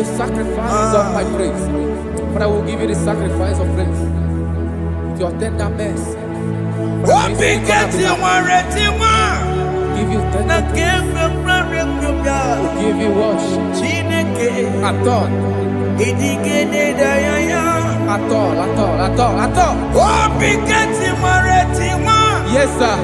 the sacrifice of my praise. Father, I will give you the sacrifice of praise. With your tender mercy. Give you tender praise. We'll give you worship. At all. Yes, sir.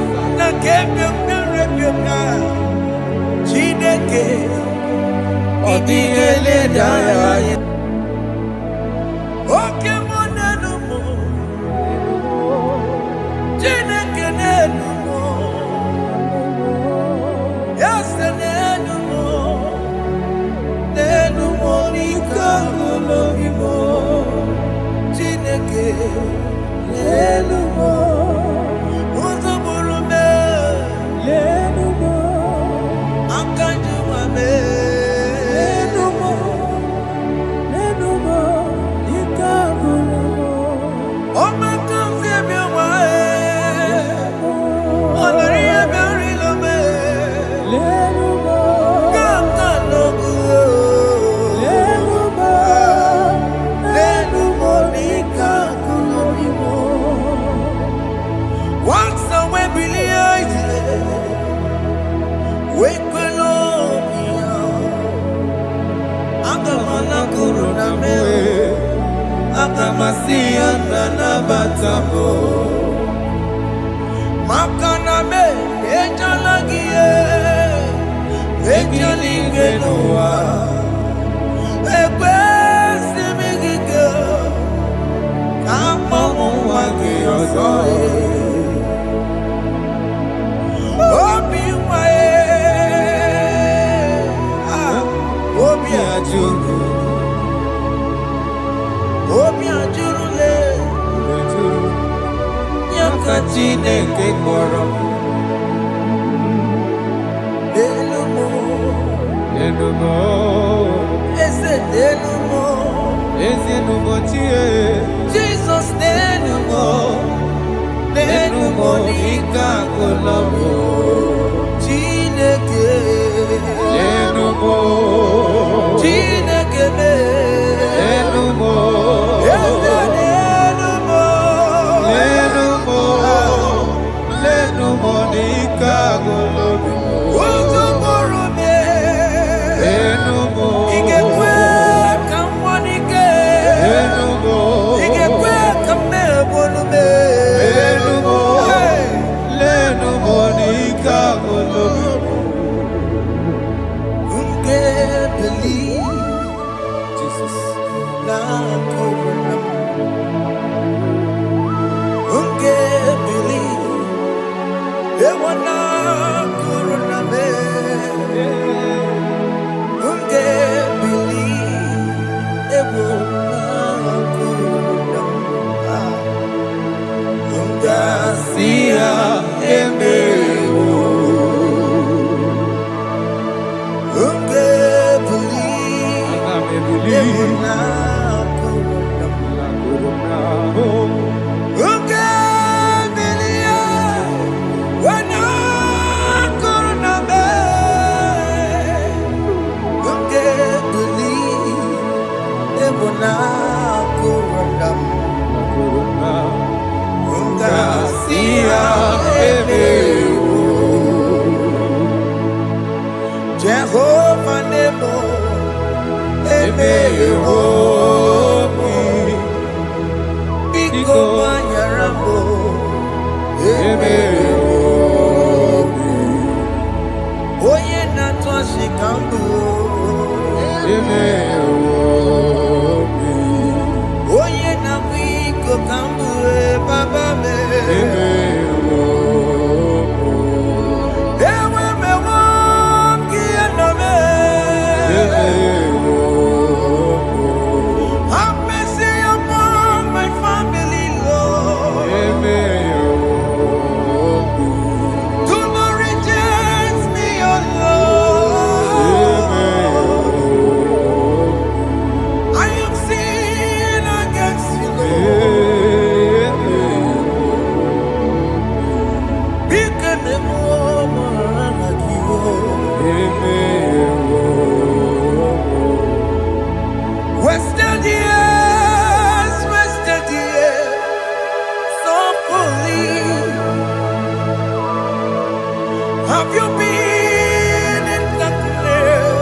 Have you been in the grave?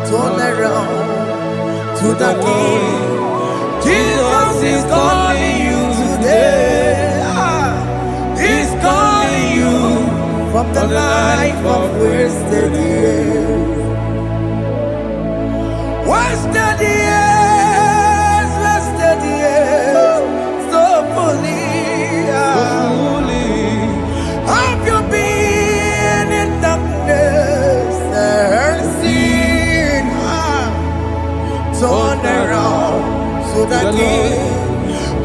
Turn around to the King. Jesus is calling you today. He's calling you from the life of wasted years. Wasted years, wasted years, so fully. Have you been in darkness and seen? Turn around to the King.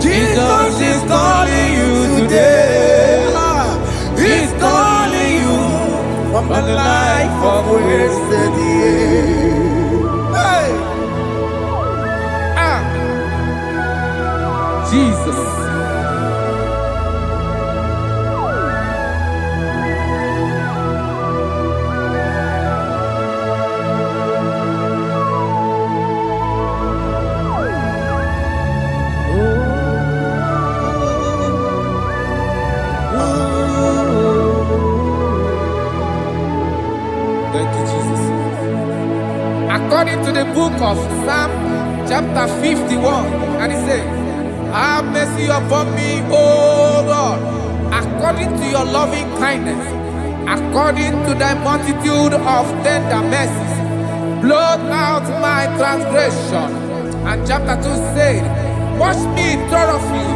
Jesus is calling you today. He's calling you from the life of wasted years. Hey. Jesus. Thank you, Jesus. According to the book of Psalm chapter 51, and it says, have mercy upon me, O Lord, according to your loving kindness, according to thy multitude of tender mercies, blot out my transgression. And chapter 2 said, wash me thoroughly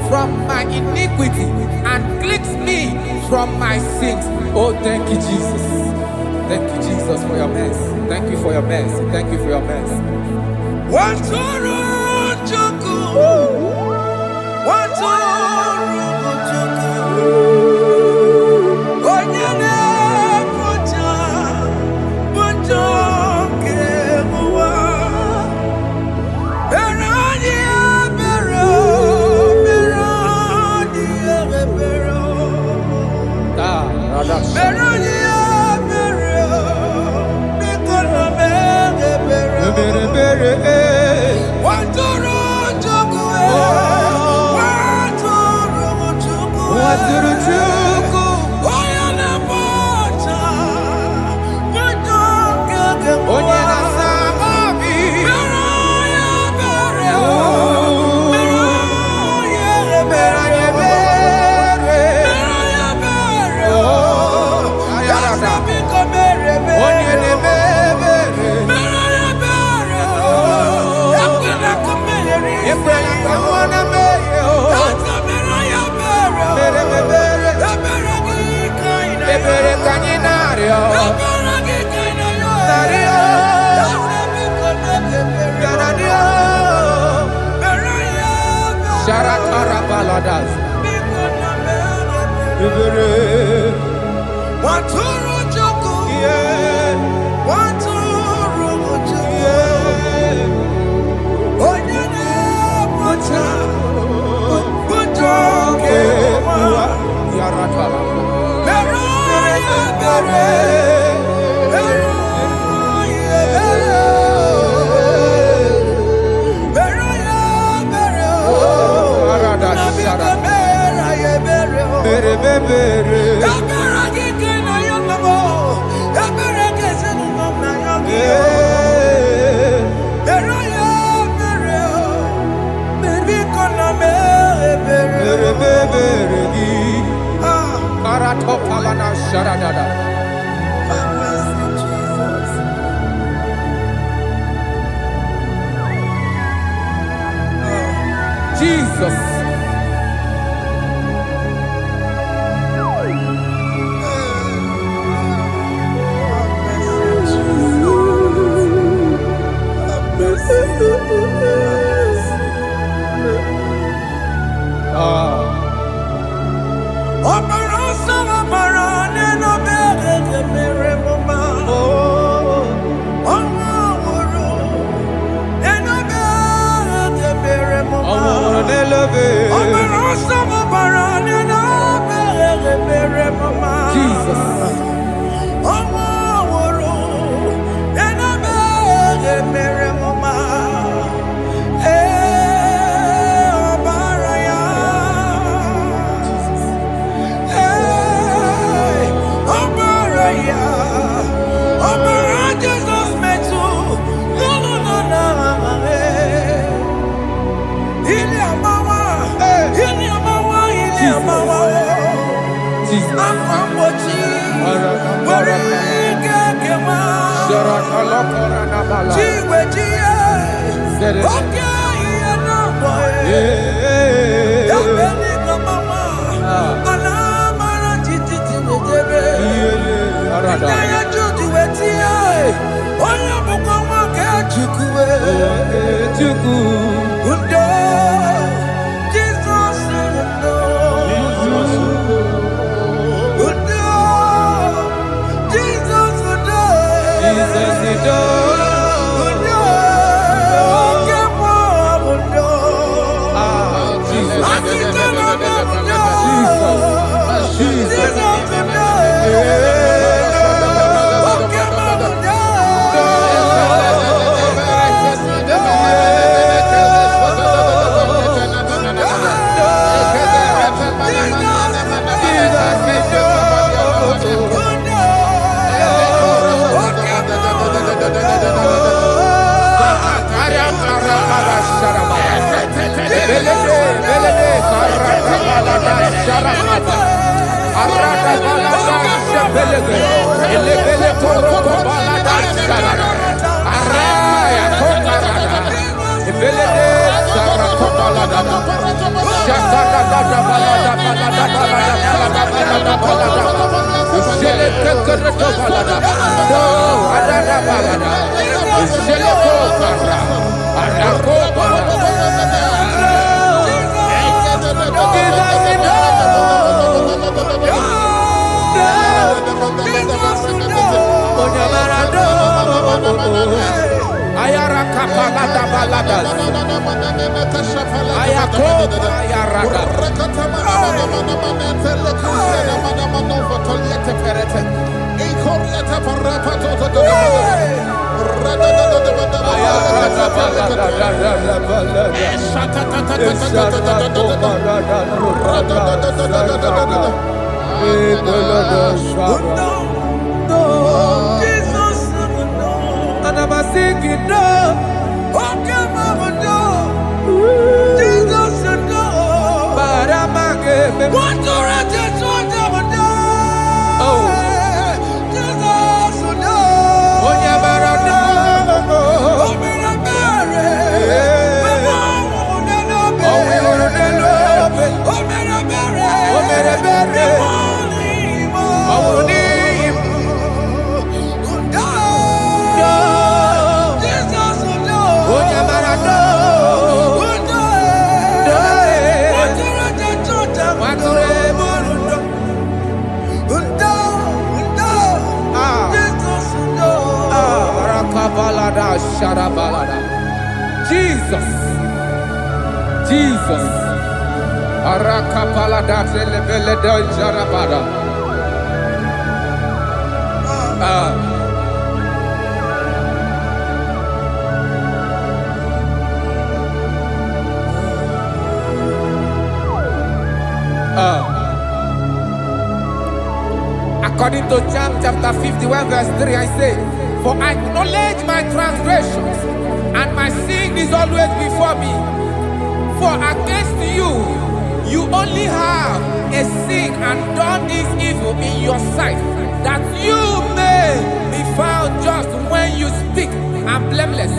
from my iniquity and cleanse me from my sins. Oh, thank you, Jesus. Thank you, Jesus, for your mercy. Thank you for your mercy. Thank you for your mercy. Jesus. Jesus. Akwambochi. Warike kema. Chiwejiye. Okay, no boy. Dabeni kamama. Alamara titi medebe. Inaya judu wetie. Oya bukwa ke chukwe. Undo. Jesus undo. Undo. Jesus undo. Jesus undo. Undo. Kemo undo. Jesus. Akitana undo. Jesus. Jesus. Jesus. Arakapalada zelebeleda jarabada. According to John chapter 51 verse 3, I say, for I acknowledge my transgressions, and my sin is always before me. For against you, you only have a sin and done this evil in your sight, that you may be found just when you speak, and blameless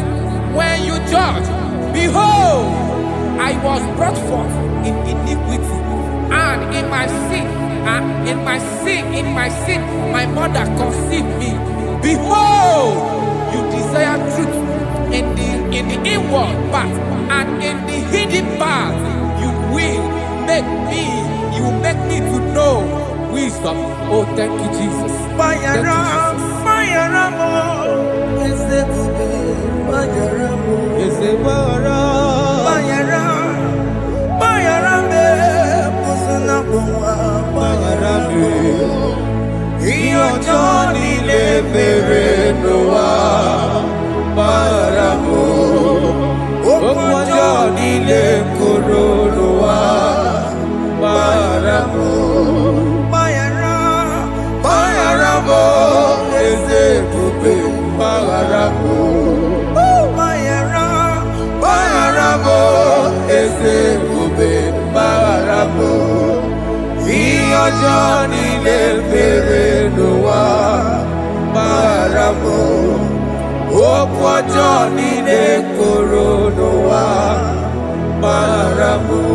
when you judge. Behold, I was brought forth in iniquity, and in my sin, my mother conceived me. Behold, you desire truth in the inward part, and in the hidden part you will make me to know wisdom. Oh, thank you, Jesus. Thank ọjọ́ nílé fèrè ló wá bára mọ́. Òkú ọjọ́ nílé kòrò ló wá bára mọ́.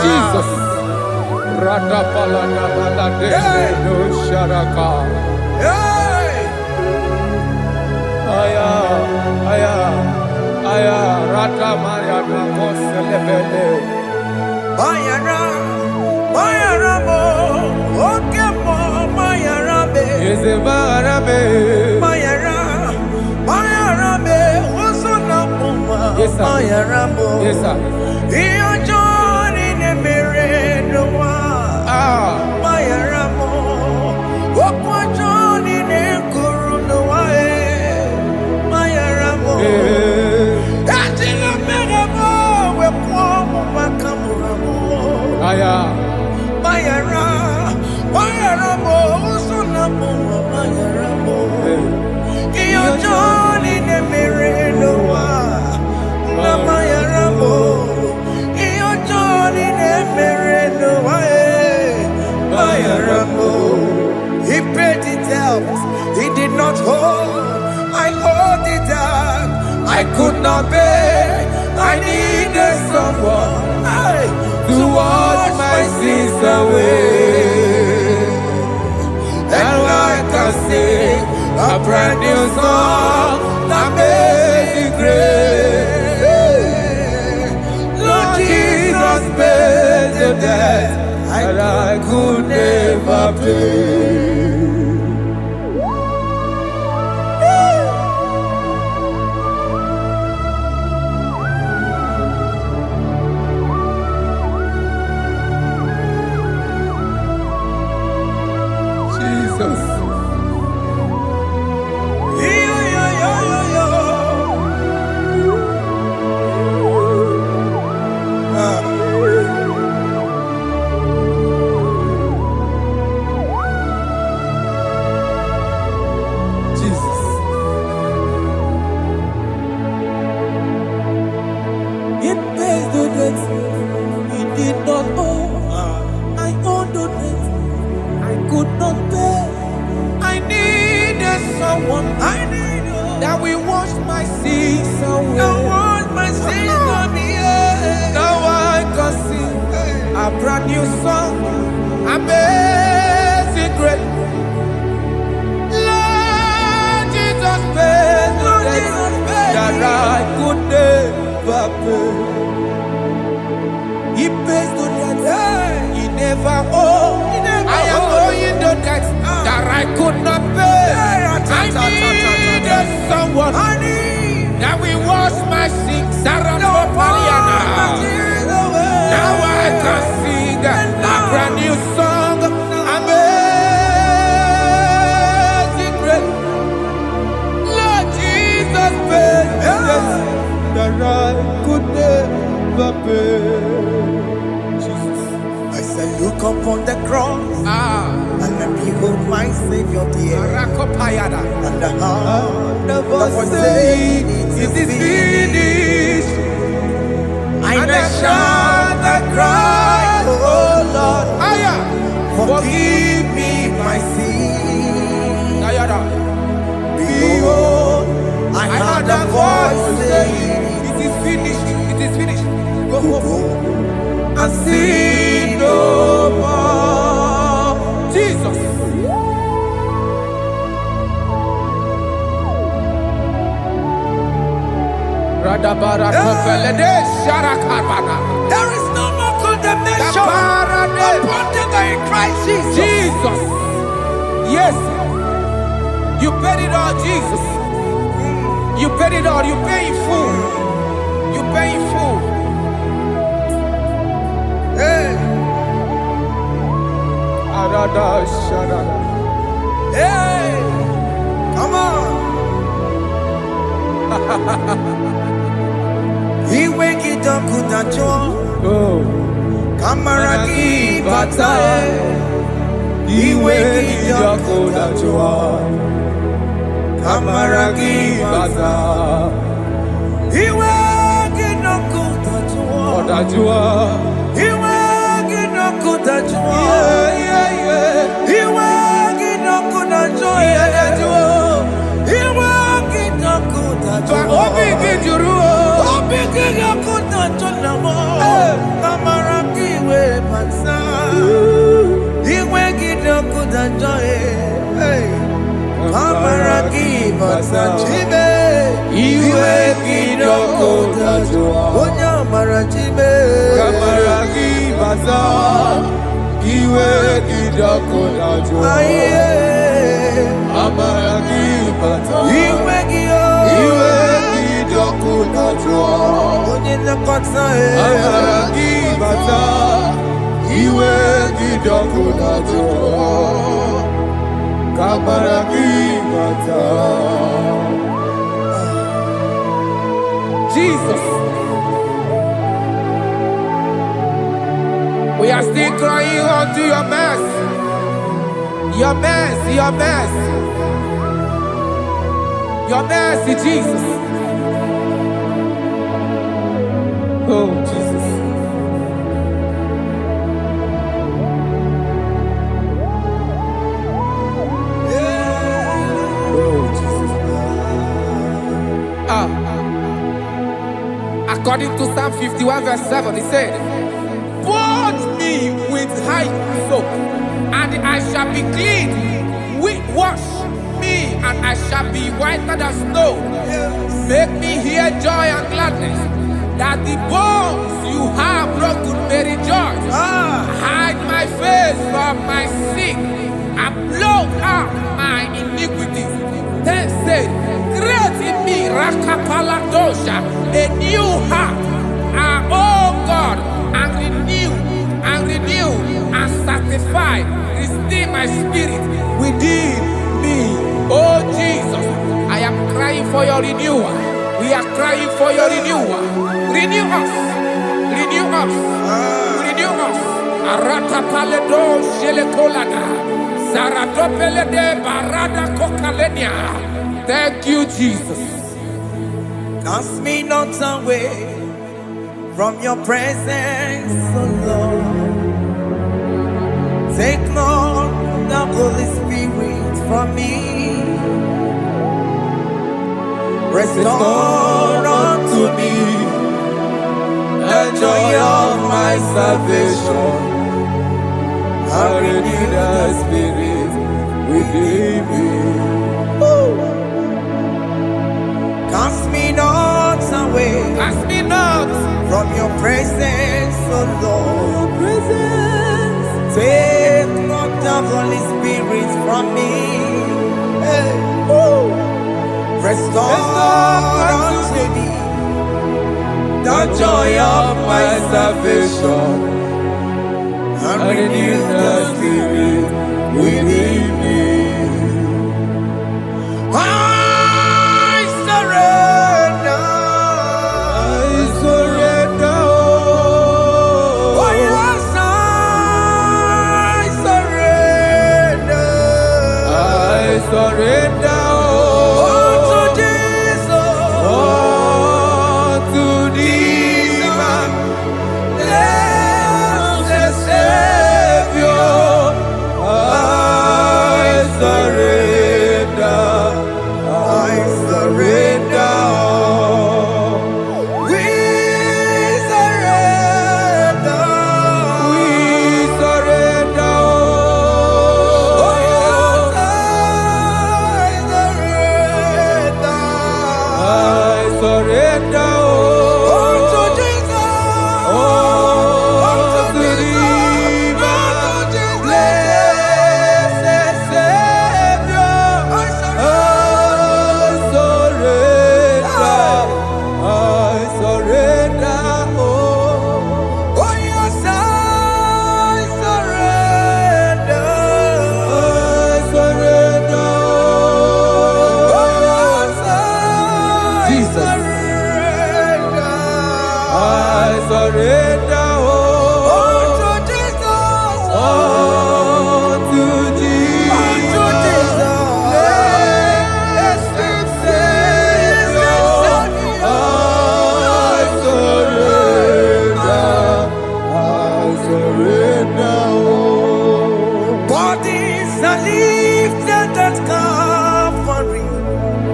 Jesus. Radapalada balade no sharaka. Aya, aya, aya, rata maya na koselebele. Bayara, bayara mo, oke mo, bayara be. Yeze bayara be. Bayara, bayara be, osona muma. Yes sir. Bayara mo. Yes sir. Iyo joni ne mere no wa. Bayara mo, okwa joni ne kuru no wa. Bayara mo. Ajila mere mo, we kwa mo makamura mo. Aya. Bayara, bayara mo, osona muma. Bayara mo. Iyo joni ne mere no wa. Na bayara mo. Iyo joni ne mere no wa. Bayara mo. He paid it out. He did not hold. I hold it out. I could not bear. I needed someone to wash my sins away. And I can sing a brand new song that made me great. Lord Jesus paid the debt that I could never pay. Jesus. Jesus. It pays the debt he did not owe. I owed the debt I could not pay. I needed someone that will wash my sins away. Now I can sing a brand new song, amazing grace. Lord Jesus paid the debt that I could never pay. He pays the debt he never owed. I am owing the debt that I could not pay. I needed someone that will wash my sins. Now I can sing a brand new song, amazing grace. Lord Jesus paid the debt that I could never pay. Jesus. I said, look upon the cross and then behold my Savior dear. And the heart that was saying, it is finished. And I shout and cry, oh Lord, forgive me my sin. Behold, I heard a voice saying, it is finished, it is finished. go And sin no more. Jesus. There is no more condemnation upon them that in Christ Jesus. Jesus. Yes. You paid it all, Jesus. You paid it all. You pay in full. You pay in full. Hey, hey, come on. He wake it up, kudacho. Kamaraki batae. He wake it up, kudacho. Kamaragi bata. Iwe ginoku tajua. Odajua. Iwe ginoku tajua. Iwe ginoku tajua. Iwe ginoku tajua. Obi gijuru. Obi ginoku tajua. Kamaragi we bata. Iwe ginoku tajua. Kamaragi bata chibe. Iwe ginoku tajua. Onya marachibe. Kamaragi bata. Iwe ginoku tajua. Kamaragi bata. Iwe gio. Iwe ginoku tajua. Onye nakota Kamaragi bata. Iwe ginoku tajua. Kamaragi bata. Jesus. We are still crying unto your mercy. Your mercy, your mercy. Your mercy, Jesus. Oh, Jesus. Oh, Jesus. According to Psalm 51 verse 7, he said, "Purge me with hyssop, and I shall be clean. Wash me, and I shall be whiter than snow. Make me hear joy and gladness, that the bones you have broken may rejoice. Hide my face from my sin, and blot out my iniquities. Then say, create in me Rakapaladosha, a new heart, oh God, and renew, and sanctify, restore my spirit within me." Oh Jesus, I am crying for your renewal. We are crying for your renewal. Renew us, renew us, renew us. Arata paledo shelekolada, zaradopele de barada kokalenia. Thank you, Jesus. Cast me not away from your presence, O Lord. Take not the Holy Spirit from me. Restore unto me the joy of my salvation. And renew the spirit within me. Cast me not away. Cast me not from your presence, O Lord. Take not the Holy Spirit from me. Restore unto me the joy of my salvation, and renew the spirit within me. I surrender. Oh yes, I surrender. I surrender.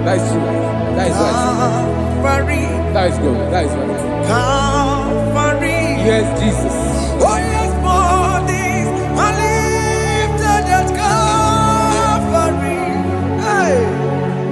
That is true. That is right. Calvary. That is good. That is right. Calvary. Yes, Jesus. Oh yes, bodies are lifted at Calvary. Hey.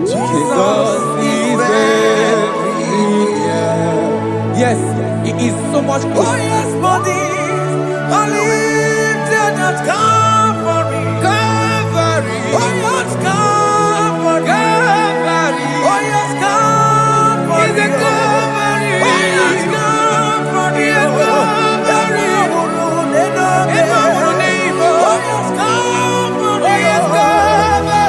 Jesus is very near. Yes, it is so much Oh closer. yes, bodies are lifted at Calvary. Calvary. Oh yes, Calvary. Calvary. Oh yes, Calvary. Is a Calvary. Oh yes, Calvary. Is a Calvary. Oh yes, Calvary. Oh yes, Calvary.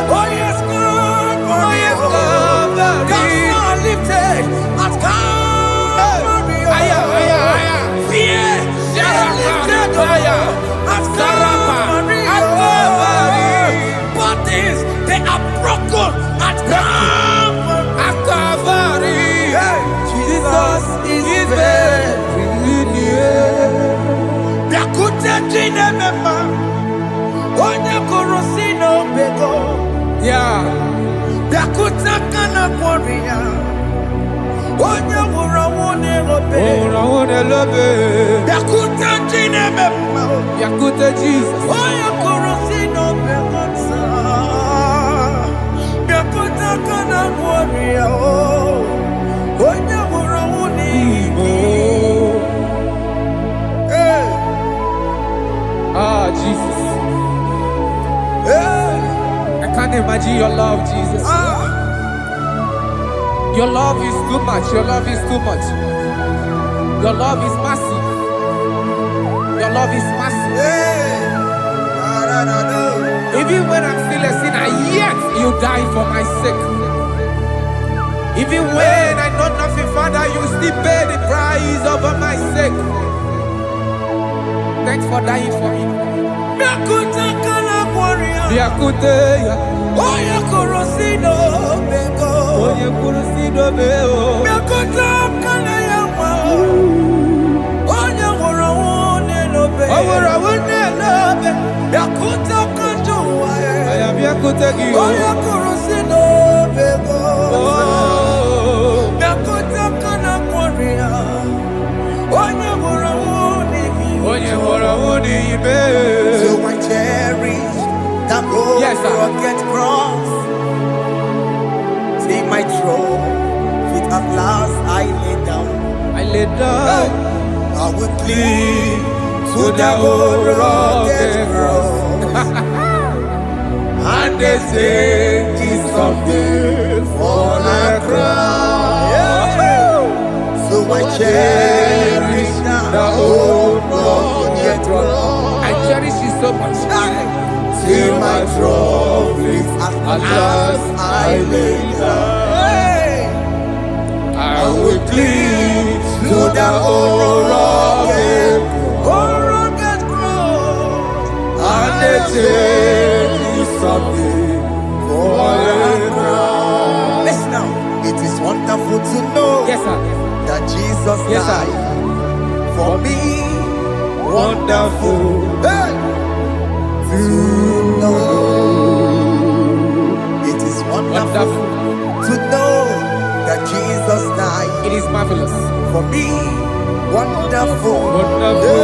Oh yes, Calvary. Oh yes, Calvary. Gods are lifted at Calvary. Aya, aya, aya. Fear is lifted at Calvary. Bodies, they are broken at Calvary. At Calvary. Jesus is very near. Yakute chinemema, onye korosino bego. Yeah. Yakuta kana kworiya, onye wurawune obe. Oh, I love it. Yakuta chinemema, Yakute Jesus. onye korosino bego sa. Yakuta kana kworiya, onye wurawune Igbo. Hey, Ah, Jesus. hey, I can't imagine your love, Jesus. Your love is too much. Your love is too much. Your love is massive. Your love is massive. hey. Even when I'm still a sinner, yet you die for my sake. Even when I know nothing, Father, you still pay the price over my sake. Thanks for dying for me. Yakuta kana kworiya, Yakute, onye korosino bego. onye kurusido beo. Yakuta kana yawa, onye wurawune lobe. Owura wune lobe. Yakuta kanjuwa, I am Yakute Gio. onye korosino bego. Oh, Yakuta kana kworiya, onye wurawune onye hora wuni ibe. So I cherish that old Yes, sir. rugged cross. See my throne, feet at last I lay down. I lay down I will cling to to the that old old rugged rugged cross. and they say it's someday for a crown. So I cherish The old rugged cross. I cherish it so much. till my trophies at last I lay down. I will cling to the old rugged cross. and they say it's someday for a crown. Listen now, it is wonderful to know Yes, sir. that Jesus Yes, sir. died for me. Wonderful. Hey! To know. It is wonderful Wonderful. to know that Jesus died It is marvelous. for me. Wonderful. Wonderful.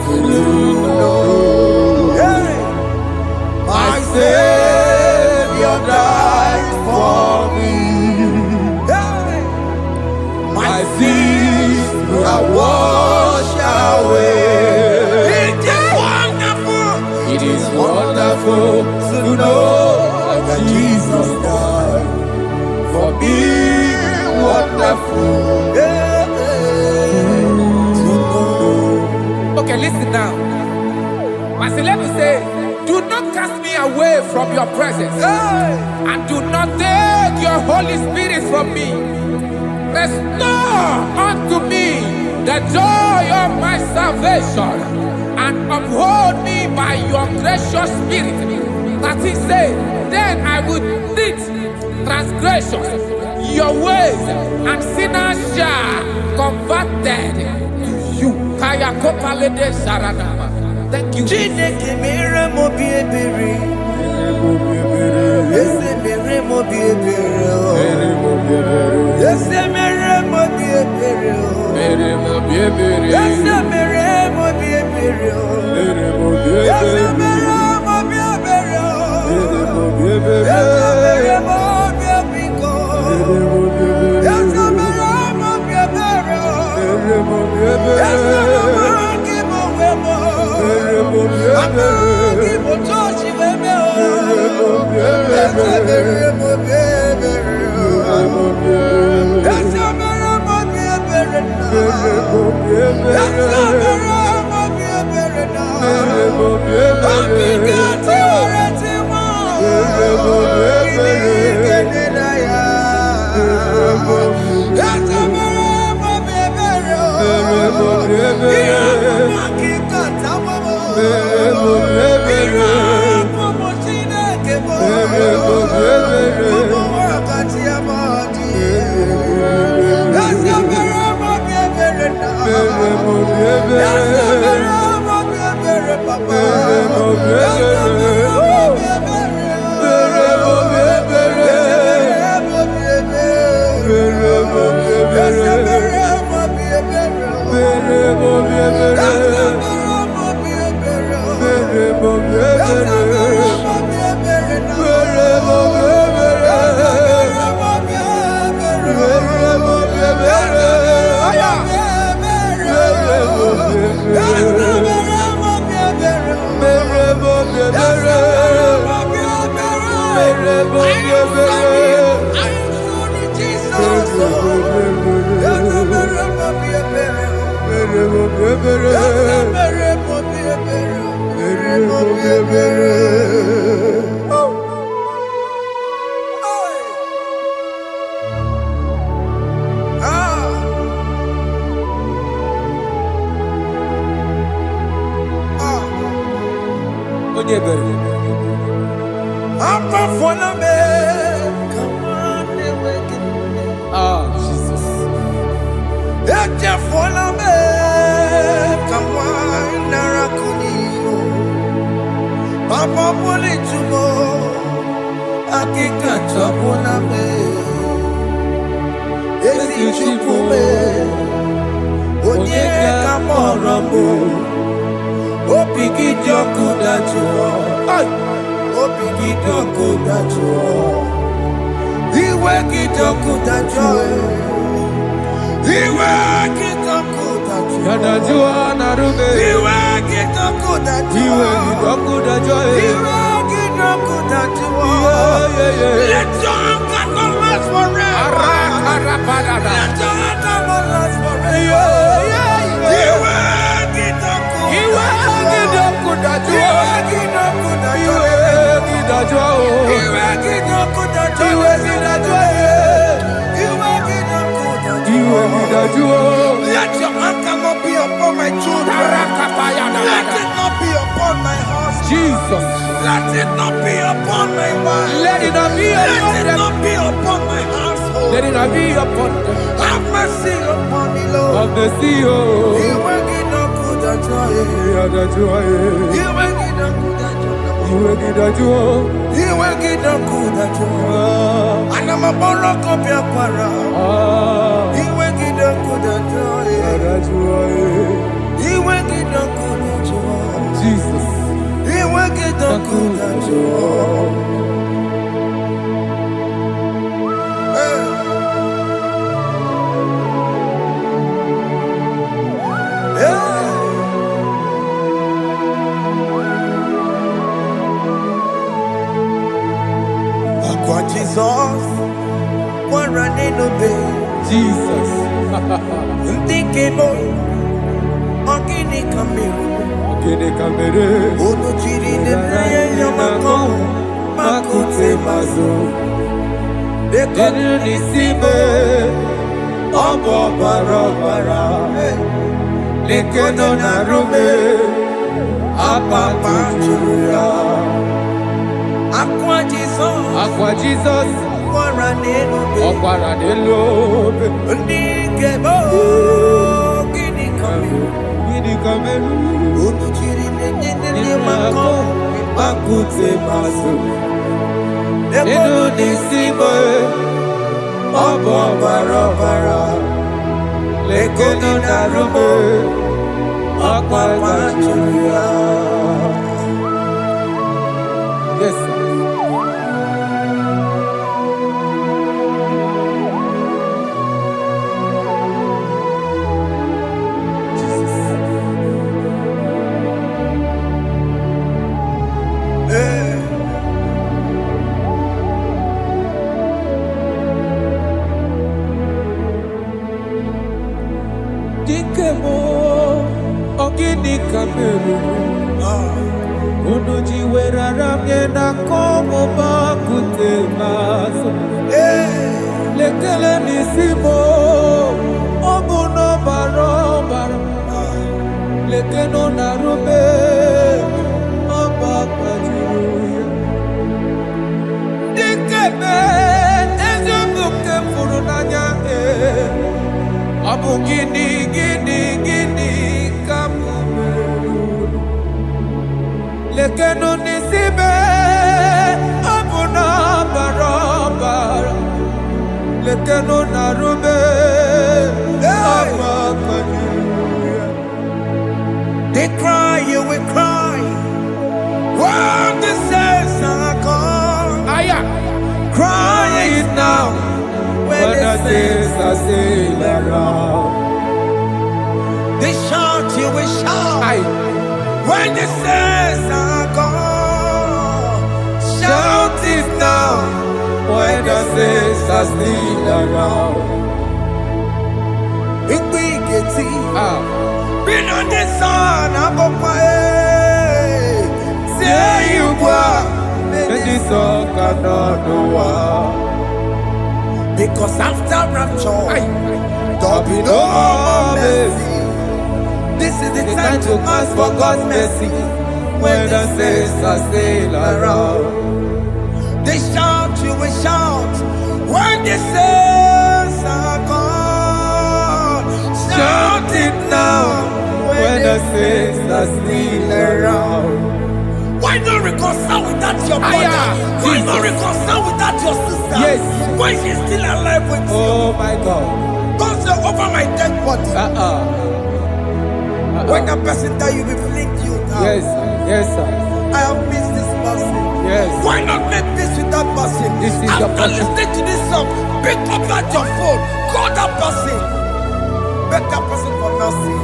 To know. Hey! My Savior died for me. Hey! My sins are washed away. It is wonderful. It is wonderful to know that Jesus died for me. Wonderful. Okay, listen now. Pastor Levi say, do not cast me away from your presence, and do not take your Holy Spirit from me. Restore unto me the joy of my salvation, and uphold me by your gracious spirit. That he said, then I would teach transgressions your ways, and sinners shall converted to you. Kaya kopalede saranama. Thank you. Chineke mere mo bi ebere. Eze mere mo bi ebere. Jesus. Papa poli tumo, akika chapona me. Esi chupume, onye kamorambo. Opiki joku dachuo, opiki joku dachuo. Iwe kijoku dachuo, iwe kijoku dachuo. Yadajua narume. Iwe kijoku dachuo, iwe kijoku dachuo. Iwe kijoku dachuo. Let your anger not last forever. Let your anger not last forever. Iwe kijoku, iwe kijoku dachuo. Iwe kijoku dachuo. Iwe kidachuo. Iwe kijoku dachuo. Iwe kidachuo. Iwe kidachuo. Let your anger not be upon my children. Let it not be upon my husband. Jesus. Let it not be upon my wife. Let it not be upon Let it not be upon my household. Let it not be upon them. Have mercy upon me, Lord. Of the CEO. Iwe kijoku dachuo. Iwe kijoku dachuo. Iwe kidachuo. Iwe kijoku dachuo. Anamaboro kopya kwara. Iwe kijoku dachuo. Iwe kijoku dachuo. Jesus. Iwe kijoku dachuo. Akwa Jesus, one running obey. Jesus. Ntikemo, ogini kamiru. Ogini kamere. Onuchiri neye yamako, makute mazo. Denu nisime, obo barabara. Lekeno narume, apa tuya. Akwa Jesus, one running obey. Okwara delobe. Ntikemo, ogini kamiru. Ogini kamere. Onuchiri neye yamako, Makute maso. Denu nisime, obo barabara. Lekeno narume, apa tuya. Yes, sir. meru. Unuji weraramye na komo bakute maso. Lekele nisimo obuno barobara. Lekeno narube obakwajiruya. Dikeme ezobuke furunanya abu gini kamumeru. Lekeno nisibe obuno barobara. Lekeno narube obakwajiruya. They cry, you will cry. When the saints are gone, cry it now. When the saints are still around, they shout, you will shout. When the saints are gone, shout it now. When the saints are still around, if we get it. Been on the sun, I'm up my say you were, and the sun cannot do what. Because after rapture, there'll be no more mercy. This is the time to ask for God's mercy. When the saints are still around, they shout, you will shout. When the saints are gone, shout it now. When the saints are still around. Why not reconcile with that your brother? Why not reconcile with that your sister? Yes. Why she's still alive with you? Oh my God. Don't say over my dead body. When the person die, you will fling you down. Yes, yes, sir. I have missed this person. Yes. Why not make peace with that person? This is after listening to this song, pick up that your phone, call that person, beg that person for mercy.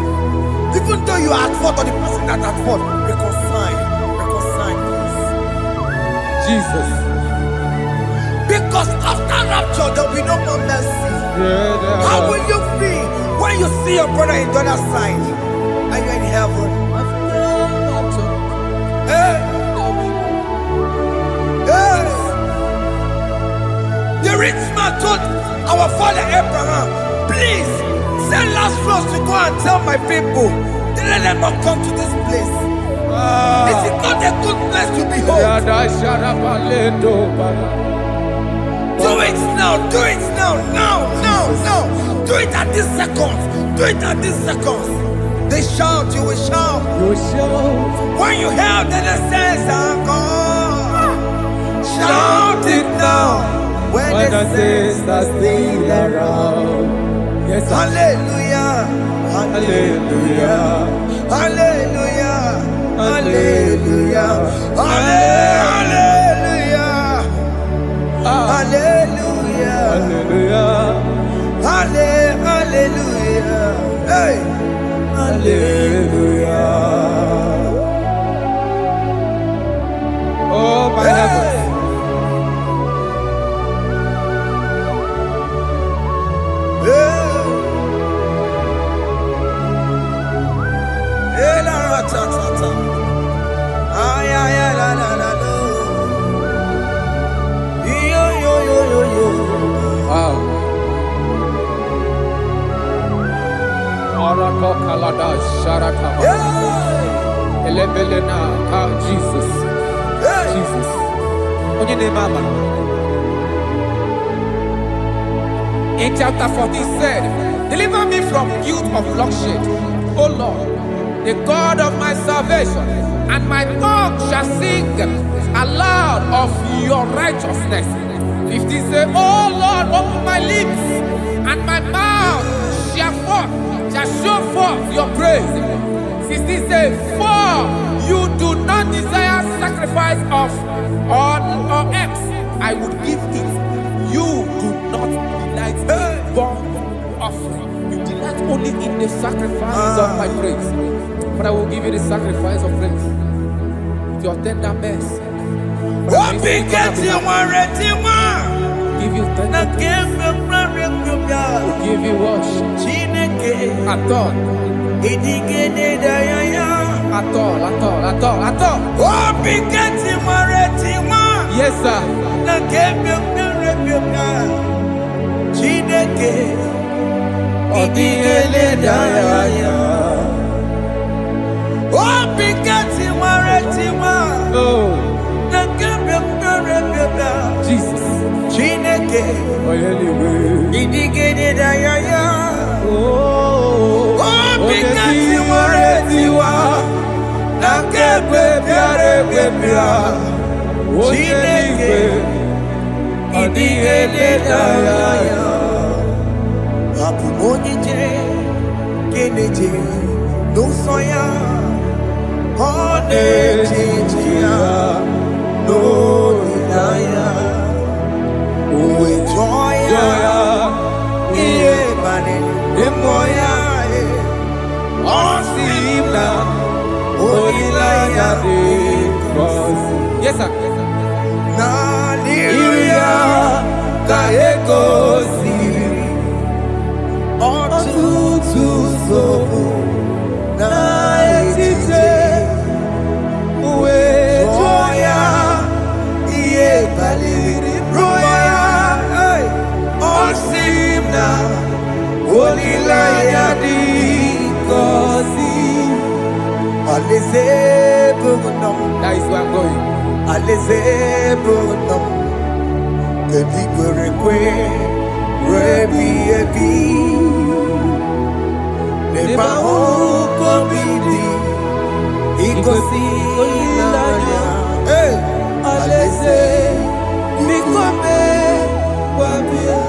Even though you are at fault or the person that at fault, reconcile, please. Jesus. Because after rapture, there will be no more mercy. How will you feel when you see your brother in the other side and you're in heaven? Hey. Hey. The rich man told our father Abraham, please send Lazarus to go and tell my people, let them not come to this place. This is not a good place to behold. Do it now, do it now, now. Do it at this second. Do it at this second. They shout, you will shout. You shout. When you hear that the saints are gone, shout it now. When the saints are still around. Yes, hallelujah. Hallelujah. Hallelujah. Hallelujah. Hallelujah. Hallelujah. Hallelujah. Hallelujah. Hey. Hallelujah. Oh my heavens. Jesus. Jesus. In chapter 14 said, deliver me from guilt of bloodshed, O Lord, the God of my salvation, and my tongue shall sing aloud of your righteousness. 15 say, O Lord, open my lips, and my mouth shall show forth your praise. 16 say, for you do not desire sacrifice of or eggs, I would give it. You do not delight in burnt offering. You delight only in the sacrifice of my praise. But I will give you the sacrifice of praise. With your tender mercy. Give you tender will give you worship. Adore. at all. Oh, Pikati Maretima. Yes, sir. Chineke Odigele Daya. Oh, Pikati Maretima. Oh, Jesus. Chineke Odigele Daya. Oh, Pikati Maretima. Nakebe Piare Pia. Chineke Odigele Daya. Apu Monije Keneje no soya Onejia no Daya Uwe joya Iye bane Emoya Osimna Olilaya de cross. Yes, sir. Na liria Kaeko siri Otutu sobu Na etite Uwe joya Iye baliri roya Osimna Olilaya di kosi Aleze bugunam That is where I'm going. Aleze bugunam Kedi kwerekwe Rebi ebi Neba oko bidi Ikosi ilaya Aleze Nikome wabia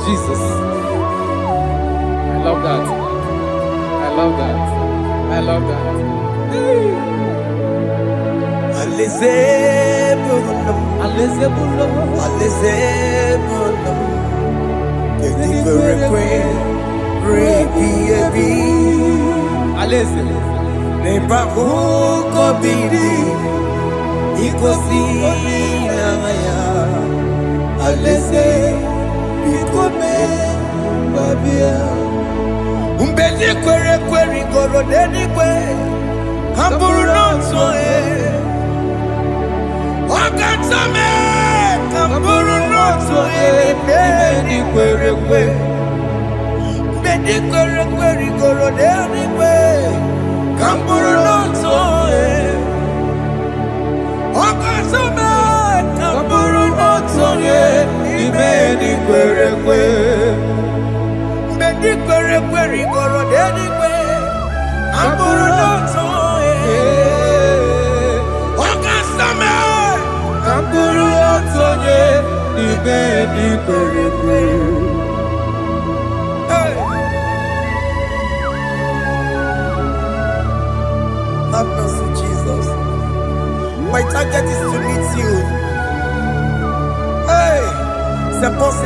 Jesus. I love that. I love that. I love that. Aleze bugunam Aleze bulo. Aleze bugunam Kedi kwerekwe Rebi ebi Aleze. Neba oko bidi Ikosi ilaya Aleze Nikome babia Umbedi kwere kwere goro deni kwe Kamburu noto Wakatame Kamburu noto Bedi kwere kwe Bedi kwere kwere goro deni kwe Kamburu noto Wakatame Kamburu noto Ibedi kwere kwe Bedi kwere kwere goro deni kwe Kamburu noto Wakatame Kamburu otonye. Ibedi kwere kwe. Have mercy, Jesus. My target is to meet you. Hey, suppose I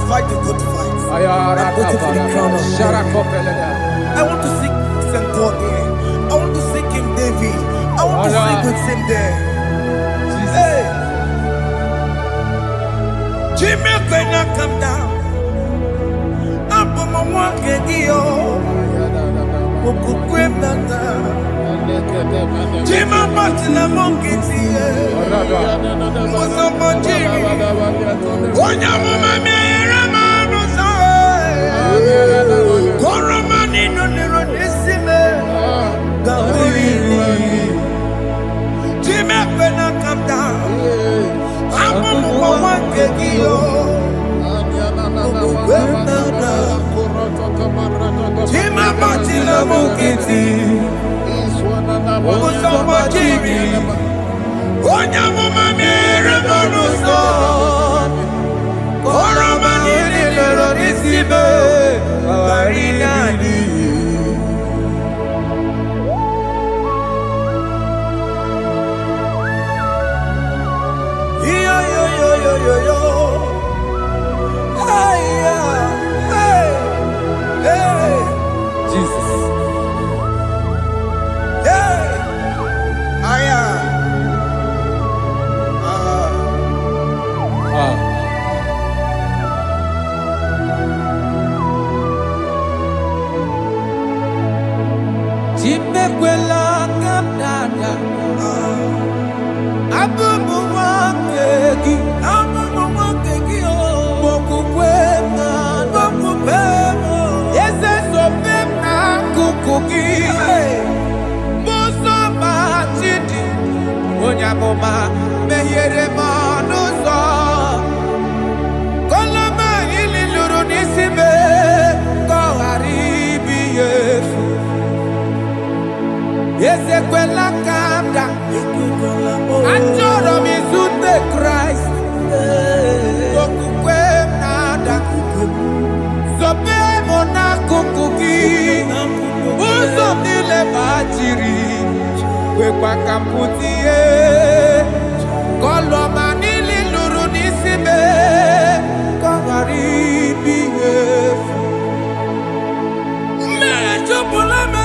fight the good fight. I'm waiting for the crown of glory. I want to seek St. God there. I want to seek King David. I want to sing with him there. Hey, Jimmy, when I come down, I'm on my walk again. Jima Martina Monkiti, Mozambique, Onyama Ramano, Coromani, no Neronissime, Jimmy, when I come down, I'm on one Kegio, Jima Martina Monkiti. Mozambique, Onyama Ramano, Coromani, no Neronissime, Marinani. Yo. Hey, hey. Jesus. Hey. amụma mehiere m ọnụ ụzọ koloma ili lụrụ n'isi me ka ọ ghara ibi ya efu ezekwela ka m da achọrọ m izute Kraịst okwukwe m na-ada zobe m n'akụkụ gị ụzọ m niile gbachiri wekwa ka m pụta ihe kọlọma niile lụrụ n'isi me ka ọ ghara ibi ihe efu mmehie jupụla m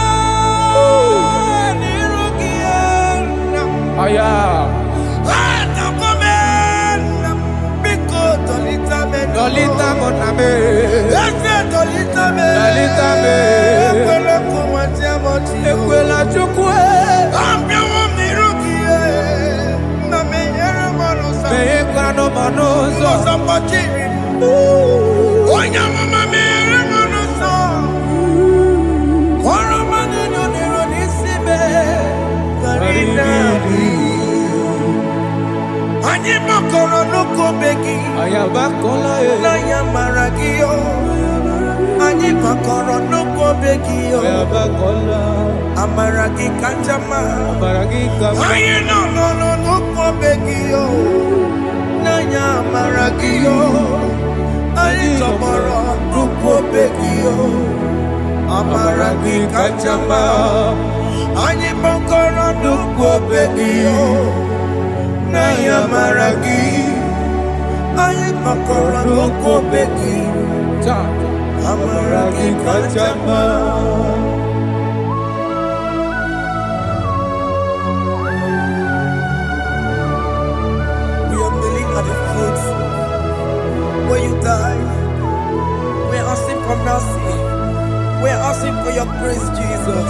n'iru gị aya Dolita mo na me, dolita me, ekwela chukwe, me ekwano manozo, onya mama me manozo, koro manino nero nisibe, karina. Anyi makoro nuko begi ayabakola naya maragio anyi makoro nuko begi ayabakola amaragi kanjama amaragi kama ayi no nuko begi naya maragio ayi tomoro nuko begi amaragi kanjama anyi makoro nuko begi Naya maragi, ayi makora loko beki, amaragi kachama. We are kneeling at the foot where you died. We are asking for mercy. We are asking for your grace, Jesus.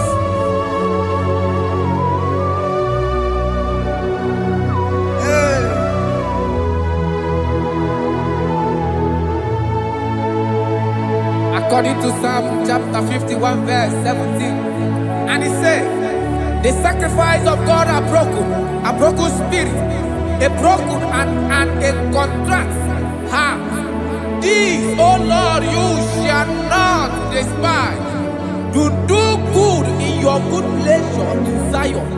According to Psalm chapter 51 verse 17, and he said, the sacrifice of God are broken spirit, a broken and a contrite heart. These, O Lord, you shall not despise. Do good in your good pleasure in Zion.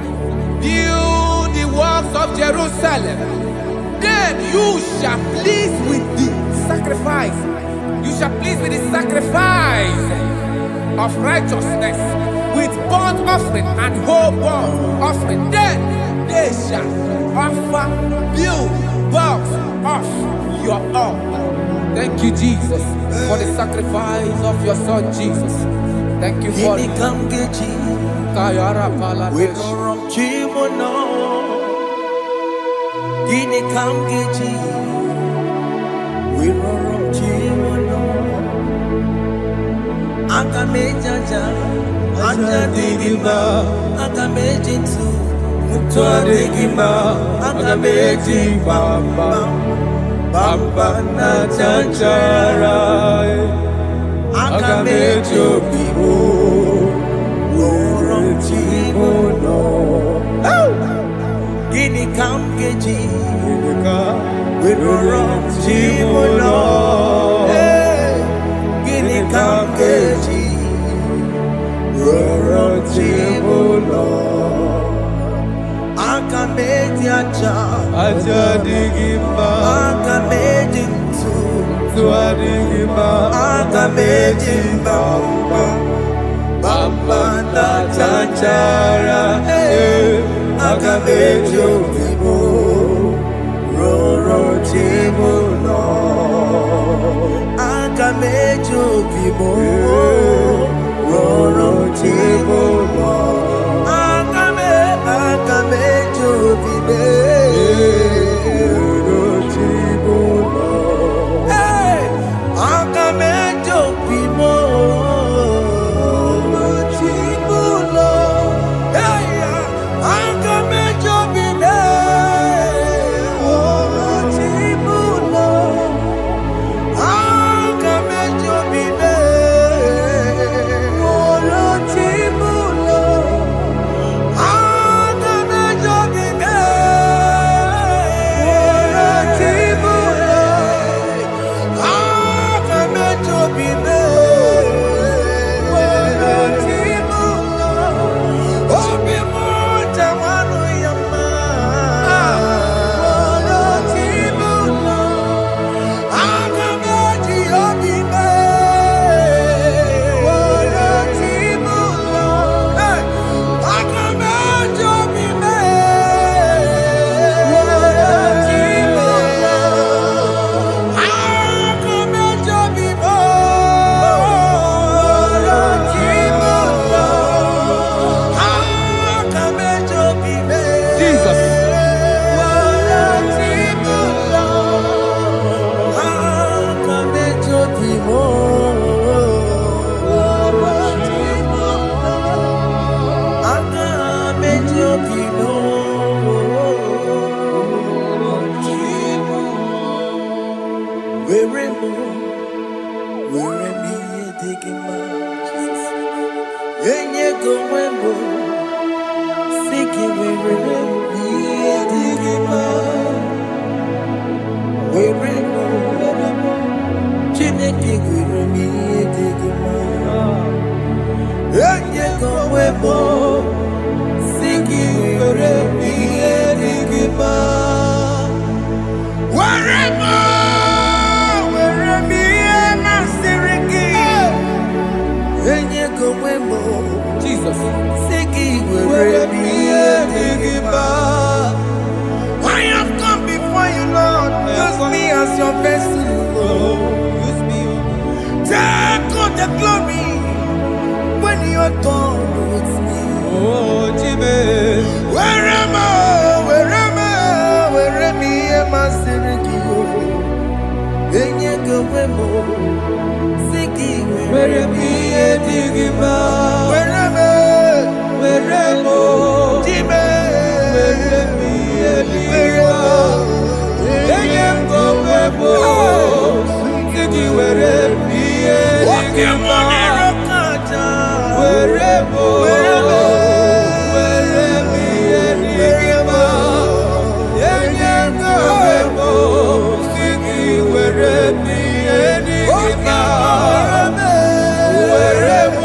Build the works of Jerusalem. Then you shall please with the sacrifice. You shall please with the sacrifice of righteousness, with burnt offering and whole burnt offering. Then they shall offer build works of your own. Thank you, Jesus, for the sacrifice of your Son, Jesus. Thank you for it. Akamejaja, ajadigima, akamejitu, mutuadigima, akamejibamba, bamba na chanchara, akamejobibo, worochimono. Gini kamgeji, worochimono. Kamgeji, Rorochimulo, Akameji aja digima, Akameji tuadigima, Akameji bamba, bamba na chanchara, Akameji obibo, Rorochimulo. Akamejo bibo, roro chibo lo. Akamejo bibe, roro chibo lo. Akamejo bibo, roro chibo lo. Akamejo bibe, roro chibo lo. Akamejo bibe, roro chibo lo. as your vessel. Use me, Take all the glory when you are done with me. oh Jimmy. Where am I? Where am I? Where am I? Masirikio. Enye gowemo. Siki Where am I? Digima. Where am I? Where am I? Jimmy. Where am I? Digima. Enye gowemo. Siki where am I? Digima. Where am I?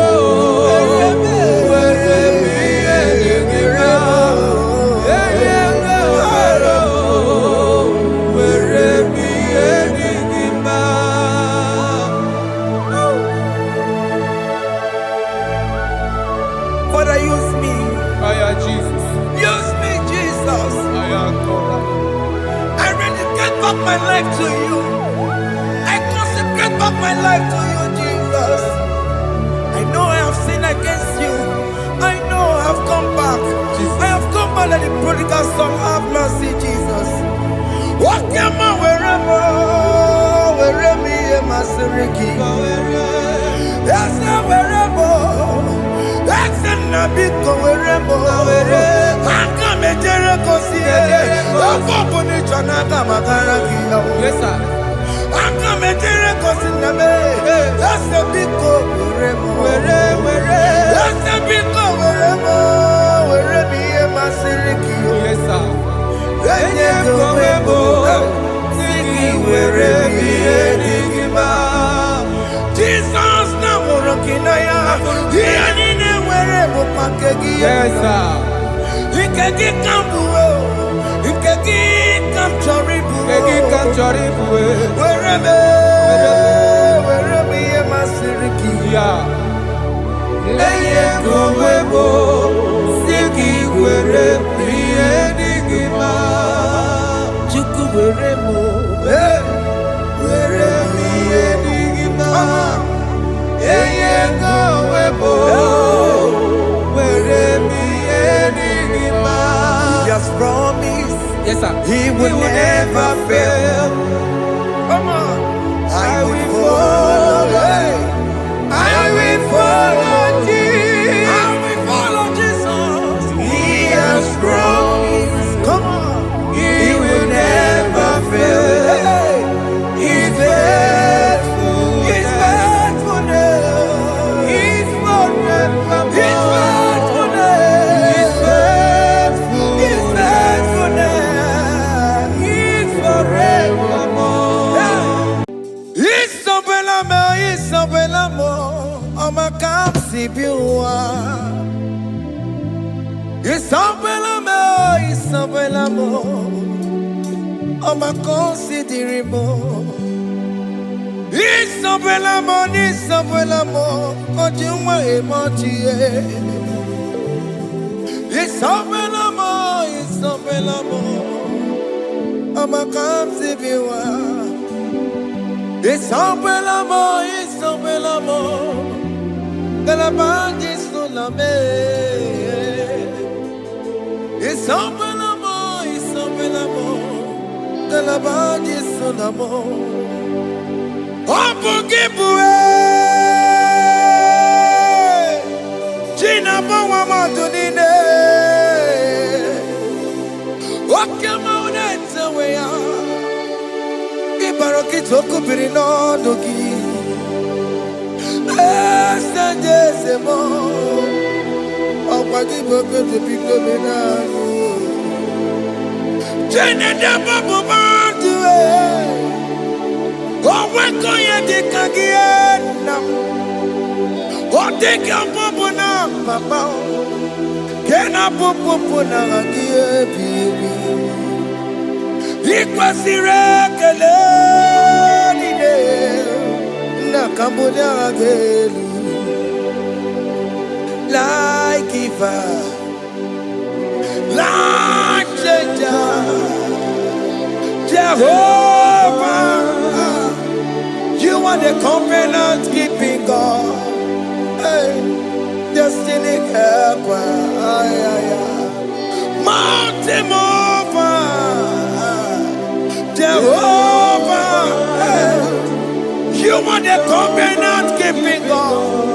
Father, use me. Jesus. Use me, Jesus. I rededicate back my life to you. I consecrate back my life to you, Jesus. I know I have sinned against you. I know I have come back. I have come back like the prodigal son. Have mercy, Jesus. What am I? Wherever me, Masiriki. Yes, wherever. That's a nabiko wherever. I come a Jericho see. Yes, sir. I come a Jericho see. That's a big wherever. That's a big wherever me, Masiriki. Yes, sir. Jesus na morokinaya. Yes, sir. Ikegi kambuo. Ikegi kamchoribu. Wherever me Masiriki. Yeah. Eye gowebo. Siki where me digima. Chuku weremo. Where me digima. Eye gowebo. Where me digima. He has promised. Yes, sir. He will never fail. Come on. I will follow. I will follow Jesus. I will follow Jesus. He has promised. Come on. He will never fail. He's faithful. His faithfulness. He's forevermore. His faithfulness. He's faithful. His faithfulness. He's forevermore. Isabelamo, I'ma come see you. Isabelamo, I'ma consider more. Isabelamo, Ojuma emotie. Isabelamo, I'ma come see you. Isabelamo, de la bande sulame. Isabelamo, de la bande sulamo. Opugibue, Gina Bawa Matunine. Okama unetse weya. Ibaroki toku birino dogi. Estendezemo. Opagi boke de pikomenano. Jene de babu bandue. Oweko ye de kagiena. Odeke babu na mama. Kena babu na agie bibi. Ikwasire kelelide na kambonya agelu like giver, like changer, Jehovah the covenant keeping God. Hey, destiny helper. Mountain mover, Jehovah. Hey, you are the covenant keeping God.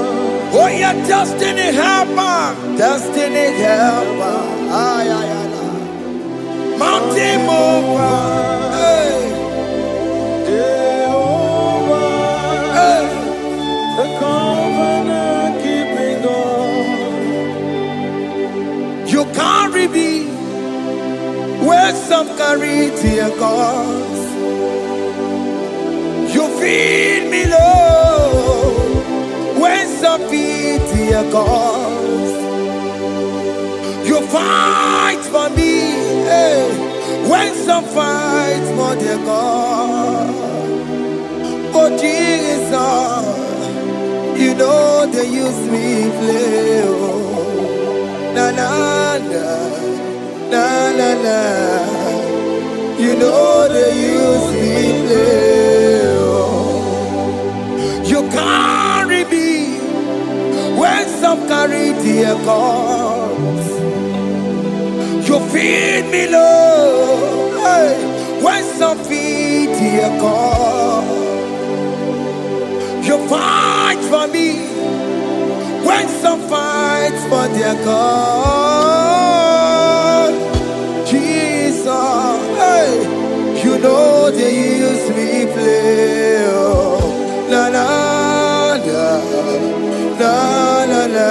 Oh, yeah, destiny helper. Destiny helper. Mountain mover. Hey. The covenant keeping God. You carry me where some carry tear gods. You feed me low when some feed tear gods. You fight for me, hey, when some fight for their God. Oh Jesus, you know they use me play. Oh. Na na na, na na na. You know they use me play. Oh. You carry me when some carry their gods. You feed me low, hey, when some feed their gods. You fight for me when some fight for their God. Jesus, hey, you know they use me play. Oh. Na na na, na na na.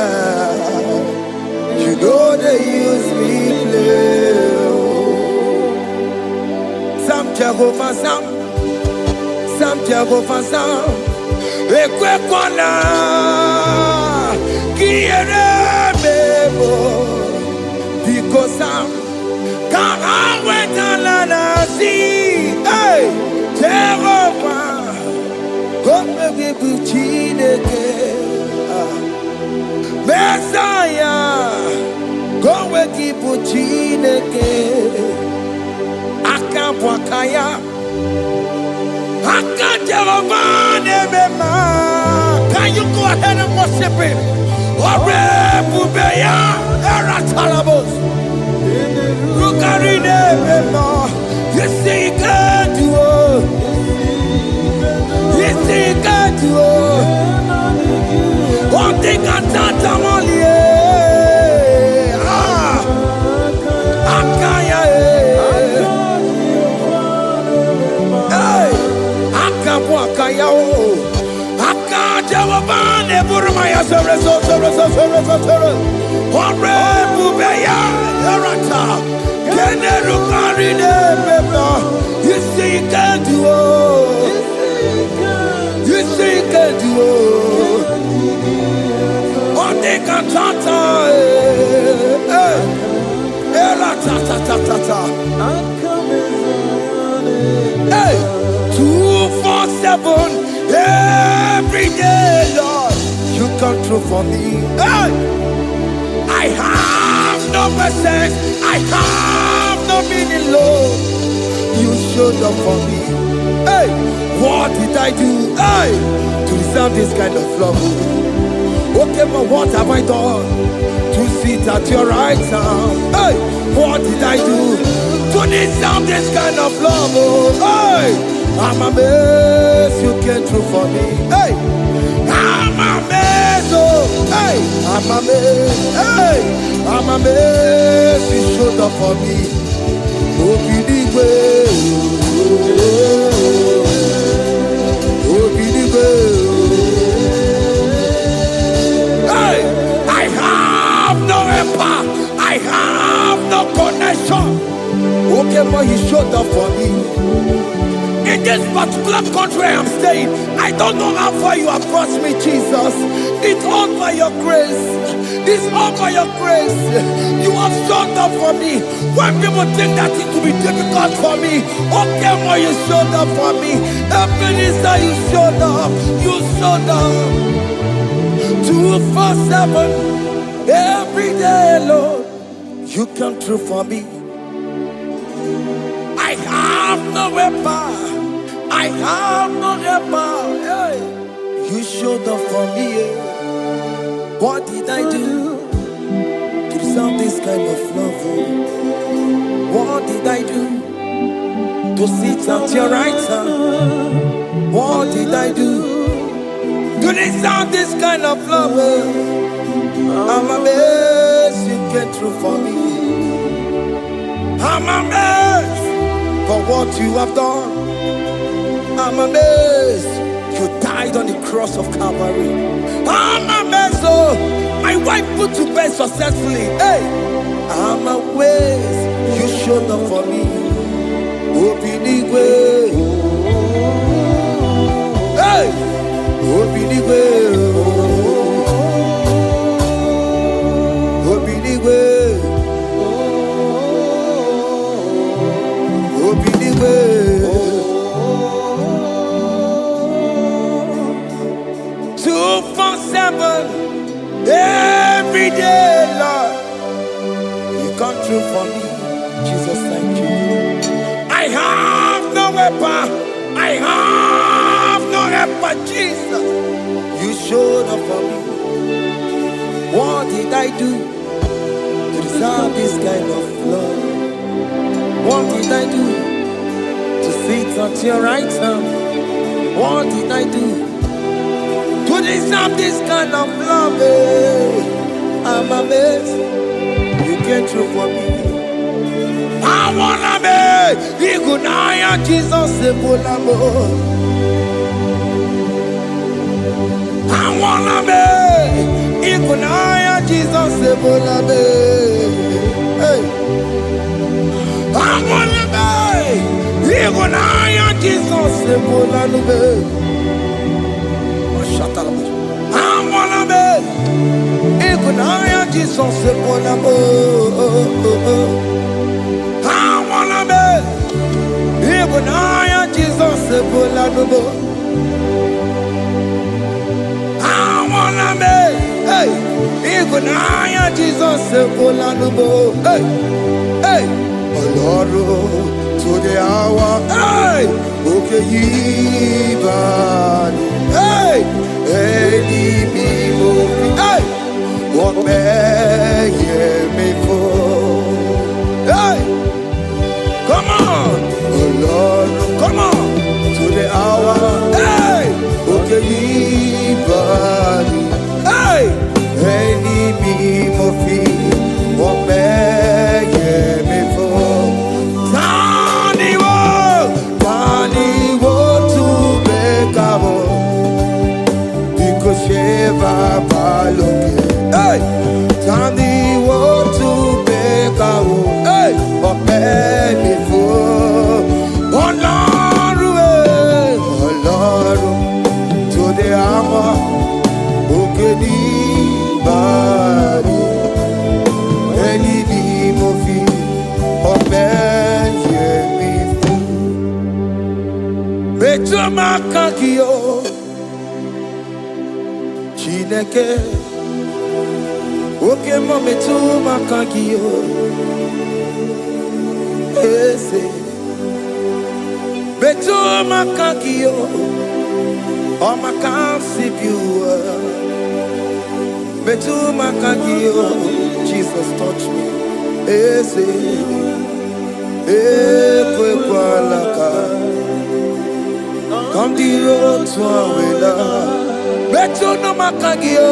You know they use me play. Oh. Some Jehovah, some Jehovah, some. Ekwekwana kiere bebo because I'm kahawetana si hey Jehovah come be chineke Messiah go we keep chineke akabwakaya can you go ahead and worship him? You see, he can do it. You see, he can do it. One thing I can't only. You see, you can do it. You see, you can do it. One thing I can't. Hey, 247 every day, Lord, you come through for me. Hey, I have no message, I have no meaning, Lord. You showed up for me. Hey, what did I do? Hey, to deserve this kind of love? Okay, but what have I done to sit at your right hand? Hey, what did I do to deserve this kind of love? Oh, hey, I'm amazed you came through for me. Hey, I'm amazed. Oh, hey, I'm amazed. Hey, I'm amazed you showed up for me. Oh, be the way. Oh, be the way. Hey, I have no empire. I have no connection. Okay, but he showed up for me. In this particular country I'm staying, I don't know how far you have brought me, Jesus. It's all by your grace. It's all by your grace. You have showed up for me. When people think that it will be difficult for me, okay, but you showed up for me. Ebenezer, you showed up. You showed up. 247 every day, Lord. You come through for me. I have no weapon. I have no weapon. Hey. You showed up for me. What did I do to deserve this kind of love? What did I do to sit at your right hand? What did I do to deserve this kind of love? I'm amazed you came through for me. I'm amazed for what you have done. I'm amazed you died on the cross of Calvary. I'm amazed, oh, my wife put to bed successfully. Hey, I'm amazed you showed up for me. Obinigwe, hey, Obinigwe, Obinigwe, Obinigwe. 247 every day, Lord. You come through for me, Jesus. Thank you. I have no weapon. I have no weapon, Jesus. You showed up for me. What did I do to deserve this kind of love? What did I do to sit at your right hand? What did I do to deserve this kind of love? I'm amazed you came through for me. I wanna be Igunaya Jesus Sebulamo. I wanna be Igunaya Jesus Sebulame. Hey, I wanna be Igunaya Jesus Sebulame. I wanna be Igunaya Jesus Sebulamo. Igunaya Jesus Sebulamo. I wanna be, hey, Igunaya Jesus Sebulamo. Hey, hey, Lord, to the hour, hey, okay, hey, hey, what may me for, hey. Come on, oh Lord, come on, to the hour, hey, okay, hey, any me mofi, what may me for, Tani wo to make up, because Sheva Baloke, hey, Tani wo to make up, hey, what may me for. Makakio Chineke Oke mometu makakio Ese Betu makakio O makansibiwa Betu makakio Jesus touch me Ese Ekwe kwa laka Come the road to Awela. Betu no makagio.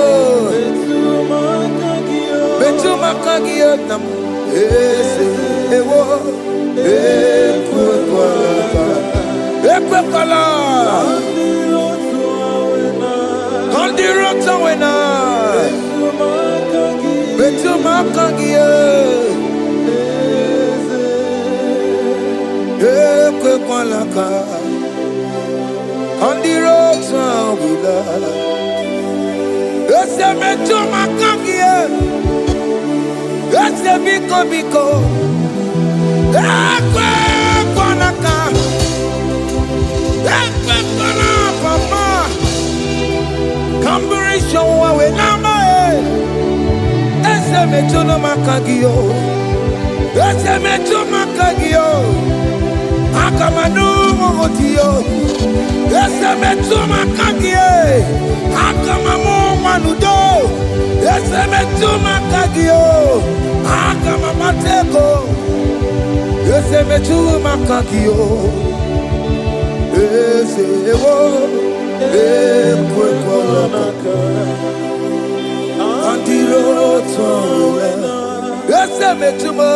Betu makagio nam. Ese ewo. Ekwe kwala. Come the road to Awela. Betu makagio. Ekwe kwala. On the road to Awila. Yes, I met to my cangia. Yes, I biko. Ekwe kwanaka. Ekwe kwana papa. Kamburi showa we nama. Yes, I met to no makagio. Yes, I met to makagio. Akama manu motio. Ese metuma kagie. Akama mo manudo. Ese metuma kagio. Akama matego. Ese metuma kagio. Ese wo. Ekwe kolaka. Andiro towe. Ese metuma.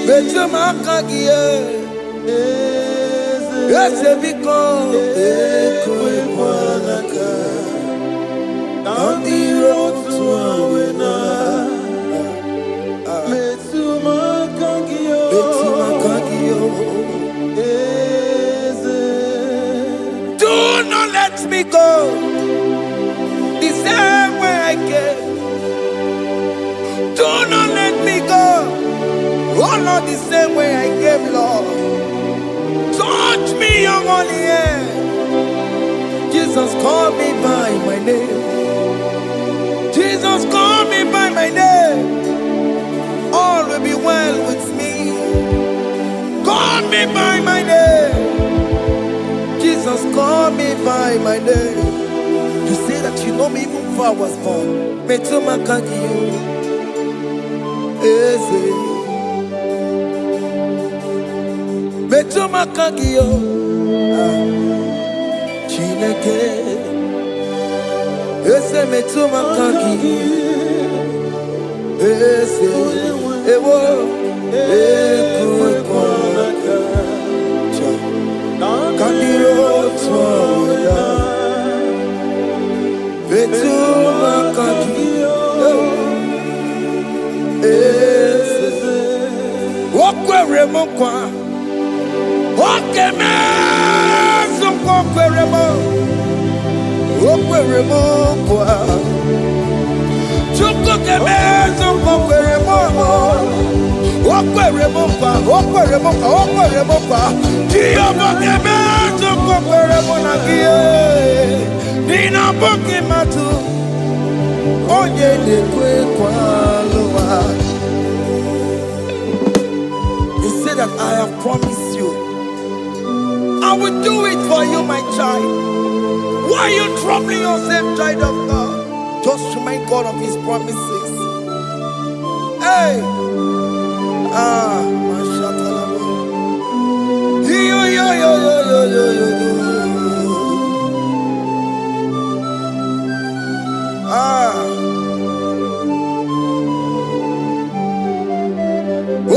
Metuma kagie. Ese biko. Ekwe kolaka. Andiro towe na. Metuma kagio. Metuma kagio. Do not let me go the same way I came. Do not let me go. Oh Lord, the same way I came, Lord. Touch me, your holy hand. Jesus, call me by my name. Jesus, call me by my name. All will be well with me. Call me by my name. Jesus, call me by my name. You say that you know me even before I was born. Metuma kagio. Eze. Metuma kagio. Chineke. Eze metuma kagio. Eze. Ewo. Ekwe konaka. Kandiro toya. Betuma kagio. Eze. Okwere mokwa. Okeme. Okwere mo. Okwere mokwa. Chuko keme. Okwere mo. Okwere mokwa. Okwere mokwa. Okwere mokwa. Diyo mokeme. Okwere monagie. Nina pokematu. Onye dekwe kwa loa. He said that I have promised you. I will do it for you, my child. Why are you troubling yourself, child of God? Just remind God of His promises. Hey! Mashatalabo. Yo, yo, yo, yo, yo, yo, yo, yo.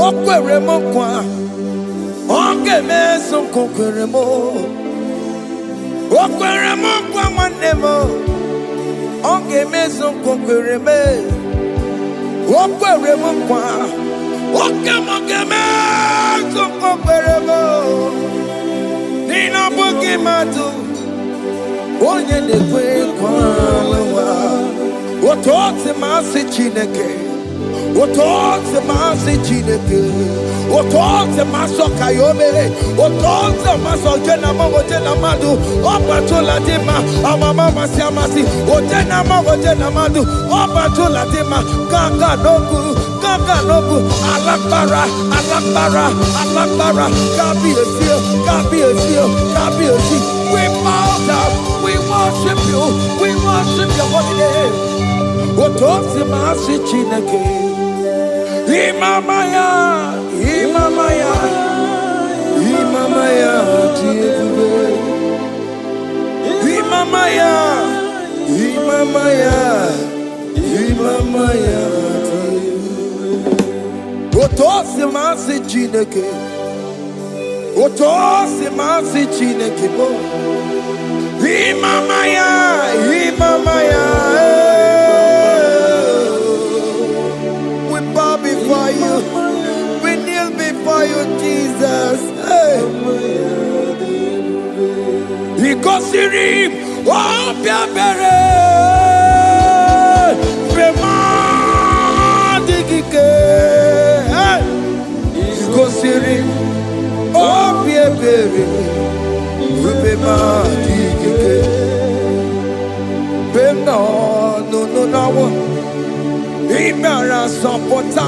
Okwere mo kwa. Oke meso kokwere mo. Okwere mo kwa mwane mo. Oke meso kokwere me. Okwere mo kwa. Oke mo ke meso kokwere mo. Nina boki matu. Onye nekwe kwa lawa. Otote masi chineke. Otote masi chineke. Otote maso kayome. Otote maso jena mamo jena madu. Opa tola dima. Amama masi amasi. Ojena mamo jena madu. Opa tola dima. Kaka nobu. Kaka nobu. Alakbara. Alakbara. Alakbara. Gabi esio. Gabi esio. Gabi esi. We bow down. We worship you. We worship your holy name. Otote masi chineke. Imamaya, Imamaya, Imamaya, Imamaya, Imamaya, Imamaya. Otosi masi chineke, Otosi masi chineke bo. Imamaya, Imamaya. Before you, we kneel before you, Jesus. Hey. Ikosirim, oh piabere, remadikike. Ikosirim, oh piabere, remadikike. No, no, no, no. Imara sopota,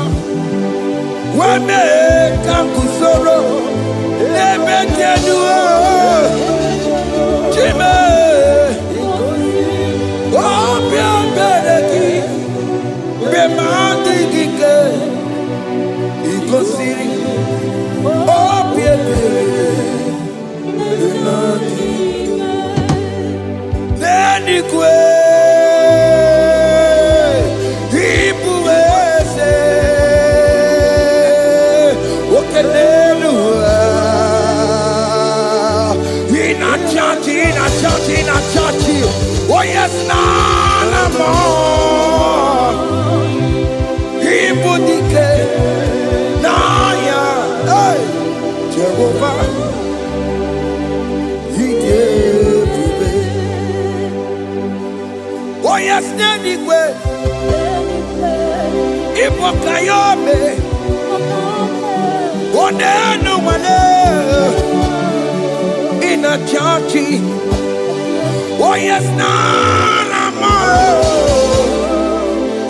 Wameka kusoro Nebetenuo Chime Opia bereki Bemandi gike Ikosiri Opia bereki Neni kwe Ipuese Okenenua Ina chachi Oh yes, nana more Ibudike Naya Hey Jehovah Oh yes, Nenigwe Ipokayobe Onenu Mane In a chachi Oh yes, Nanama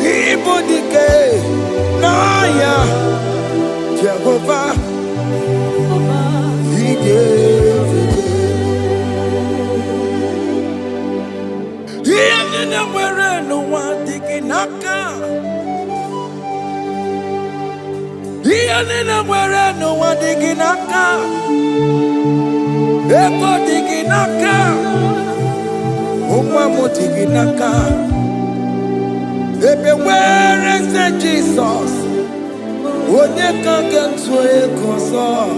Ibudike Naya Jehovah He gave no one digging naka. No one digging naka. Ego digging naka. Umamo digging naka. Ebe where is the Jesus? When you can get to a console,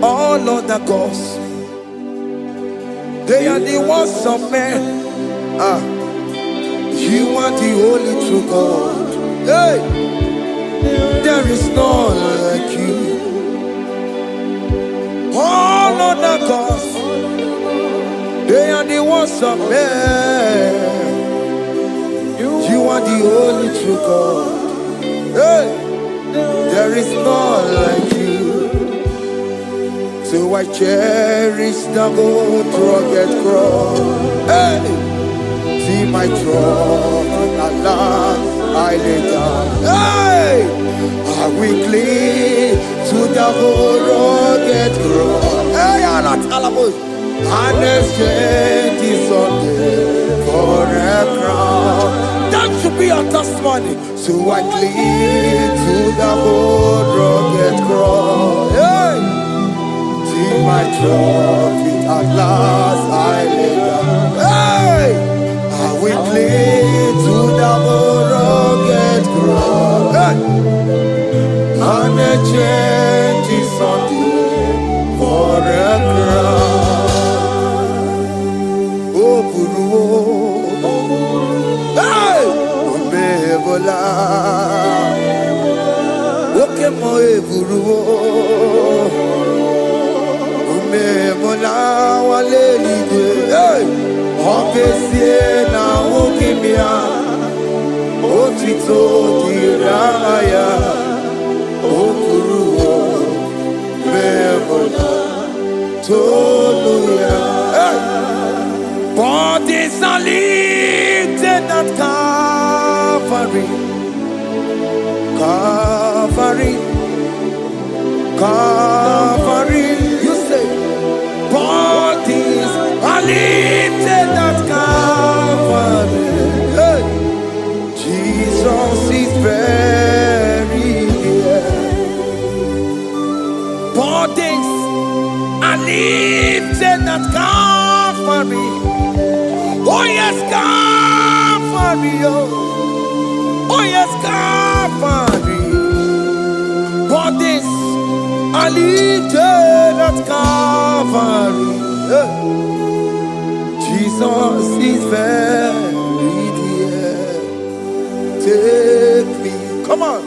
all other gods, they are the ones of men. You are the only true God. Hey, there is none like you. All other gods, they are the ones of men. You are the only true God. Hey, there is none like you. So I cherish the gold rugged cross. Hey. See my throne, Allah, I lay down. Hey, I will cling to the whole rugged cross. Hey, Allah, Talabus, and exchange is Sunday for a crown. That should be a testimony. So I cling to the whole rugged cross. Hey, see my trophy, at last I lay down. Hey. We cling to the rugged cross, and a change is on the for a crown. Oh, Guru, hey, Bebola, okay, my Guru, Bebola, wale hey. Okesie na ukimia Otito diraya Okuruo Bebola Toluya Bodies are lifted at Calvary Calvary You say Bodies are lifted at Calvary. Hey. Jesus is very near. Bodies are lifted at Calvary. Oh yes, Calvary. Oh yes, Calvary. Bodies are lifted at Calvary. Hey. Jesus is very dear. Take me, come on,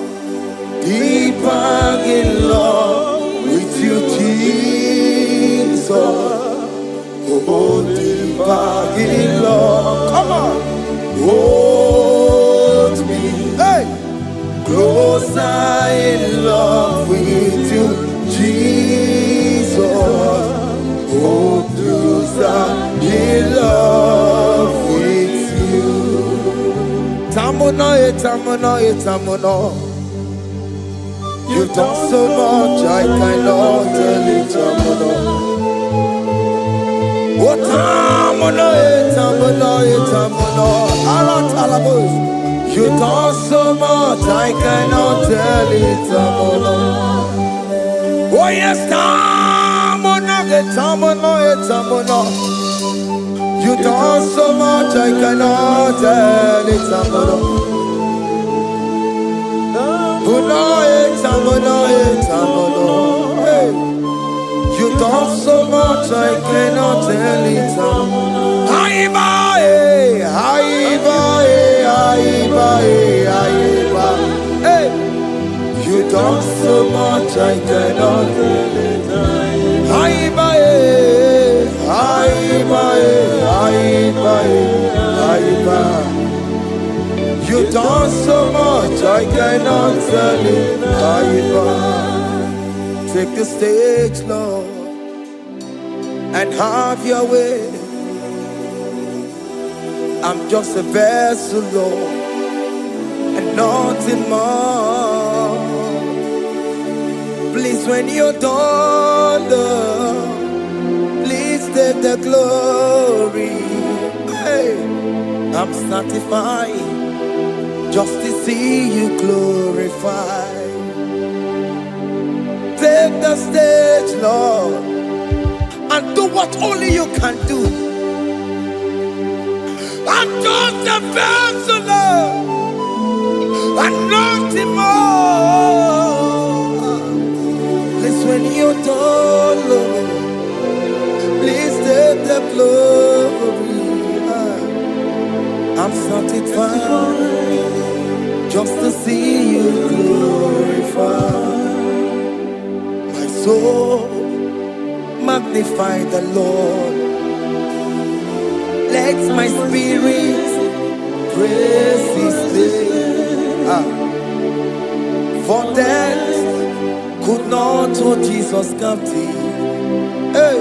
deeper in love with you, Jesus. Oh, deeper in love, come on, hold me, hey, closer in love with you, Jesus. Oh, closer in love with you. Tamuno, tamuno, tamuno. You've done so much, I cannot tell it. What time on it, you've done so much, I cannot tell it. Oh yes, time on it, you've done so much, I cannot tell it. Hey. You've done so much, I cannot tell it. Hey. You've done so much, I cannot tell it. You've done so much, I cannot tell it. Take the stage, Lord, and have your way. I'm just a vessel, Lord, and nothing more. Please, when you're done, Lord, please take the glory. Hey, I'm satisfied just to see you glorified. Take the stage, Lord, and do what only you can do. I'm just a vessel, Lord, and nothing more. Please, when you're done, Lord, please take the glory. I'm satisfied just to see you glorified. My soul magnify the Lord. Let my spirit praise His name. For death could not hold Jesus captive. Hey,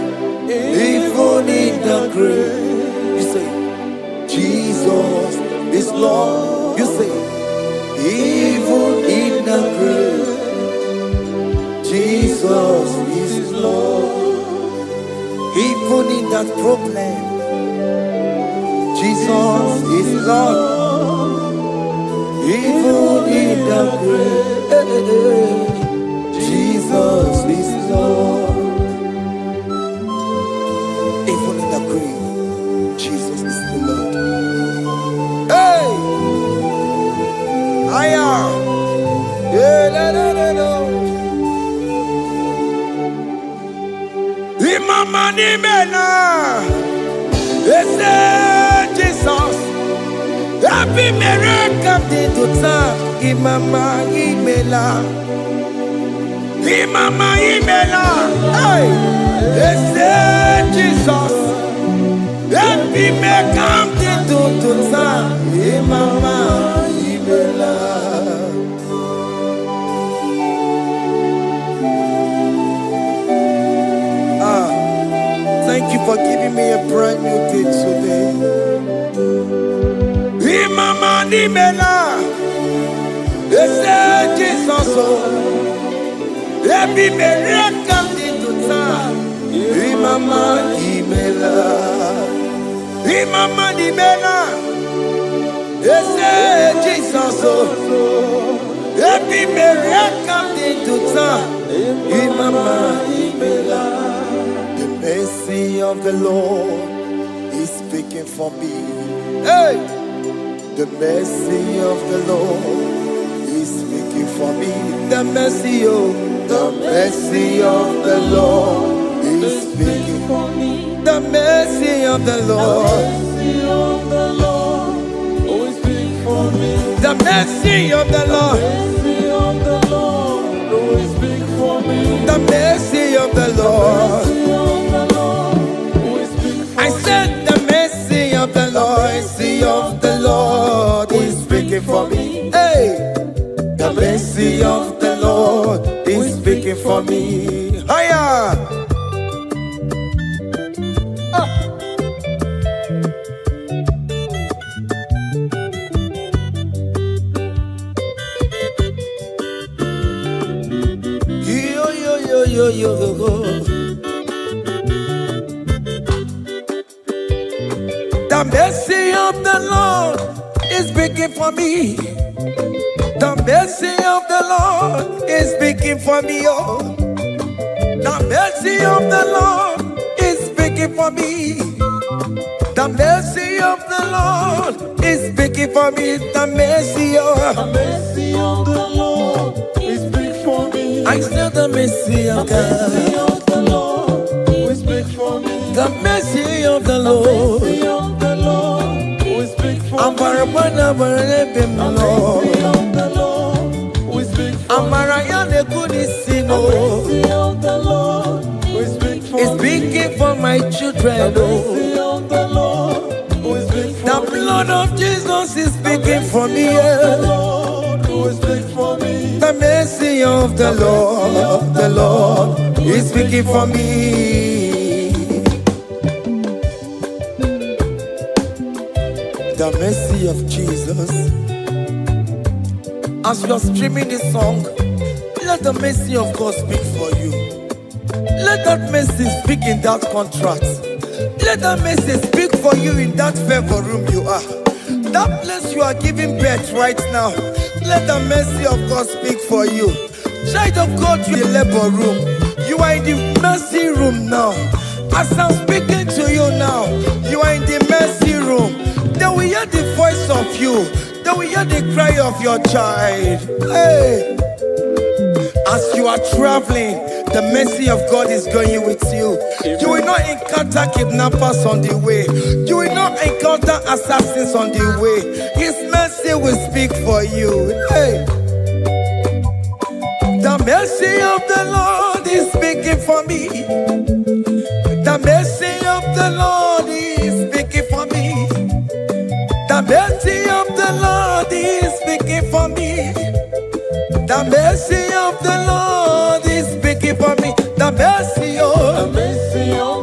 even in the grave, you say, Jesus is Lord. You say, even in the grave, Jesus is Lord. Even in that problem, Jesus is Lord. Even in the grave, Jesus is Lord. Even in the grave, Jesus is the Lord. Hey! I am. Yeah, no. Imama ni mena. Jesus. Happy miracle did to time. Imama imela. Imama imela. Hey. Jesus. Happy miracle did to time. Imama imela. Thank you for giving me a brand new day today. Imama nimela, Jesus, every miracle did to time. Imama nimela, Jesus, every miracle did to time. Imama nimela. The mercy of the Lord is speaking for me. Hey! The mercy of the Lord is speaking for me. The mercy of the Lord is speaking for me. The mercy of the Lord. Always speak for me. The mercy of the Lord. Always speak for me. The mercy of the Lord. I said the mercy of the Lord is speaking for me. Hey, the mercy of the Lord is speaking for me. Higher. The mercy of the Lord is speaking for me. The mercy of the Lord is speaking for me. Oh, the mercy of the Lord is speaking for me. The mercy of the Lord is speaking for me. The mercy of the Lord is big for me. I said the mercy of God. The mercy of the Lord is big for me. The mercy of the Lord. The mercy of the Lord is big for me. Amara bana barane bimlo. The mercy of the Lord is big for me. Amara yane kunisino. The mercy of the Lord is big for me. It's speaking for my children. The mercy of the Lord is big for me. The blood of Jesus is speaking for me. The Lord is big for me. The mercy of the Lord is speaking for me. The mercy of Jesus. As you are streaming this song, let the mercy of God speak for you. Let that mercy speak in that contract. Let that mercy speak for you in that favor room you are. That place you are giving birth right now. Let the mercy of God speak for you. Child of God, you in the labor room. You are in the mercy room now. As I'm speaking to you now, you are in the mercy room. They will hear the voice of you. They will hear the cry of your child. Hey. As you are traveling, the mercy of God is going with you. You will not encounter kidnappers on the way. You will not encounter assassins on the way. His mercy will speak for you. Hey. The mercy of the Lord is speaking for me. The mercy of the Lord is speaking for me. The mercy of the Lord is speaking for me. The mercy of the Lord is speaking for me. The mercy of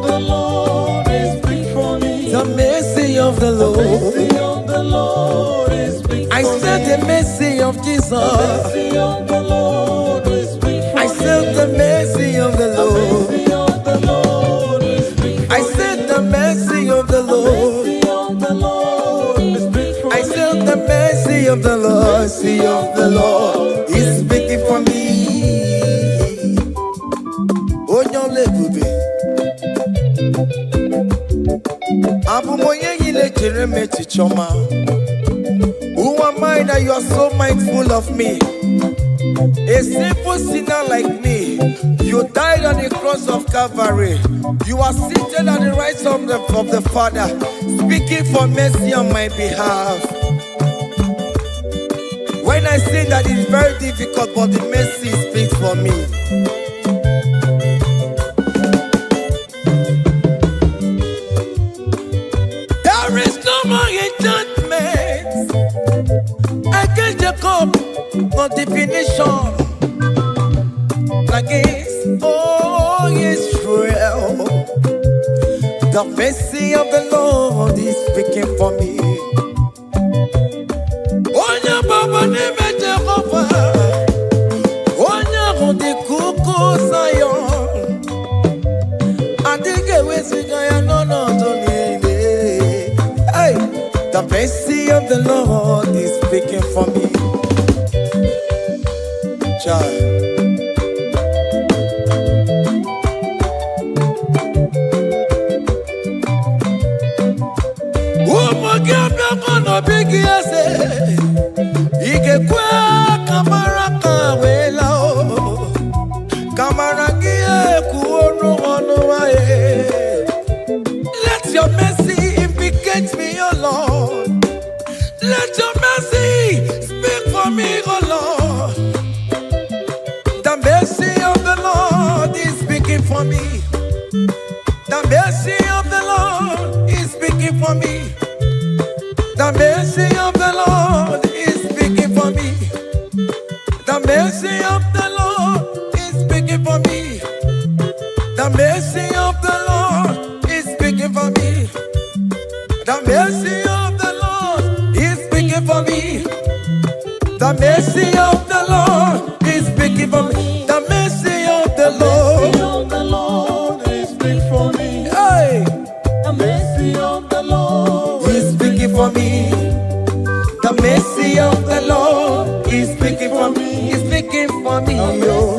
the Lord is big for me. the mercy of the The Lord. mercy of the Lord is big for I me. said the mercy of Jesus. The mercy of the Lord is big for me. I said the mercy of the The Lord. mercy of the Lord is big for I me. said the mercy of the The Lord. mercy of the Lord is big for I me. said the mercy of the Lord. Mercy of the Lord is speaking for me. Onyolebube. Abumoye yile jereme chichoma. Who am I that you are so mindful of me? A simple sinner like me. You died on the cross of Calvary. You are seated at the right hand of the Father, speaking for mercy on my behalf. When I say that it's very difficult, but the mercy speaks for me. There is no more enchantment against Jacob, no definition against all Israel. The mercy of the Lord is speaking for me. Onya baba neme Jehovah, onya hundi kuku Zion. Adige wesigaya no tonile. Hey, the mercy of the Lord is speaking for me. Child. Umugiabia bigi ese Ikekwe kamara kawela o Kamara gie kuonu onu wae. Let your mercy implicate me, O Lord. Let your mercy speak for me, O Lord. The mercy of the Lord is speaking for me. The mercy of the Lord is speaking for me. The mercy of the Lord is speaking for me. The mercy of the Lord is speaking for me. The mercy of the Lord is speaking for me. The mercy of the Lord is speaking for me. The mercy of the Lord is speaking for me. The mercy of the Lord mercy, oh.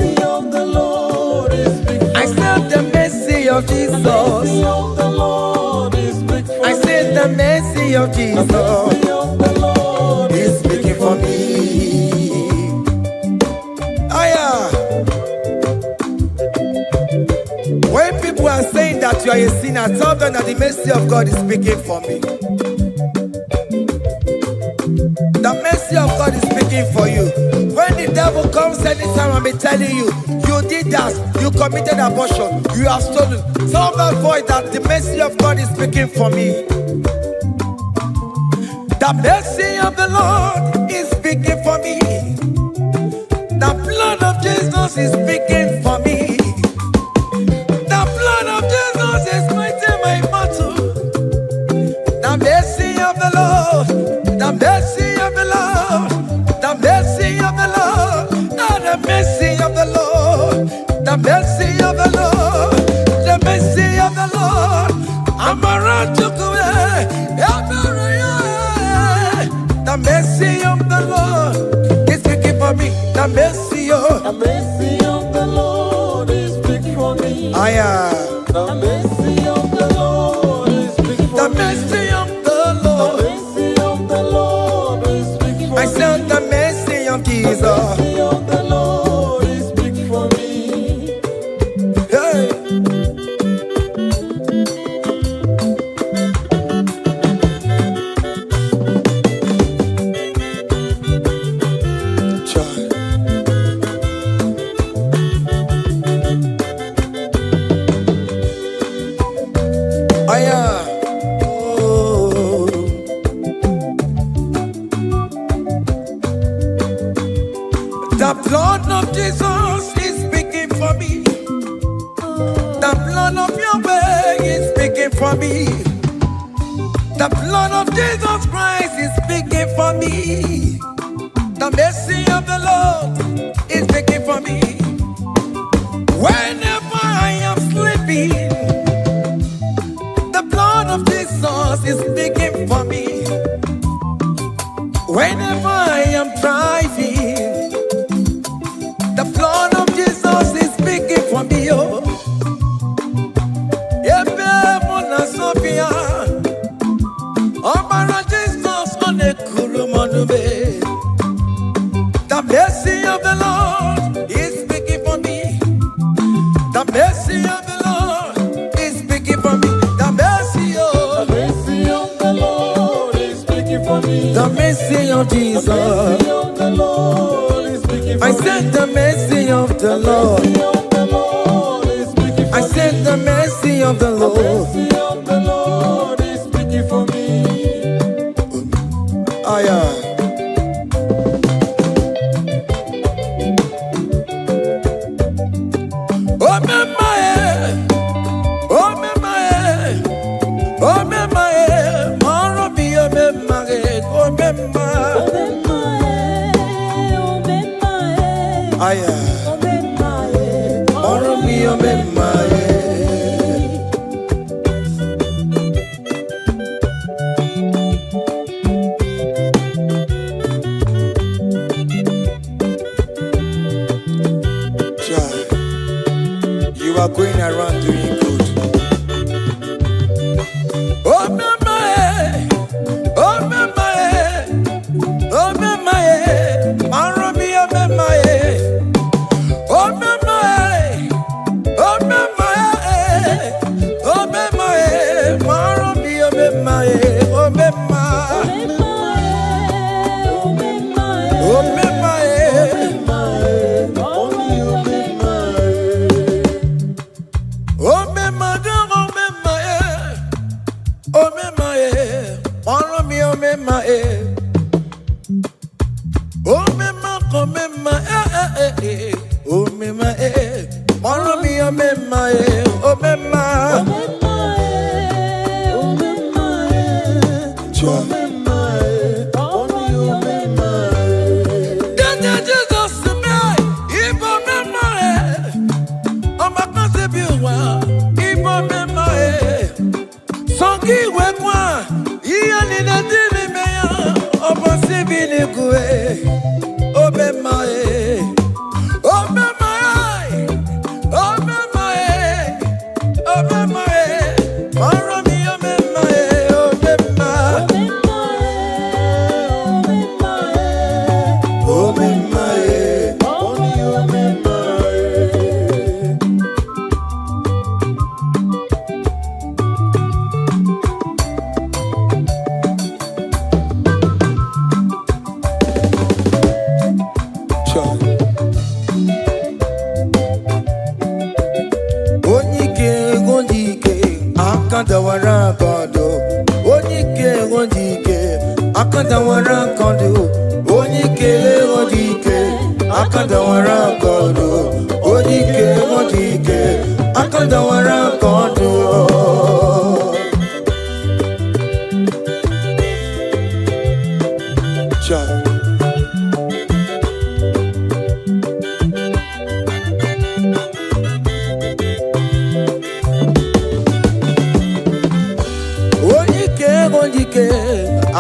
I said the mercy of Jesus. I said the mercy of Jesus is speaking for me. When people are saying that you are a sinner, tell them that the mercy of God is speaking for me. The mercy of God is speaking for you. When the devil comes anytime and be telling you, you did that, you committed abortion, you have stolen, tell that voice that the mercy of God is speaking for me. The mercy of the Lord is speaking for me. The blood of Jesus is speaking for me. The blood of Jesus is fighting my battle. The mercy of the Lord, the mercy of the Lord, the mercy of the Lord, the mercy of the Lord, the mercy of the Lord, the mercy of the Lord. I'm around to go. The mercy of the Lord is speaking for me. The mercy of The mercy of the Lord is big for me. I am. The mercy of the Lord is big for The me. mercy of the The Lord. mercy of the Lord is big for I me. said the mercy of The Jesus. mercy of the Lord is big for me. Hey. Child. I am. Oh. The blood of Jesus is speaking for me. The blood of Yahweh is speaking for me. The blood of Jesus Christ is speaking for me. The mercy of the Lord is speaking for me. Whenever I am sleeping, the blood of Jesus is speaking for me. Whenever I am driving, the blood of Jesus is speaking for me. Oh, Ebe Mona Sophia, Obara Jesus on the Kurumanube. The mercy of the Lord is speaking for me. The mercy of the Lord is speaking for me. The mercy The of mercy of the Lord is speaking for me. the mercy of The Jesus. mercy of the Lord is speaking for I me. said the mercy of the Lord. The mercy of the Lord is speaking for I me. said the mercy of the The Lord. mercy of the Lord is speaking for me. I am. Oh, my, oh, my, oh, my, Marabi, oh, my, oh, my, I am. Marabi, oh, my. You are going around doing good. Oh, my, oh, my, oh, my, Marabi, oh, my, oh, my, oh, my, oh, my, Marabi, oh, my, oh, my, oh, my.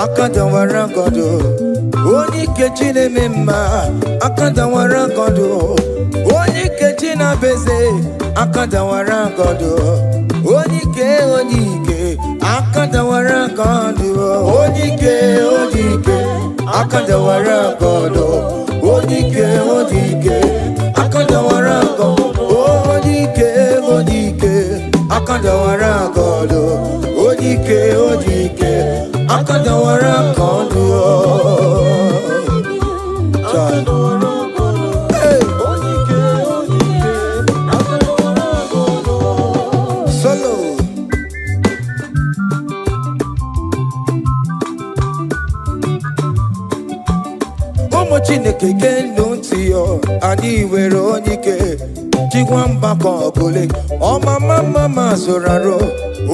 akadawara godo onye kechi na-eme mma akadawara godo onye kechi na-beze akadawara godo onye ike akadawara godo onye ike akadawara godo onye ike akadawara godo onye ike akadawara godo onye ike akadawara godo solo ụmụ Chineke genu ntị yo anyị were onye ike jikwa mgbakọ ọbụla ọmama zụrụ arụ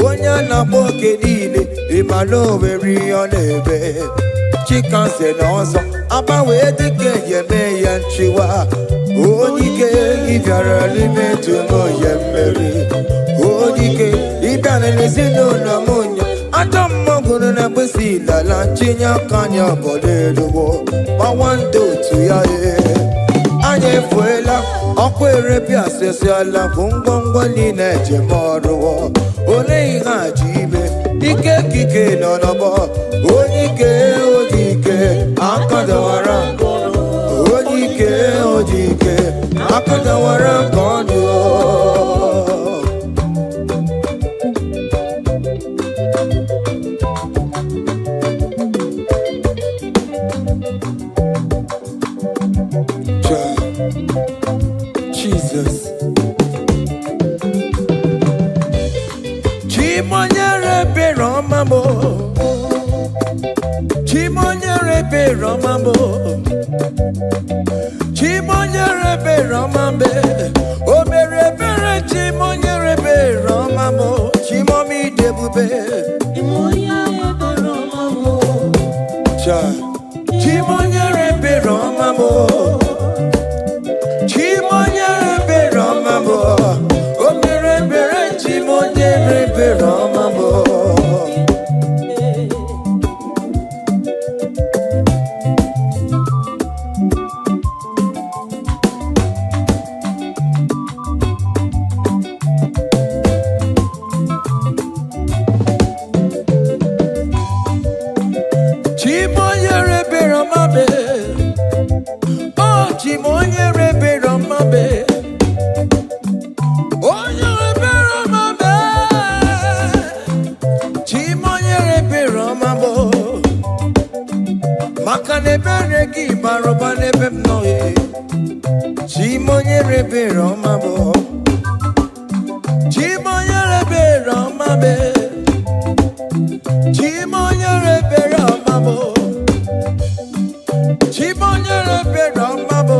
onye a na-agba oke niile ịmana o nwere ihe ọ na-eme chikanze na ọzọ agbanwee dịka eme ya nchiwa onye ike ịbịara n'ime tụmụ ya mmeri onye ike ịbịara n'ezinụlọ m nya ajọ mmọgụrụ na mgbesi ilala chinye aka anya ọbọdọ eluwo gbawa ndị otu ya anyị efuela ọkụ erepịa asịsịala bụ ngwongwo niile ejem ọrụwo ole ihe a ji ime ike kike nọ n'ọgbọ onye ike akadawara onye ike akadawara ka ọ dị Jesus Chimonyere Beromamo Chimonyere Beromamo Chimonyere Beromambe Omere Bere Chimonyere Beromamo Chimomi Debube Chimonyere Beromamo Chimonyere Beromamo Chimonyere Beromamo Omere Bere Chimonyere Beromamo Chimonyere Beromame Oh Chimonyere Beromame Onyere Beromame Chimonyere Beromamo Makane Bereki Baroba Nebem Noe Chimonyere Beromamo Chimonyere Beromame Chimonyere Beromamo Chimonyere Beromamo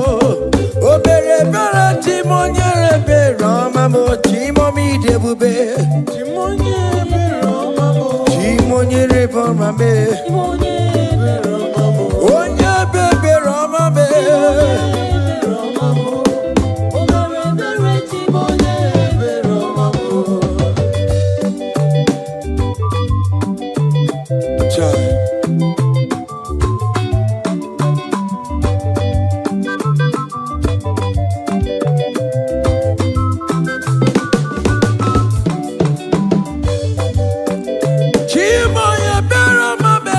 Obere Bera Chimonyere Beromamo Chimomi Debube Chimonyere Beromamo Chimonyere Beromame Onye Bebe Romame Obere Bera Chimonyere Beromamo Chimoye Beromame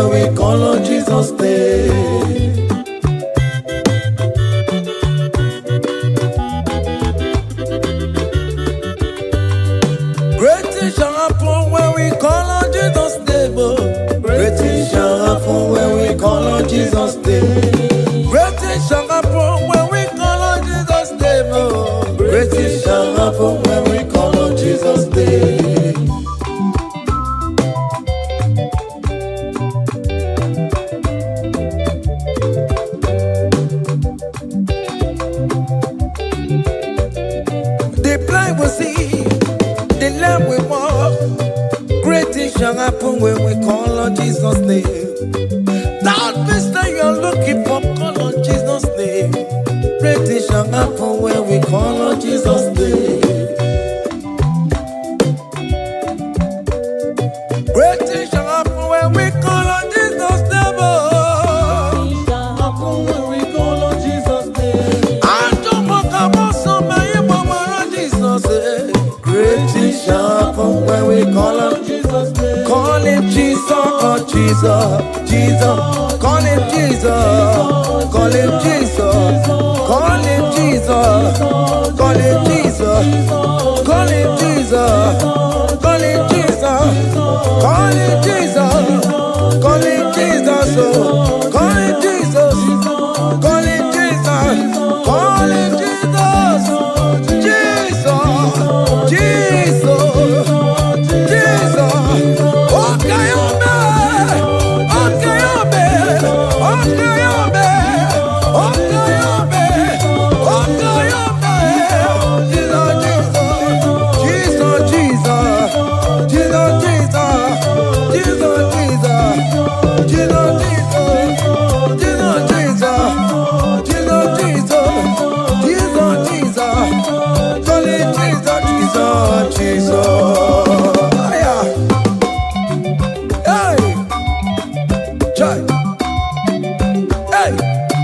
when we call on Jesus' name. Great things shall happen when we call on Jesus' name. Great things shall happen when we call on Jesus' name. Great things shall happen when we call on Jesus' name. Great things shall happen when we call on Jesus' name. The blind will see, the lame will walk. Great things shall happen when we call on Jesus' name. That means that you're looking for, call on Jesus' name. Great things shall happen when we call on Jesus' name. Great things shall happen when we call on Jesus' name. Happen when we call on Jesus' name. I don't want to go so many more Jesus. Great things shall happen when we call on Jesus' name. Call him Jesus, oh Jesus, Jesus. Call him Jesus, call him Jesus, call him Jesus, call him Jesus, call him Jesus, call him Jesus, call him Jesus, call him Jesus, call him Jesus, call him Jesus, call him Jesus, Jesus, Jesus, okay,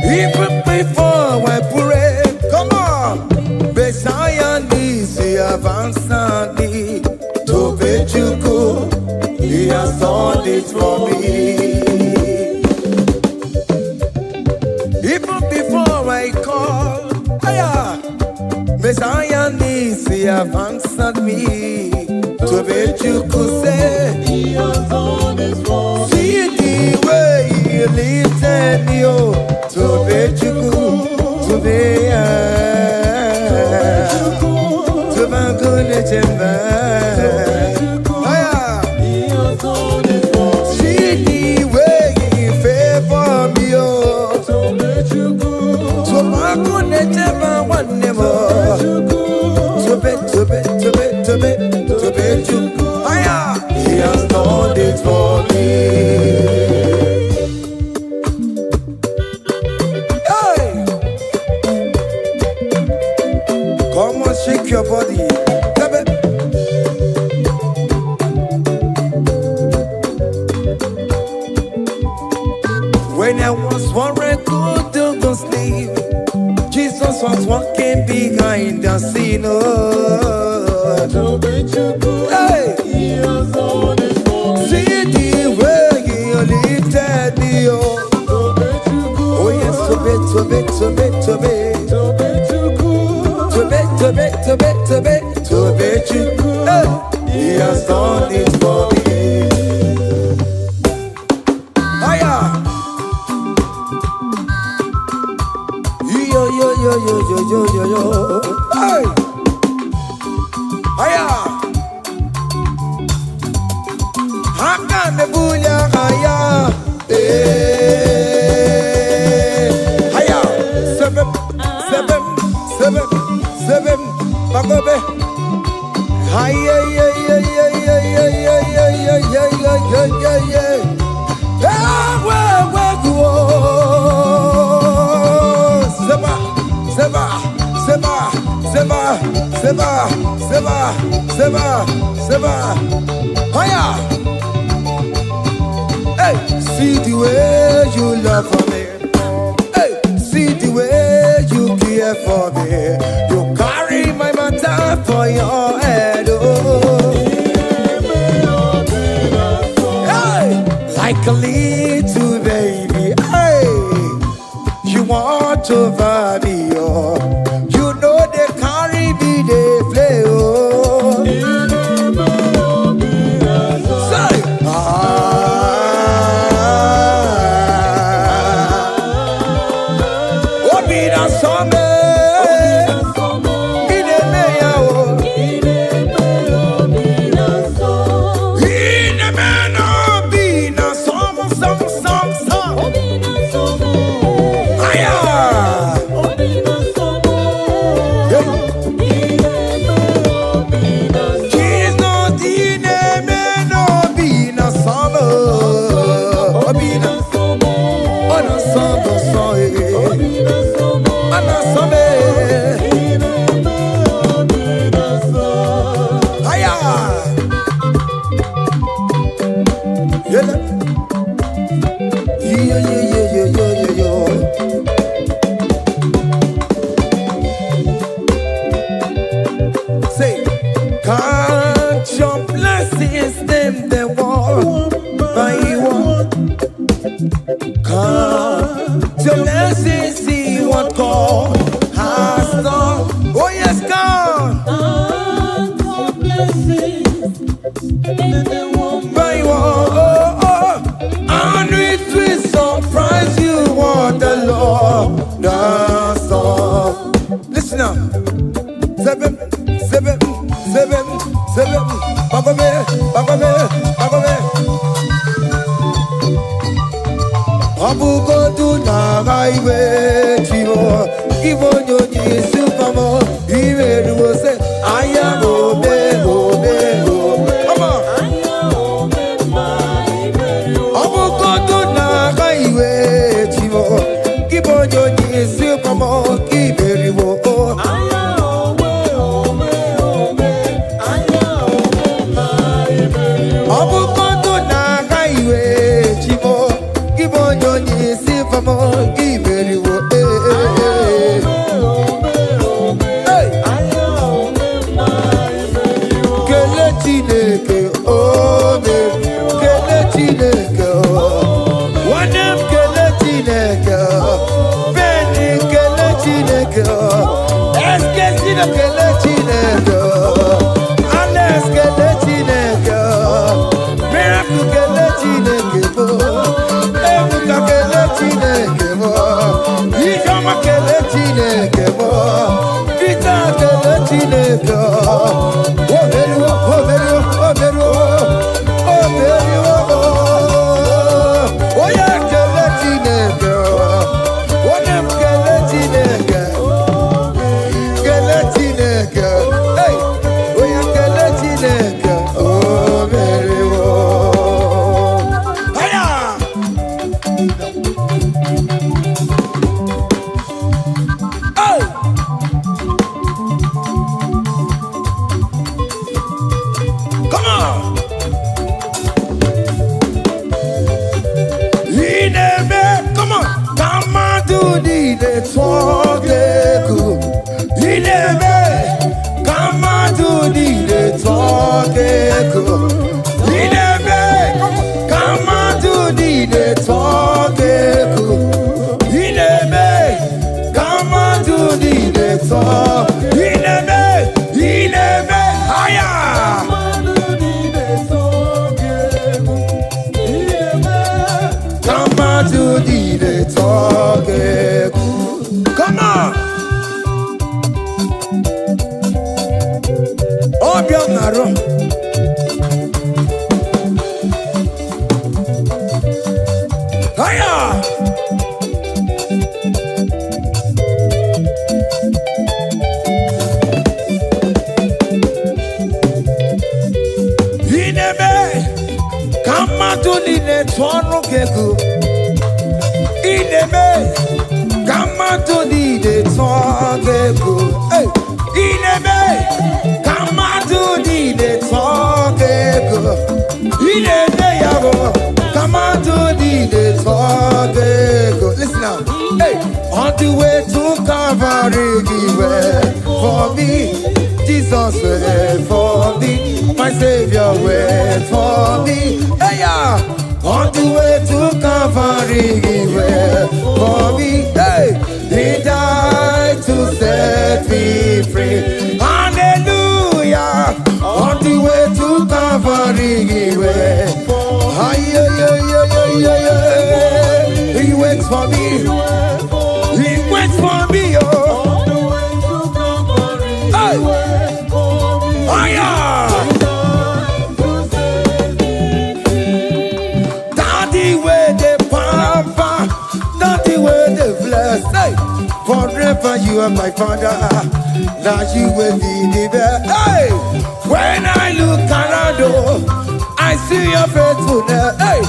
even before I pray, come on. Messiah needs the advance to Bechuku. He has done it for me. Even before I call, Messiah needs the advance me to Bechuku. Say, He has done it for me. see the way he lifted me to Bechuku, to be to Bangunet He has done it for me. see the way he favor me, So let you go. to Bangunet one never, to Bechuku. He has done it for me. Hey! Come on, shake your body. When I was worried, good to go sleep, Jesus was walking behind the scene. Oh. So let you go. Hey! He has done it for me. See the way he lifted me. Oh, So let you go. oh yes, to be. So let you go. Hey! He has done it for me. Hiya! Yo. Hey! Hiya! Hakan the bunya hiya! Hiya! Seven. Bagobe! Hiya! Seba. Hiya! Hey, see the way you love for me. Hey, see the way you care for me. You carry my matter for your head. Oh. Hey, like a leaf little baby, hey, you want over me, oh. You know they carry me, they play, oh. Say, oh, be the summer. Say, can't your blessings them the one by one? Can't your blessings see what God has done? Oh yes, God. Can't your blessings the one by one? And it will surprise you what the Lord does done. Listen up. Seven. Bagome. Abugo do na highway chivo. Ibo nyoni supamo. Iwe do say aya obe. Come on. Abugo do na highway chivo. Ibo nyoni supamo. Iwe do Listen now. Hey, on the way to Calvary, he went for me. Jesus went for me. My Savior went for me. Hey, yeah. On the way to Calvary, he went for me. Hey, he died to set me free. Hallelujah. On the way to Calvary, he went. He waits for me. He waits for me. Oh. Hey. Forever you are my father, now you will be the best. Hey, when I look around, I see your faithfulness. Hey,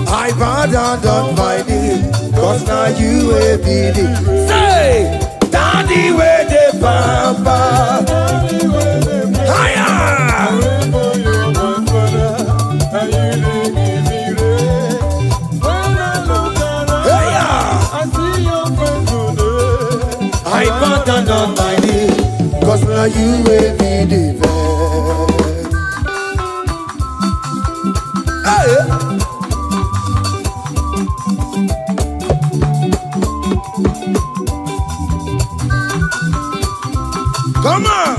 I bow down on my knees, cause now you will be the. Say, Daddy, where the papa. Higher. I bow down on my knees, cause now you will be the best. Hey. Come on,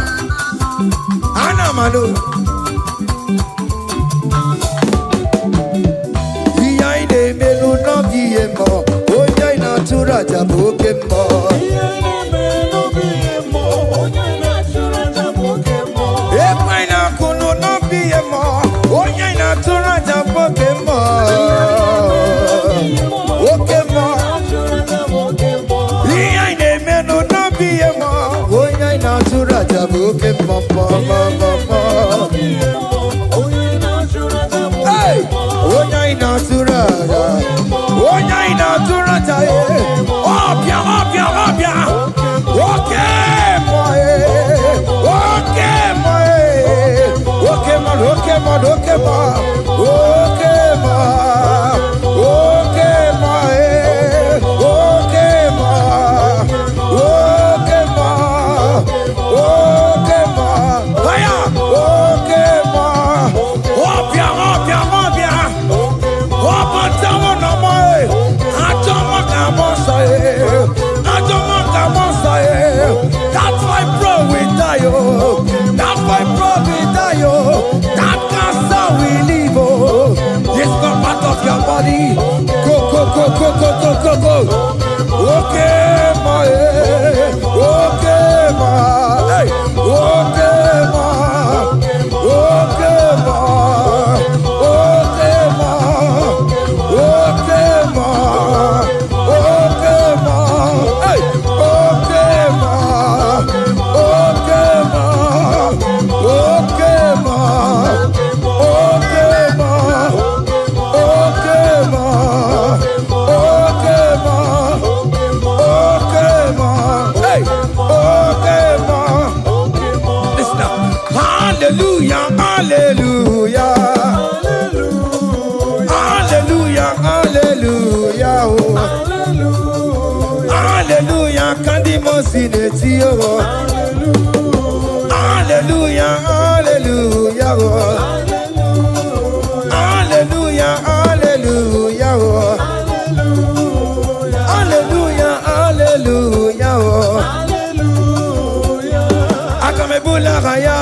Anna Manu. Behind the melu no biemo, oja ina tura jabokemo. That's why bro we die, oh. That's why bro we die, oh. That cancer we live, oh. It's not part of your body. Go, go, go, go, go, go, go, go. Okay, my, okay, my, hey, okay, my, okay, my, okay, my, okay, my, okay, my, hey. Hallelujah, hallelujah, hallelujah, hallelujah, oh. Hallelujah, candy mosineti, oh. Hallelujah, hallelujah, oh. Hallelujah, hallelujah, oh. Hallelujah, hallelujah, oh. Akamebula raya.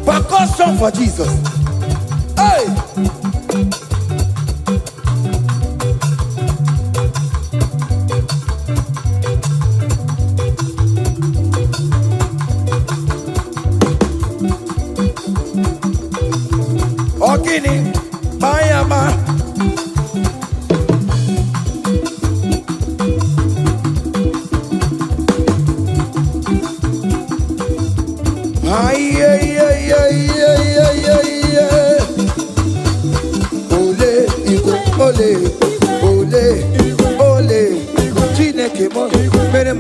Percussion for Jesus. Hey! Ogini, Bayama.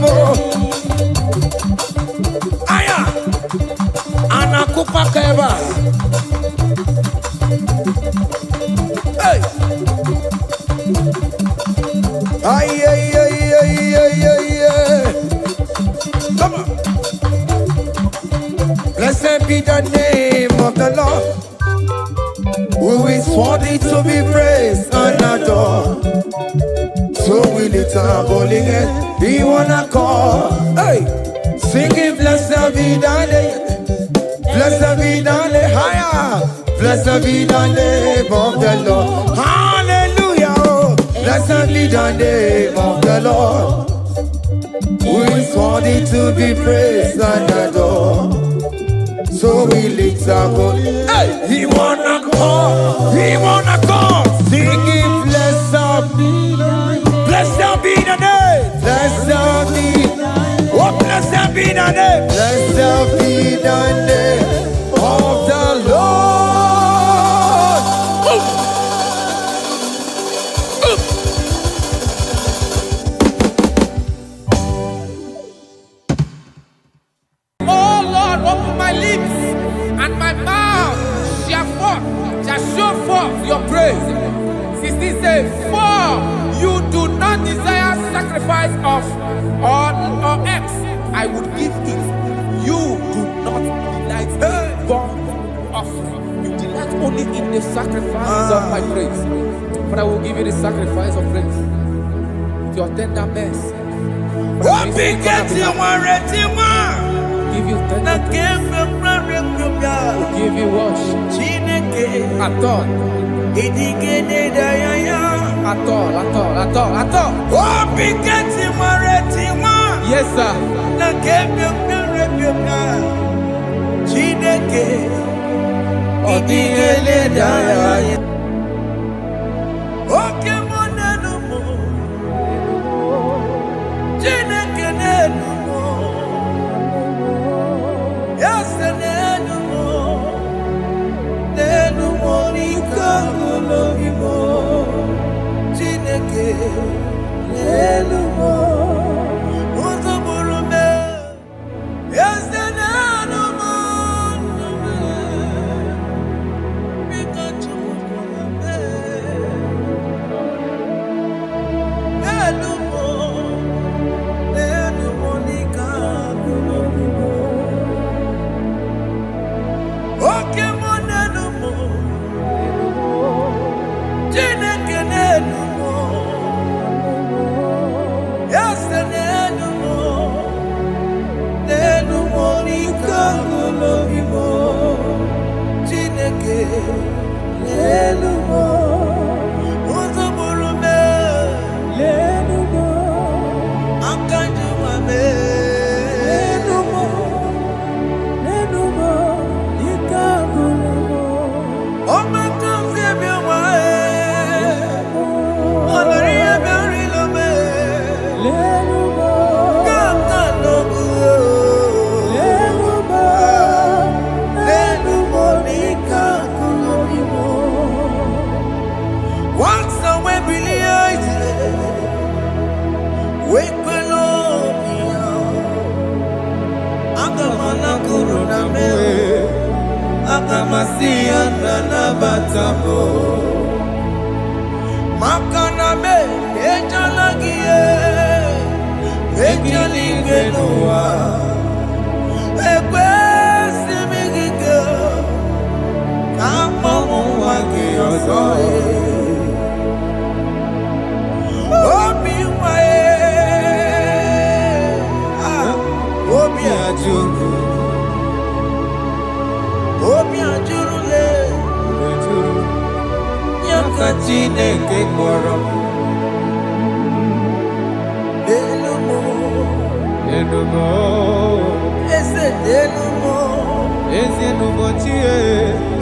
mo. Aya. Anakupa keba. Hey. Ay, ay, ay, ay, ay, ay, ay. Come on. Blessed be the name of the Lord, who is worthy to be praised and adored. So we lift our holy hands, we wanna call. Hey, singing blessed be the name, blessed be the name, higher, blessed be the name of the Lord. Hallelujah, oh. Blessed be the name of the Lord, who is worthy to be praised and adored. So we lift our voice. Hey, he wanna call, singing blessed be the name, blessed be, oh blessed be the name, blessed be the name of the Lord. Oh Lord, open my lips, and my mouth shall show forth your praise. 16 says, for you do not desire sacrifice of or eggs, I would give it. You do not delight in burnt offering. You delight only in the sacrifice of my praise. But I will give you the sacrifice of praise with your tender mercy. What begins you want? Give you tender will give you worship. At all. What begins you want? Yes, sir.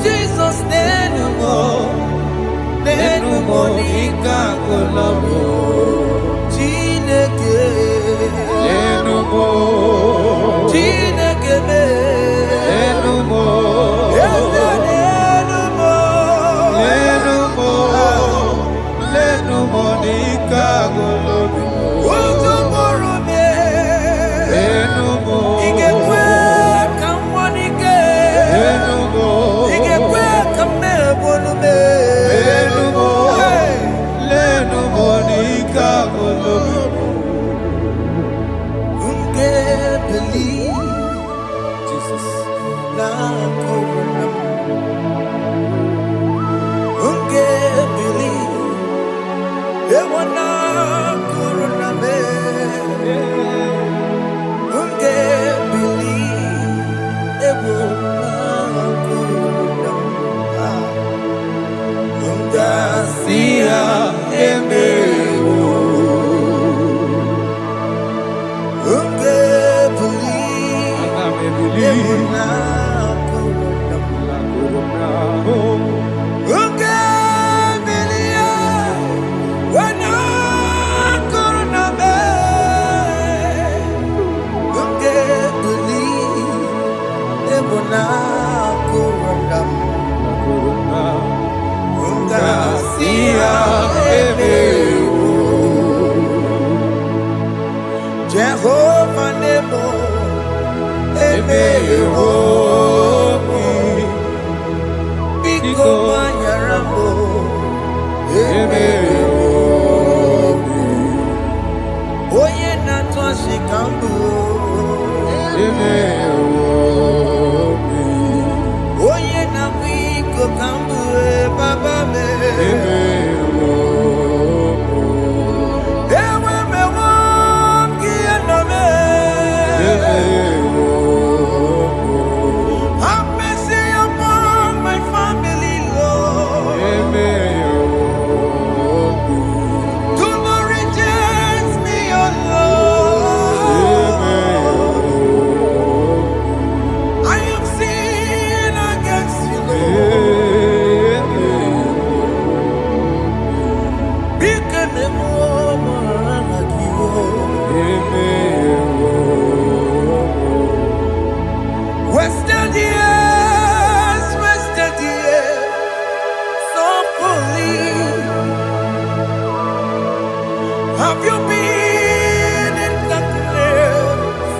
Jesus, Biko Mayarambo, Oye Natwa Shikambu, Oye Nabiko Kambu, Baba me. Have you been in the place?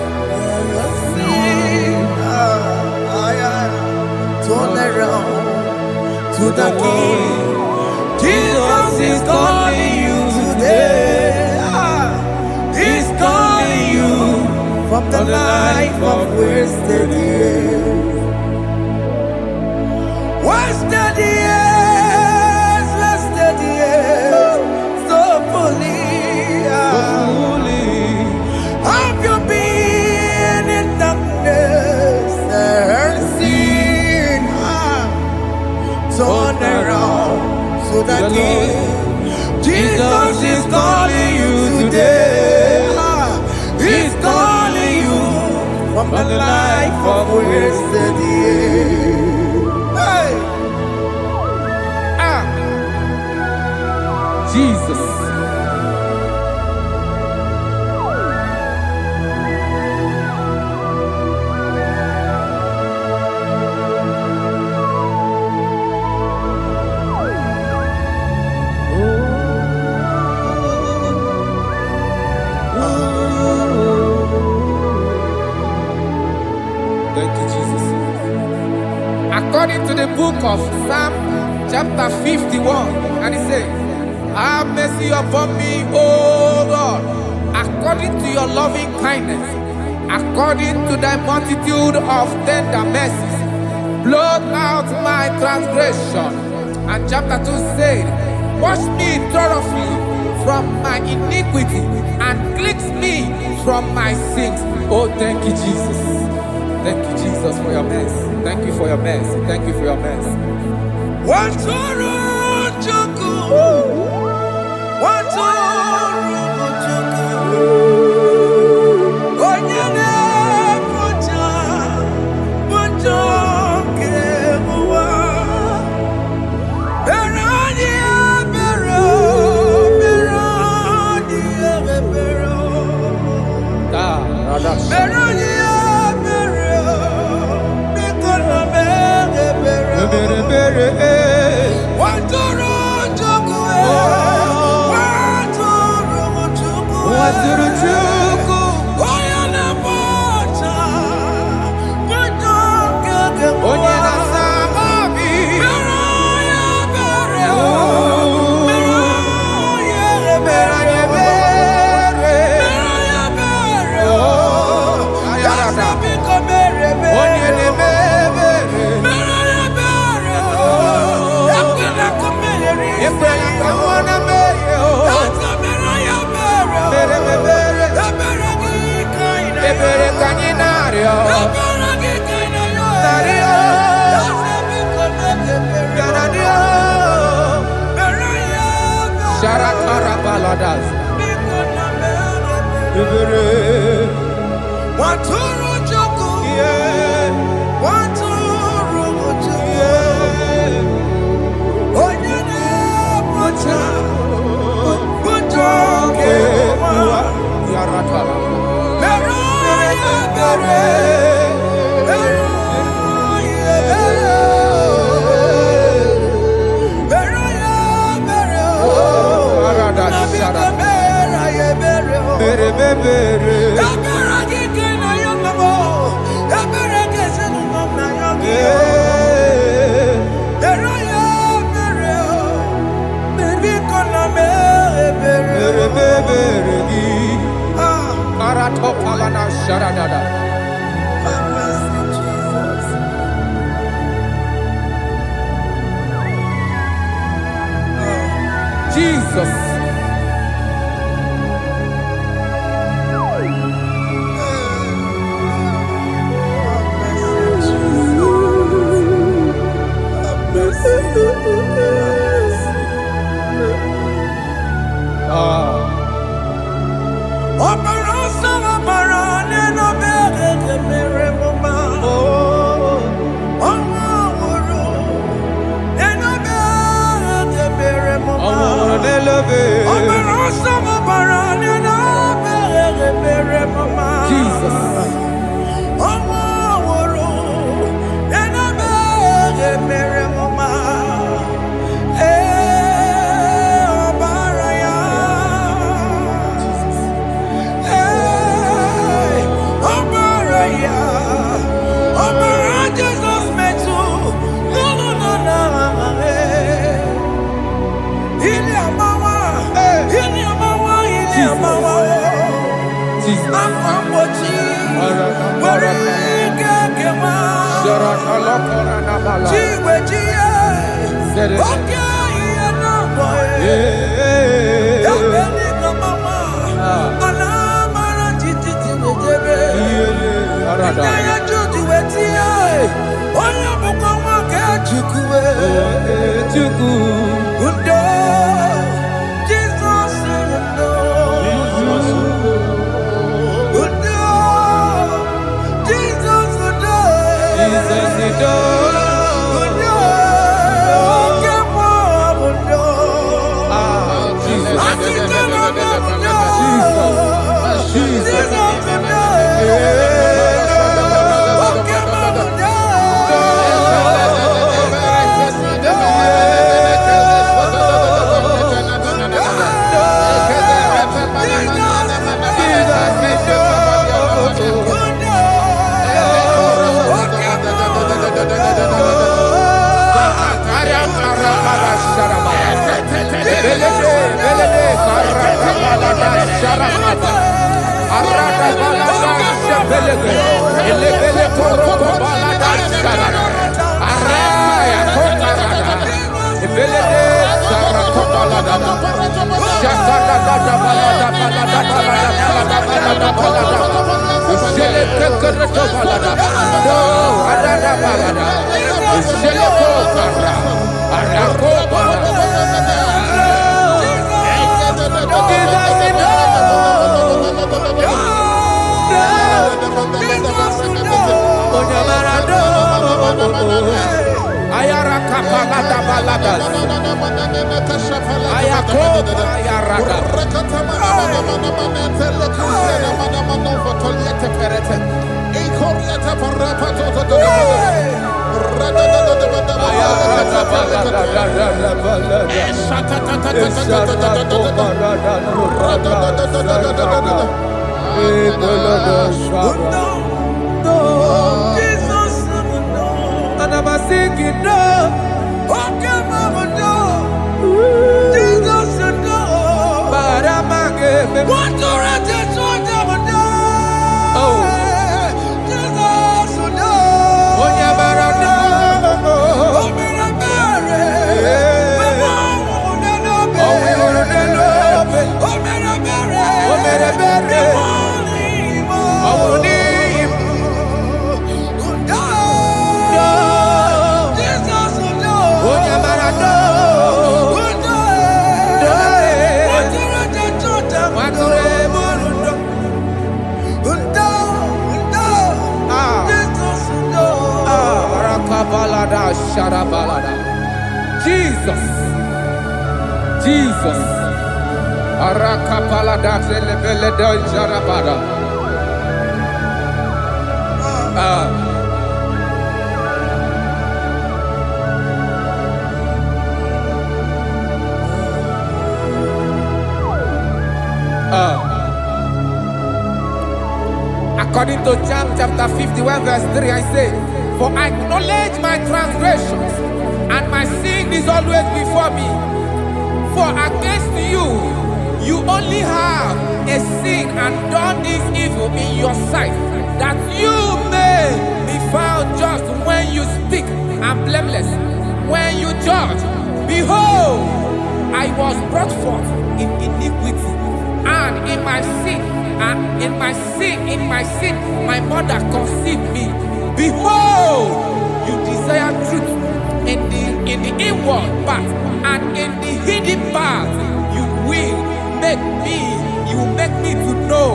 Turn around to the King. Jesus is calling you today. He's calling you from the life of wasted years. Wasted years, wasted years, so fully. Have you been in darkness and seen? Turn around to the King. Jesus is calling you today. He's calling you from the life of wasted years. Hey. Jesus. Thank you, Jesus. According to the book of Psalm, chapter 51, and it says, have mercy upon me, O Lord, according to your loving kindness, according to thy multitude of tender mercies, blot out my transgression. And chapter 2 said, wash me thoroughly from my iniquity and cleanse me from my sins. Oh, thank you, Jesus. Thank you, Jesus, for your mercy. Thank you for your mercy. Thank you for your mercy. sharadada. Have mercy, Jesus. Jesus. Jesus. Jesus. Arakapalada zelebeleda jarabada. According to John chapter 51 verse 3, I say, for I acknowledge my transgressions, and my sin is always before me. For against you, You only have a sin and done this evil in your sight, that you may be found just when you speak and blameless when you judge. Behold, I was brought forth in iniquity, and in my sin, my mother conceived me. Behold, you desire truth in the inward part, and in the hidden part you will make me to know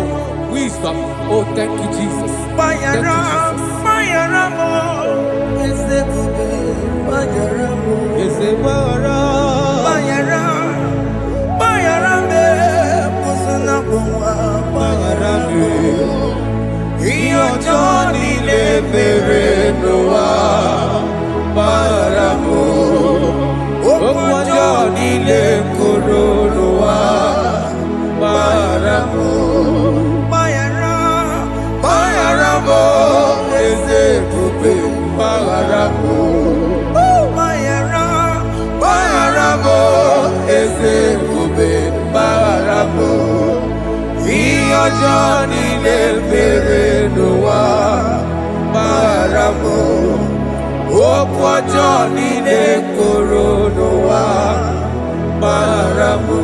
wisdom. Oh, thank you, Jesus. Thank you, Johnny le bere noa maramo okwa Johnny le koro noa maramo.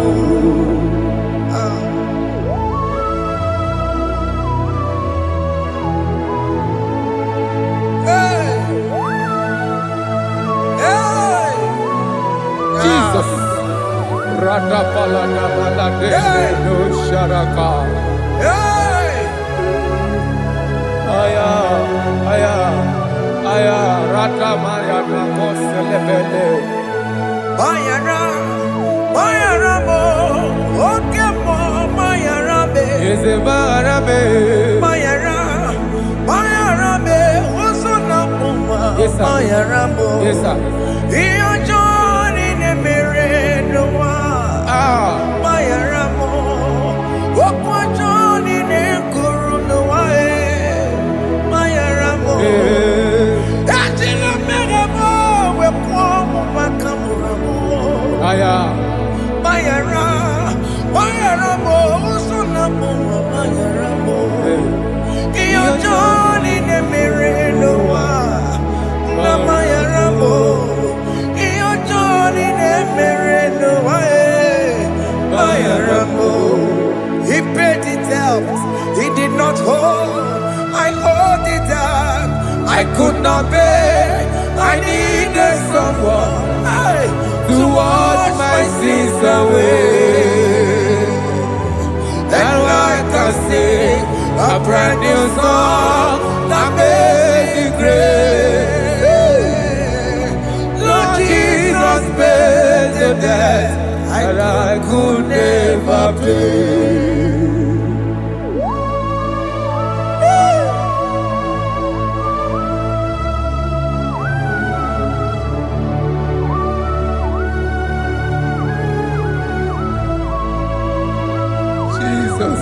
Jesus. Radapalana balade no sharaka. Aya, rata maya na koselebele. Bayara mo, oke mo, bayara be. Eze bayara be. Bayara be, oso na muma. Yes, sir. Bayara mo. Yes, sir. Iyo Johnny ne mere noa. Bayara mo, okwa Johnny ne kuru noa. Bayara mo. Ajila mere mo, we po mo makamura mo. Aya. Bayara mo, oso na muma. Bayara mo. Iyo Johnny ne mere noa. Na bayara mo. Iyo Johnny ne mere noa. Bayara mo. He paid it out. He did not hold. I hold it down. I could not bear. I needed someone To wash my sins away. that I can sing a brand new song that made me great. Lord Jesus paid the debt that I could never pay. Jesus.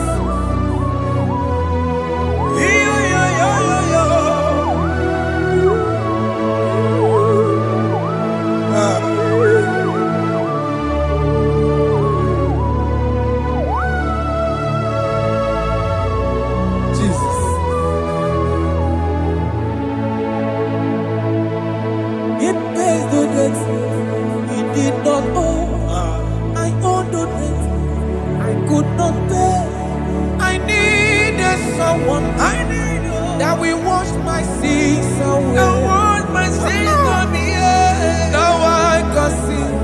Jesus. He pays the debt he did not owe. I owe the debt I could not pay. I needed someone that will wash my sins away. Now I can sing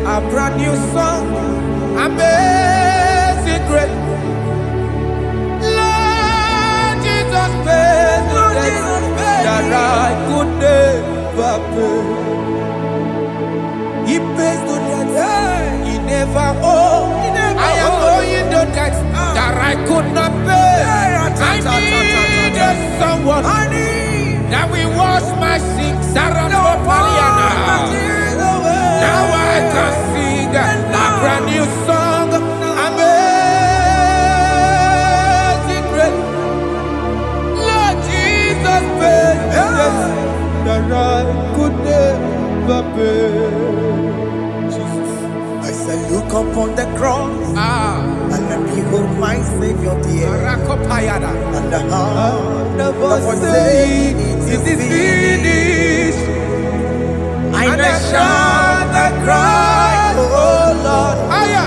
a brand new song. Amazing grace. Lord Jesus paid the debt that I could never pay. He pays the debt he never owed. I am owing the debt that I could not pay. I needed someone that will wash my sins. Now I can sing a brand new song. Amazing grace. Lord Jesus paid the debt that I could never pay. Jesus. I said, look upon the cross and my Savior dear. Arakopayada. And the heart The that voice was saying, saying it is finished. And I shout and cry, oh Lord, Aya.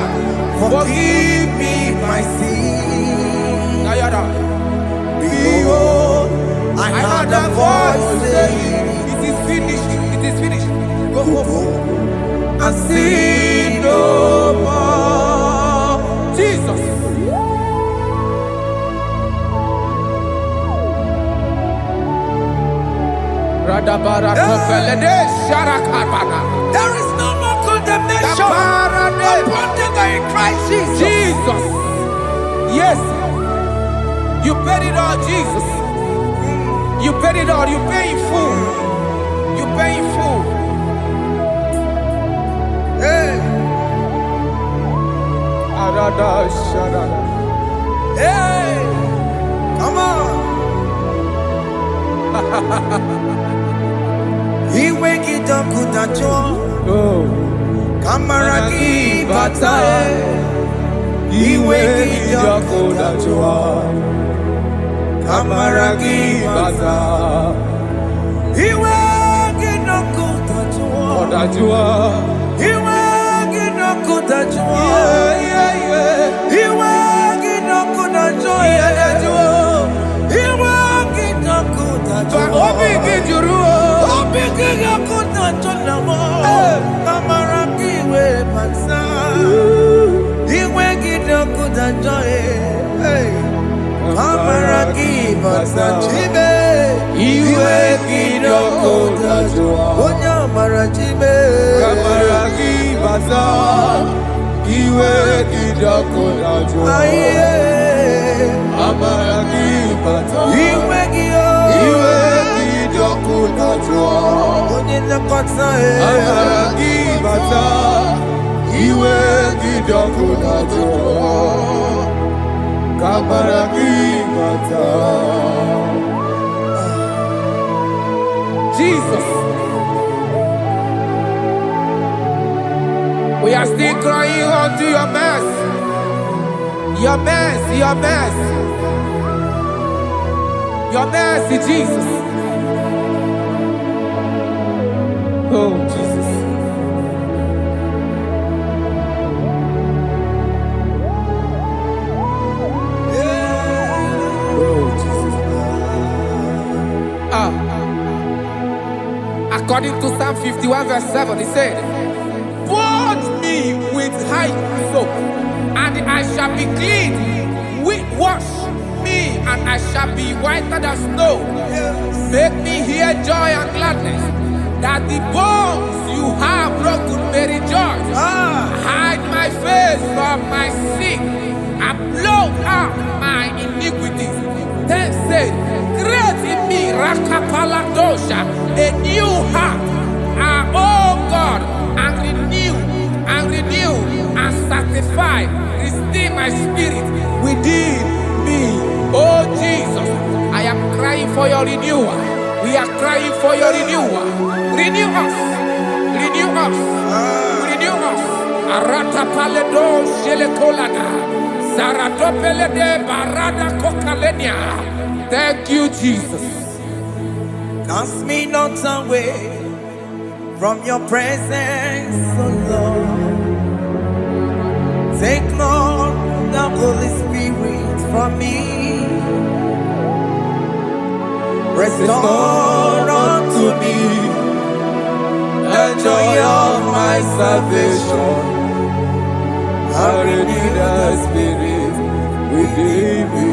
forgive me my sin. Ayada. Behold, I heard a voice saying, it is finished. It is finished. Go go home and sin no more. Jesus. There is no more condemnation upon them that in Christ Jesus. Jesus. Yes. You paid it all, Jesus. You paid it all. You pay in full. You pay in full. Hey, hey, come on. He wake it up good at all. Kamaraki batae. He wake it up good at all. Kamaraki batae. He wake it up good at all. He wake it up good at all. He wake it up good at all. He wake it up good at all. Jesus. We are still crying unto your mercy. Your mercy, your mercy. Your mercy, Jesus. Oh, Jesus. Oh, Jesus. According to Psalm 51 verse 7, he said, "Purge me with hyssop, and I shall be clean. Wash me, and I shall be whiter than snow. Make me hear joy and gladness, that the bones you have broken may rejoice. Hide my face from my sin, and blot out my iniquities. Then say, create in me Rakapaladosha, a new heart, oh God, and renew, and sanctify, restore my spirit within me." Oh Jesus, I am crying for your renewal. We are crying for your renewal. Renew us, renew us, renew us. Arata paledo shelekolada, zaratopelede barada kokalenia. Thank you, Jesus. Cast me not away from your presence, oh Lord. Take not the Holy Spirit from me. Restore unto me the joy of my salvation. And renew the spirit within me.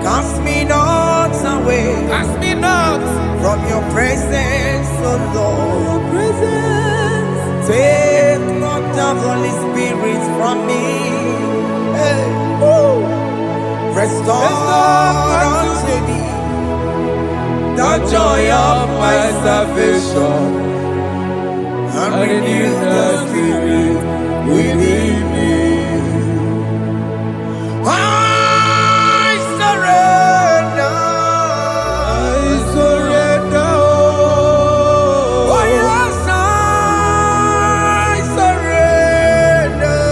Cast me not away. Cast me not from your presence, oh Lord. Take not the Holy Spirit from me. Hey. Restore unto me the joy of my salvation, and renew the spirit within me. I surrender. Oh yes, I surrender.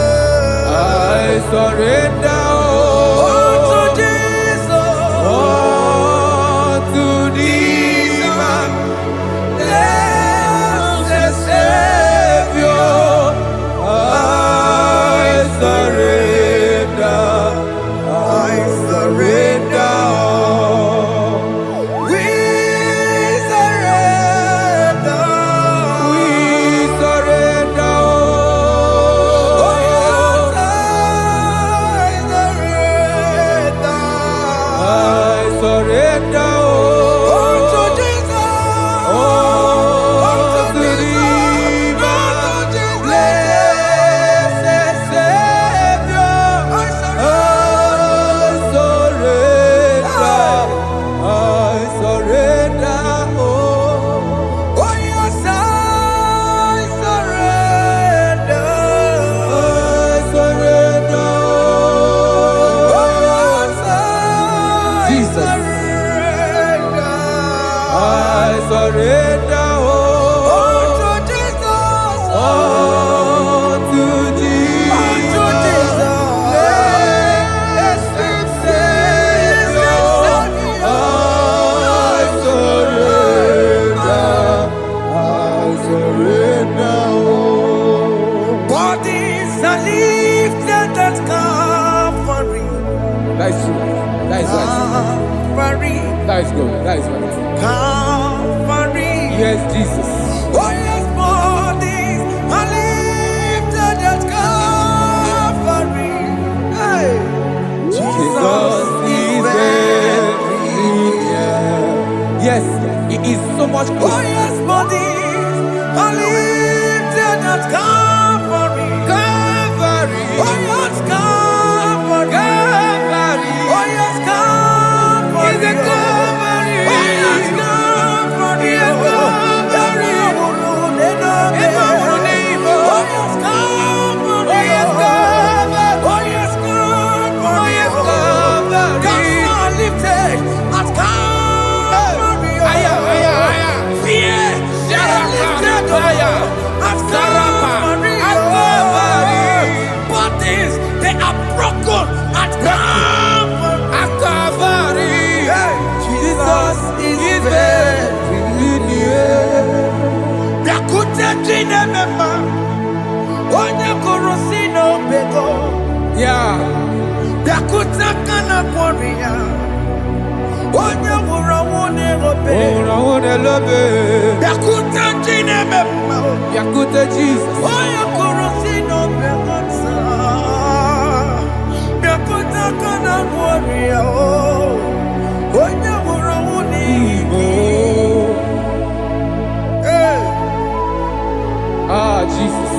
surrender. Bodies are lifted at Calvary. That is true. That is right. Calvary. That is good. That is right. Calvary. Yes, Jesus. Oh yes, bodies are lifted at Calvary. Hey. Jesus is very near. Yes, He is so much Oh closer. yes, bodies are lifted at Calvary. Calvary. Oh yes, Calvary. Calvary. Oh yes, Calvary. Is a Calvary. Oh yes, Calvary. Is a Calvary. Oh yes, Calvary. Oh yes, Calvary. Oh yes, Calvary. Oh yes, Calvary. Gods are lifted at Calvary. Aya, aya, aya. Fear is lifted at Calvary. Bodies, they are broken at Calvary. At Calvary. Jesus is very near. Biakute jine mema, onye kurusi no bego. Yeah. Biakute kana kwori ya, onye wurawo ne robe. Oh, I love it. Biakute jine mema, Yakute Jesus. onye kurusi no bego sa. Biakute kana kwori ya, onye wurawo ne Igbo. Hey, Ah, Jesus.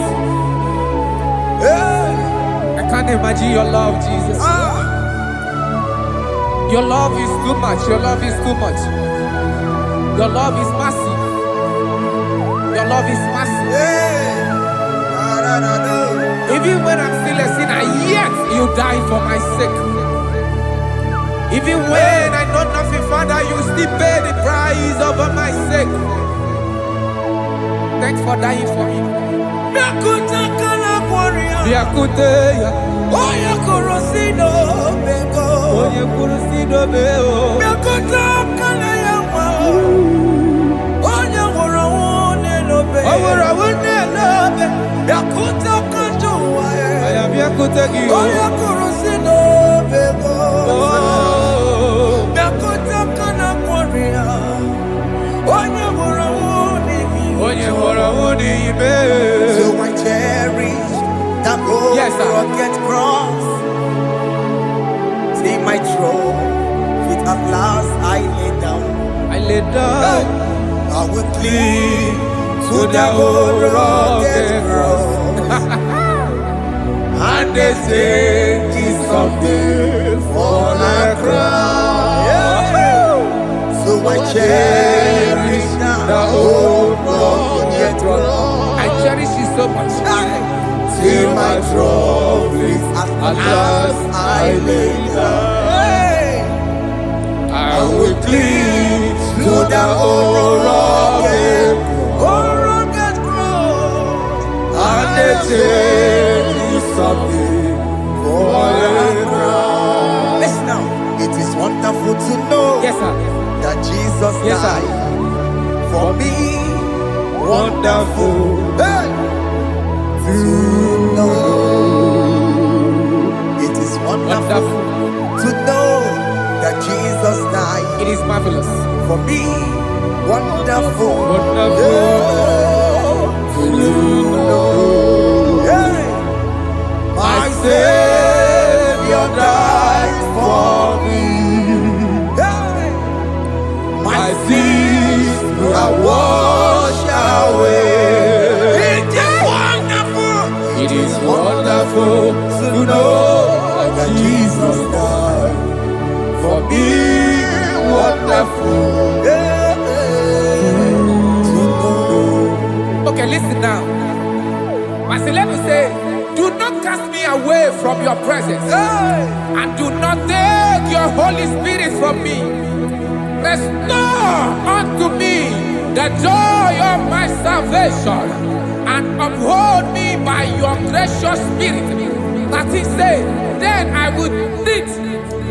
hey, I can't imagine your love, Jesus. Your love is too much. Your love is too much. Your love is massive. Your love is massive. hey. Da, da, da, da. Even when I'm still a sinner, yet you die for my sake. Even when I know nothing, Father, you still pay the price over my sake. Thanks for dying for me. Biakute kana kwori ya. Biakute ya. Onye kurusi no bego. Onye kurusido beo. Biakute kana ya wa. Onye wurawo ne lobe. Owura wune lobe. Biakute kanjo wa e. Aya biakute gi o. Onye kurusi no bego. Oh. Biakute kana kwori ya. Onye wurawo ne mi. Onye wura wuni ibe. So I cherish that old Yes, sir. rugged cross. See my throne, feet at last I lay down. I lay down I will cling to to the that old old rugged rugged cross. and they say this someday for a crown. So I cherish The that old old rugged rugged cross. cross. I cherish it so much. Till my troubles at last I lay down. I will cling to the old rugged cross. and they say this someday for a crown. Listen now, it is wonderful to know Yes, sir. that Jesus Yes, sir. died for me. Wonderful. Hey! To know. It is wonderful Wonderful. to know that Jesus died It is marvelous. for me. Wonderful. Wonderful. To know. Hey! My Savior died for me. Hey! My sins are washed away. It is wonderful. It is wonderful to know that Jesus died for me. Wonderful. to know. Okay, listen now. Verse 11 says, do not cast me away from your presence, and do not take your Holy Spirit from me. Restore unto me the joy of my salvation, and uphold me by your gracious spirit. That he said, then I would teach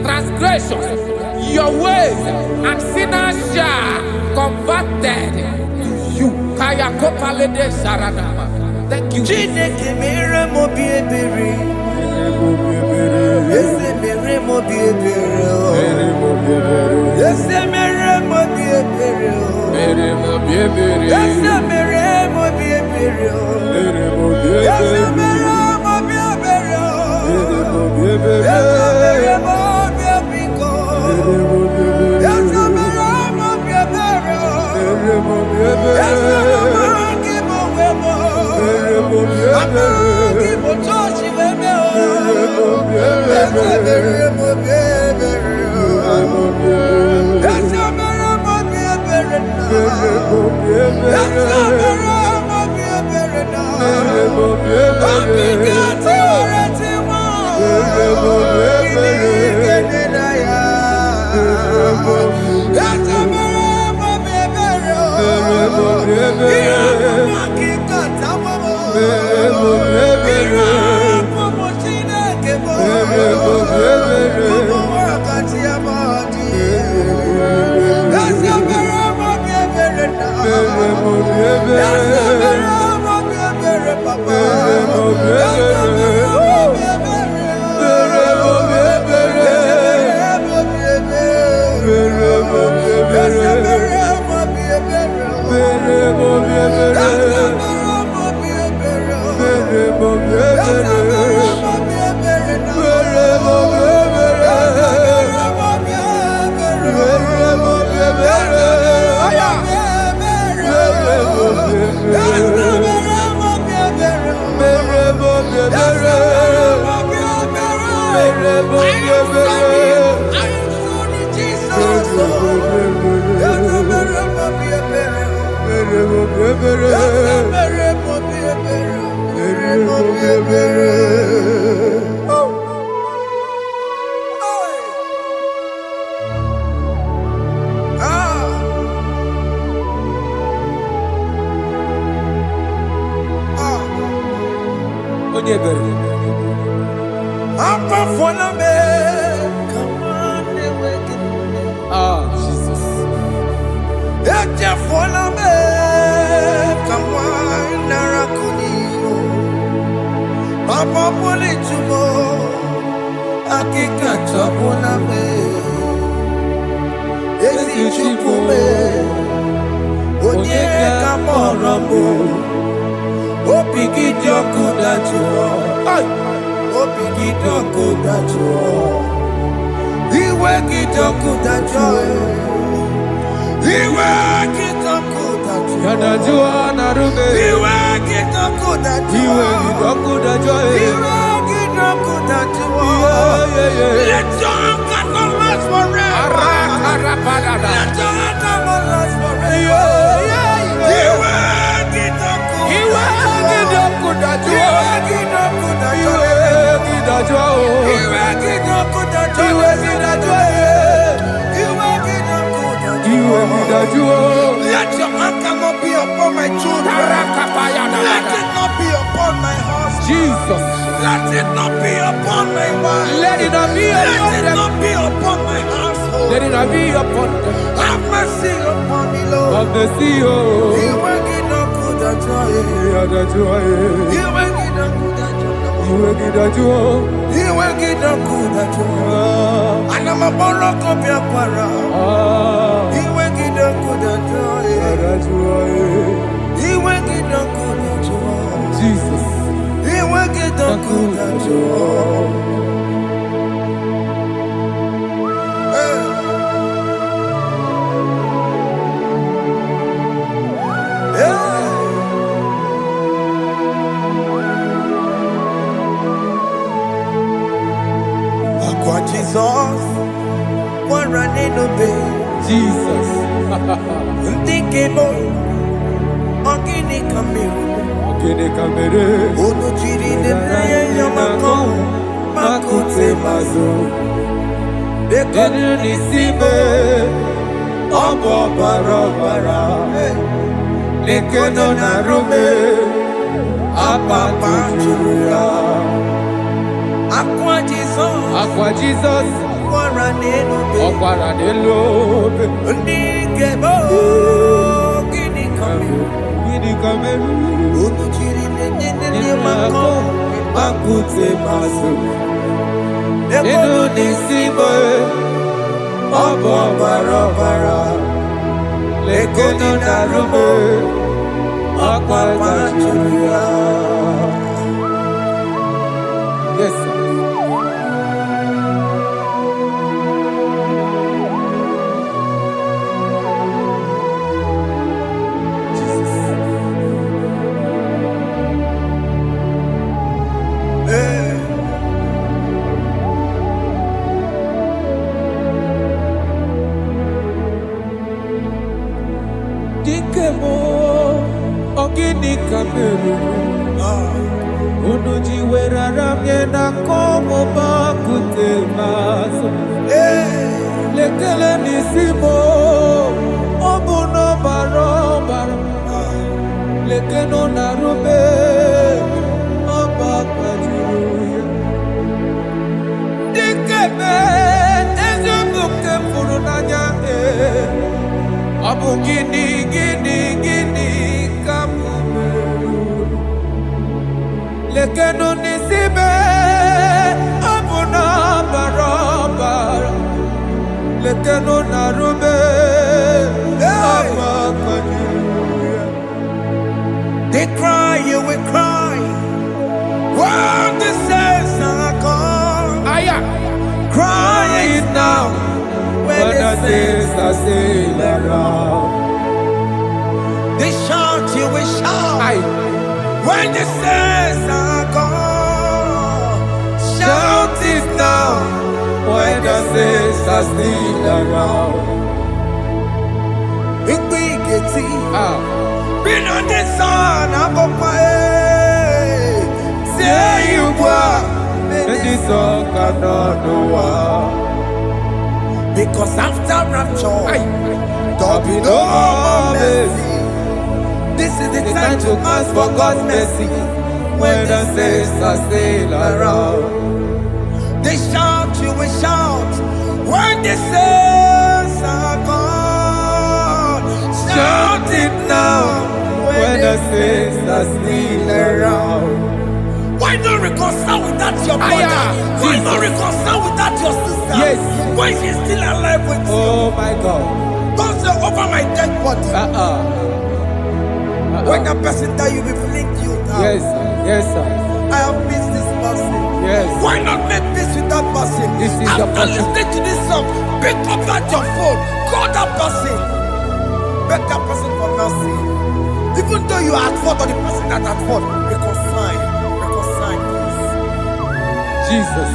transgressions your ways, and sinners shall converted to you. Kaya kopalede saranama. Thank you. Chineke mere mo bi ebere. Ese mere mo bi ebere. Ese mere mo bi ebere. Ese mere mo bi ebere. Ese mere mo bi ebere. Ese mere mo bi ebiko. Ese mere mo bi ebere. Ese mere mo wemo. Amagi mo chochi wemo. Ese mere mo bi ebere. Ese mere mo bi ebere na. Ese mere mo bi ebere na. Akikati oreti mo. Kini na ya. Ese mere mo bi ebere. Ira akikata mo. Ira mo Chineke mo. Mo wakati amadi. Ese mere mo bi ebere na. Ese mere mo bi ebere papa. Ese mere mo bi ebere. Ese mere mo bi ebere. Ese mere mo bi ebere. Jesus. Papa pole tumo akika chapona me esi chupume onye kamorabo opigidioku dajuo opigidioku dajuo iwe gidioku dajuo iwe gidioku dajuo Yadajua narume. Iwe gidioku dajuo Iwe gidoku dajuo. Iwe gidioku dajuo. Let your anger not last forever. Let your anger not last forever. Iwe gidioku dajuo. Iwe gidioku dajuo. Iwe gidioku dajuo. Let your anger not be upon my children. Let it not be upon my husband. Jesus. Let it not be upon my wife. Let it not be Let upon it them. not be upon my household. Let it not be upon them. Have mercy upon me, Lord. Of the CEO. You will get no good at joy. You will get no good at joy. You will get no good at joy. And I'm a borrow of your para. You will get no good at joy. You will get no good at joy. Jesus. You will get no good at joy. Jesus, one running obey. Jesus. Thinking more, organic camera. Odo chiri de naye yamako, makute mazo. Dekonu nisime, obo barabara. Dekonu narume, apapa chuya. Aqua Jesus, Aquaranelo, Okwaranelo. Ndigebo, Gini Gini kameru. Inako akute maso. Eno nisimo. Obo barabara. Lekono narume. Akwa tajuya. Yes, sir. Dikemo ogini kameru unuji weraramye na komo bakute maso lekele nisimo obuno barobara lekeno narube abakajuya dikeme ezobuke furunanya Abu gini kamumeru lekeno nisibe abu na barabara lekeno narube abakajuya. They cry, you will cry. When the saints are gone, cry it now. When the saints are still around, they shout, you will shout. When the saints are gone, shout it now. When the saints are still around, big get it. Been on the sun, I'm up my say you were, and the song cannot know. Because after rapture, there'll be no more mercy. This is the time to ask for God's mercy. When the saints are still around, they shout, you will shout. When the saints are gone, shout it now. When the saints are still around. Why not reconcile with that your brother? Why not reconcile with that your sister? Yes. Why she's still alive with you? Oh my God. Don't say over my dead body. When the person that you will fling you down. Yes, sir. Yes, sir. I have missed this person. Yes. Why not make peace with that person? This is After listening to this song, pick up that your phone, call that person, beg that person for mercy. Even though you are at fault or the person that at fault, reconcile, please. Jesus.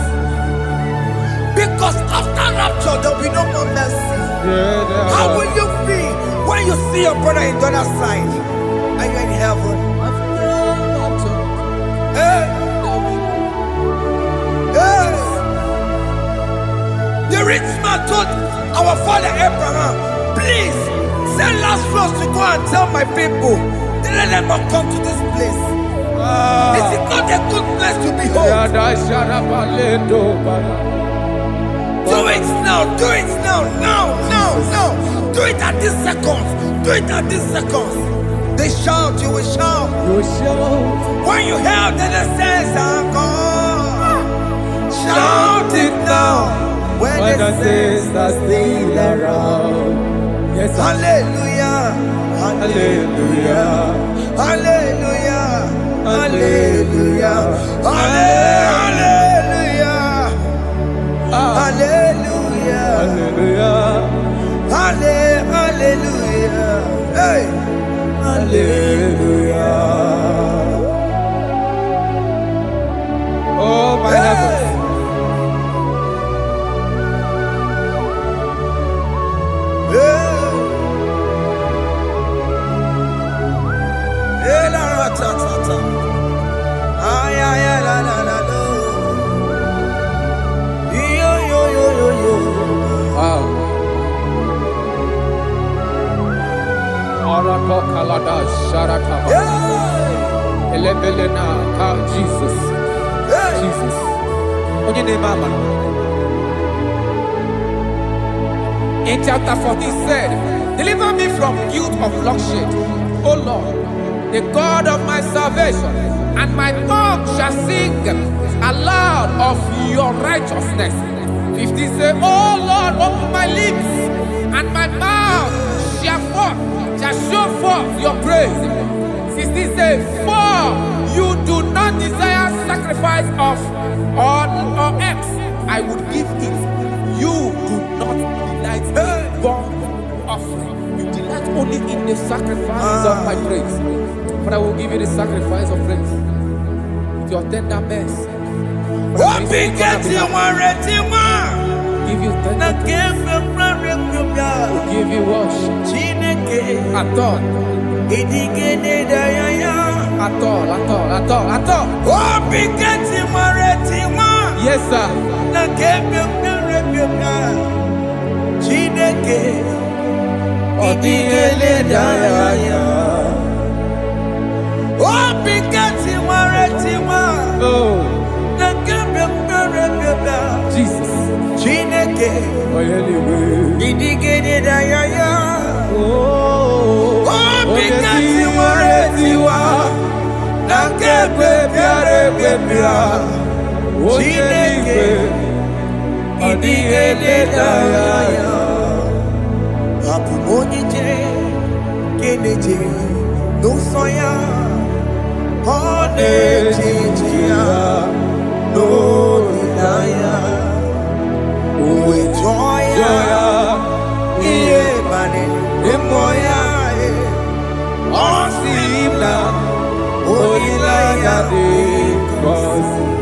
Because after rapture, there will be no more mercy. How will you feel when you see your brother in the other side? Are you in heaven? Hey. The rich man told our father Abraham, please send Lazarus to go and tell my people, let them not come to this place. This is not a good place to behold. Do it now, do it now, now. Do it at this second. Do it at this second. They shout, you will shout. When you hear that the saints are gone, shout it now. When the saints are still around. Yes, hallelujah. Hallelujah. Hallelujah. Hallelujah. Hallelujah. Hallelujah. Hallelujah. Hallelujah. Hey. Hallelujah. Oh my heavens. Jesus. Jesus. In chapter 14 said, deliver me from guilt of bloodshed O Lord, the God of my salvation, and my tongue shall sing aloud of your righteousness. 15 say, O Lord, open my lips, and my mouth shall show forth your praise. 16 say, for you do not desire sacrifice of or eggs, I would give it. You do not delight in burnt offering. You delight only in the sacrifice of my praise. But I will give you the sacrifice of praise with your tender mercy. Give you tender praise. We'll give you worship. At all. Yes, sir. Jesus.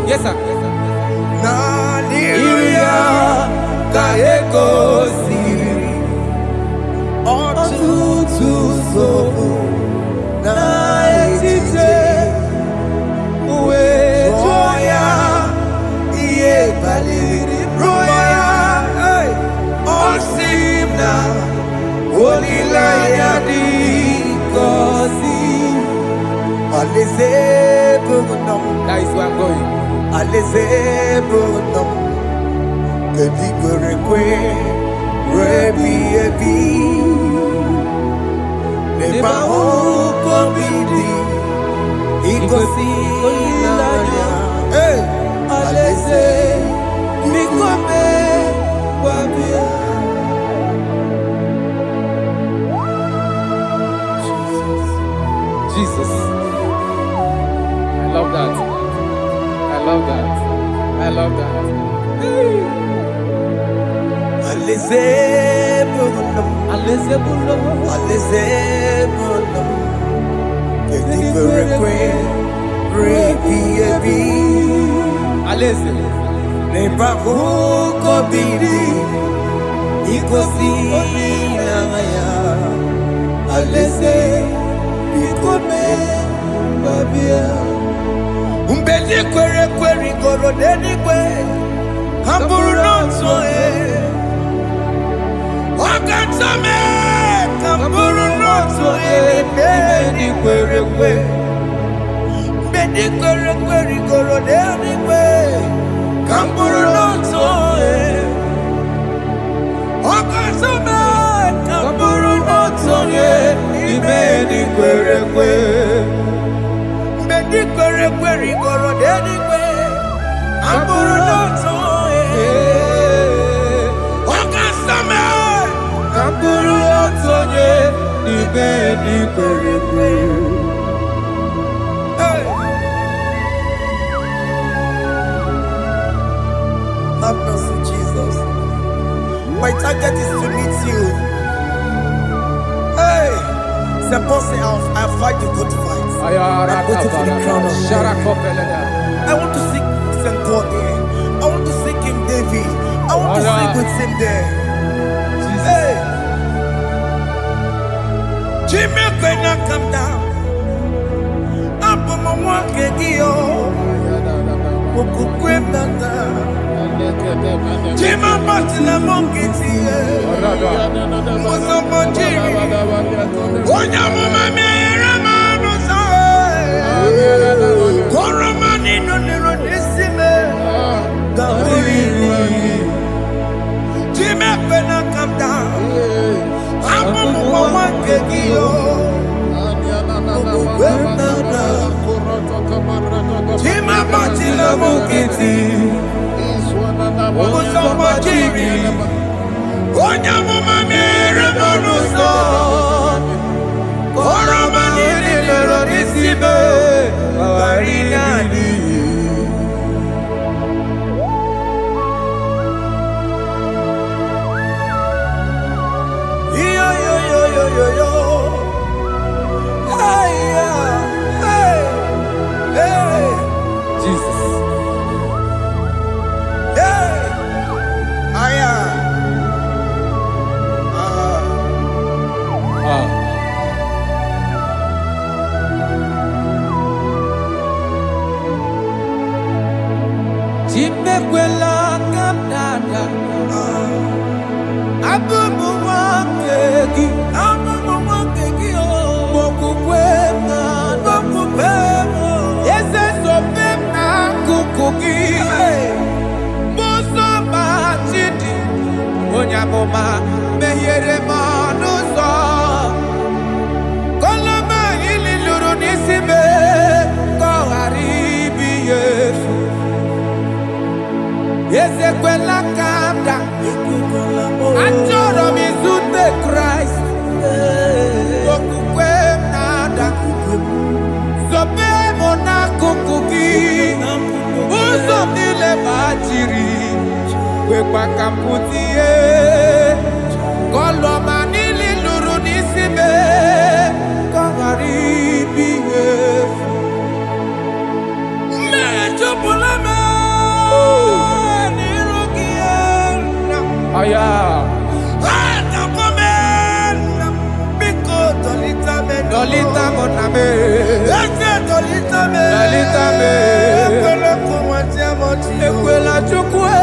Yes, sir. That is where I'm going. Jesus. I love that. I love that. I love that. Umbeli kwere kwere goro denigwe Hamburu nonso Wakatame Hamburu nonso Bedi kwere kwere Bedi kwere kwere goro denigwe Hamburu nonso Wakatame Hamburu nonso Bedi kwere kwere Kwere kwere goro denigwe Amburu noto Wakasame Amburu noto Ibedi kwere kwere. Have mercy, Jesus. My target is to meet you. Hey, c'est pensé I fight the good fight. I'm waiting for the crown of heaven. I want to seek St. God there. I want to seek King David. I want to seek with him there. Jesus. Hey, Jimmy, when I come down, I'm on my walk again. Jimmy, but in a monkey, was a monkey. One young woman, Koromani no nirodisime Gawiri Jime pena come down Amu mwa kegio jiri onye mama mere monuso oroma niile loro n'isi be bawari nani yo yo yo yo yo yo hey hey hey Jesus. hey aya Chimekwela kamdada Abubu wakegi o Mokukwe Yese sopem na kukugi Muso machidi Onyamoma mehiere manuso Koloma ili luru nisibe Koharibi yesu Ezekwela kamda Achoro mizute Christ Okukwe nada Sobe mona kukuki Uzo nile bachiri Kwekwa kamputie Koloma nili luru nisibe Kongaribi yefu Mechopulame Aya. Dolita moname. Dolita me. Ekwela chukwe.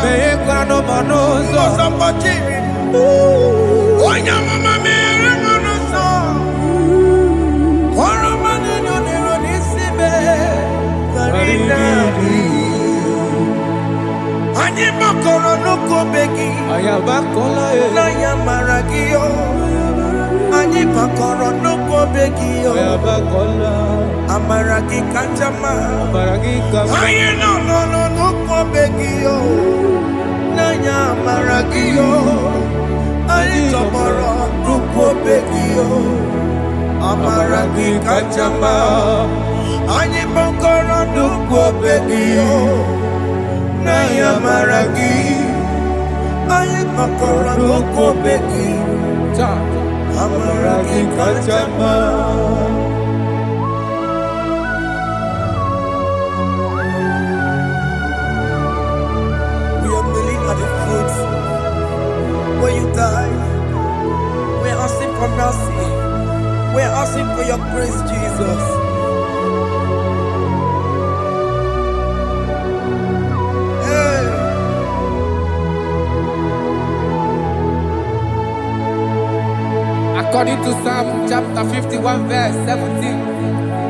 Meye kwano manozo. Onya mama mere manozo. Oroma nino nero nisibe. Anyị makọrọ n'ụkwụ begi na ya mara gị o anyị makọrọ n'ụkwụ begi o amara gị kacha mma anyị nọ n'ụkwụ begi o na ya mara gị o anyị tọgbọrọ n'ụkwụ begi o amara gị kacha mma anyị makọrọ n'ụkwụ begi o na ya mara gị anyị makọrọ n'ụkwụ begi amara gị kacha mma. We are kneeling at the foot where you died. We are asking for mercy. We are asking for your grace, Jesus. According to Psalm chapter 51 verse 17.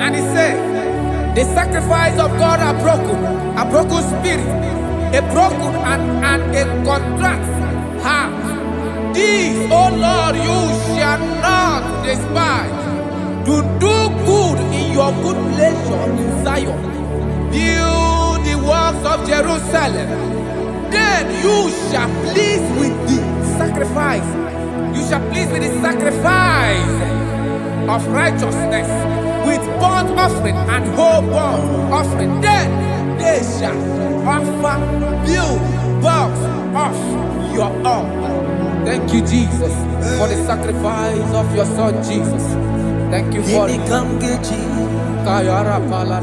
And he said, the sacrifice of God are broken spirit, a broken and a contrite heart. This, O Lord, you shall not despise. To do good in your good pleasure in Zion. Build the works of Jerusalem. Then you shall please with the sacrifice. You shall please with the sacrifice of righteousness, with burnt offering and whole burnt offering. Then they shall offer build boughs of your own. Thank you, Jesus, for the sacrifice of your Son, Jesus. Thank you for it. Kayara Pala.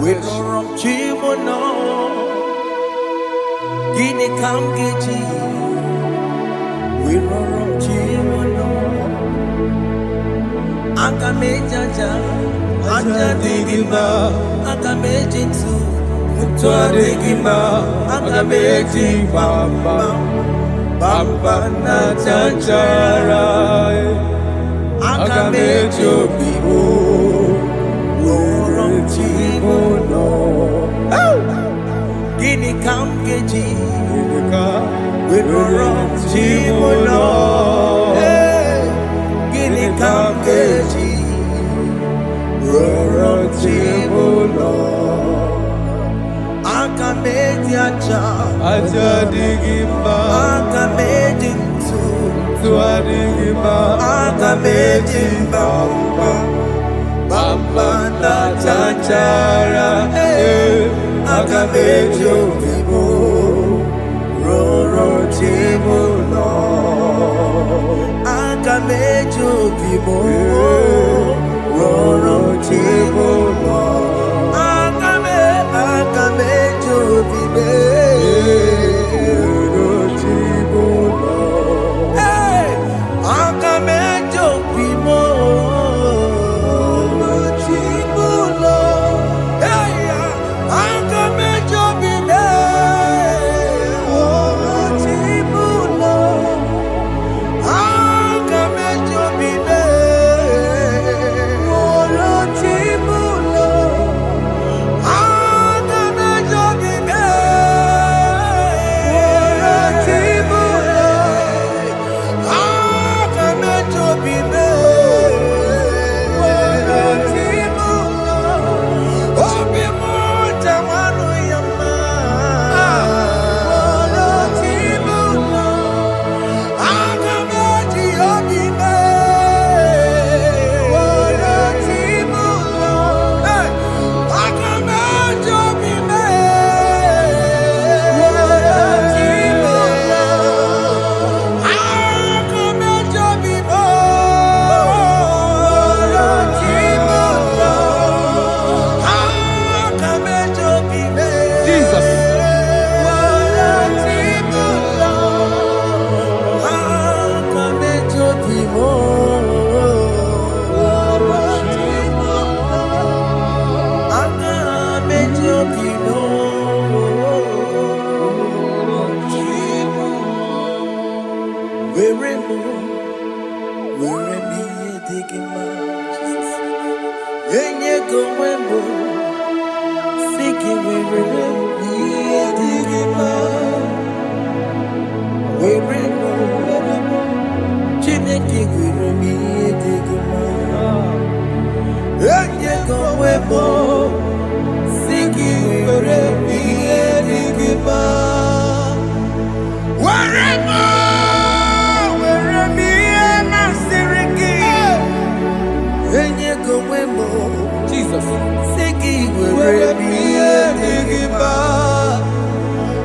Akamejaja, ajadigima, akamejitu, mutuadigima, akamejibamba, bamba na chanchara, akamejobibo, lorotimono. Gini kamgeji, lorotimono. Kamkeji, Rorotimono. Acha Ajadigimba Akamejintu Tuadigimba Akamejimba Bamba na chachara Akamejo vivo Roro chibo no Akamejo vivo Roro chibo no Akamejo vivo Roro chibo no Akamejo vivo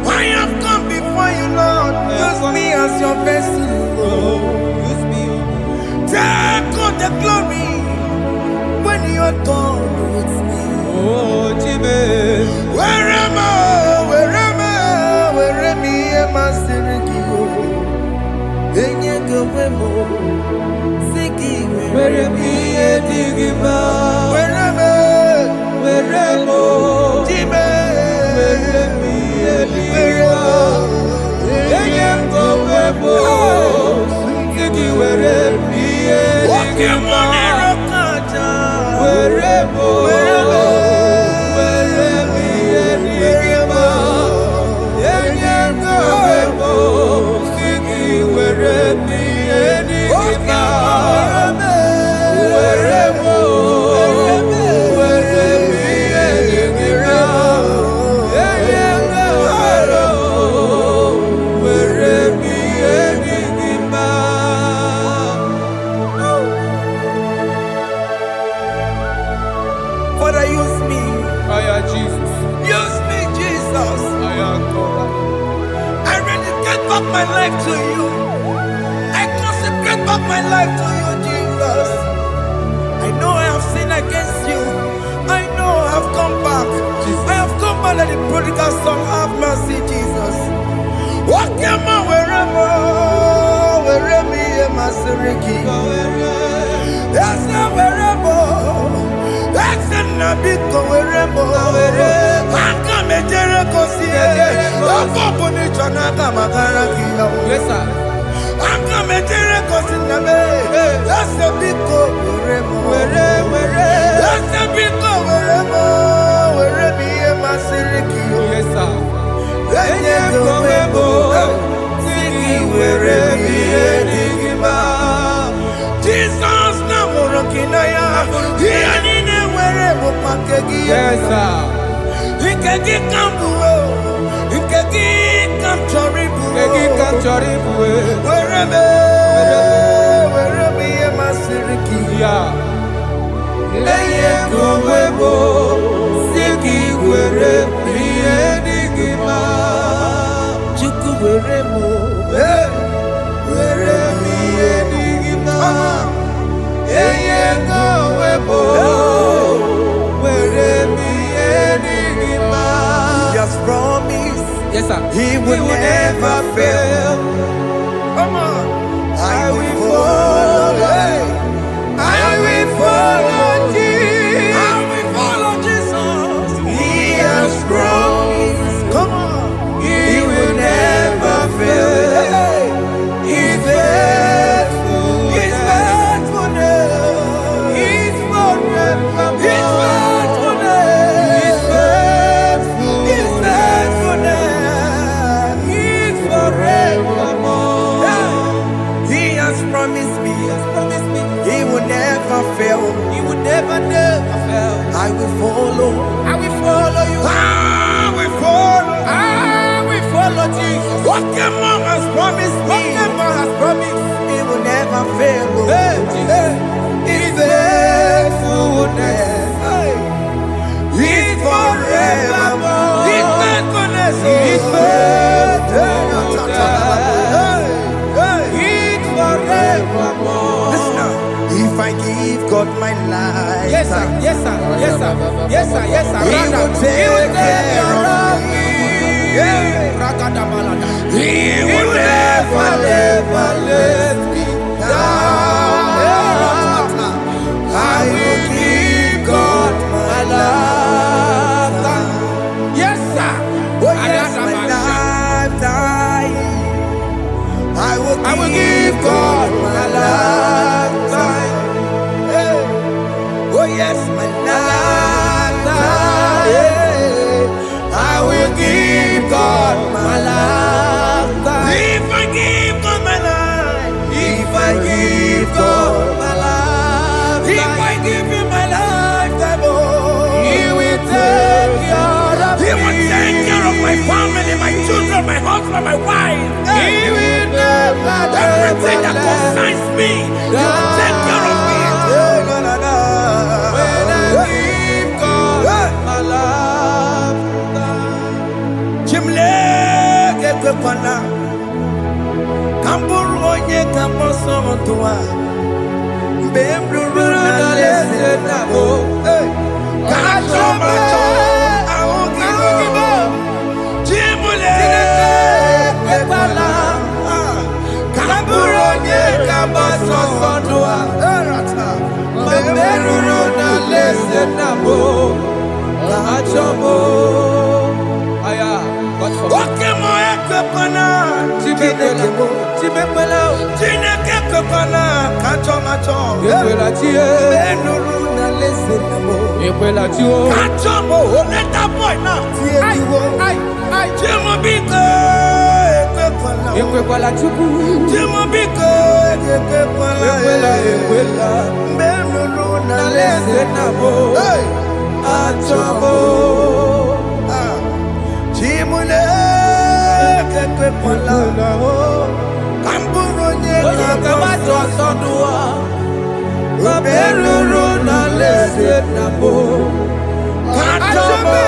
I have come before you, Lord. Use me as your vessel, Lord. Use me. Take all the glory when you are done with me. Oh, Jimmy. Where am I? Where am I, Masteriki? Enye gowemo, Siki, Where am I? Digima. Where am I? Where am I? Jimmy. Where am I? Digima. Enye gowemo, Siki, where am I? Digima. Where am I? Father, use me. Jesus. Use me, Jesus. I am God. I rededicate back my life to you. I consecrate back my life to you, Jesus. I know I have sinned against you. I know I have come back. Jesus. I have come back like the prodigal son. Have mercy, Jesus. Walk your man wherever me and my Siriki. That's not wherever. That's not big wherever. I come and Jericho see it. I come on it and I come and Yes, sir. I come and Jericho see it. That's a big wherever. That's a big wherever me and my Siriki. Yes, sir. Jesus na morokinaya. Yes, sir. Ikegi kambuo, ikegi kamchoribu, Egi kamchoribu. Wereme yemasiriki. Yeah. Eye kowebo, siki wereme yenigima. Chuku weremo, Wereme yenigima. Eye kowebo, wereme yenigima. He has promised. Yes, sir. He will never fail. Come on. I will follow. I will follow Jesus. I will follow Jesus. He has promised. Come on. He will never fail. He's faithful. His faithfulness. He's forevermore. His faithfulness. He's faithful. His faithfulness. He's forevermore. He has promised me. He has promised me. He will never fail. He will never fail. I will follow. I will follow you. I will follow. I will follow Jesus. What the mom has promised me. What the man has promised. He will never fail. Hey, Jesus. His faithfulness. He's forevermore. His faithfulness. His faithfulness. He's forevermore. Listen now. If I give God my life, Yes, sir. Yes, sir. Yes, sir. Yes, sir. Yes, sir. He will take care of me. He will never let me down. I will give God my lifetime. Yes, sir. Oh yes, my lifetime. I will give God my lifetime. Hey. Oh yes, my lifetime. I will give God my lifetime. If I give God my life, If I give God my lifetime, if I give Him my lifetime, oh, He will take care of He will me. take care of my family, my children, my husband, my wife. He will never Everything that concerns me, He will take care of me. When I give God my lifetime. Chimle gekwana kamburu onye kamboso mtua mbemruru na lese nabo kacho macho aogibo chimule gekwana kamburu onye kamboso mtua Mbemruru na lese nabo kachomo. Aya, God for okemo ekwana Chibekelo, Chibekelo, Chinekekwana kacho macho Ekwela chie, benuru na lese nabo Ekwela chio, kacho mo oneta boy na Ai, ai, ai, Chimo biko ekekwana Ekwekwala chuku, Chimo biko ekekwana Ekwela, benuru na na lese lese nabo, hey Achomo, Chimule ekekwana kamburu nye Oye kamato sonua, Mbemruru na lese nabo, Kachomo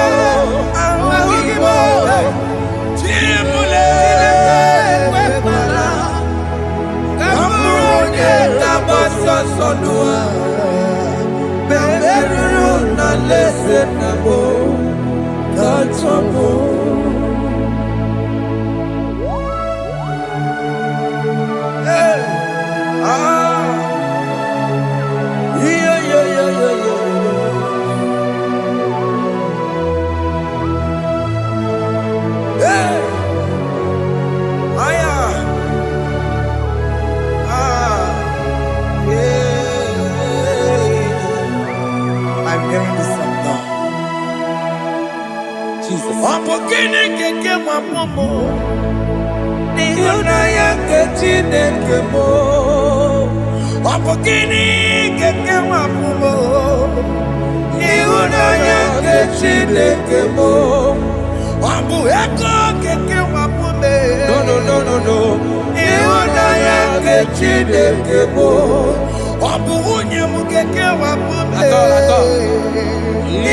awagibo Chimule Ekwela, Kamuronye kabaso sonua, Mbemruru na lese nabo, Kachomo. I'm hearing this song now. Jesus. Opokene keke mapomo. Ịhụnanya nke Chineke mo. Opokene keke mapomo. Ịhụnanya nke Chineke mo. Wabu ego keke wabume. No. Ihunanya nke Chineke mo. Wabu unye mu keke wabume. Atọ.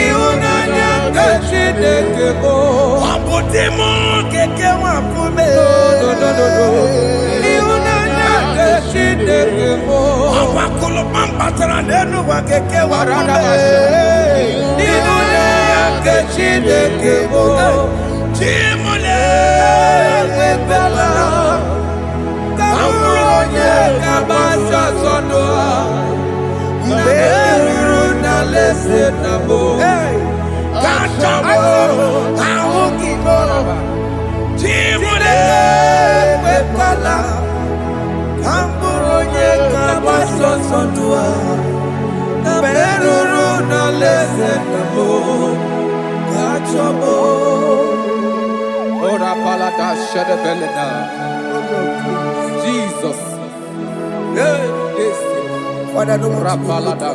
Ihunanya nke Chineke mo. Wabu timu keke wabume. No. Ihunanya nke Chineke mo. Wakulu pambatara nenu wa keke wabume. Ihunanya nke Chineke mo. Chimule Ebela Kamuronye Kabasha Sonoa Meru na lese na bo Kachamo Aukiko Chimule Ebela Kamuronye Kabasha Sonoa Meru na lese na bo Kachamo Ora palada shedebelena. Jesus. Yes. Father, don't Rapalada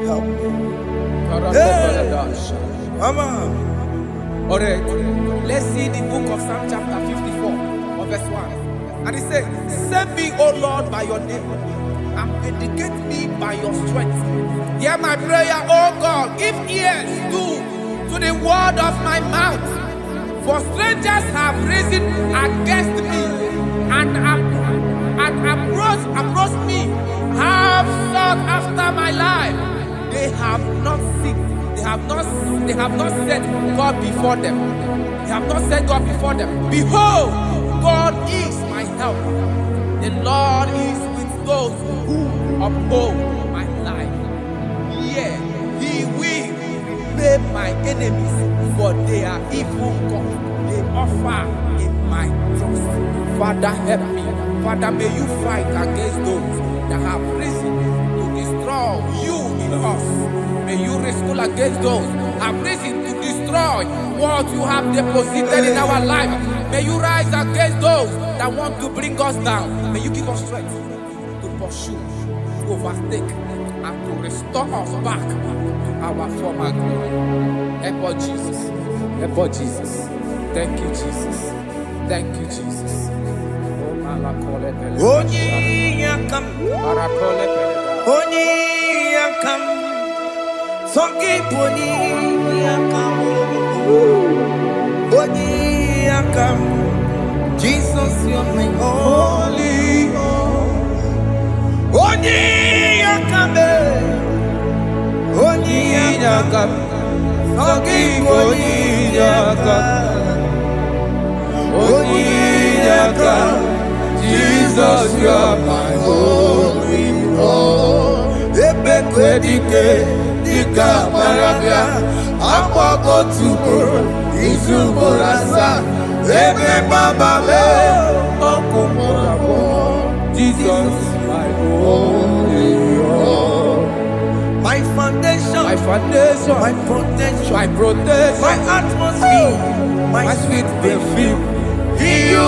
help me. Mama. Alright. Let's see the book of Psalm chapter 54 of verse 1. And it says, save me, O Lord, by your name, and vindicate me by your strength. Hear my prayer, O God. Give ears to the word of my mouth. For strangers have risen against me and approached me, have sought after my life. They have not set God before them. They have not set God before them. Behold, God is my help. The Lord is with those who uphold my life. Yeah, He will repay my enemies for their evil gods. They offer in my trust. Father, help me. Father, may you fight against those that have risen to destroy you in us. May you wrestle against those that have risen to destroy what you have deposited in our life. May you rise against those that want to bring us down. May you give us strength to pursue, to overtake, and to restore us back to our former glory. Help us, Jesus. Help us, Jesus. Thank you, Jesus. Thank you, Jesus. Oni yakam, Oni yakam, Soki Poni yakam, Oni yakam, Jesus you're my holy. Oni yakam, Oni yakam, Soki Poni yakam, Oni yakam. Jesus, you are my holy Lord. Ebekwedike, dika marabia, akwako tuko, izuborasa, ebe baba me, okumorabo. Jesus, my holy Lord. My foundation, my protection, my atmosphere, my sweet perfume. In you I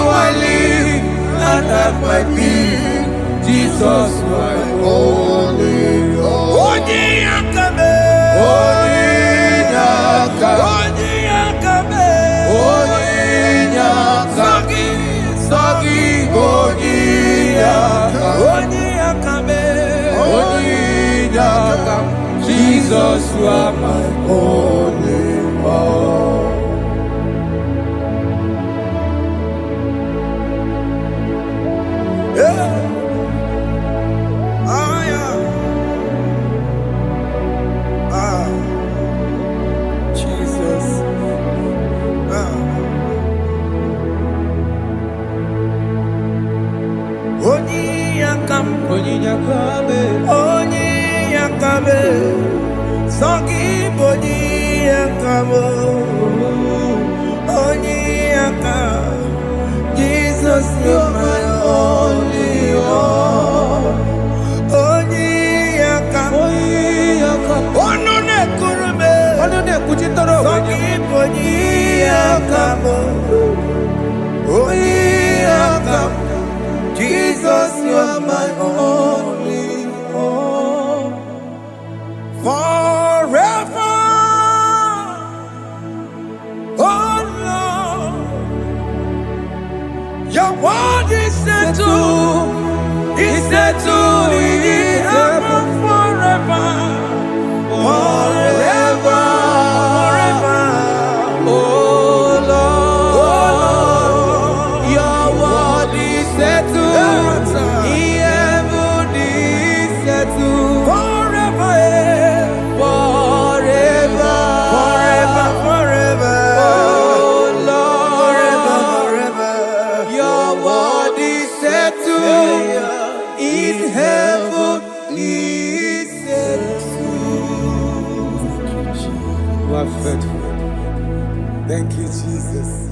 live and have my being. Jesus, my holy Lord. Oni yakame, Oni yakame, Oni yakame, Sagi, Oni yakame, Oni yakame. Jesus, you are my holy Lord. Jesus. Oni yakame, Sogi boni yakamo, Oni yakam, Jesus you're my only Lord. Oni yakam, Onone kurume, Sogi boni yakamo, Oni yakam, Jesus you're my only Lord. Forever You are faithful. Thank you, Jesus.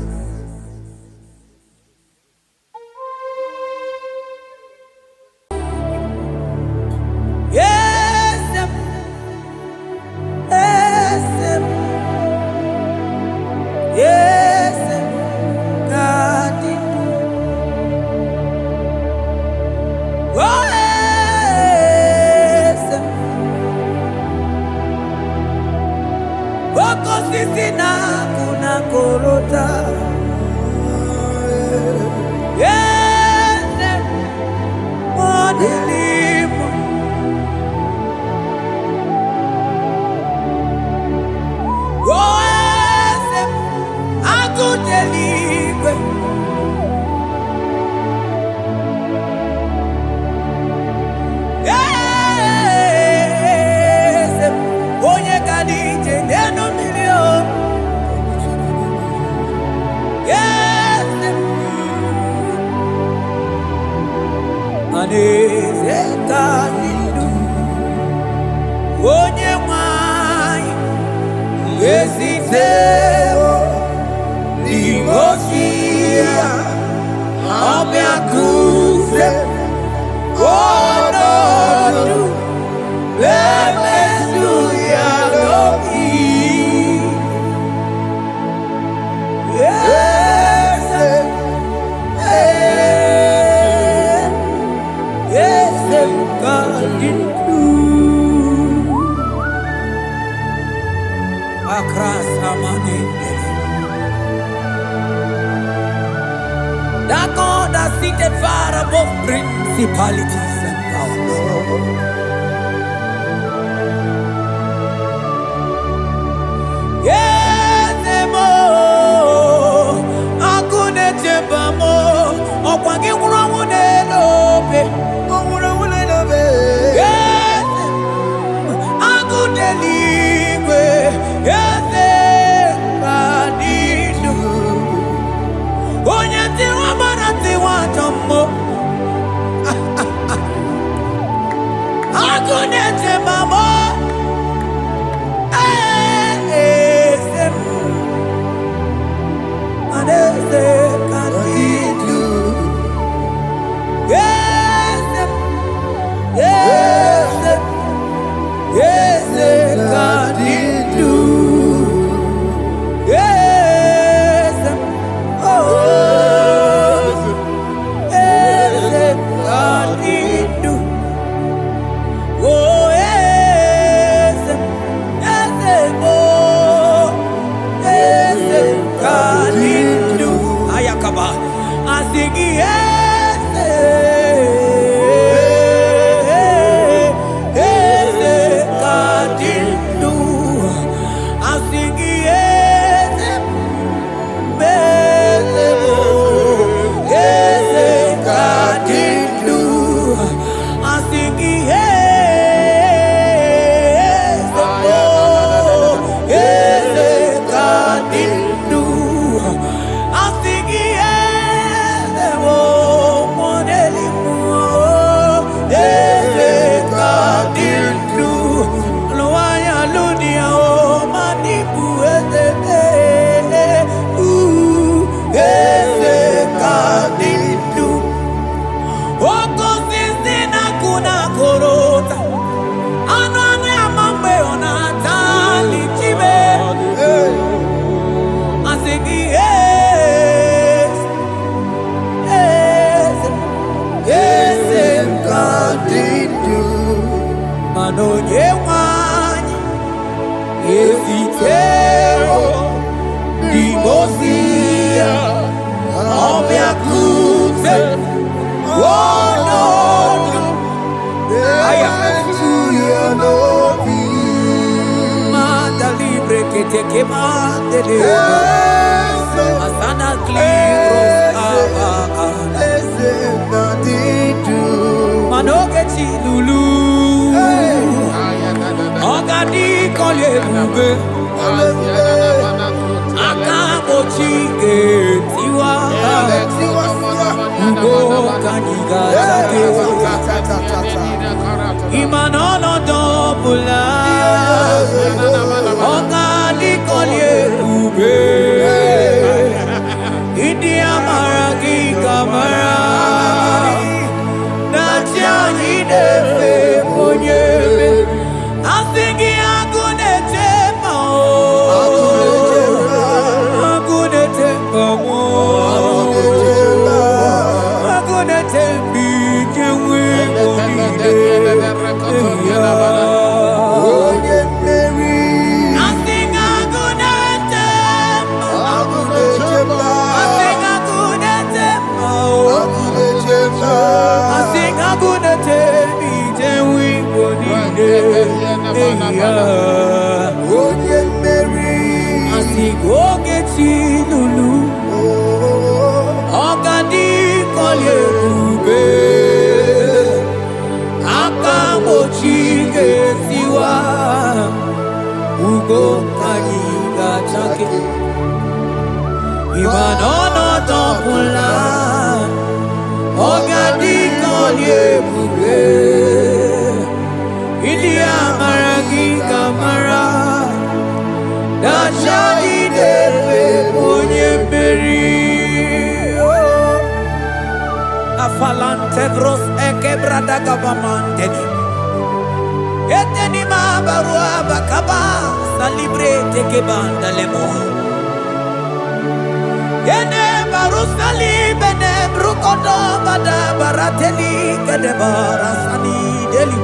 That God that seated far above principalities and powers. Yes, mo, akune chebamo, okwangi urawune lobe, urawune lobe. Yes, akune ligwe, yes, kadidu. Onye tiwa marati watombo, akune chebamo. Imanono dobula, ogani Onye mmeri Asigo geti lulu Ogadi kolye ube Aka mochi getiwa Ugo kani gachake Ibanono topula Ogadi kolye ube India maragi kamara Dashadi dewe onye beri Afalante vros ekebrada gabamante Eteni mabarua bakaba Salibre teke banda lemo Yene baru salibene brukodo bada barateli kadebara sani deli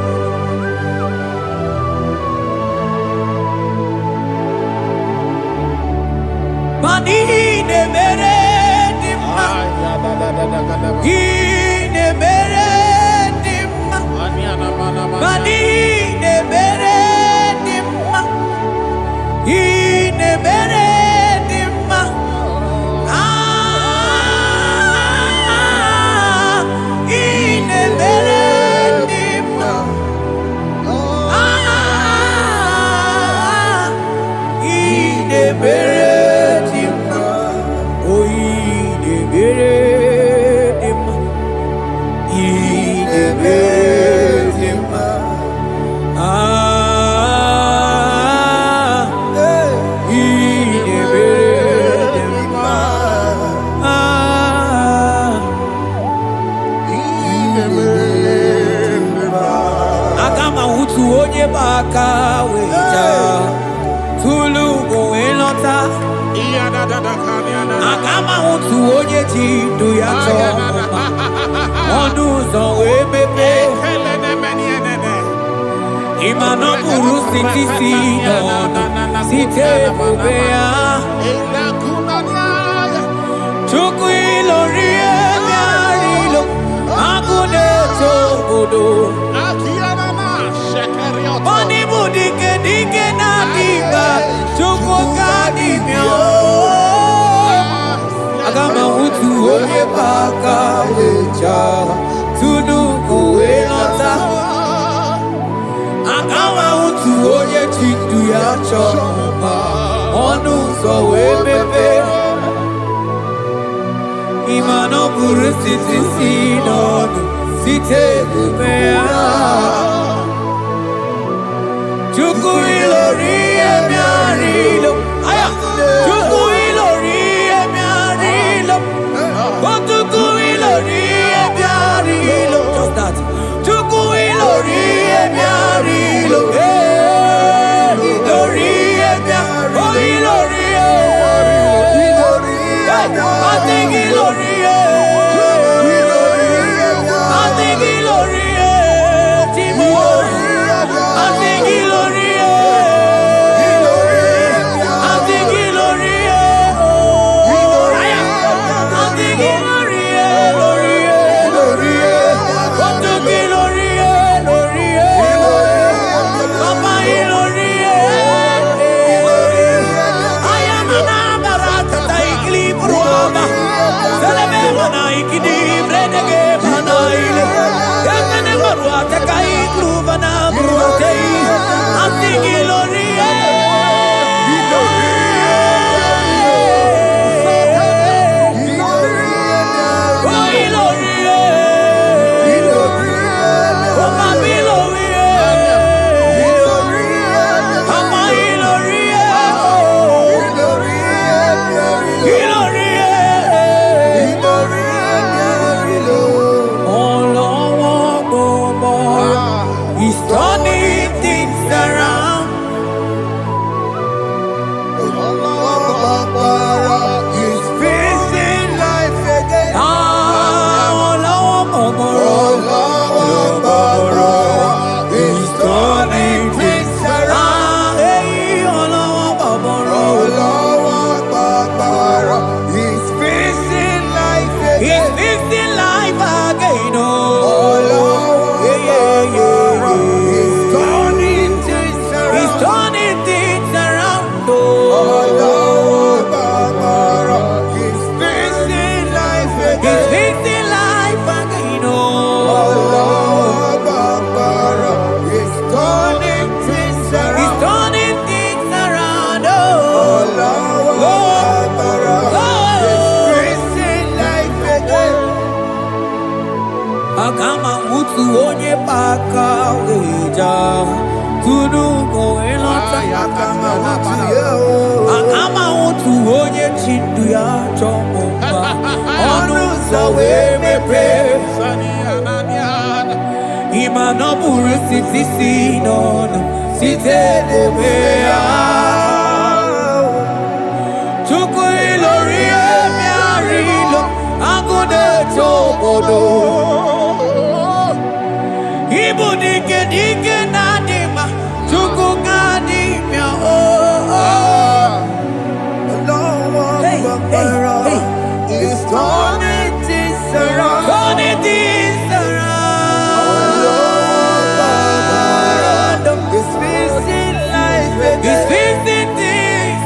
Mani ne mere dimma ne mere dimma Mani ne mere dimma ne mere dimma ne mere dimma ne mere Baka weja tulu go elota Agama utu onye jindu ya choma Onu zo webebe Imano buru siti sinono Site bubea Chuku ilori ebiarilo Agune togodo Oni budike dike na diba Chuku kadimyo Agama utu onye baka weja Tunuku elota Agama utu onye chindu ya choma Onu so webebe Imano buru siti sinono Site bubea Chuku ilori emiarilo Aya Chuku ilori emiarilo Chuku ilori emiarilo Just that Chuku ilori emiarilo Ilori emiarilo Oh ilori I think ilori I think ilori Timo I think ilori Akama mutu onye paka weja Tunu go elota Akama mutu onye chindu ya chomba Onu sawe mepe Ima no buru siti sinono Site debea Chuku ilori emiarilo Agude chobodo Ibu dike dike nadima Chuku kadimia Hey, hey, hey. It's turning things around. Turning things around It's fixing life again. It's fixing things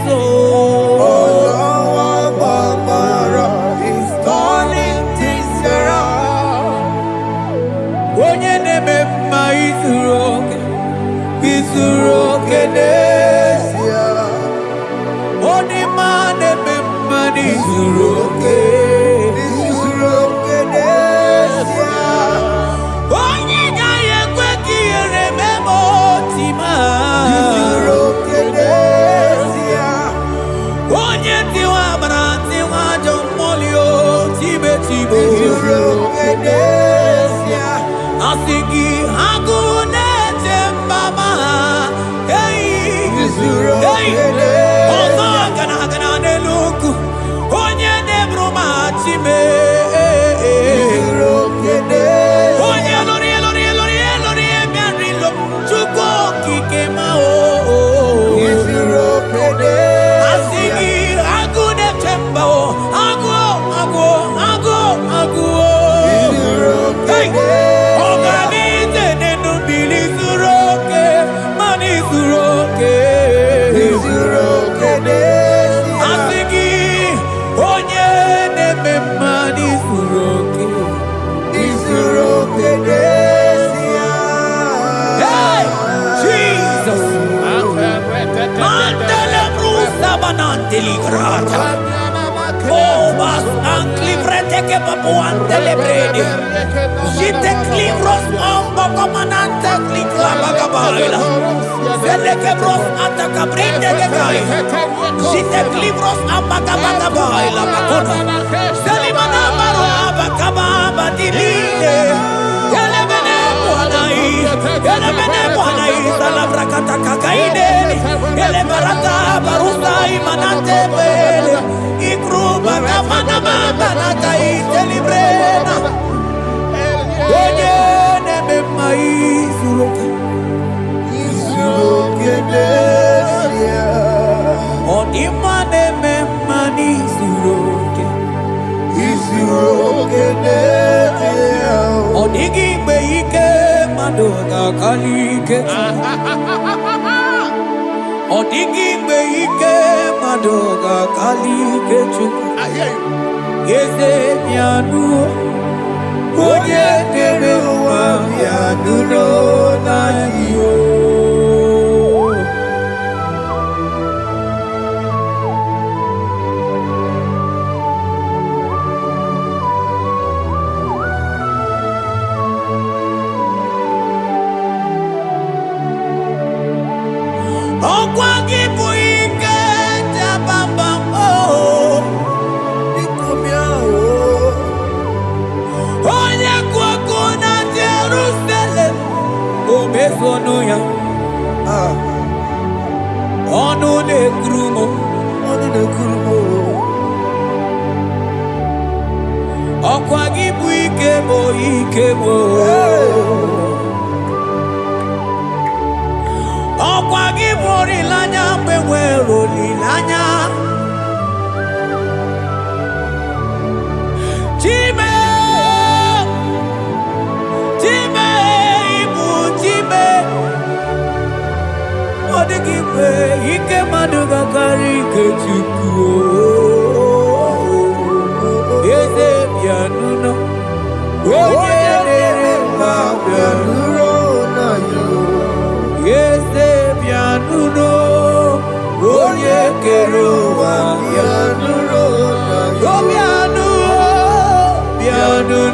It's turning things around. Onye neme mma izuru oke n'ezie Onye ma neme mma n'izuru oke Onye gaghị ekwe ka ihere mee ma oti ma Onye tiwa gbara tiwa ajọ mmụọli o tibe tibe Asị gị agụụ na-eche mbama ha ọzọ gana n'elu ugwu onye na-eburu ma chime onye lụrụ ebiarilo Chukwu okike ma asị gị agụụ na-eche mba agụụ ọganize n'enu mmiri zuru oke mana izuru oke asị gị onye na-eme mma n'izuru oke Hey, Jesus Mandele brusa bananteli grata Oh, bas anclivrete che papuante le brede Jite clivros ombo comanante clicla bagabaila Vele che bros attacca brinde che gai Jite clivros ambagabagabaila Macona Selimana baro abagababa di lide Yele bene buonai Salabrakata kakaideli Yele barata barusai manante bele Ikruba kamana mabana kaite librena Onye neme maizuroke Onima neme manizuroke Onigi mbe ike madoga kalike Odigi mbe ike madoga kalike chukwu Eze bịanụ onye kere ụwa bịanụ n'anyị o Ọkwa gị bụ ike jabambam onye kụ ọkụ na Jerusalem o mezonu ya ọnụ na-ekuru m ọkwa gị bụ ike m ọkwa gị bụ olileanya mgbe nwere olileanya Chime ibu Chime ọ dịghị mgbe ike mmadụ gakarị ike Chukwu eze bịanụ onye na-ere mma bịanụ Eze bịanụ onye kere ụwa bịanụ bịanụ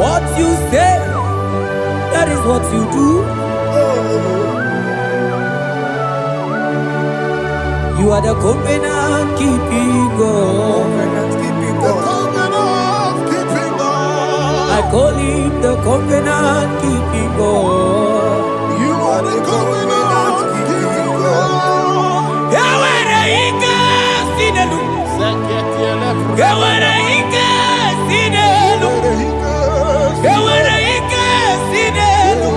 What you say, that is what you do. You are the covenant keeping God. I call him the covenant keeping God. You are the covenant keeping God. Yawere ike sinelu. Yawere ike sinelu. Yawere ike sinelu.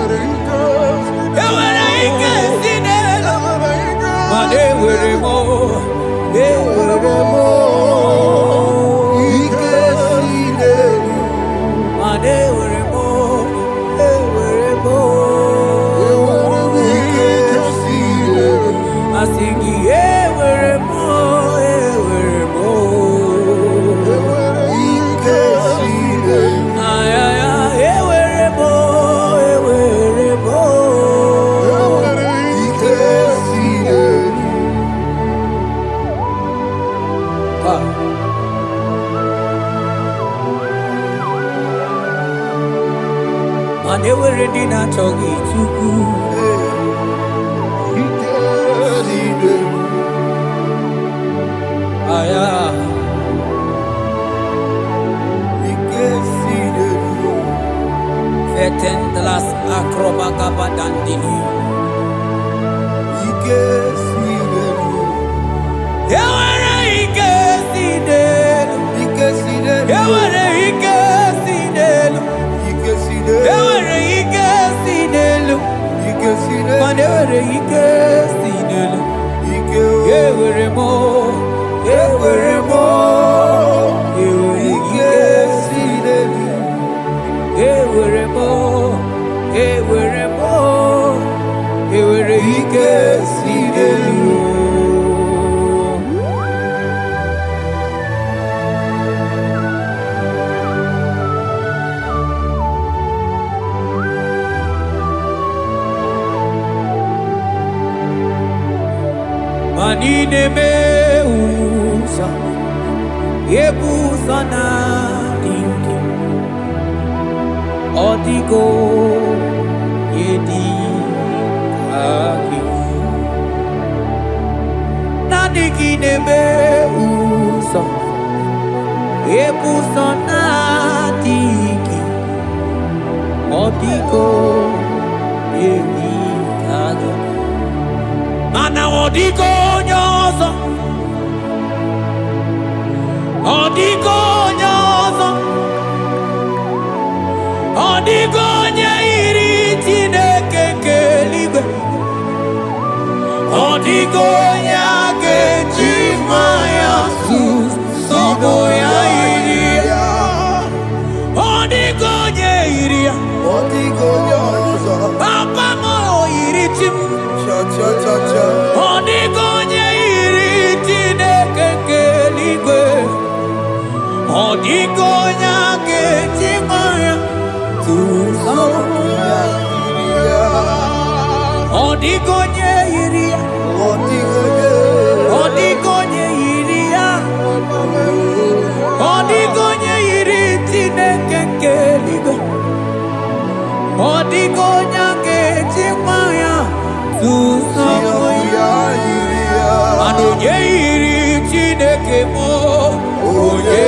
Yawere ike sinelu. Mane were mo, were mo. Ike sinelu. Mane were mo, were mo. Ike sinelu. I sing were mo, were mo. Ike sinelu. Ay ay ay, were mo, were mo. Ike sinelu. Mane were di na chogi chuku. Ike sinelu. Aya. Ike sinelu. Vetendlas akrobaga badandini. Ike sinelu. Yawere ike sinelu. Ike sinelu. Yawere ike sinelu. Ike sinelu. Yawere ike sinelu. Ike sinelu. Mane were ike sinelu. Ike Yewere mo, yewere mo. Yewere Ike ike sinelu. yewere mo, yewere mo. Yewere ike sinelu. Manine me usa, yebusa na dinki. Odigo yedi aki. Nadiki ne me usa, yebusa na dinki. Odigo yedi aki. Mana odigo nyozo, odigo nyozo, odigo nyairi Chineke keligwe, odigo nyage chimaya sus sobo ya iria, odigo nyairia, Odigo nyozo. papa mo iri chim. Cha. Odigonye iri Chineke keligwe, odigonya kechimaya tuzoya. Odigonye iria, odigonye iria, odigonye iri Chineke keligwe, odigonya kechimaya tuzoya. Anonye iri Chineke mo, onye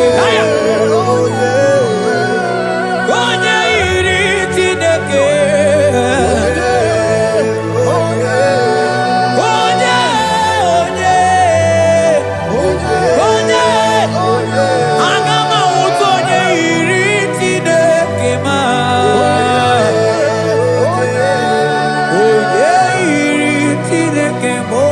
onye iri Chineke, onye aga m ahụta onye iri Chineke ma, onye iri Chineke mo.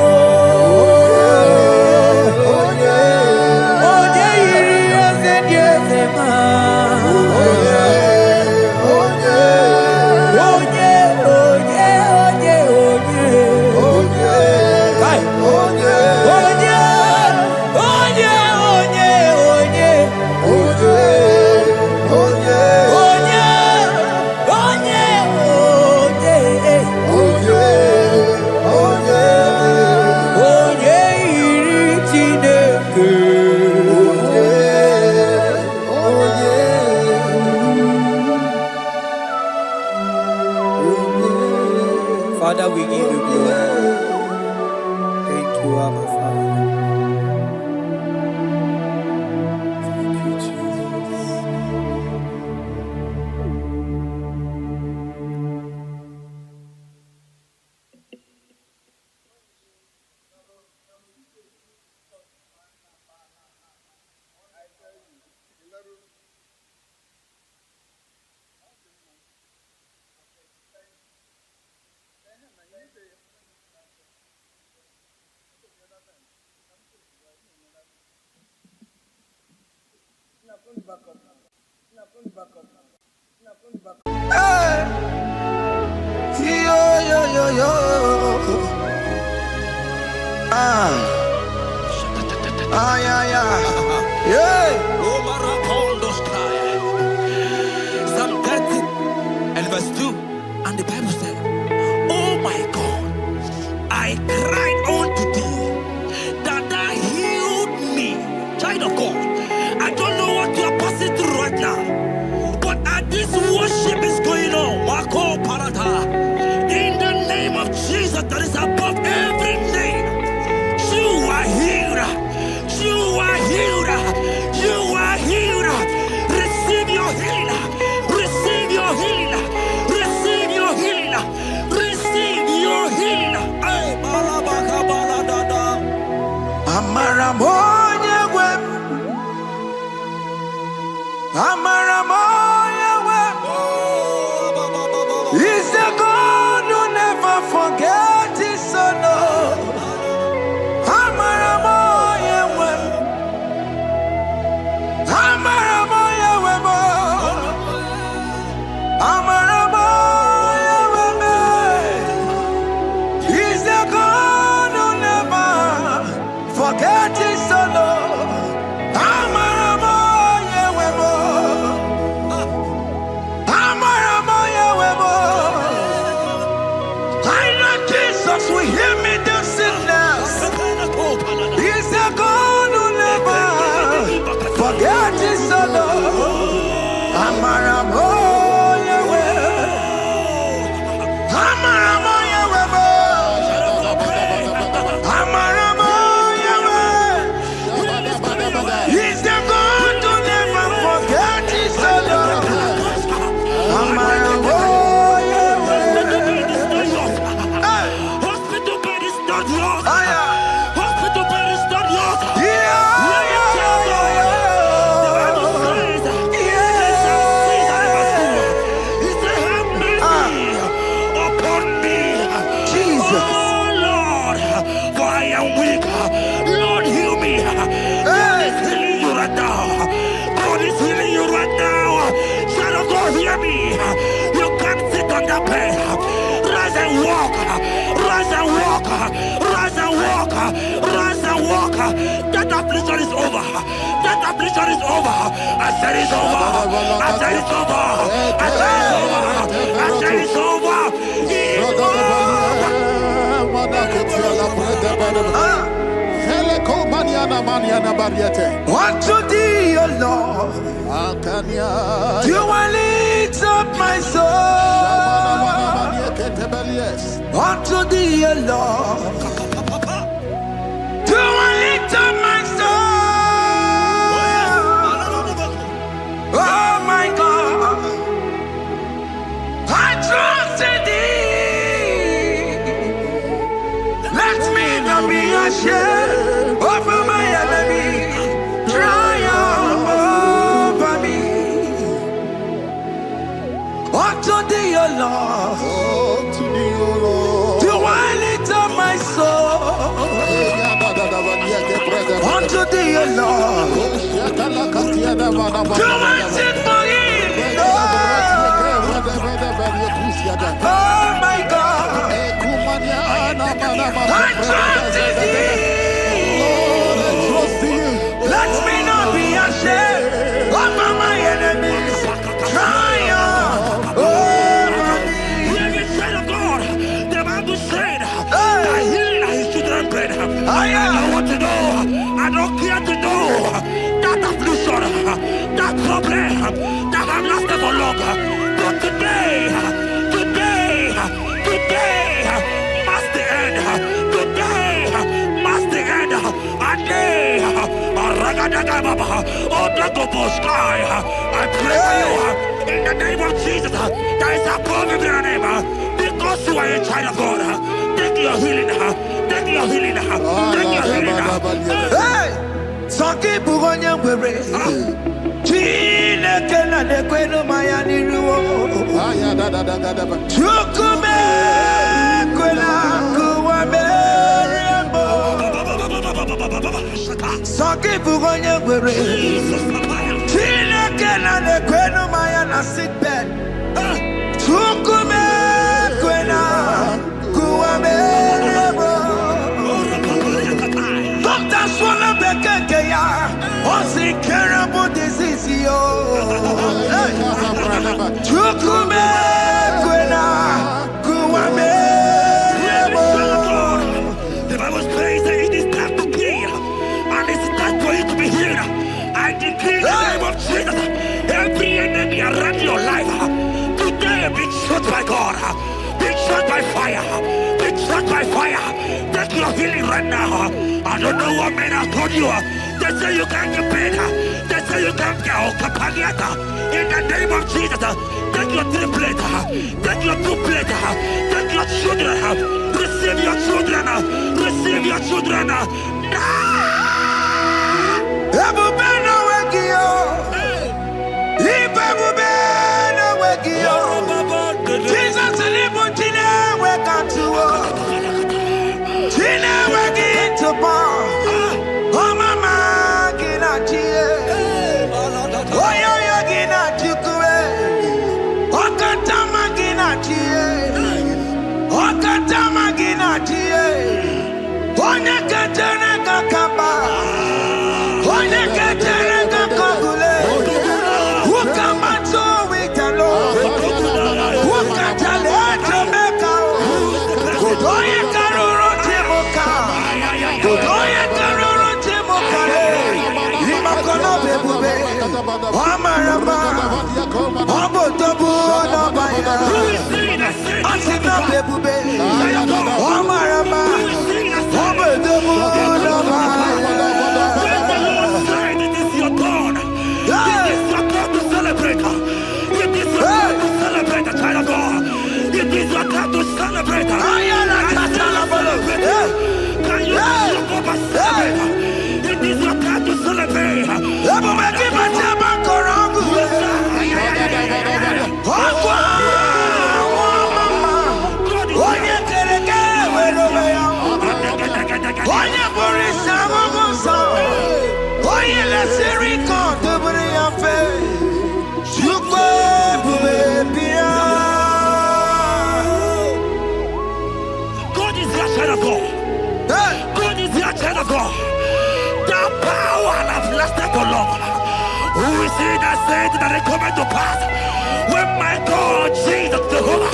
Father, we give you glory. Thank you, Abba Father. Thank you, Jesus. Hey, yo, yo, yo, yo. Ah, yeah, yeah. Yeah. Psalm 30 and verse 2. And the Bible said, oh my God, I cried unto thee that thou healed me. Child of God, I don't know what you are passing through right now, but as this worship is going on, Marco Parata, in the name of Jesus that is above every name, you are healed. You are healed. You are healed. Receive your healing. Receive your healing. Receive your healing. Receive your healing. Ay, balabaka baladada. Amaramoye wem. Amaramoye wem. He's the God who never forgets his son. Amaramoye wem. Amaramoye wem. Amaramoye wem. He's the God who never forgets his son. Amaramoye wem. Amaramoye wem. I know Jesus will hear me the sickness. He's the God who never forget his son. Amaramoye wem. Amaramoye wem. Amaramoye wem. He's the God who never forget his son. Amaramoye Hospital bed is not yours. wem. Hospital bed is not yours. Yeah, Let me tell you, the Bible says, "They shall see thy rescue." He said, have mercy upon me. Jesus. Oh Lord, for I am weak. Lord, heal me. God is healing you right now. God is healing you right now. Son of God, hear me. You can't sit on that bed. Rise and walk. Rise and walk. Rise and walk. Rise and walk. That affliction is over. That affliction is over. I said it's over. I said it's over. I said it's over. I said it's over. It's Unto thee, O Lord, do I lift up my soul. Unto thee, O Lord, do I lift up my soul. Oh my God, I trust in thee. Let me not be ashamed over my enemy. Triumph over me. Unto thee, O Lord, do I lift up my soul. Unto thee, O Lord, do I sing for him. Oh my God, I trust in thee. Let me not be ashamed over my enemies. Triumph over me. Hear me, child of God. The Bible said that healing is children's bread. I don't want to know. I don't care to know that affliction, that problem that have lasted for long. But today, I pray for you in the name of Jesus. There is a problem in your name because you are a child of God. Take your healing. Take your healing. Take your healing. Hey! Saki bugonya wewe. Chile kena de kweno mayani ruo. Chukume kwena kuwa merembo. Saki bugonya wewe. Chile kena de kweno mayana sick bed. Chukume kwena kuwa merembo. Doctors wanna make a ya. What's incurable disease, yo? Chukume kwena kuwame. The Bible says that it is time to kill, and it is time for you to be healed. I decree in the name of Jesus, every enemy around your life today be shot by God, be shot by fire, be shot by fire. Take your healing right now. I don't know what men have told you. They say you can't get paid. They say you can't get Okapagiata. In the name of Jesus, take your triplet, take your two-plate, take your children, receive your children, receive your children. Ebubena wekio, ibebubena wekio. Jesus libu tine wekatuo, tine wekitupo. Oh mama gina chie, oh yo gina chukue, oh katama gina chie, oh katama gina chie, oh nyeketene kakamba. Celebrate. Can you celebrate? It is your time to celebrate. God is your child of God. God is your child of God. The power has lasted for long. Who is he that said that it coming to pass? When my God, Jesus Jehovah,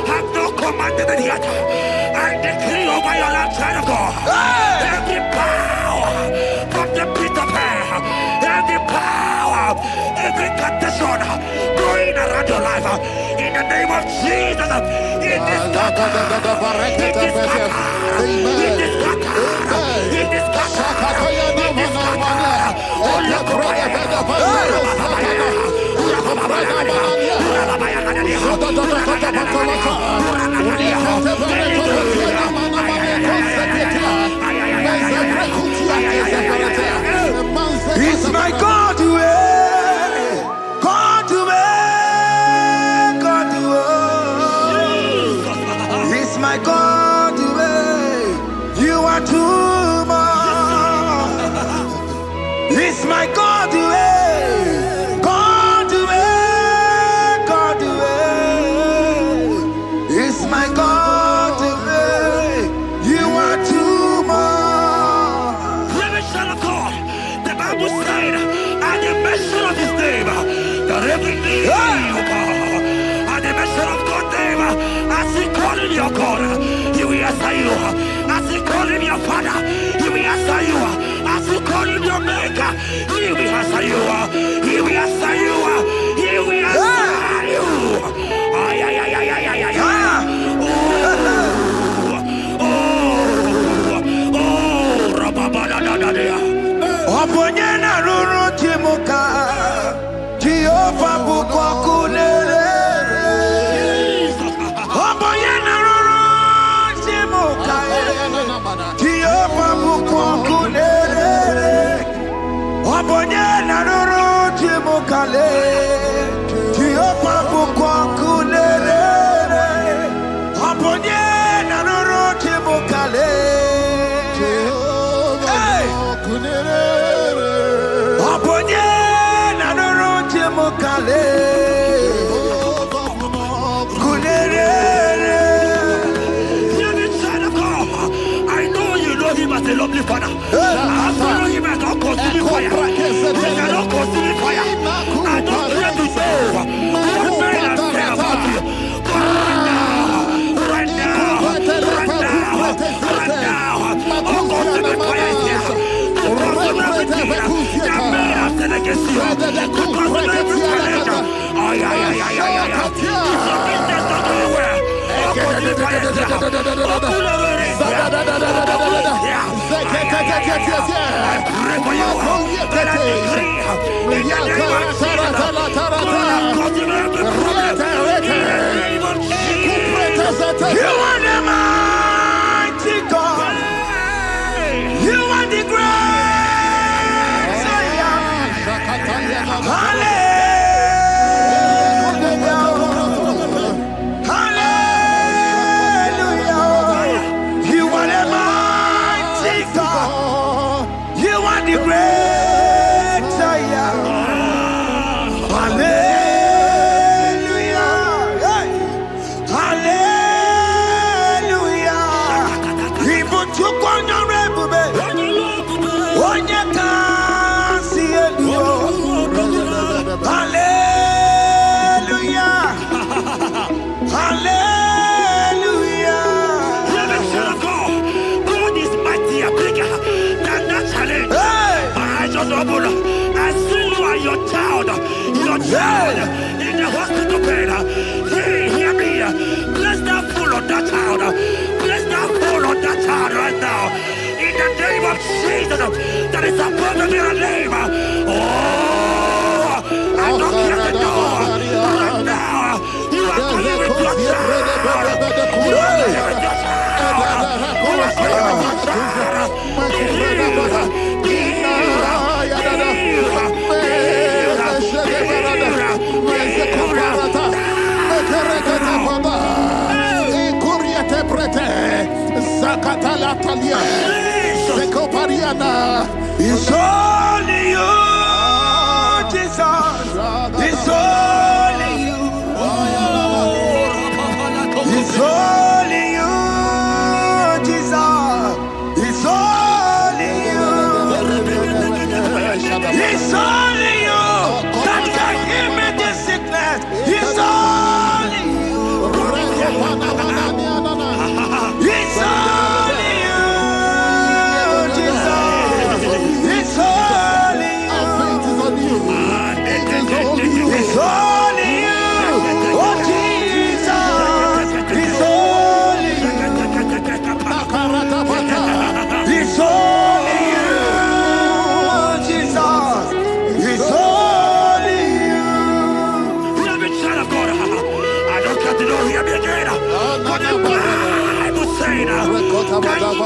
have not commanded it yet, I decree over your life, child of God, every power from the pit of hell, every power, every condition going around your life, in the name of Jesus, it is scattered, it is scattered, it is scattered, it is scattered, it is scattered. Oh, look over It's my God to God to God to It's my God to you are too much. It's my God to God to God to It's my God to you are too much. Revelation of God. The Bible said, at the mention of his name, that every knee will bow. At the mention of God's name, as he call him your God, he will answer you. As he call him your Father, he will answer you. As he call him your Maker, he will answer you. He will answer you. He will answer you. Ay, ay, ay, ay, ay, ay, ay, ay. Oh, rababadadadadea. Upon your Lovely Father, I follow him and don't consume fire. He cannot consume fire. I don't care to know what men have said about you. But right now, all consuming fire is here. To consume everything that men have said against you. To consume every challenge. If your business not doing well, all consuming fire is here. You are the mighty God. You are the great Hallelujah. Hallelujah. You are the mighty God. You are the great Hallelujah. Hallelujah. Even to Hallelujah. Hallelujah. God is mighty and bigger than that challenge. I just open. I see you and your child in the hospital bed. Hey, hear me. Bless that fool on that child. Bless that fool on that child right now. In the name of Jesus, that is supposed to be a name. Oh, I don't hear the door. Right now, you are going with your child. You are going with your child. You are going with your child. It's only you, Jesus. It's only you. It's only you, Jesus. It's only you. It's only you that can give me this sickness. It's only you. It's only you, Jesus. It's only you. It's only you. Oh, Jesus. It's only you. It's only you, Jesus. It's only you. Hear me, child of God. I don't got to know, hear me again. But the Bible saying, that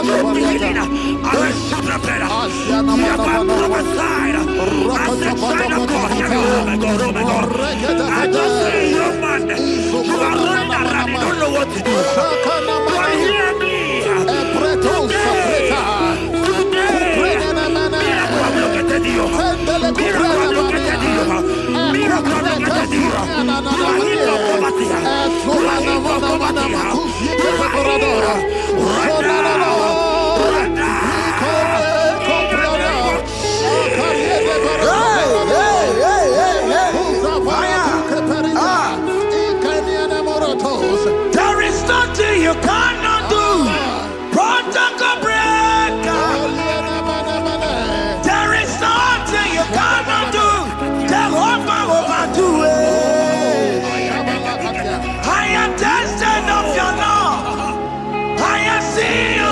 you will be healing. I will shut up better. You have been prophesied. I said, child of God, hear me. Oh my God, oh my God. I just see you, man. You are running around, you don't know what to do. But hear me. There is nothing you cannot do. Protocol breaker. There is nothing you cannot do. Jehovah overdo it. I am tested of your love. I am seeing you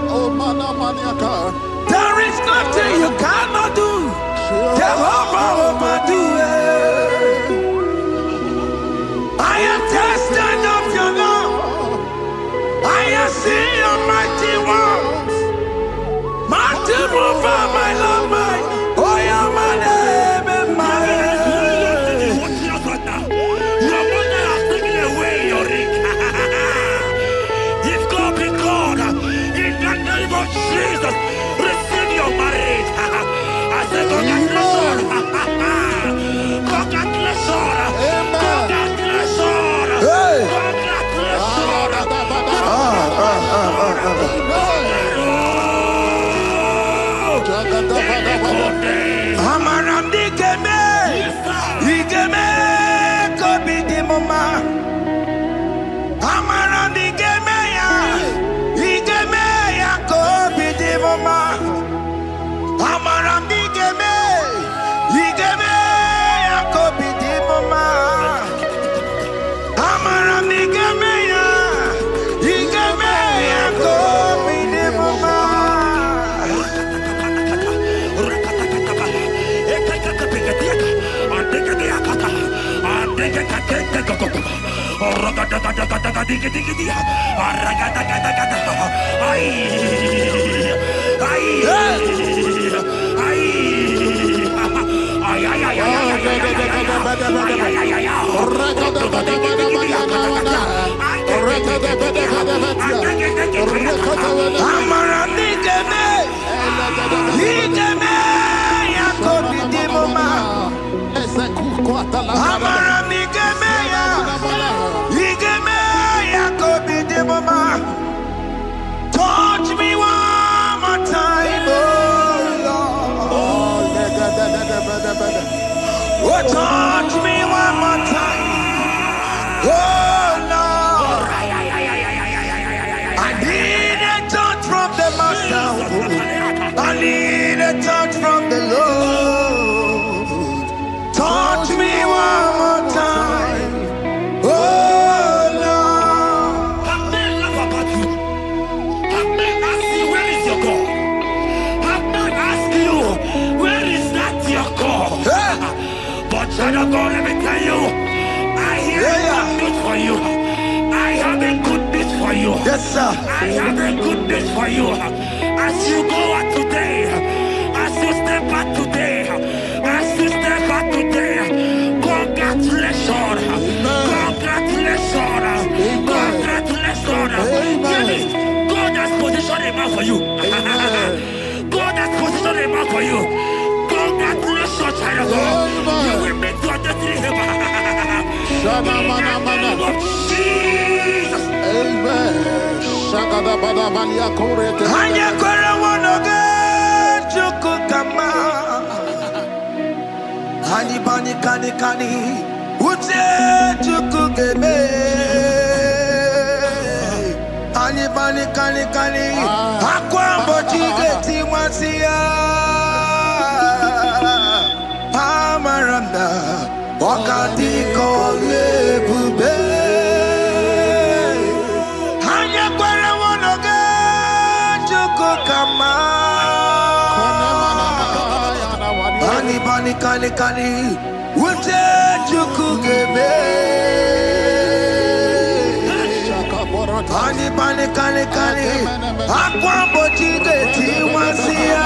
Oh, mana maniaka. There is nothing you cannot do. Jehovah overdo it. I am tested of your love. I have seen your mighty works. Mighty mover, my love, my. Oh, yeah, my name and my name. Your mother has taken away your ring. If God be God, in the name of Jesus, receive your marriage. I say congratulations. Congratulations. Congratulations. Hey. Congratulations. Amaram digeme, digeme, kobi di mama. Amaram digeme ya kobi di mama. Amaram digeme, digeme ya kobi di mama. Amaram digeme ya, digeme ya kobi di mama. Touch me one more time, oh Lord. Oh, touch me one more time, oh Lord. I need a touch from the Master. I need a touch from the Lord. Touch me one more time, oh Lord. Have men laugh about you? Have men ask you, where is your God? Have men ask you, where is that your God? Hey. But child of God, let me tell you, I hear a good news for you. I have a good news for you. Yes, sir. I have a good news for you. As you go out today, as you step out today, as you step out today, congratulations. Congratulations. Congratulations. Hear me. God has positioned a man for you. God has positioned a man for you. Congratulations, child of God. You will meet your destiny helper. In the name of Jesus. Amen. Shagada bada balia korete. Hanya kora wonoge chukukama. Hani bani kani kani uche chukugeme. Hani bani kani kani akwambo chigeti mwasiya. Amaranda wakati kole bube. Hanya kora wonoge chukukama. Bani bani kani kani uche chukugeme. Bani bani kani kani akwambo chigeti mwasiya.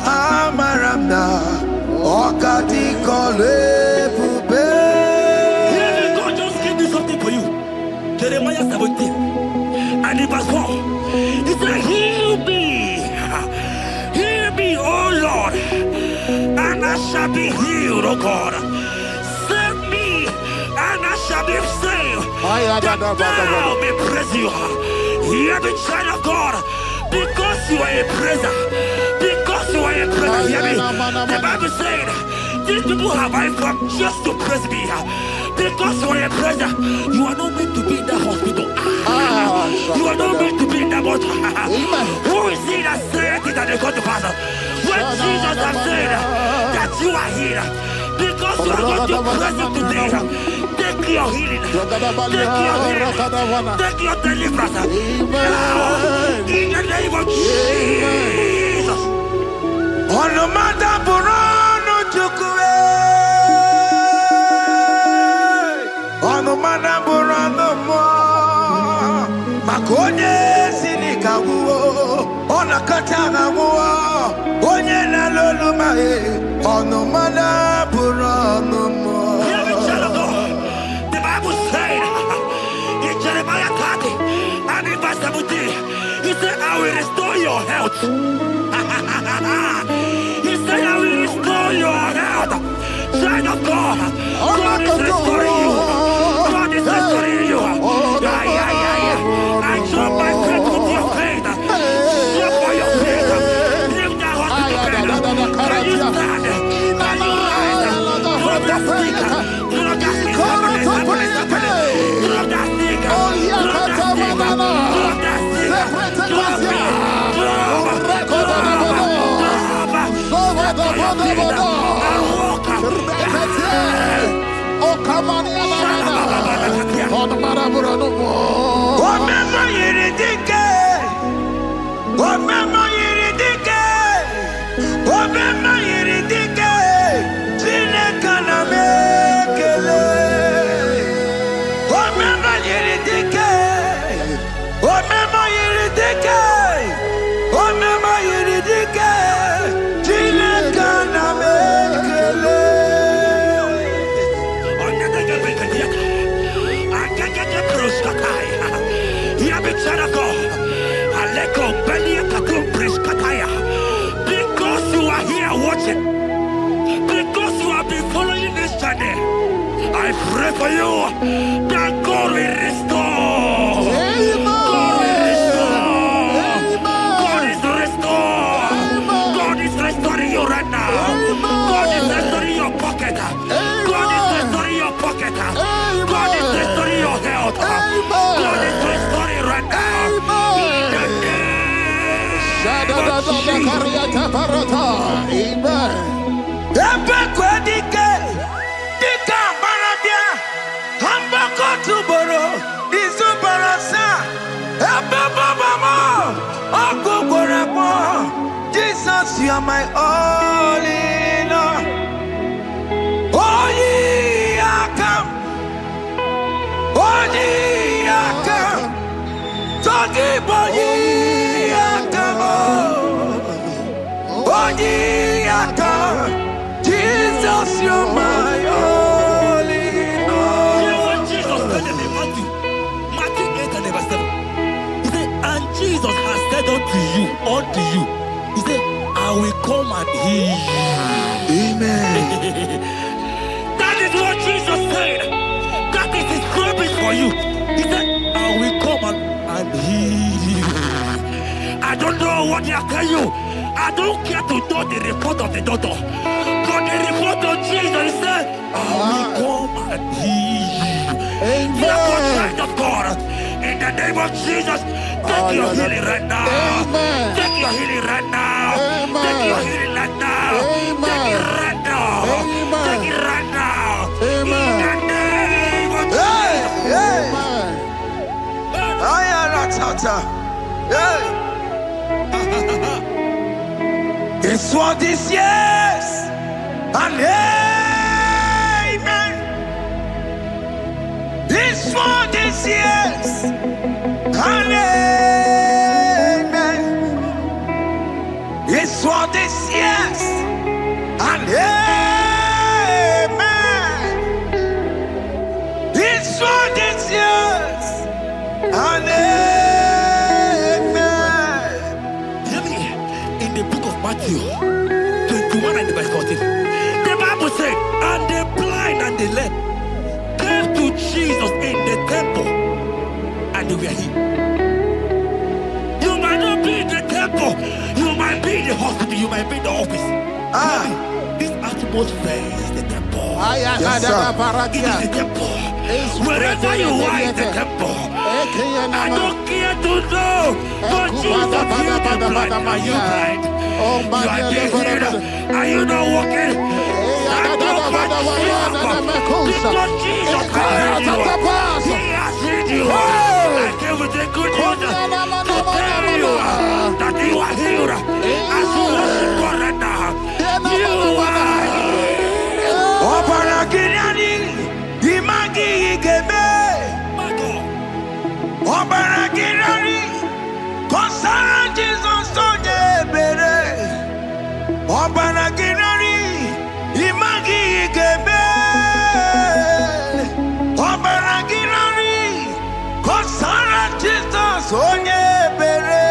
Amaramna wakati kole bube. God just gave me something for you. Jeremiah 17 and in verse 4. He said, heal me, oh Lord, and I shall be healed, oh God. Save me, and I shall be saved. That thou may praise you. Hear me, child of God, because you are a praiser. Because you are a praiser, hear me. The Bible said, these people have I come just to praise me. Because you are a praiser, you are not meant to be in that hospital. You are not meant to be in that water. Who is he that said it that they got to pass? When Jesus has said that you are here, Because you are going to press it today. Take your healing. Take your healing. Take your deliverance. Now, in the name of Jesus. Onomada Burano Chukwe. Onomada Burano Mo. Makonye Sinikawu. Onakatana Wo. Onye Nalolu Mae. Onomada Burano Mo. Hear me, child of God. The Bible said in Jeremiah 30 and in verse 17, he said, I will restore your health. He said, I will restore your health. Child of God, God is restoring you. God is restoring you. I draw my faith with your faith. Draw for your faith. Lift that hospital bed. Can you stand? Can you rise? Drop that stick. Drop that stick. Drop that stick. Drop that stick. Drop it. Because you are here watching, because you have been following this journey, I pray for you that God will restore. God will restore. God is restoring. God is restoring you right now. God is restoring your pocket. God is restoring your pocket. God is restoring your health. God is restoring right now. Jesus, you are my all in all. Oh, ye are come. Oh, ye are come. Talking about ye are come. Oh, ye are come. Jesus, you are my all in all. You know what Jesus said in Matthew 8 and verse 7? He said, and Jesus has said unto you, he said, I will come and heal you. Amen. That is what Jesus said. That is his promise for you. He said, I will come and heal you. I don't know what they are telling you. I don't care to know the report of the doctor. But the report of Jesus, he said, I will come and heal you. Therefore, child of God, in the name of Jesus, take your healing right now. Amen. Take your healing right now. Amen. Take your healing right now. Amen. Take it right now. Amen. Take it right now. Amen. In the name of Hey, hey. Amen. I am not tata. Hey. It's what this yes and amen. It's what this yes and amen. It's what this yes and amen. It's what this yes and amen. Hear me. In the book of Matthew 21 and verse 14, the Bible said, and the blind and the lame came to Jesus in the temple, and they were healed. You might not be in the temple, you might be in the hospital, you might be in the office. This atmosphere is the temple. Yes, sir. It is the temple. Wherever you are in the temple, I don't care to know, but Jesus healed the blind. Are you blind? You are being healed. Are you not walking? Because Jesus has healed you. I came with the good news to tell you that you are healed. As you worship God right now, you are healed. Obaragirani, imagi igebe. Obaragirani, konsara Jesus onye bere. Obaragirani, imagi igebe. Obaragirani, konsara Jesus onye bere.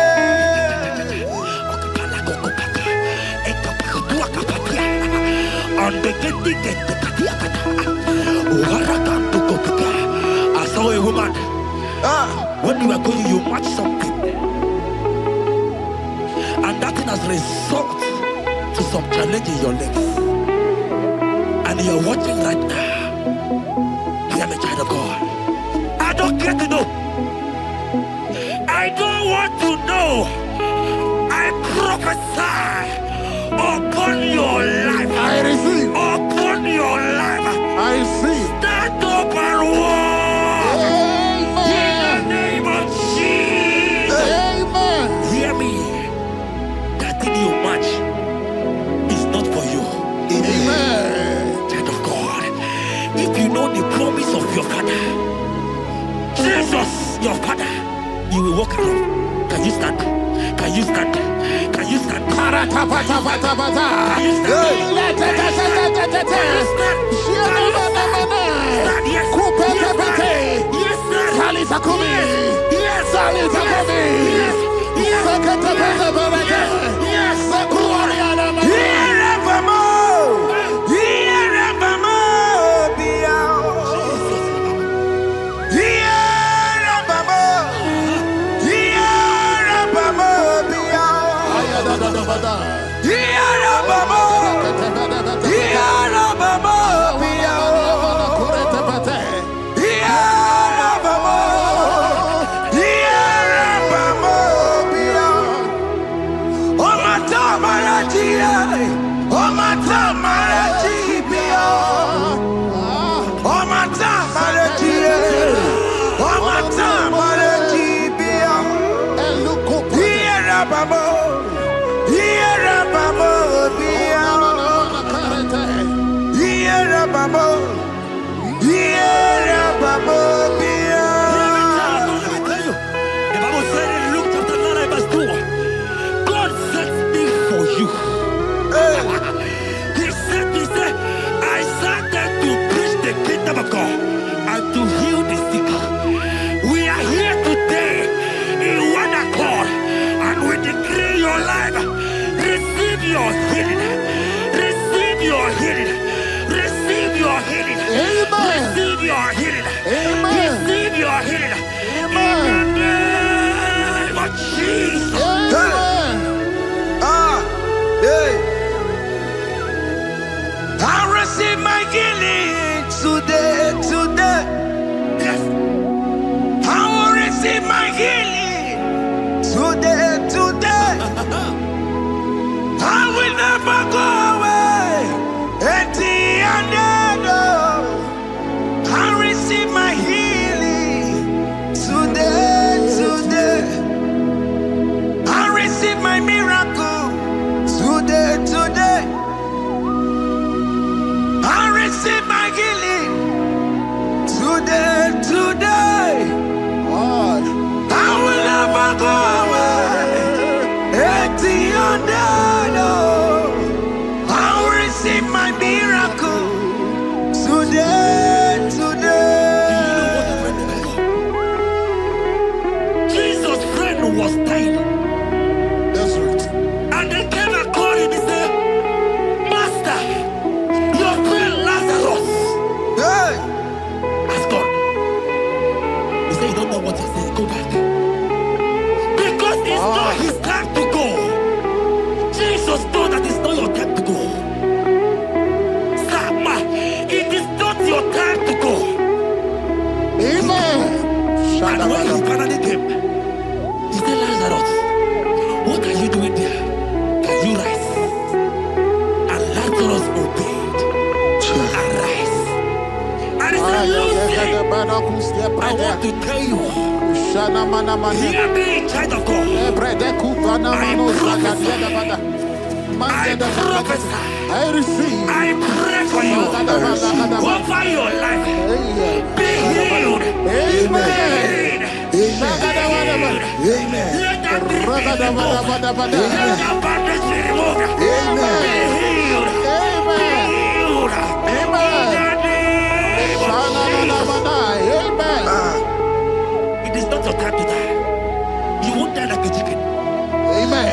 I saw a woman. When you were going, you matched something, and that thing has resulted to some challenge in your legs. And you're watching right now. Hear me, child of God. I don't get to know. I don't want to know. I prophesy upon your life. I receive. Upon your life. I see. Stand up and walk. In the name of Jesus. Amen. Hear me. That thing you match is not for you. Amen. Child of God. If you know the promise of your father, Jesus, your father, you will walk around. Can you stand? Can you stand? Can you stand? Can you your healing. Receive your healing. Receive your healing. Amen. Receive your healing. Amen. Receive your healing. Amen. In the name of Jesus. Amen. I receive my healing today. Yes. I will receive my healing today. I will never go away empty-handed. I receive my healing today. I receive my miracle today. I receive my healing today. God. I will never go away empty-handed. I will receive my miracle today. Jesus' friend was dying. That's right. And they came and called him and said, Master, your friend Lazarus has gone. He said, you don't know what you're saying. Go back. Because it's not his time to go. Jesus knows that it's not your time to go. Sama, it is not your time to go. Amen. And when he finally came, he said, Lazarus, what are you doing there? Can you rise? And Lazarus obeyed. want to tell you, hear me, child of God. I prophesy. I pray for you. Over your life. Be healed. Amen. Amen. Let that be removed. Let that bandage be removed. Amen. Be healed. Amen. It is not your time to die. You won't die like a chicken. Amen.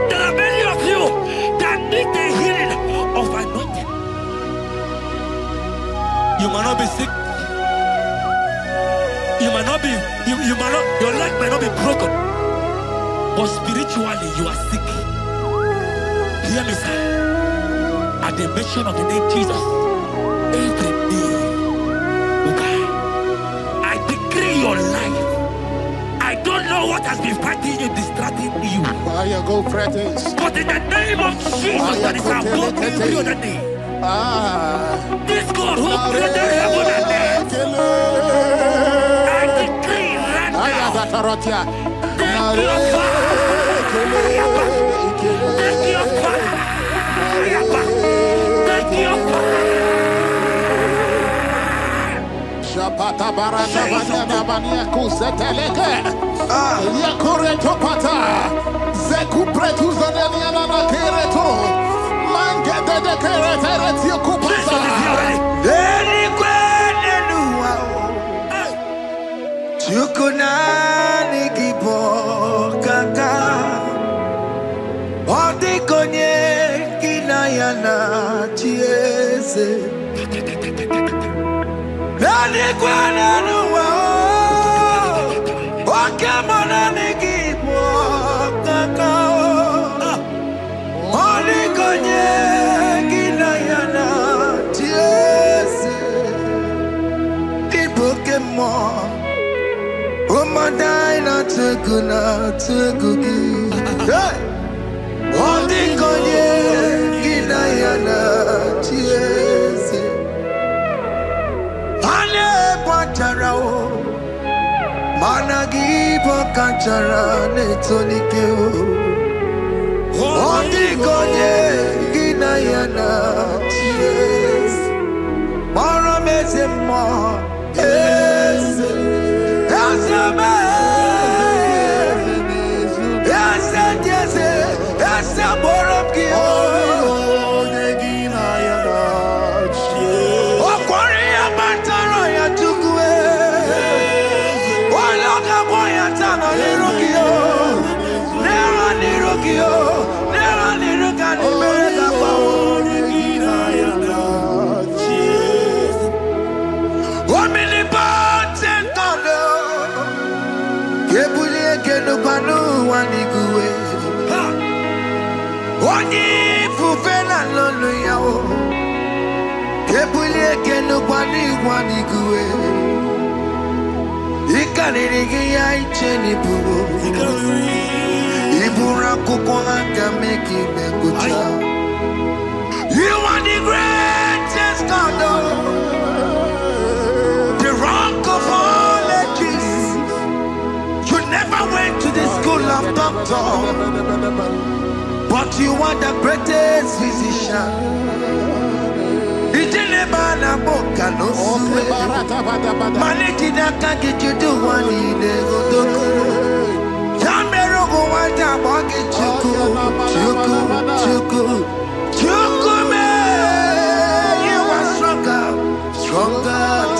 There are many of you that need the healing of anointing. You might not be sick. You might not be, your leg might not be broken. But spiritually you are sick. Hear me, sir. At the mention of the name Jesus, every day will die. I decree your life. I don't know what has been fighting you, distracting you. But in the name of Jesus, that is above every other name. This God who created heaven and earth, I decree right now, take your fire. Take your fire. Take your fire. Shapata baranda banya banya kuseteleke. Yakure topata. Zeku pretu zaneliana na kereto. Mangete de keretere tio kupasa. Deni kwene nuwa. Chukunani gibo kaka. Odi konye kinayana chiese. Deni kwene nuwa. Wakemona nigibo kaka. Odi konye kinayana chiese. Ibokemo. Omadai na tegugi. Odi konye kinayana chiese. Ale pacharao. Managi pokachara netonike. Odi konye kinayana chiese. Mara mezemo. Yes. hallelujah. Kebuli ekenu kwani guwe. Ikanirigi ya icheni buwo. Ibura kuko anga meki mekucha. You are the greatest God, the rock of all ages. You never went to the school of doctor, but you are the greatest physician. Ijelebana boka no suwe. Maliki na kangi judu wani negodoku. Jamero go wanta boki chuku. Chukume, you are stronger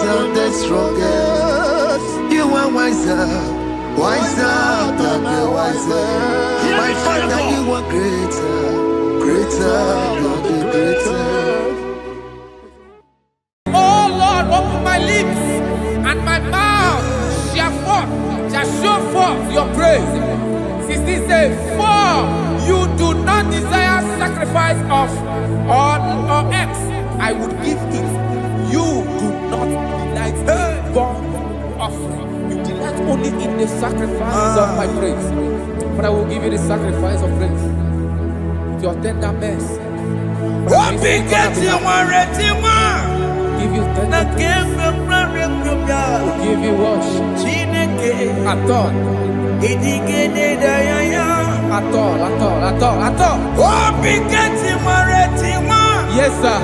than the strongest. You are wiser than the wiser. My Father, you are greater than the greatest. Oh Lord, open my lips and my mouth shall show forth your praise. 16 says, for you do not desire sacrifice of or X, I would give it. You do not delight in burnt offering. You delight only in the sacrifice of my praise. But I will give you the sacrifice of praise. With your tender mercy. Give you tender will give you worship. At all. Yes, sir.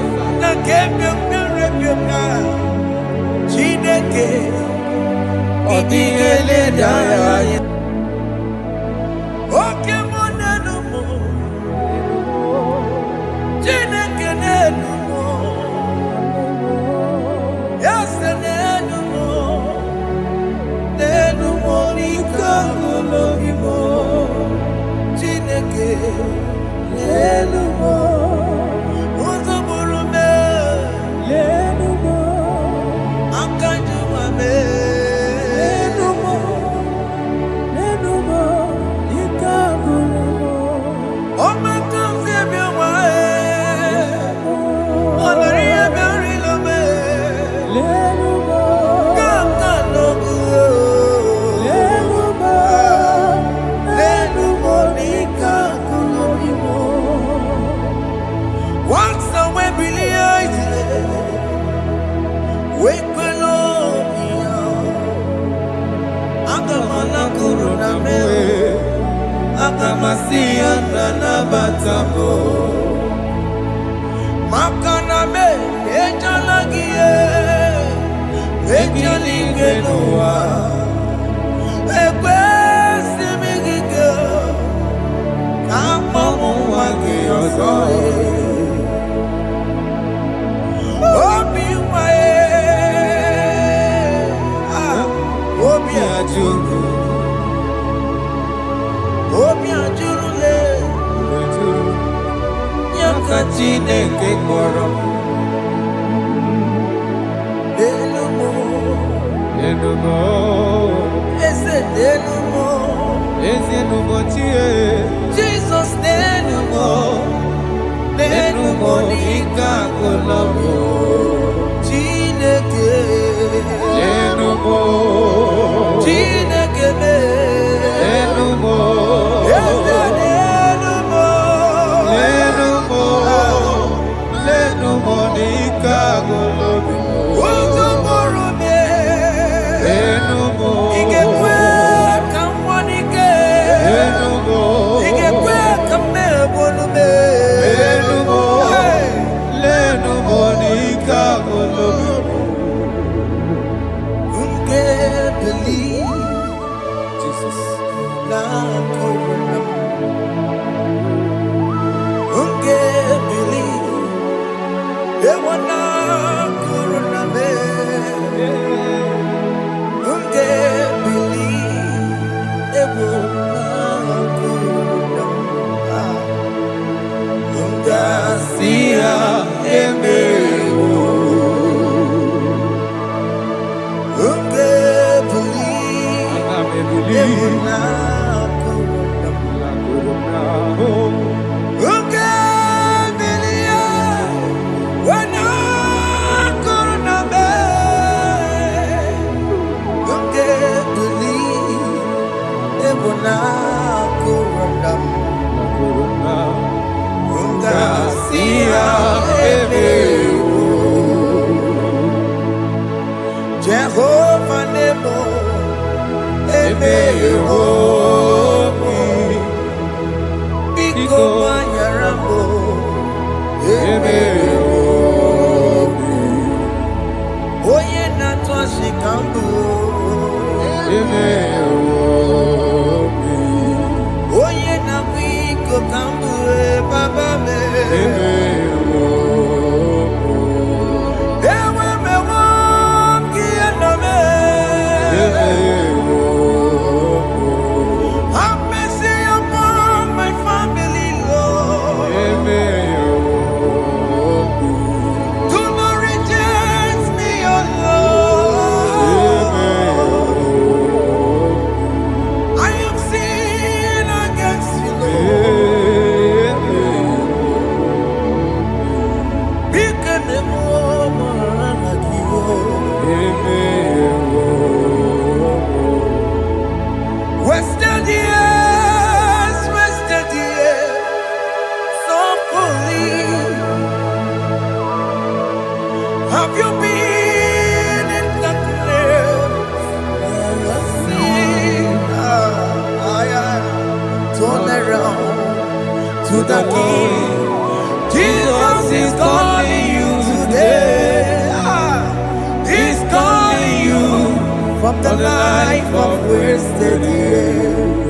of wasted years.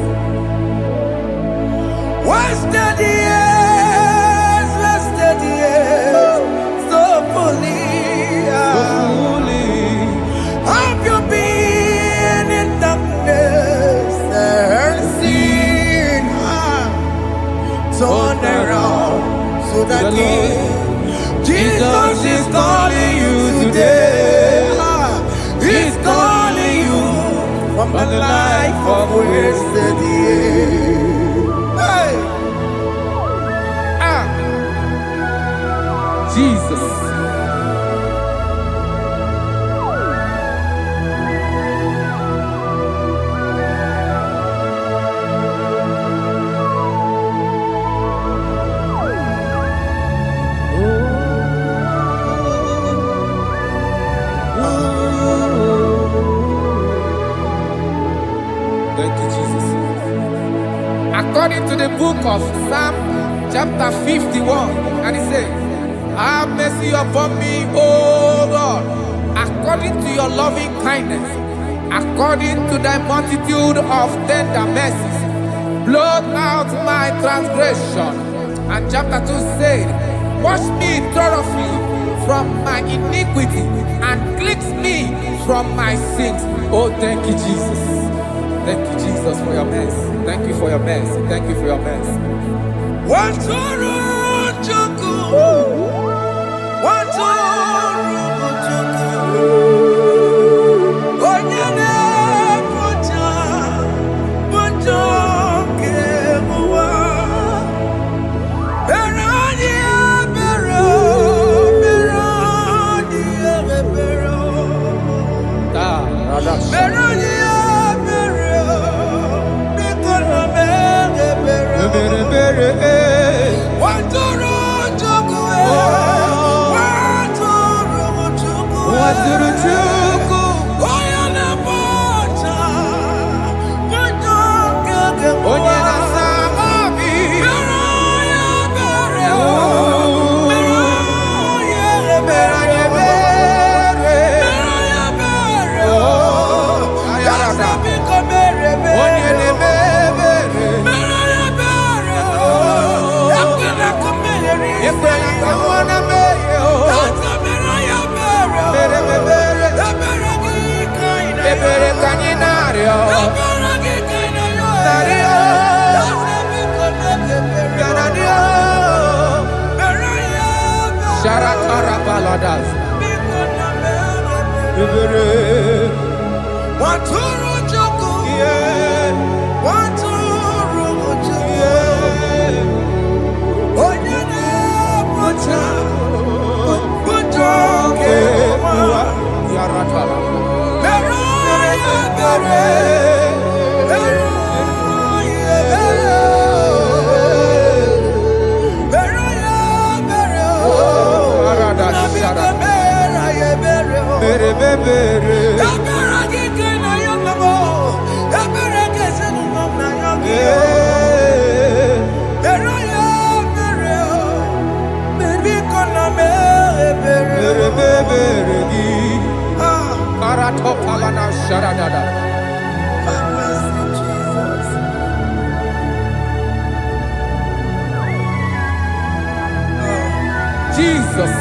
Wasted years, wasted years, so fully. Have you been in darkness and seen? Turn around so that Jesus is calling you today. He's calling you from the life of wasted years. Hey. Jesus. Thank you, Jesus. According to the book of Psalm, chapter 51, and it says, have mercy upon me, O God, according to your loving kindness, according to thy multitude of tender mercies, blot out my transgression. And chapter 2 said, wash me thoroughly from my iniquity and cleanse me from my sins. Oh, thank you, Jesus. Thank you, Jesus, for your mercy. Thank you for your mercy. Thank you for your mercy. Jesus.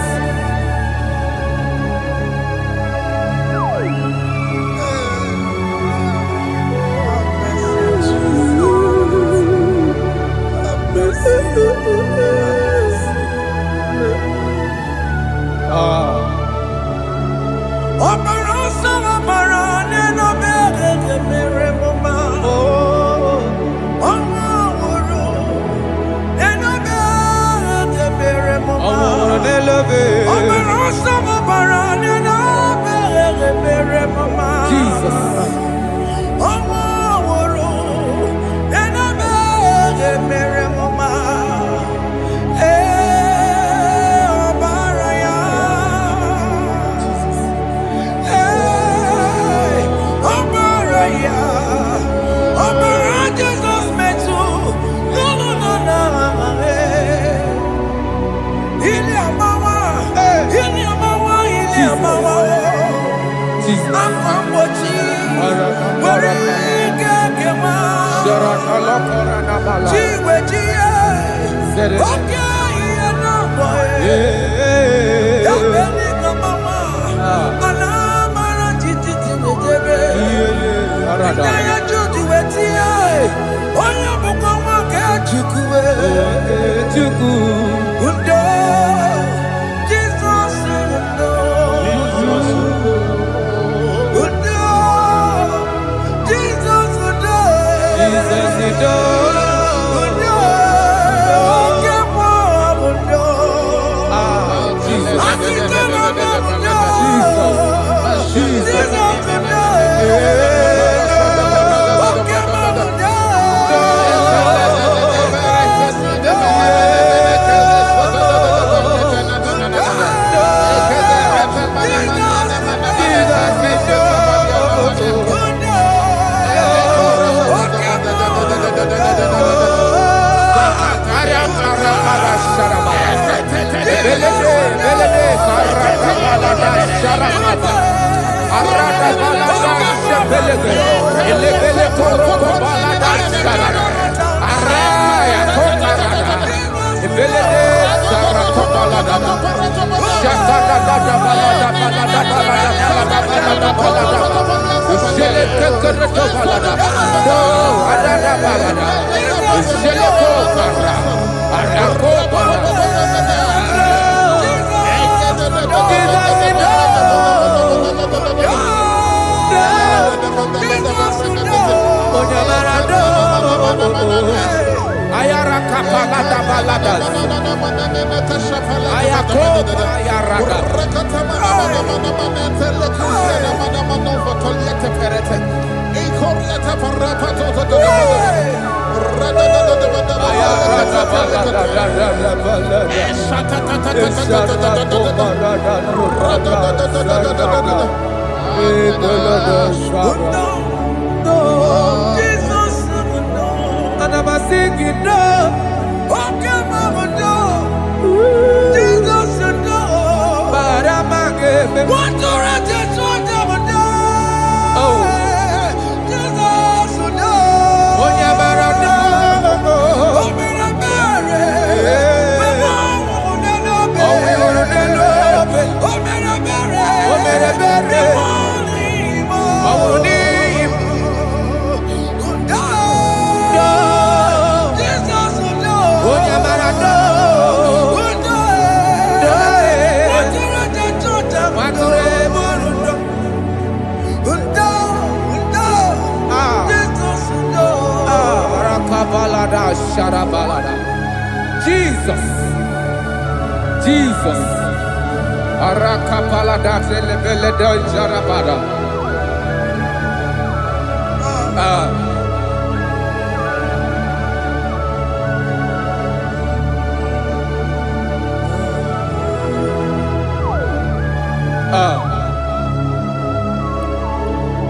Jesus.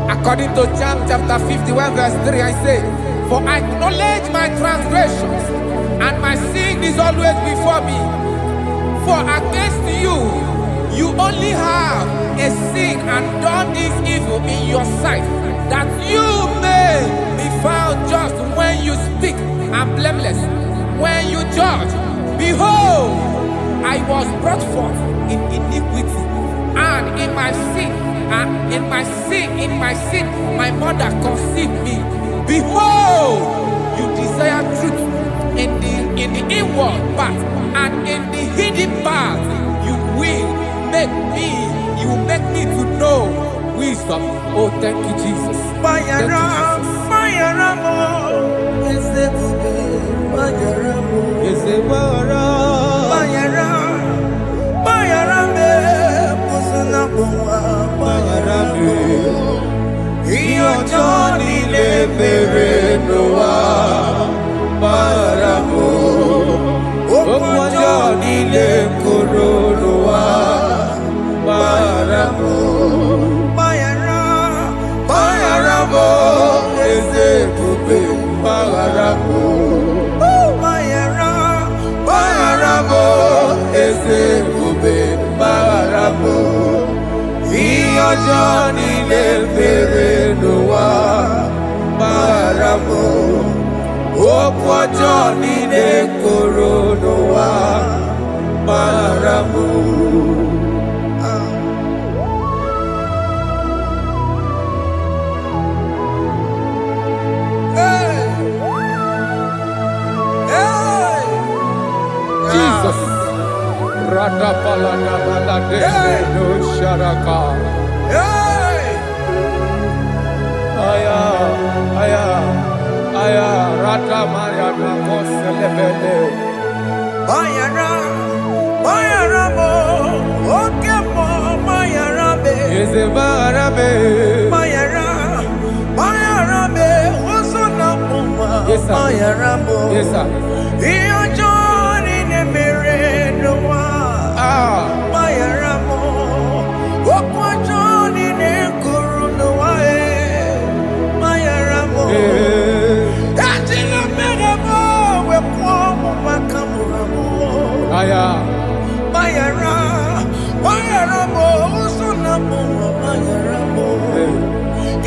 According to John chapter 51 verse 3, I say, for I acknowledge my transgressions, and my sin is always before me. For against you, you only have a sin and done this evil in your sight, that you may be found just when you speak, and blameless when you judge. Behold, I was brought forth in iniquity, and in my sin, my mother conceived me. Behold, you desire truth in the inward part, and in the hidden part you will make me to know wisdom. Oh, thank you, Jesus. ọjọ́ nílé kòròdò wa maramu. Jesus. Radapaladabalade no sharaka. Aya, aya, aya, Radamaya na koselebele. Bayara, bayara mo, oke mo, bayara be. Eze barabe. Bayara, bayara be, osona muma. Yes, sir. Bayara mo. Yes, sir. Iyo joni ne mere no wa. Bayara mo, okwa joni ne kuru no wa. Bayara mo. Ajina mere mo, we kwa mo makamura mo. Aya. Bayara, bayara mo, usuna mo, bayara mo.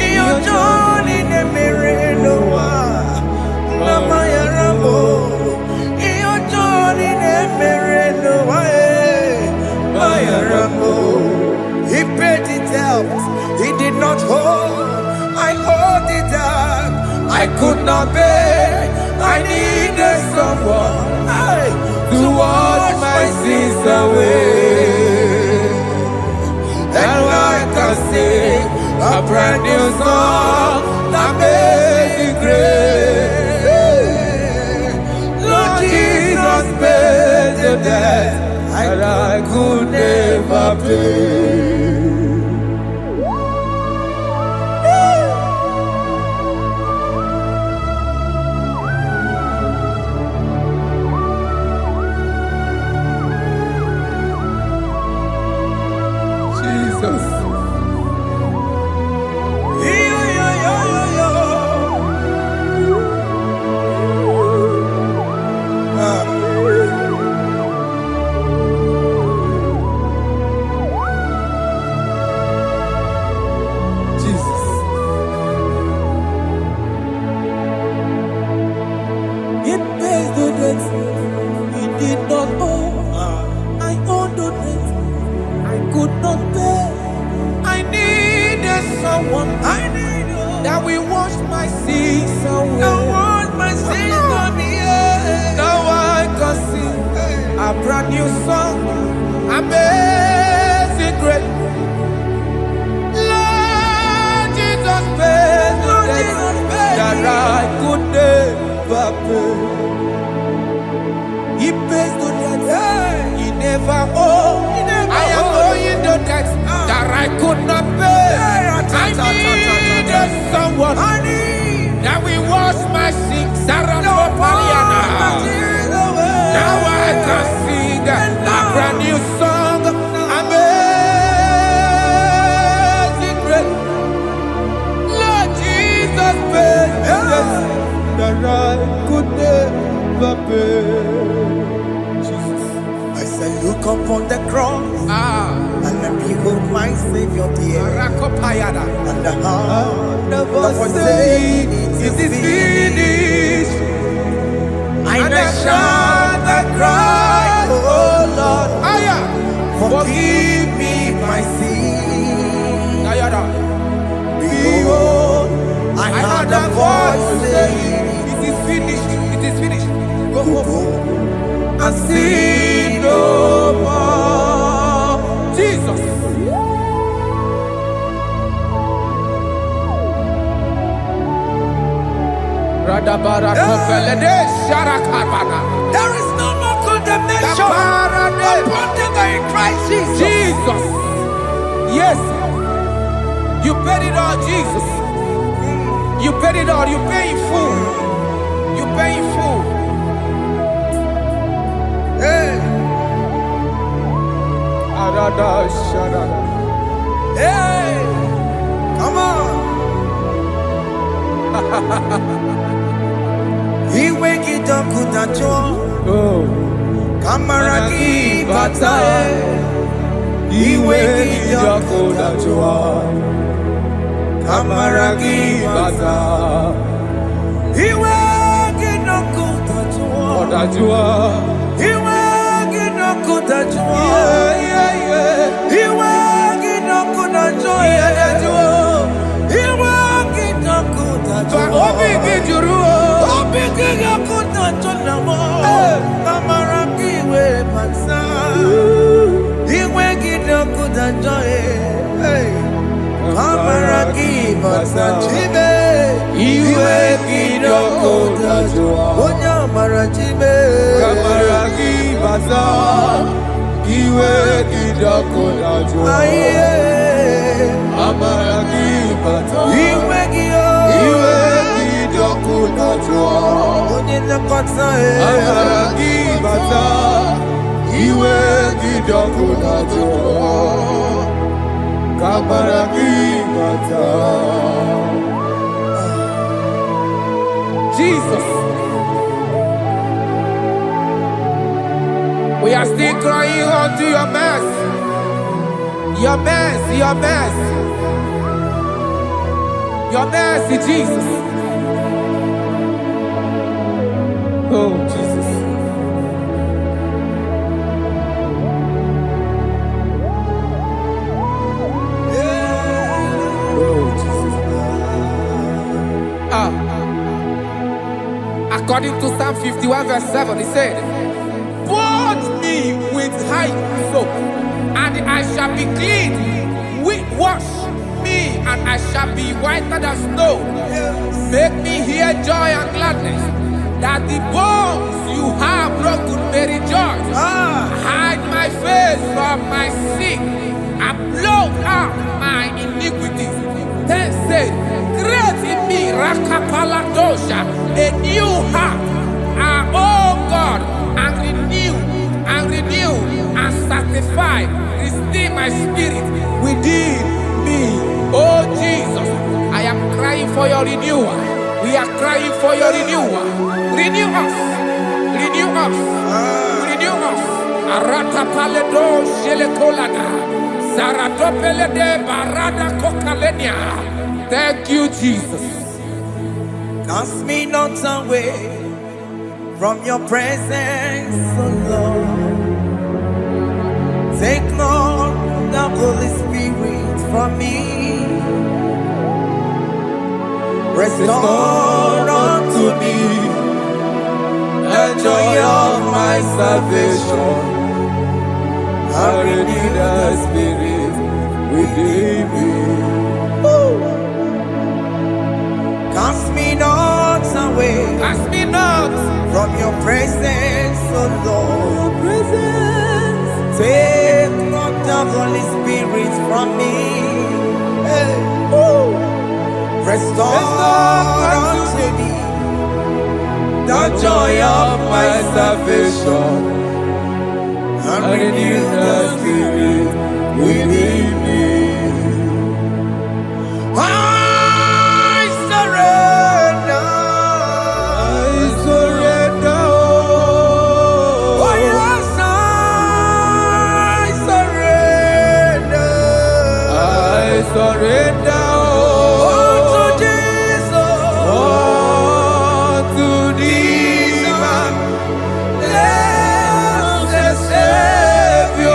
Iyo joni ne mere no wa. Na bayara mo. Iyo joni ne mere no wa. Bayara mo. He paid it out. He did not hold. I owed it out. I could not bear. I needed someone to wash my sins away. And I can sing a brand new song, Amazing Grace. Lord Jesus paid the debt that I could never pay. Jesus. Jesus. It pays the debt he did not owe. I owed the debt I could not pay. I needed someone that will wash my sins away. Now I can sing a brand new song, Amazing Grace. Lord Jesus paid the debt that I could never pay. He pays the debt he never owed. I am owing the debt that I could not pay. I needed someone that will wash my sins. Now I can sing a brand new song, Amazing Grace. Lord Jesus paid the debt that I could never pay. Jesus. I said, look upon the cross and behold my Savior dear. Rakopayada. And the heart The that voice was saying, saying, it is finished. And I shout and cry, oh Lord, Aya. forgive me my sin. Ayada. Behold, I heard a voice saying, it is finished. It is finished. Go go home and sin no more. Jesus. Radabara kopelede sharakabana. There is no more condemnation Dabarade. upon them that in Christ Jesus. Jesus. Yes. You paid it all, Jesus. You paid it all. You pay in full. You pay in full. Hey, Arada sharada. hey, come on. He wake it up, kutacho, Oh. kamaraki batae. He wake it up, kutacho, kamaraki batae. He wake it up, Dajua. Iwe ginoko dajua. Iwe ginoko dajua. Iwe ginoko dajua. Obi gijuru. Obi ginoko dajua. Kamara kiwe mansa. Iwe ginoko dajua. Kamara kiwe mansa. Chibe. Iwe gidoko dajua. Onya mara chibe. Kamara kibaza. Iwe gidoko dajua. Amara kibaza. Iwe giyo. Iwe gidoko dajua. Onye nakota Amara kibaza. Iwe gidoko dajua. Kamara kibaza. Jesus. We are still crying unto your mercy. Your mercy, your mercy. Your mercy, Jesus. Oh, Jesus. Oh, Jesus. According to Psalm 51 verse 7, he said, "Wash me with hyssop, and I shall be clean. Wash me, and I shall be whiter than snow. Make me hear joy and gladness, that the bones you have broken may rejoice. Hide my face from my sin, and blot out my iniquities." Then said, "Create in me Rakapaladosha, a new heart, oh God, and renew, and sanctify, restore my spirit within me." Oh Jesus, I am crying for your renewal. We are crying for your renewal. Renew us, renew us, renew us. Arata paledo shelekolada, zaratopele de barada kokalenia. Thank you, Jesus. Cast me not away from your presence, oh Lord. Take not the Holy Spirit from me. Restore unto me The joy of my salvation, and renew the spirit within me. Cast me not away Cast me not from your presence, oh Lord. Take not the Holy Spirit from me. Hey. Restore unto me the joy of my salvation, and and renew the spirit within me. I surrender. I surrender. Oh yes, I surrender. I surrender. To Jesus. To thee, Blessed Savior.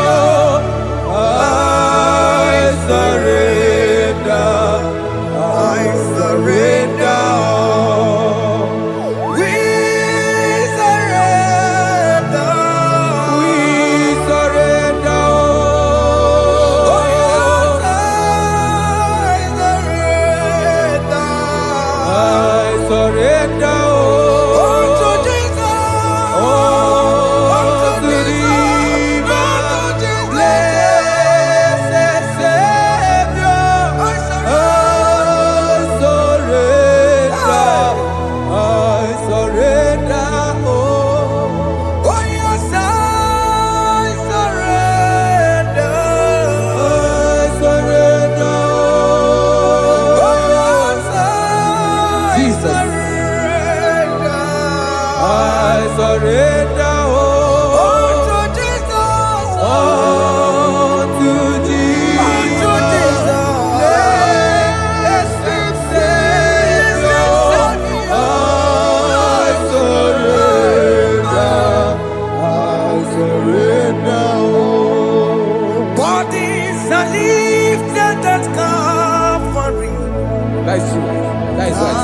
is right.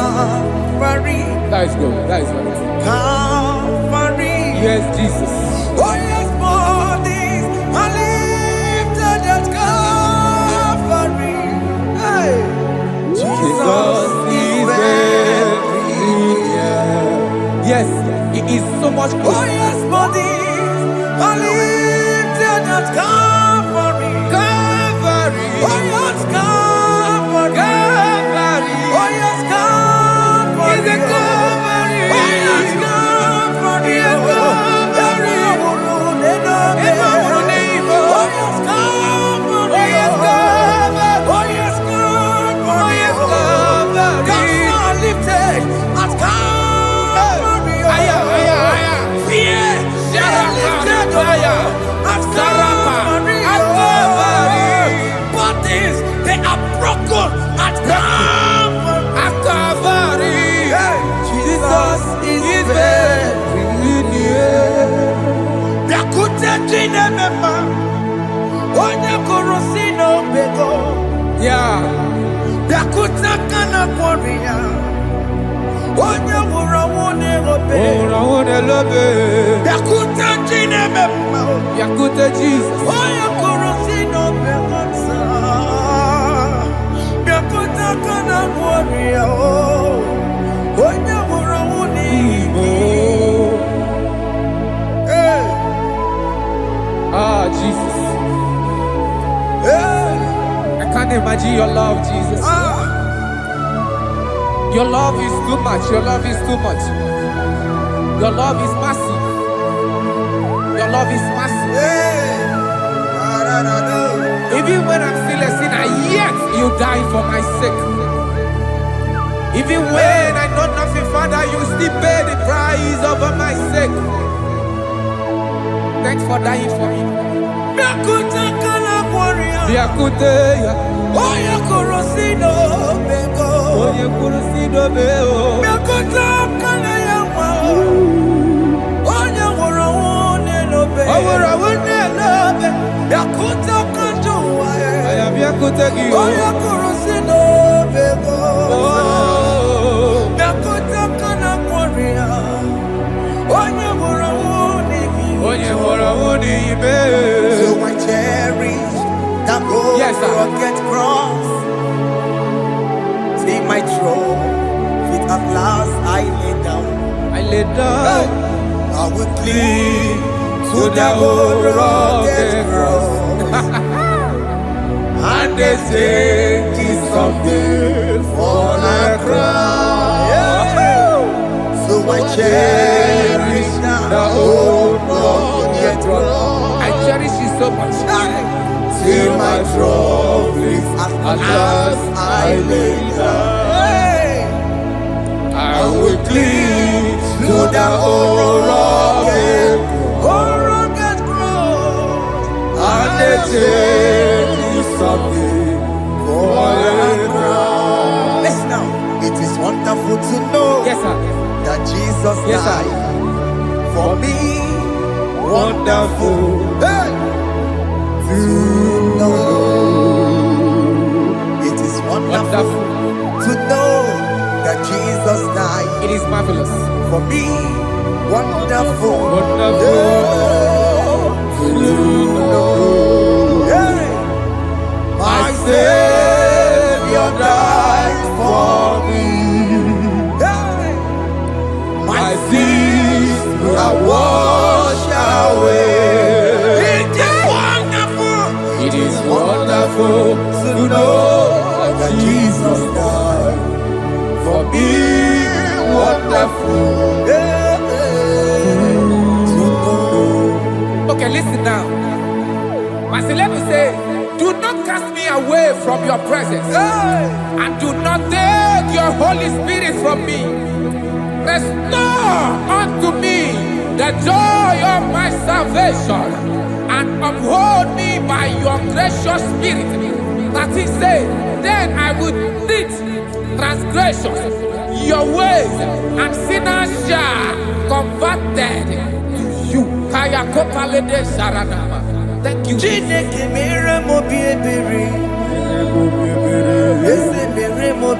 Calvary. That is good. That is right. Calvary. Yes, Jesus. Oh yes, bodies are lifted at Calvary. Hey. Jesus is very near. Yes, He is so much Oh closer. yes, bodies are lifted at Calvary. Calvary. Oh yes, Calvary. Calvary. Oh yes, Calvary. Is a Calvary. Oh yes, Calvary. Is a Calvary. Oh yes, Calvary. Oh yes, Calvary. Oh yes, Calvary. Oh yes, Calvary. Gods are lifted at Calvary. Aya, aya, aya. Fear lifted Aya. at Sarapa. Calvary. At Calvary. Bodies, they are broken at Calvary. At Calvary. Jesus is very near. Yakute chinemema, onye korosino bego. Yeah. Yakuta kana kworiya, onye wurawone obe. Oh, I want to love it. Yakuta chinemema, Yakute Jesus. onye korosino bego sa. Yakuta kana kworiya, onye wurawone Igbo. Hey, Ah, Jesus. hey, I can't imagine your love, Jesus. ah. Your love is too much. Your love is too much. Your love is massive. Your love is massive. Even when I'm still a sinner, yet you die for my sake. Even when I know nothing, Father, you still pay the price over my sake. Thanks for dying for me. Yakute, Oya korosino bego. Oye kurusido beo. Yakota kana yawa. Oya worawone lobe. Awurawune lobe. Yakota kanjuwa. I am Yakute Gio. Oya korosino bego. Oh. Yakota kana kwaria. Oya worawone gi. Oye worawune ibe. So I cherish that gold Yes, sir. rugged cross. See my throne, feet at last I lay down. I lay down I will cling to to the that old gold rugged rugged cross. and they say it's something for a crown. So I cherish The old rugged cross. I cherish it so much. See my trophies at last I lay down. I will cling to the old rugged cross. and they say it's something for a crown. Listen now, it is wonderful to know Yes, sir. that Jesus Yes, sir. died for me. Wonderful. Hey! To know. It is wonderful Wonderful. to know that Jesus died It is marvelous. for me. Wonderful. Wonderful. To know. Hey! My Savior died for me. Hey! My sins are washed away. It is wonderful. It is wonderful to know that Jesus died for me. Wonderful. To know. Okay, listen now. Master, let me say, do not cast me away from your presence, Hey! and do not take your Holy Spirit from me. Restore unto me the joy of my salvation, and uphold me by your gracious spirit. That is say, then I will teach transgressions your ways, and sinners shall converted to you. Kaya kopalede saranama. Thank you. Chineke mere mo bi ebere. Eze mere mo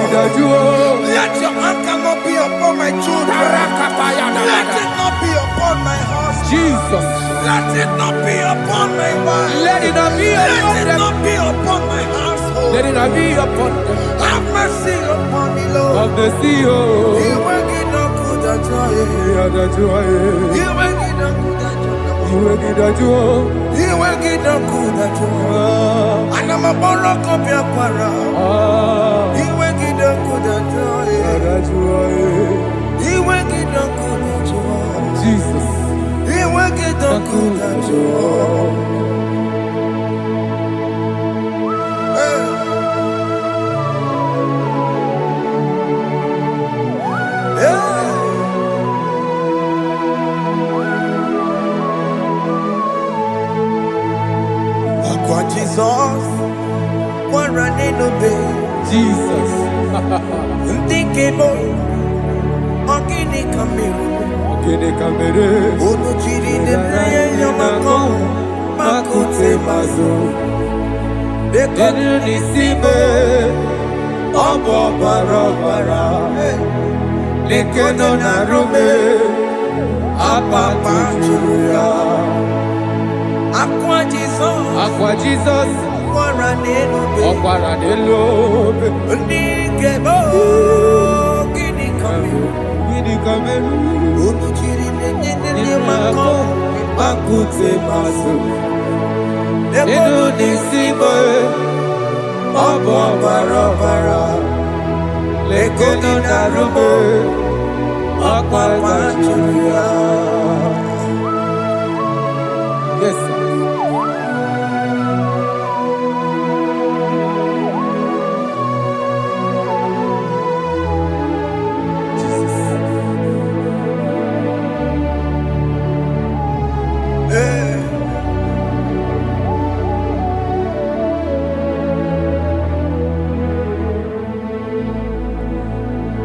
Let your anger not be upon my children. Let it not be upon my husband. Jesus. Let it not be upon my wife. Let it not be upon Let it them. not be upon my household. Let it not be upon them. Have mercy upon me, Lord. Of the sea, oh. You will get no good at all. You will get no good at all. You will get no good at all. And I'm a borrow of your para. You will get no good at all. You will get no good at all. Jesus. You will get no good at all. Jesus, what running obey. Jesus. Thinking boy, Ogini Kamiru. Ono chiri de naya yamako, makute mazo. Dekonu nisime, obo barabara. Dekonu narume, apapa chuya. Aqua Jesus, Ọ̀pára nílò Oníkèbó, Gini Kamiru, gidi kàmẹ́rù. Olùchiri ní Makọ, Makute Maso. Inu nisimo Obo barabara Lekeno narume Akwa machuya. Yes, sir.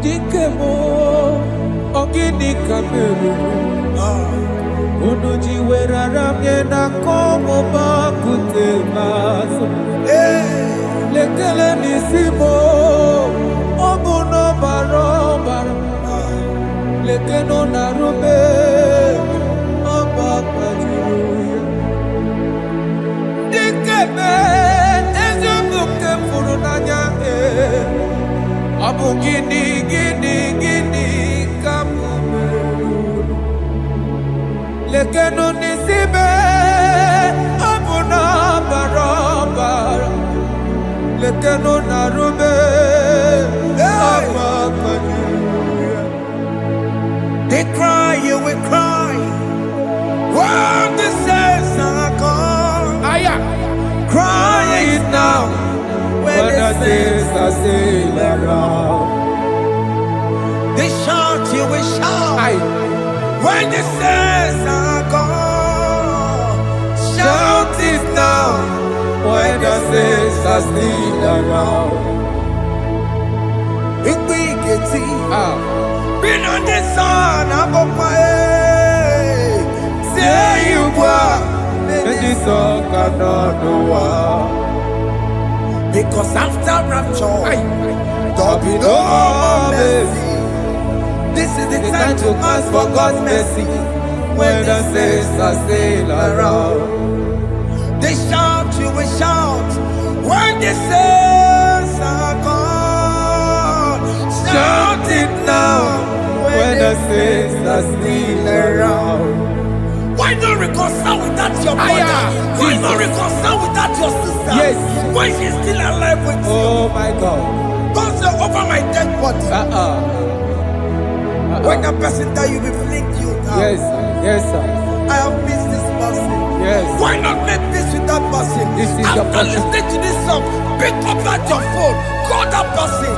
Dikemo Ogini kameru Unuji werara mjena komo bakute maso Lekele nisimo Obuno barobara Lekeno narume Abakwajiruya Dikeme Ezubuke furunanya Abu gini kamumeru Lekeno nisibe Abu na barabara Lekeno narume Abakwajiruya. They cry, you will cry. When the saints are gone, cry it now. When the saints are still around, they shout, you will shout. When the saints are gone, shout it now. When the saints are still around. Igbo been on the sun, I'm on my say you were, And this song cannot do because after rapture, there'll be no more mercy. This is the time to ask for God's mercy. When the saints are still around. They shout, you will shout. When the saints are gone, shout it now. When the saints are still around. Why not reconcile with that your brother? Why not reconcile with that your sister? Yes. Why she's still alive with you? Oh my God. Don't say over my dead body. When the person die, you will fling you down. Yes, yes, sir. I have missed this person. Yes. Why not make peace with that person? This is your After listening to this song, pick up that your phone, call that person,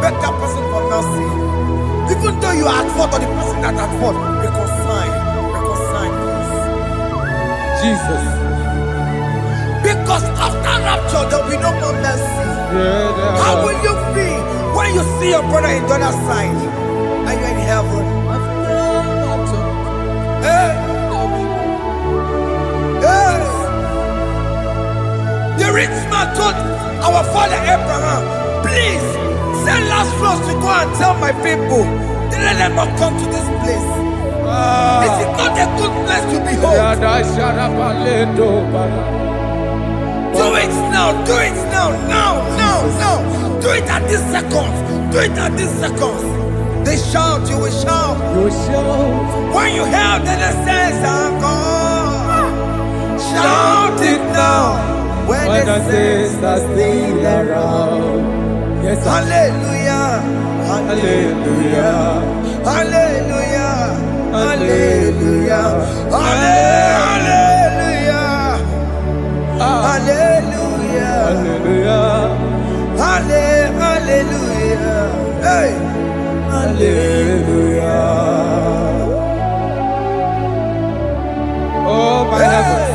beg that person for mercy. Even though you are at fault or the person that at fault, reconcile, please. Jesus. Because after rapture, there will be no more mercy. How will you feel when you see your brother in the other side and you're in heaven? Hey. Hey. The rich man told our father Abraham, please send Lazarus to go and tell my people, let them not come to this place. This is not a good place to behold. Do it now, do it now, now. Do it at this second. Do it at this second. They shout, you will shout. You shout. When you hear that the saints are gone, shout it now. When the saints are still around. Yes, sir. Hallelujah. Hallelujah. Hallelujah. Hallelujah. Hallelujah. Hallelujah. Hallelujah. Hallelujah. Hey. Hallelujah. Oh, my heavens.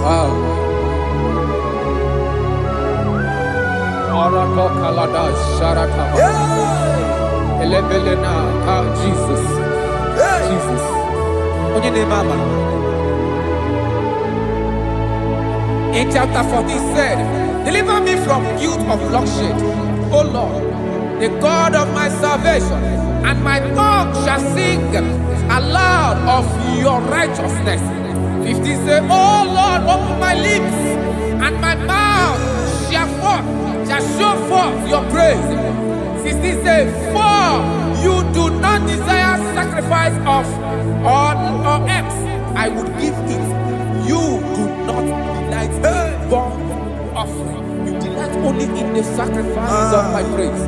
Wow. Arako kalada sharataba. Elebelena ka Jesus. Jesus. Onye ne mama. In chapter 40 he said, deliver me from guilt of bloodshed, O Lord, the God of my salvation. and my tongue shall sing aloud of your righteousness. 15 say, oh Lord, open my lips, and my mouth shall show forth your praise. 16 say, for you do not desire sacrifice of or eggs, I would give it. You do not delight in burnt offering. You delight only in the sacrifice of my praise.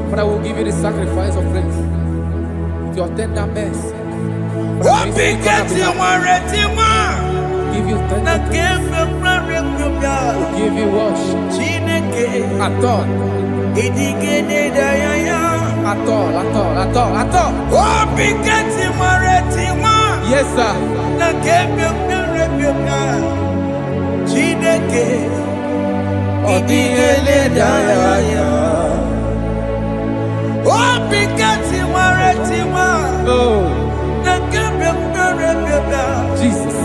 But I will give you the sacrifice of praise. With your tender mercy. Give you tender mercy. Will give you worship. At all. Yes, sir. Jesus.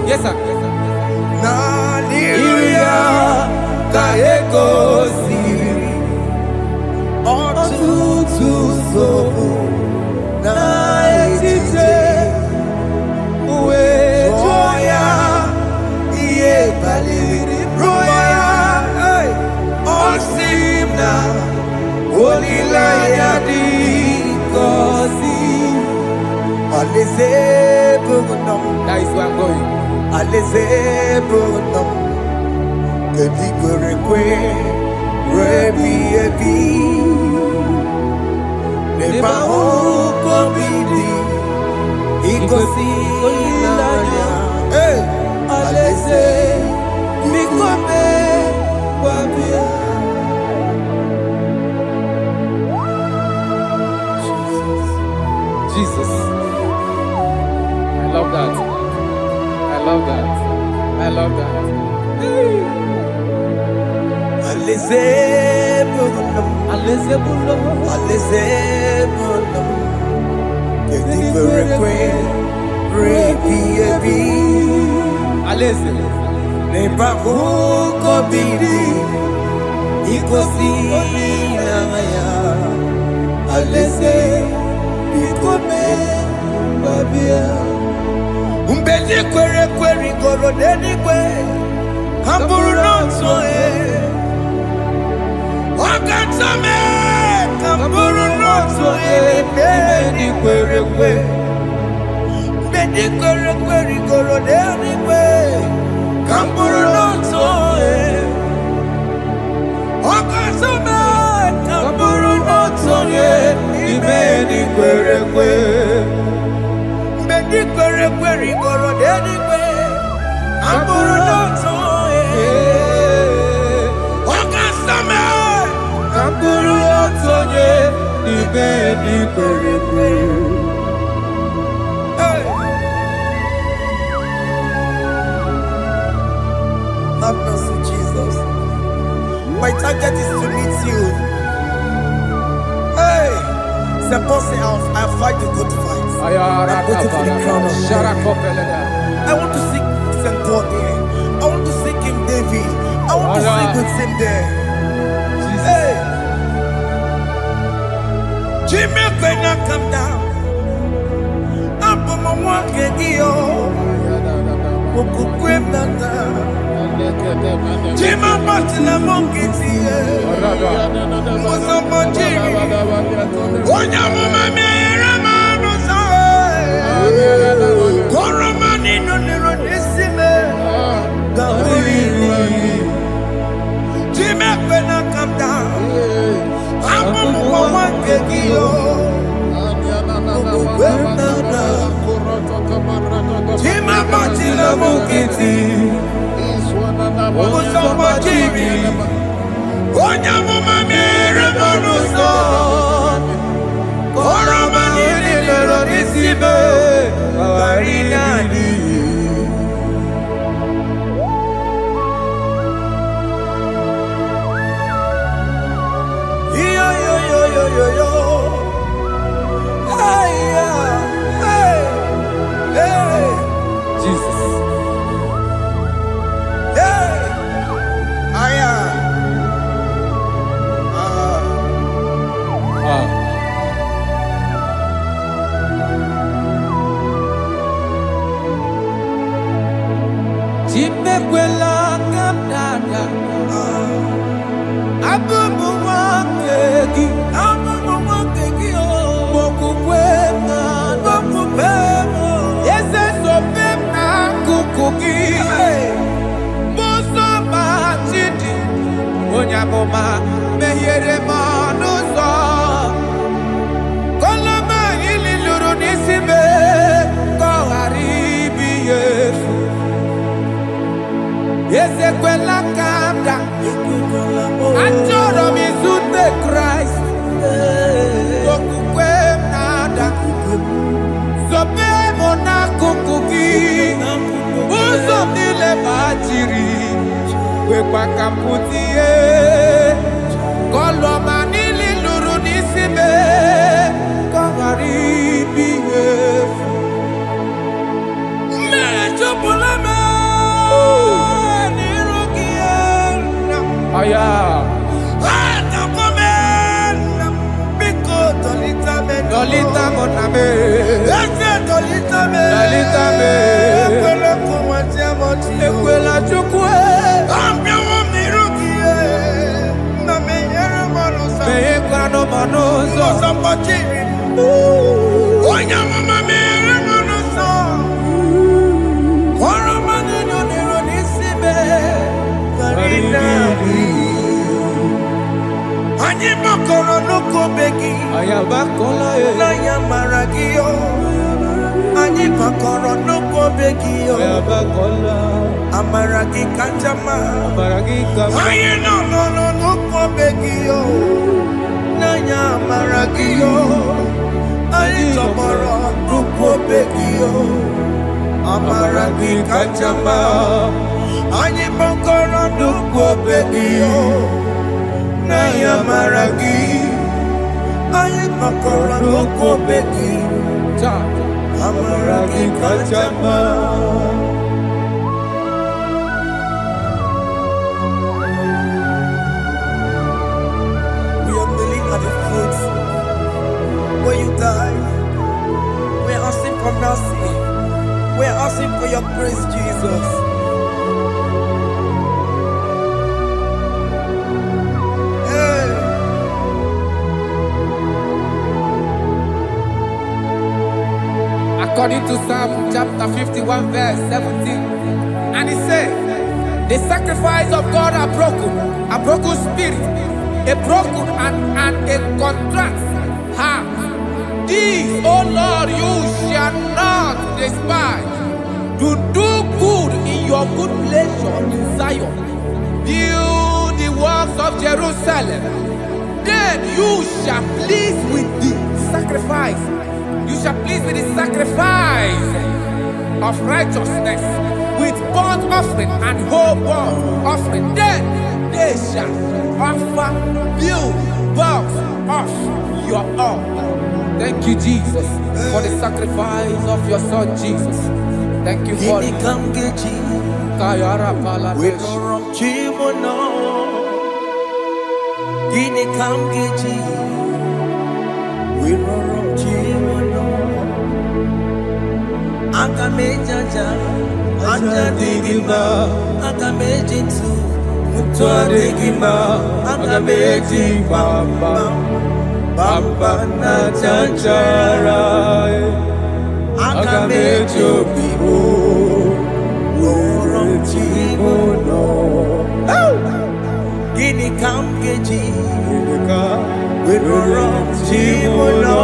Yes, sir. That is where I'm going. Jesus. I love that. I love that. I love that. Have mercy, Jesus. My target is to meet you. Hey, suppose I fight the good fight. I'm waiting for the crown of glory. I want to seek St. God there. I want to seek King David. I want to sing with him there. Hey, Jimmy, when I come down, I'm on my walk again. Jima Martina Monkey, was a Monjiri. Onya Mama Rama Rosa, Coromani no Neronissime, Jimmy, when I come down, I'm on my walk again. Machila Mukiti, Musama Jimmy, Onyamuma Mere Monuso, Koromani Lorisibe, Arinadi. Yo. Hey, Jesus. Hey, Chimekwela Kamdada, Abubu Wakegi, Mokupema, Yese Sopema Kukuki, Musoma Chidi, Onyamoma, Mehere Manuso, Koloma Ililuru Nisibe, Koharibi Yesu. Ezekwela Kamda, Achoro Mizute Christ, Okukwe Nada, Sope Mona Kukuki, Uzo Nile Bachiri, Wekwa Kamputie, Koloma Nili Luru Nisibe, Koharibi Yesu. Mechopulame. Aya. Dolita moname. Dolita me. Ekwela chukwe. Meye kwano manozo. Onyamama mere manozo. Koromani noniro nisibe. Anyi makoro nuko begi ayabakola naya maragio Anyi makoro nuko begi ayabakola amaragi kanjama amaragi kama Ayi no nuko begi naya maragio Ayi tomoro nuko begi amaragi kanjama Anyi makoro nuko begi Naya maragi, ayi makora loko beki, amaragi kachama. We are kneeling at the foot where you died. We are asking for mercy. We are asking for your grace, Jesus. According to Psalm chapter 51 verse 17. And he said, the sacrifice of God are broken spirit, a broken and a contrite heart. These, O Lord, you shall not despise. To do good in your good pleasure in Zion. Build the works of Jerusalem. Then you shall please with the sacrifice. You shall please with the sacrifice of righteousness, with burnt offering and whole burnt offering. Then they shall offer build works of your own. Thank you, Jesus, for the sacrifice of your Son, Jesus. Thank you for it. Kayara Paladesh. Akamejaja, Ajadigima, Akamejitu, Mutuadigima, Akameji Bamba, Bamba Najajara, Akamejo Bibo, Worom Chimono, Gini Kamgeji, Worom Chimono.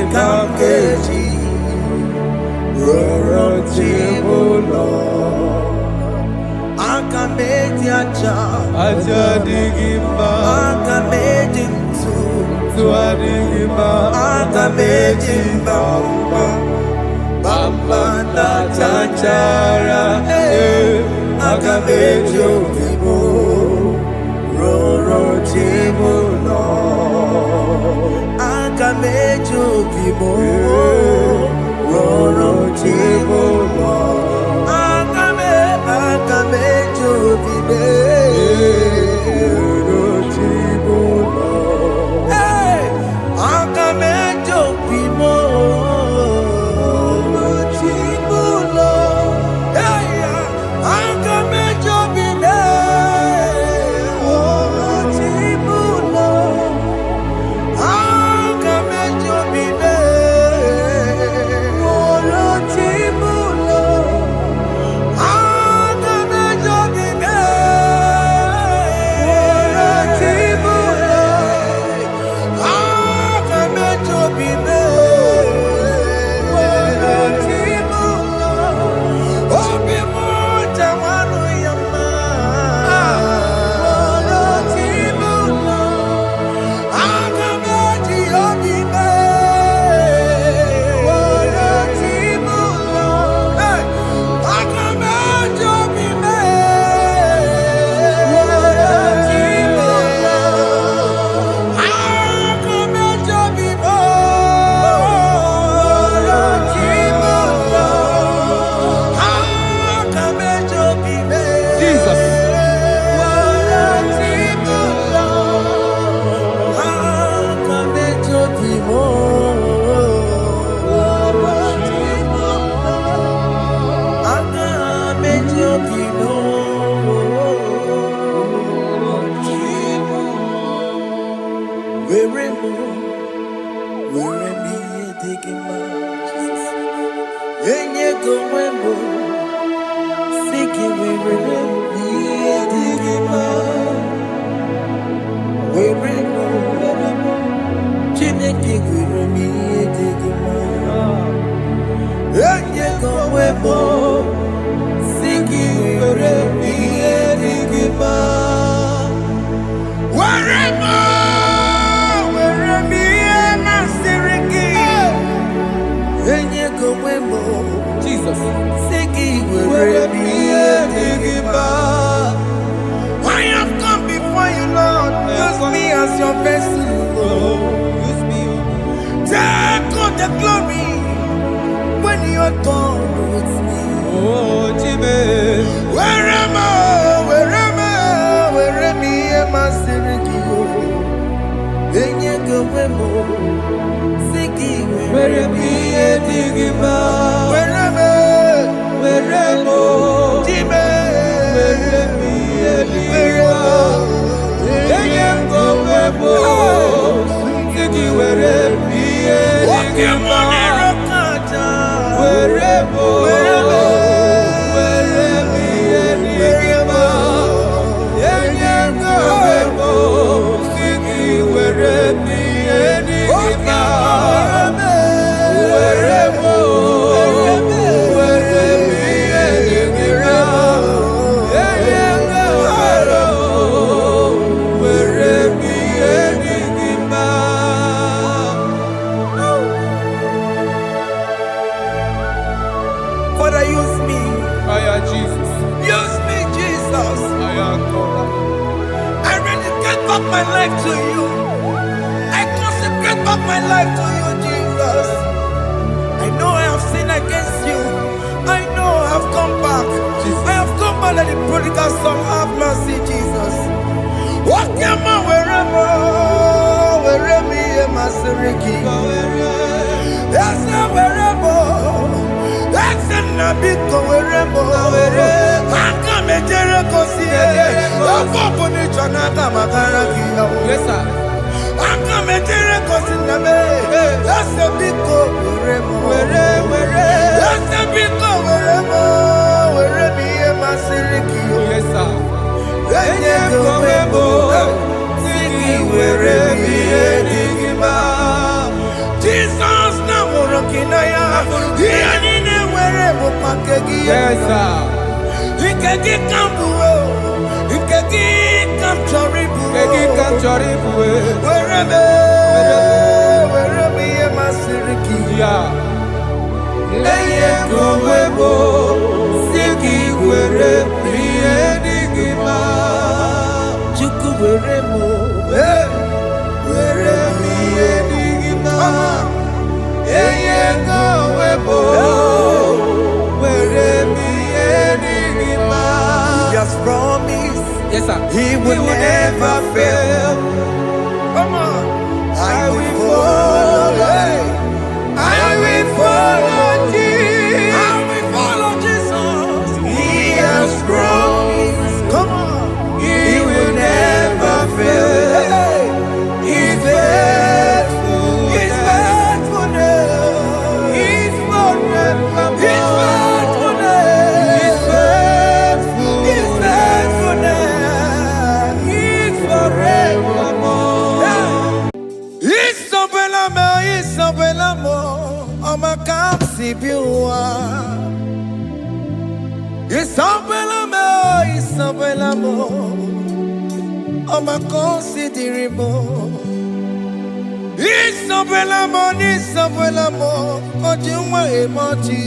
Kamkeji, aja digimba Akameji tuadigimba Akamejimba bamba na chanchara Akameji obibo Roro chibuno Akameji obibo Roro chibuno Akameji obibo Roro chibuno Akameji obibo Roro chibuno Akameji obibo Jesus. I have come before you, Lord. Use me as your vessel. Use me. Take all the glory when you are done with me. Oh, Jimmy. Where am I? Where am I? Maserikio. Enye gowemo. Siki Where am I? Digima. Where am I? Where am I? Jimmy. Where am I? Digima. Enye gowemo. Siki where am I? Digima. Where am I? Father, use me. Jesus. Use me, Jesus. I dedicate back my life to you. I consecrate back my life to you, Jesus. I know I have sinned against you. I know I have come back. I have come back like the prodigal son. Have mercy, Jesus. What am I? Wherever me and my Seriki. Yes, wherever. That's a nabiko wherever. Come and Jericho see it. Yes, sir. Come and Jericho see the man. That's a big go wherever. That's a big go wherever me and my Seriki. Yes, sir. Jesus na worokina ya yani ne were mo pakegi Yes, sir. ikegi kambu ikegi ka chori buwe. Where me masiriki. Yeah. Eye kuwebo siki were miye digima. Chuku where mo. Were miye digima. Eye kuwebo were miye digima. He has promised. Yes, sir. He will never fail. Come on. I will follow. I will follow Jesus. I will follow Jesus. He has promised. Come on. He will never fail. He's faithful. He's faithful. He's forever. He's faithful. He's faithful. He's faithful. He's forevermore. Isabelamo, I'ma come see you. Isabelamo, I'ma consider more. Isabelamo, Ojuma emoji.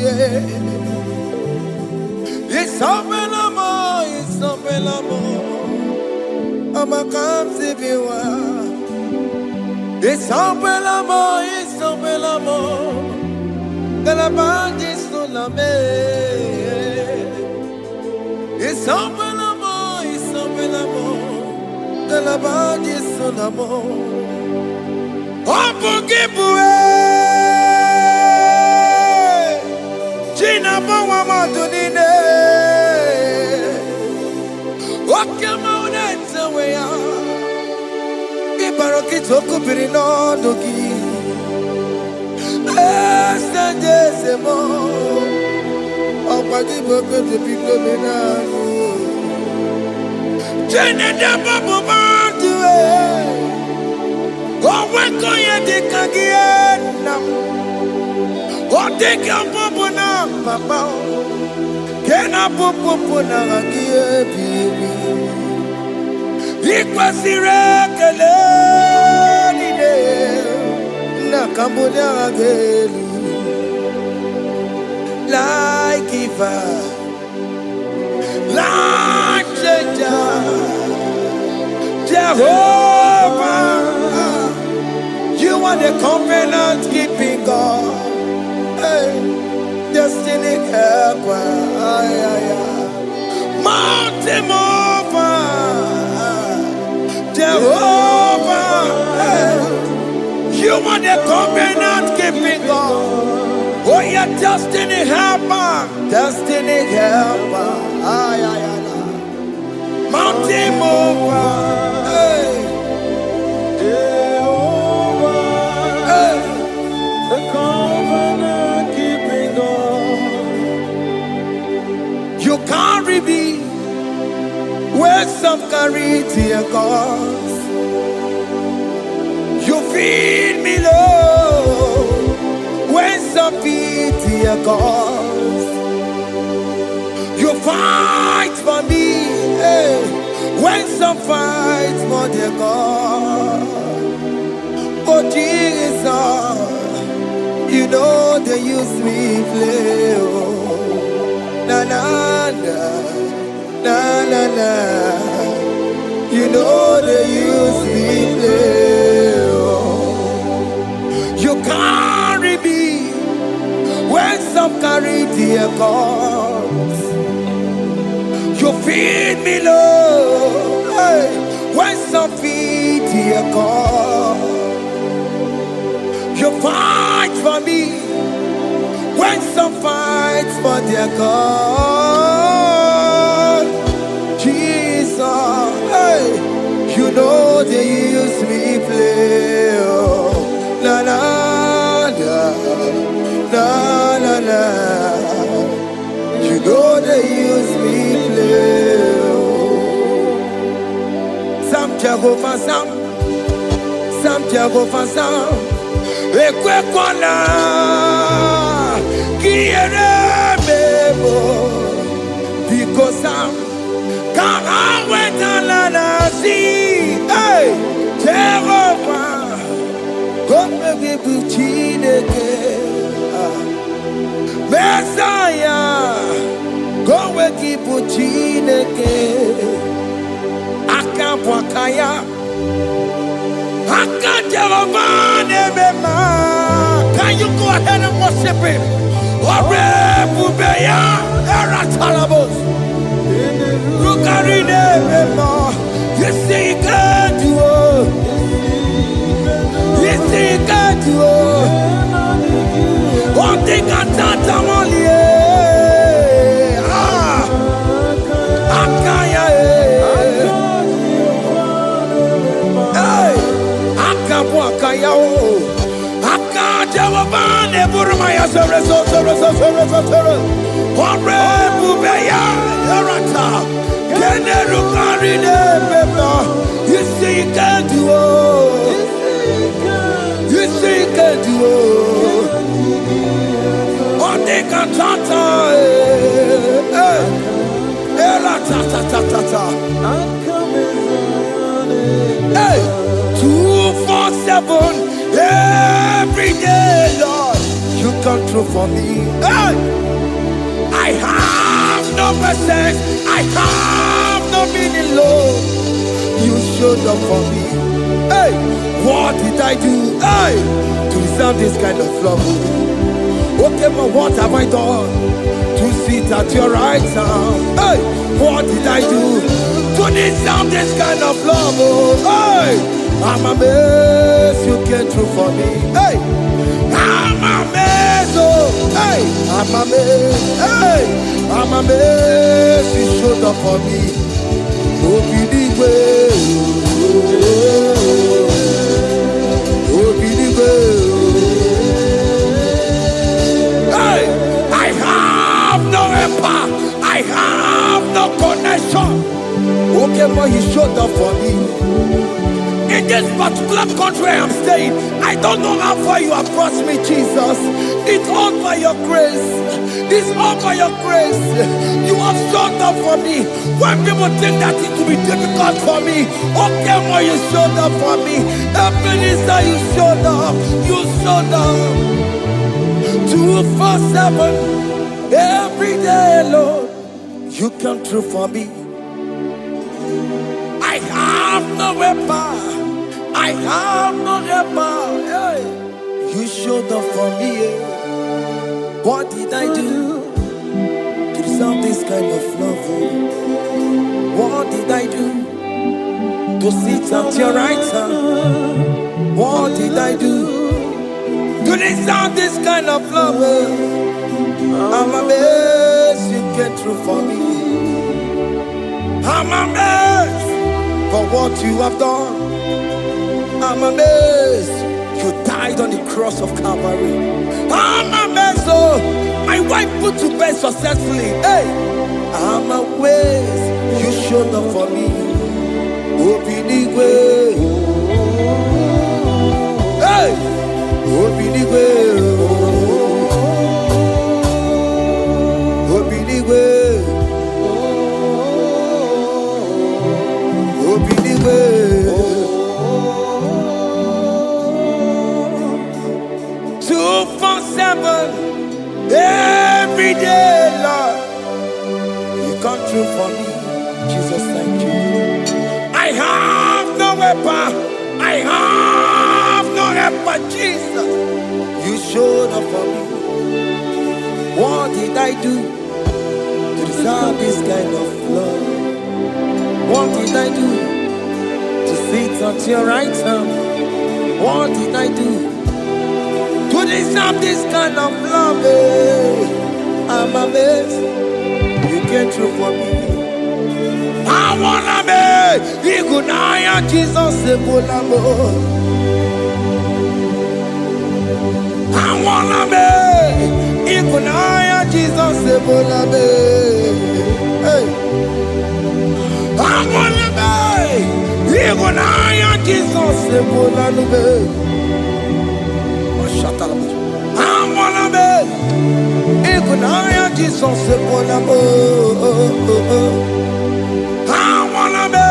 Isabelamo, I'ma come see you. Isabelamo, de la bande solame. Isabelamo, de la bande solamo. Opogibue, Gina Bawa Madunine, Wakamoneta Wea, Ibarokito Birino Dogi. Estendezemo, Opagiboko to Picominano. Jenna Babu Bandue, Owakoya de Kagiana, Oteka Popona, Papa, Kena Popona, Baby. Ikwasirekele, Cambodia again, like giver, like changer, Jehovah, you are the covenant keeping God, hey, destiny helper, mountain mover, Jehovah, hey. You are the covenant keeping God. Oh, your destiny helper. Destiny helper. Mountain mover. Hey. Hey. The covenant keeping God. You carry me where some carry dear gods. You feed me, Lord, when some feed dear cause. You fight for me, hey, when some fight for their God. Oh Jesus, you know they use me play. Oh, na na na, na na na. You know they use me play. You carry me when some carry their gods. You feed me, Lord, hey, when some feed their God. You fight for me when some fight for their God. Jesus, hey, you know they use me play. Oh. La la la la la la. You know they use me play. Sam Jehovah Sam Jehovah Sam. Ekwe kola kiere mebo because Sam. Kara wetala na si. Hey, Jehovah, come give you Chineke. Messiah, come give you Chineke. Akabwakaya, Jehovah, Nebema. Can you go ahead and worship him? Ore Bubeya, Eratalabos. Rukarine Bema. You see, God, you see, God, one thing I can't tell you. Akaya, hey, Akabwakaya, Akajawabane, Burmaya, Ore Bubeya, Erata. You see, you can do it. You see, you can do it. On the cantata, hey, 247 every day, Lord. You come through for me. Hey, I have no message. I have no meaning, Lord. You showed up for me. Hey, what did I do? Hey, to deserve this kind of love? Okay, but what have I done to sit at your right hand? Hey, what did I do to deserve this kind of love? Hey, I'm amazed you came through for me. Hey, I'm amazed. Oh, hey, I'm amazed. Hey, I'm amazed you showed up for me. Hey, I have no empire. I have no connection. Okay, but you showed up for me. In this particular country I'm staying, I don't know how far you have brought me, Jesus. It's all by your grace. It's all by your grace. You have showed up for me. When people think that it will be difficult for me, okay, well, you showed up for me. Ebenezer, you showed up. You showed up. 247 every day, Lord. You come through for me. I have no weapon. I have no weapon. Hey. You showed up for me. What did I do to deserve this kind of love? What did I do to sit at your right hand? What did I do to deserve this kind of love? I'm amazed you came through for me. I'm amazed for what you have done. I'm amazed you died on the cross of Calvary. I'm amazed, oh, my wife put to bed successfully. Hey, I'm amazed you showed up for me. Obinigwe, hey, Obinigwe, Obinigwe, Obinigwe. 247 every day, Lord. You come through for me, Jesus. Thank you. I have no weapon. I have no weapon, Jesus. You showed up for me. What did I do to deserve this kind of love? What did I do to sit at your right hand? What did I do to deserve this kind of love? I'm amazed you came through for me. I wanna be Igunaya Jesus Sebulamo. I wanna be Igunaya Jesus Sebulame. Hey, I wanna be Igunaya Jesus Sebulame. I wanna be Igunaya Jesus Sebulamo. I wanna be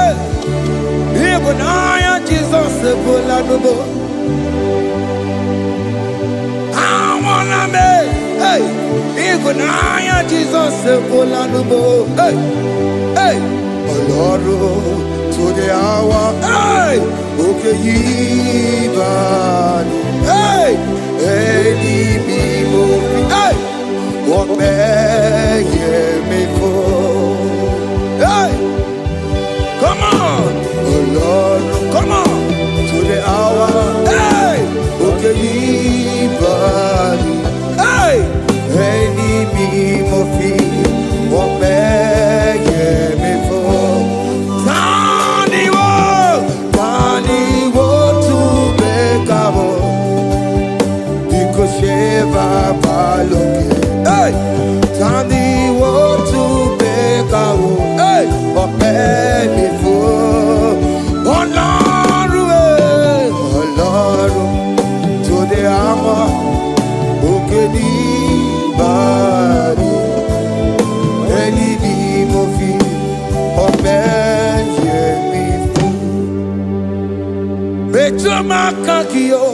Igunaya I wanna make, hey, even I Jesus Sepolanubo, hey, hey, Ọlọ́run to the hour, hey, òkè yìí bá ní. hey, Ẹni bí mo fi hey, ọpẹ́ yẹ mi fún. hey, come on, Ọlọ́run come on, to the hour, hey, òkè yìí bá ní. hey, Ẹni bí mo fi ọpẹ́ yẹ mi fún. Taniwo, Ta ni wọ́n tún bẹ́ kábọ̀ bí kò ṣe bàbá lókè? hey, Ta ni wọ́n tún bẹ́ kábọ̀? hey, Ọpẹ́ mi fún Ọlọ́run, Ọlọ́run tó dé àmọ́ òkè ní ìbàdí. Ẹni bí mo fi ọpẹ́ yẹ mi fún. Betu makakio,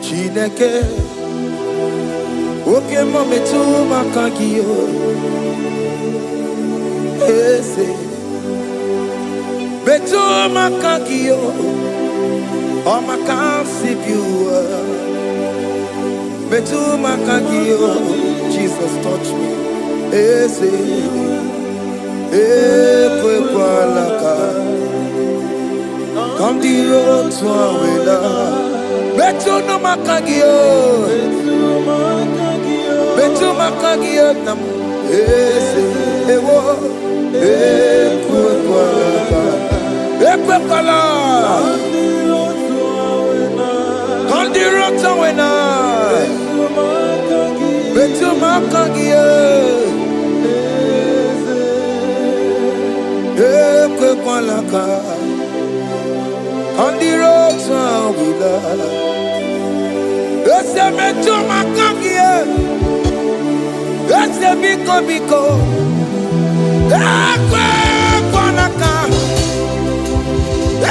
Chineke oke mo metu makakio. Ese betu makakio, oh my can't see you. Betu makakio, Jesus touch me. Ese ekwe kwalaka. Come the road to Awela. betu no makagio, Betu makagio nam. Ese ewo ekwe kwalaka. ekwekala, kandiro tawena, Betu makagio. Ekwe kwalaka. On the road to Awela. ese betu makagio, ese biko biko, ekwekwanaka,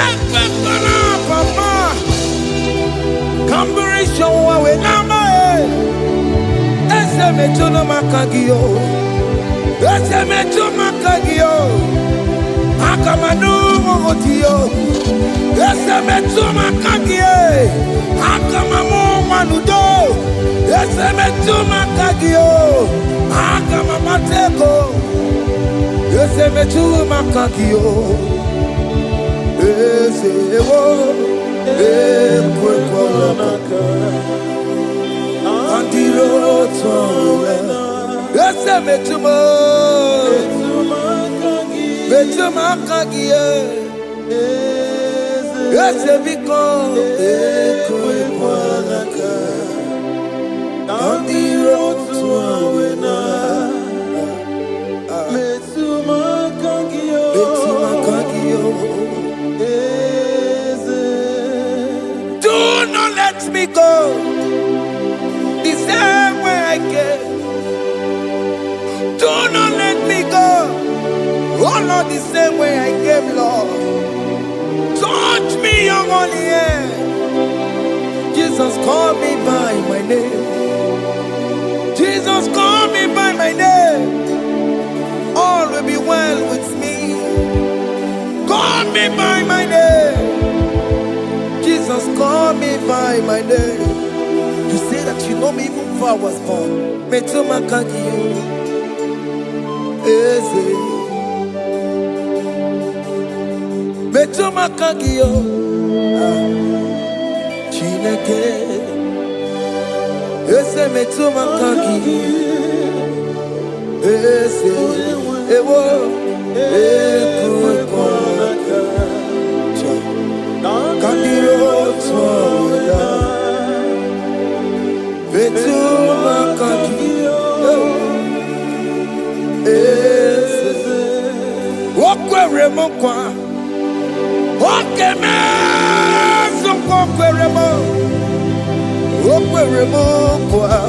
ekwekwana papa, kamburisho wawe nama ese betu no makagio, ese betu makagio, akamanu otio. Ese metu makagie, akamamu manudo. Ese metu makagio, akamamatego. Ese metu makagio, Ese ewo ekwe kwalaka. On the road to Awela. ese metu makagie. Ese biko, Ekwe kwalaka. On the road to Awela. Betu makagio. do not let me go. The same way I came. Do not let me go. Oh Lord, the same way I came, Lord. Touch me, your holy hand. Jesus call me by my name. Jesus, call me by my name. All will be well with me. Call me by my name. Jesus call me by my name. You say that you know me even before I was born. Betu makagio. Ese Betu makagio, Chineke. Ese betu makagio. Ese ewo ekwe kwalaka. Kandiro to Awela. Betu makagio. Ese okwere mokwa, okeme sokwa okwere mo, okwere mo kwa.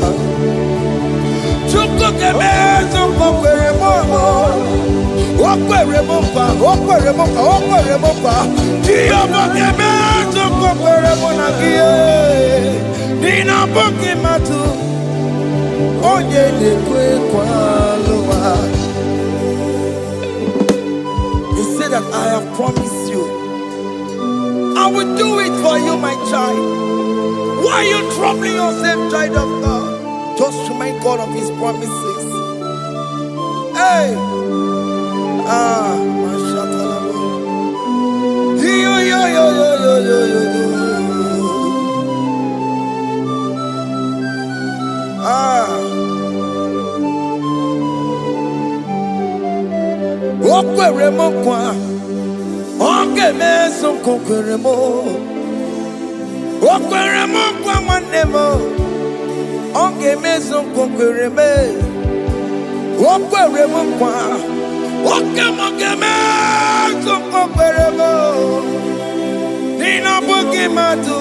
chukwu keme sokwa okwere mo, okwere mokwa, okwere mokwa, okwere mokwa. kwa Dio boke meto kokwere monagie Nina boke matu Onye nekwe kwa loa. He said that I have promised you I will do it for you, my child. Why are you troubling yourself, child of God? Just remind God of His promises. Hey! Mashatalabo. Yo, yo, yo, yo, yo, yo, yo, yo. Okwere mo kwa. Onge meso kokwere mo. Okwere mo kwa mwane mo. Onge meso kokwere me. Okwere mo kwa. Oke mo ke meso kokwere mo. Nina boki matu.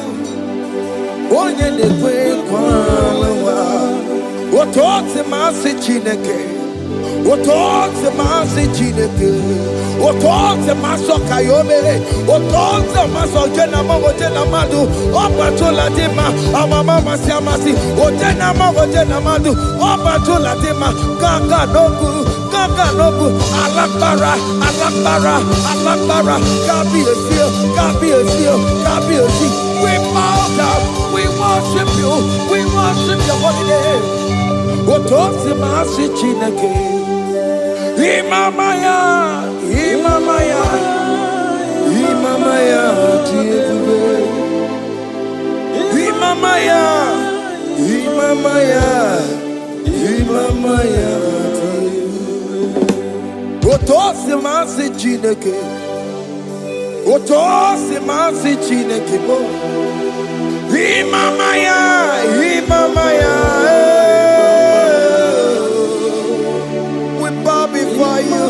Onye nekwe kwa lewa. Otote masi chineke. Otote masi chineke. Otote maso kayome. Otote maso jena madu. Opatola dima. Amama siamasi. Ojena madu. Opatola dima. Gaga nobu. Alakbara. Gabi a seal. We bow down. We worship you. We worship your holy name. Otote masi chineke. Imamaya, tiebe. Imamaya, tiebe. Otosi masi chineke bo. Imamaya. We bow before you.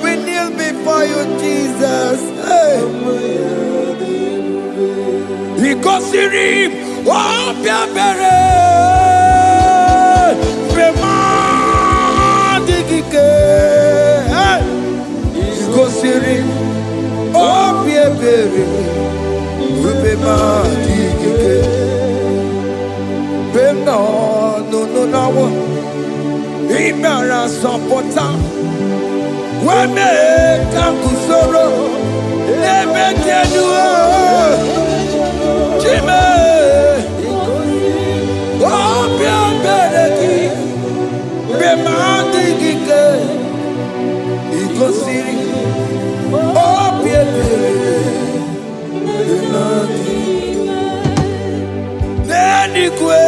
We kneel before you, Jesus. Hey. Ikosirim, opiabere, bemadikike. Hey. Ikosirim, opiabere, bemadikike. No. Imara sopota Weme kakusoro Ebe tenua Chime Obia bereki Bemandi gike Ikosiri Obia bereki Neni kwe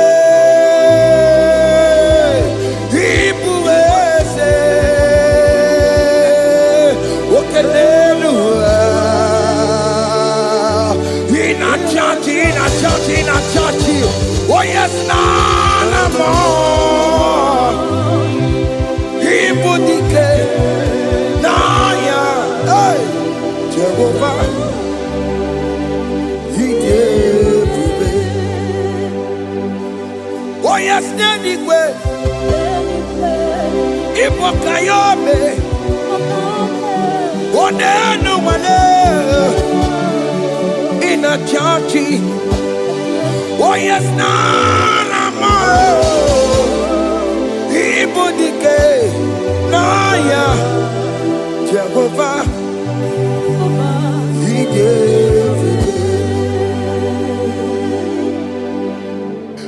Oh yes, nana more. Ibudike, naya, hey, Jehovah, He gave me. Oh yes, nanigwe, Ibokayome, oh nenu mane, in a churchy. Oh yes, nana more. Ibudike, naya, Jehovah, He gave it.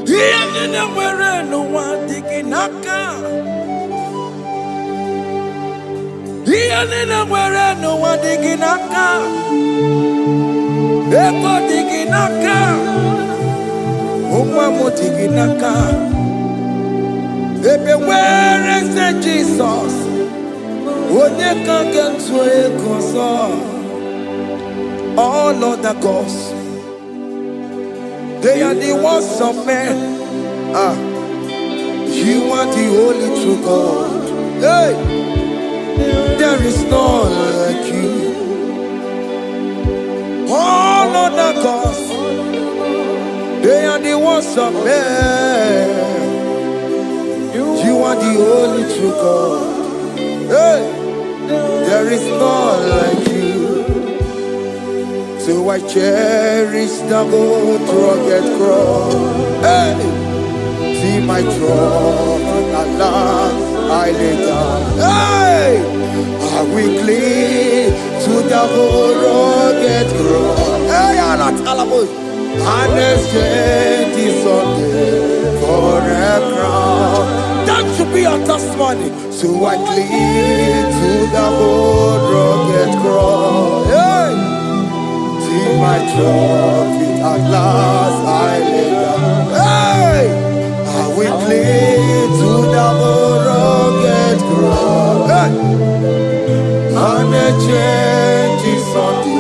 He didn't wear no one digging naka. He didn't wear no one digging naka. Ebo digging naka. Tiginaka. Where is the Jesus? When you can get to all other gods, they are the works of men. You are the only true God. Hey, there is none like you. All other gods, they are the works of men. You are the only true God. Hey, there is none like you. So I cherish the good rugged cross. Hey, see my throne, Allah, I lay down. Hey, I will cling to the good rugged cross. Hey, Allah, Talabos, and exchange is Sunday for a crown. That should be your testimony. So I cling to the good rugged cross. Hey, see my trophy at last I lay down. Hey, I will cling to the rugged cross. Hey, and a change is on the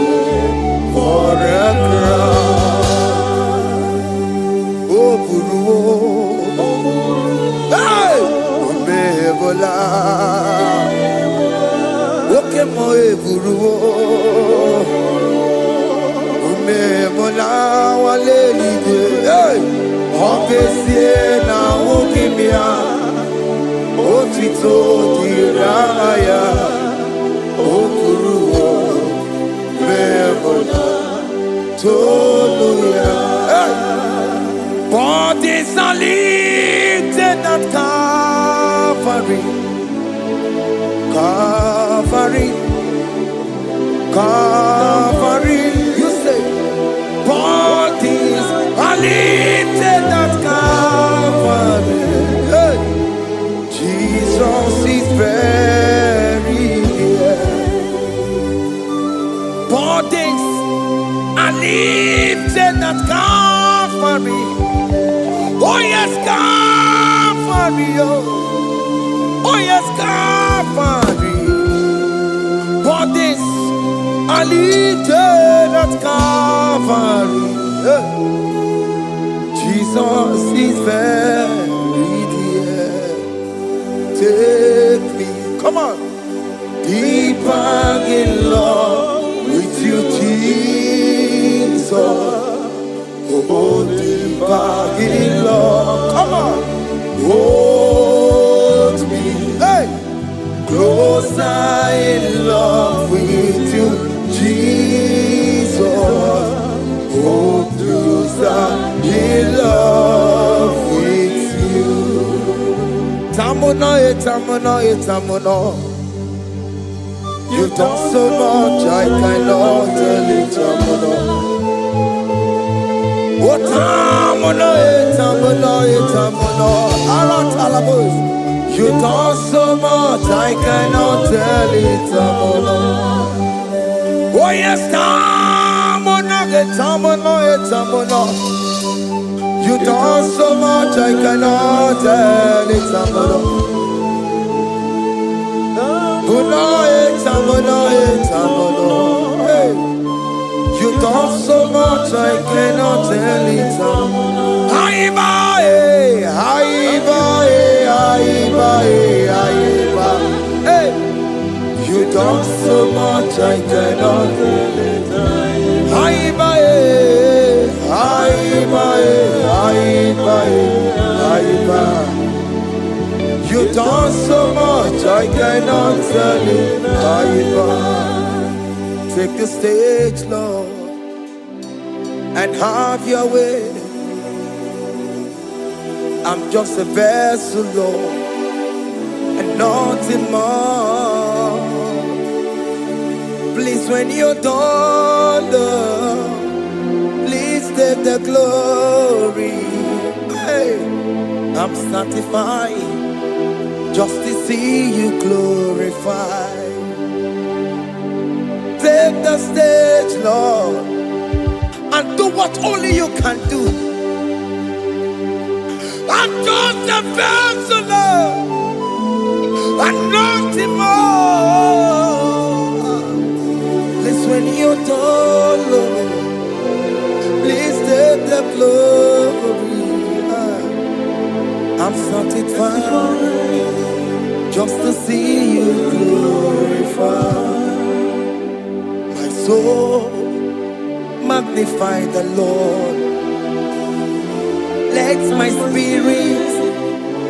for a crown. Oh, Guru, hey, Omebola, okay, my Guru. Mola wale libe, obesie na ukimia, otito diraya, okuruo, memola, toluya. Bodies are lifted at Calvary, Calvary, Calvary. You say. Bodies are lifted at Calvary. Hey. Jesus is buried here. Bodies are lifted at Calvary. Oh yes, Calvary. Oh yes, Calvary. Bodies are lifted at Calvary. Jesus is buried here. Take me, come on, deeper in love with you, Jesus. Oh, deeper in love, come on, hold me, hey, closer in love with you, Jesus. Oh, closer in love with you. Tamono, tamono, tamono. You've done so much, I cannot tell it, tamono. Oh, tamono, tamono, tamono. Arat alabos. You've done so much, I cannot tell it, tamono. Oh, yes, tamono, tamono, tamono. You done so much, I cannot tell it, tamono. Hey, you done so much, I cannot tell it. Hey, you done so much, I cannot tell it. You done so much, I cannot tell it. Take the stage, Lord, and have your way. I'm just a vessel, Lord, and nothing more. Please, when you're done, Lord, please take the glory. Hey, I'm satisfied just to see you glorified. Take the stage, Lord, and do what only you can do. I'm just a vessel, Lord, and nothing more. Please, when you're done, Lord, please take the glory. I'm satisfied just to see you glorified. My soul magnify the Lord. Let my spirit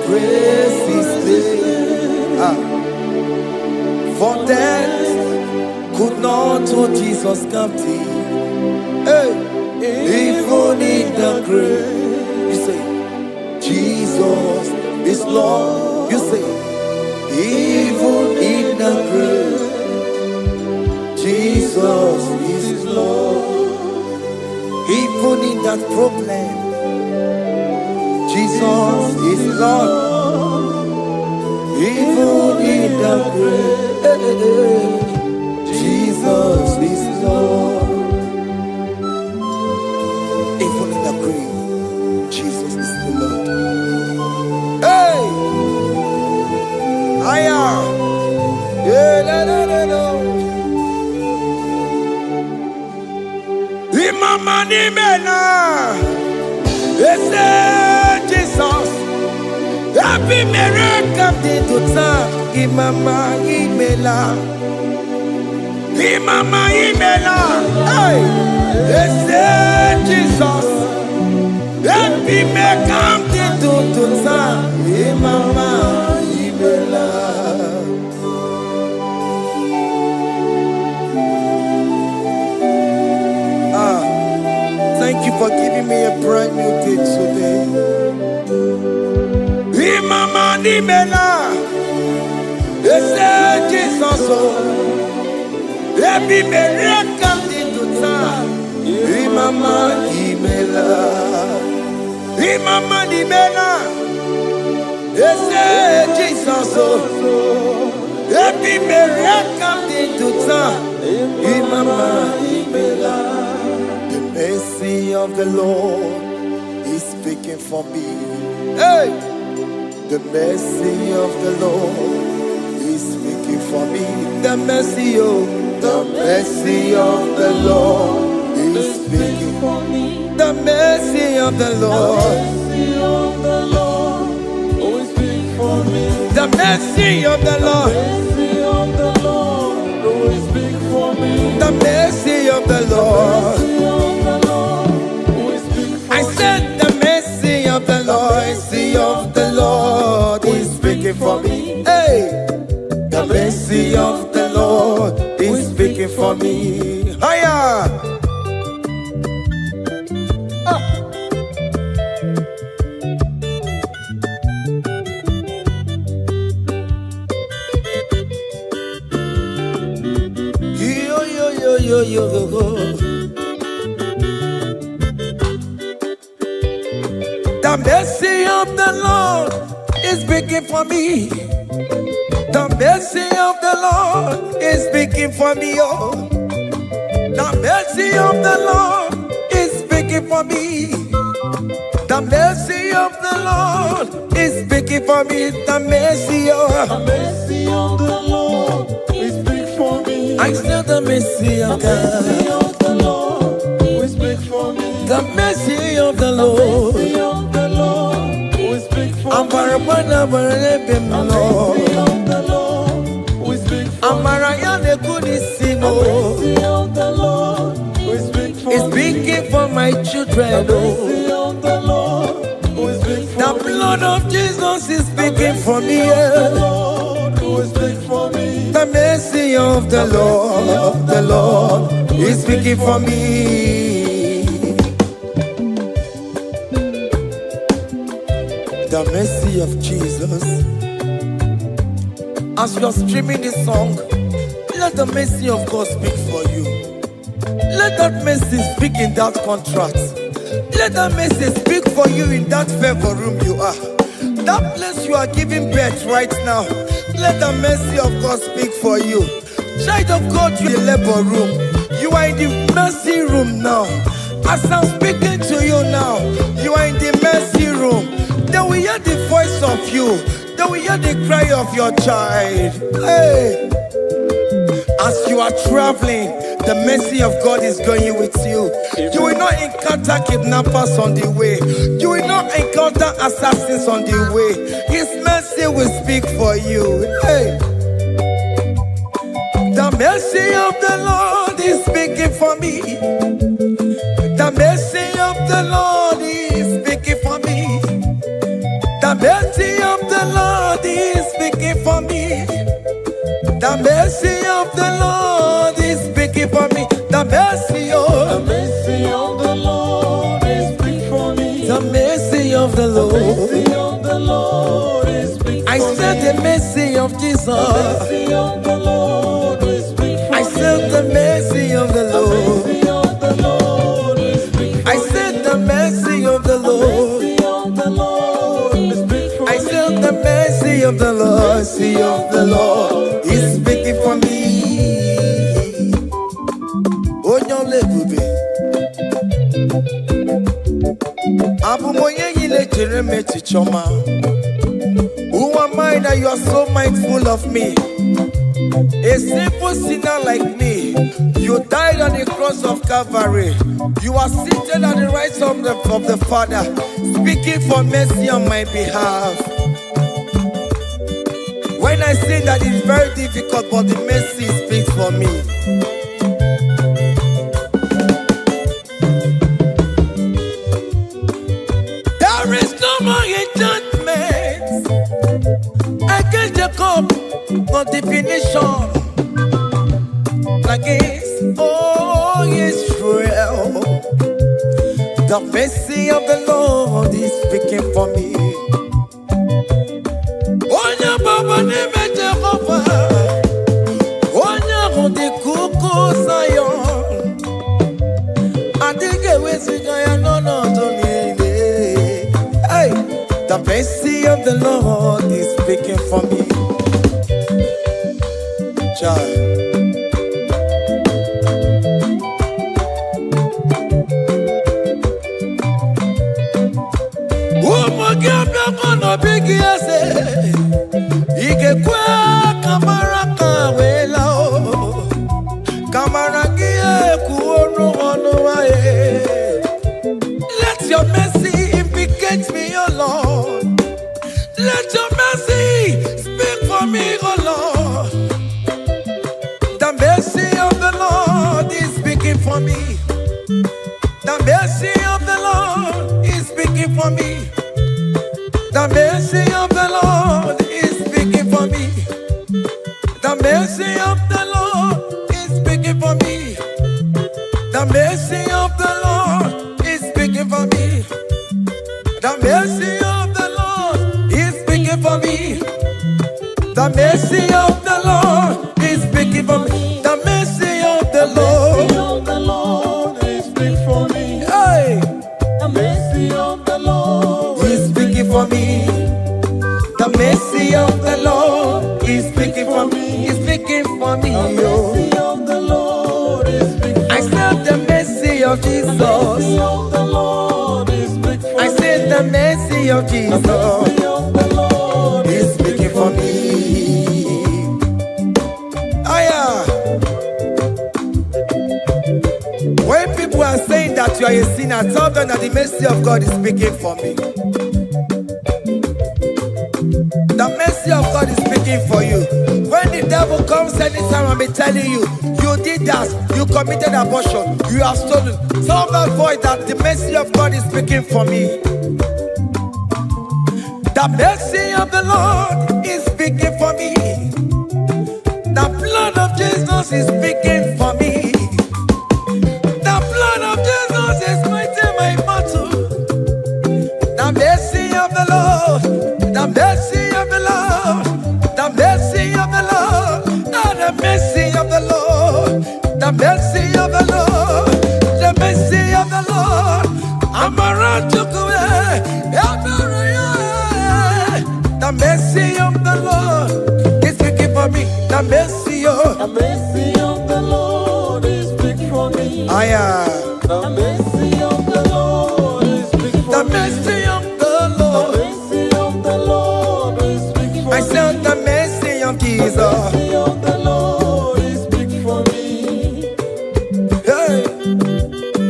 praise His name. For death could not hold His us captive. Hey, even in the grave, you say, Jesus is Lord. You say, even in the grave, Jesus is Lord. Even in that problem, Jesus is Lord. Even in the grave, Jesus is Lord. Even in the grave, Jesus is the Lord. Hey! I am. Yeah, no. Imama ni mena, ese Jesus. Happy miracle to time, Imama Imela. Imama imela. Hey, ese Jesus. Happy miracle to time, Imama Imela. Thank you for giving me a brand new day today. Imama imela. Ese Jesus. Happy miracle to time, Imama Imela. Imama imela. Ese Jesus. Happy miracle to time, Imama Imela. The mercy of the Lord is speaking for me. Hey! The mercy of the Lord is speaking for me. The mercy of the Lord is speaking for me. The mercy of the Lord. The mercy of the Lord. The mercy of the Lord. I said the mercy of the Lord is speaking for me. Hey! The mercy of the Lord is speaking for me. Higher! Yo. The mercy of the Lord is speaking for me. The mercy of the Lord is speaking for me. Oh, the mercy of the Lord is speaking for me. The mercy of the Lord is speaking for me. The mercy of the Lord is big for me. I still the mercy of God. The mercy of the Lord is big for me. The mercy of the Lord. The mercy of the Lord is big for me. I'm The mercy of the Lord is big for me. The mercy of the Lord is big for me. It's speaking for my children. The mercy of the Lord is big for The me. blood of Jesus is speaking for me. The Lord is big for me. The mercy of the Lord is speaking for me. The mercy of Jesus. As you're streaming this song, let the mercy of God speak for you. Let that mercy speak in that contract. Let that mercy speak for you in that favor room you are. That place you are giving birth right now. Let the mercy of God speak for you. Child of God, you in the labor room. You are in the mercy room now. As I'm speaking to you now, you are in the mercy room. They will hear the voice of you. They will hear the cry of your child. Hey! As you are traveling, the mercy of God is going with you. You will not encounter kidnappers on the way. You will not encounter assassins on the way. His mercy will speak for you. Hey! The mercy of the Lord is speaking for me. The mercy of the Lord is speaking for me. The mercy of the Lord is speaking for me. The mercy of the Lord is speaking for me. The I said the mercy of Jesus. The mercy of the Lord will speak for I said the mercy of the Lord. The mercy of the Lord will speak for I said the mercy of the Lord. The mercy of the Lord will speak for I said the mercy of the Lord. Mercy of the Lord is speaking for me. Onyole bube. Abu moye yile jereme chichoma. Who am I that you are so mindful of me? A simple sinner like me. You died on the cross of Calvary. You are seated at the right hand of the Father, speaking for mercy on my behalf. When I say that it's very difficult, but the mercy speaks for me. There is no more enchantment against Jacob, no definition against Israel. The mercy of the Lord is speaking for me. Onya baba neme Jehovah, onya hodi kuku Zion. Adige wesigaya no donine. Hey, the mercy of the Lord is speaking for me. Child. Let your mercy implicate me, oh Lord. Let your mercy speak for me, oh Lord. The mercy of the Lord is speaking for me. The mercy of the Lord is speaking for me. The mercy of the Lord is speaking for me. The mercy of the Lord is speaking for me. The mercy of the Lord is speaking for me. The mercy of the Lord is speaking for me. The mercy of the Lord is speaking for me. The mercy of the Lord is speaking for me. Hey, The mercy of the Lord is speaking for me. The mercy of the Lord is speaking for me. Is speaking for me. The mercy of the Lord is speaking I said the mercy of The mercy Jesus. of the Lord is speaking for I said the mercy of The Jesus mercy of the Lord is speaking for me. Aya. When people are saying that you are a sinner, tell them that the mercy of God is speaking for me. The mercy of God is speaking for you. When the devil comes anytime and be telling you, you did that, you committed abortion, you have stolen, tell that voice that the mercy of God is speaking for me. The mercy of the Lord is speaking for me. The blood of Jesus is speaking for me. The blood of Jesus is fighting my battle. The mercy of the Lord, the mercy of the Lord, the mercy of the Lord, the mercy of the Lord, the mercy of the Lord, the mercy of the Lord. I'm around to go. The mercy of the Lord is speaking for me. The mercy of The mercy of the Lord is speaking for me. I am. The mercy of the Lord is speaking for The me. mercy of the The Lord. mercy of the Lord is speaking for I me. said the mercy of The Jesus. mercy of the Lord is speaking for me. Hey.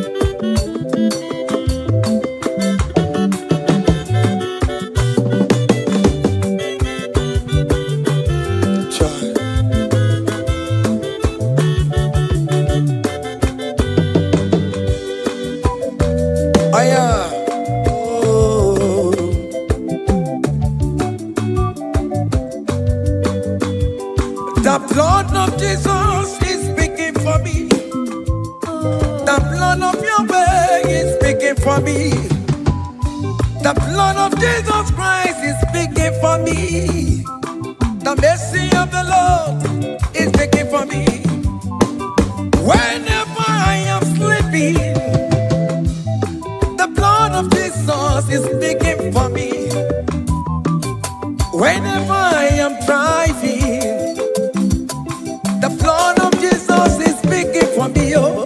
Child. I am. Oh. The blood of Jesus is speaking for me. The blood of Yahweh is speaking for me. The blood of Jesus Christ is speaking for me. The mercy of the Lord is speaking for me. Whenever I am sleeping, the blood of Jesus is speaking for me. Whenever I am driving, the blood of Jesus is speaking for me. Oh,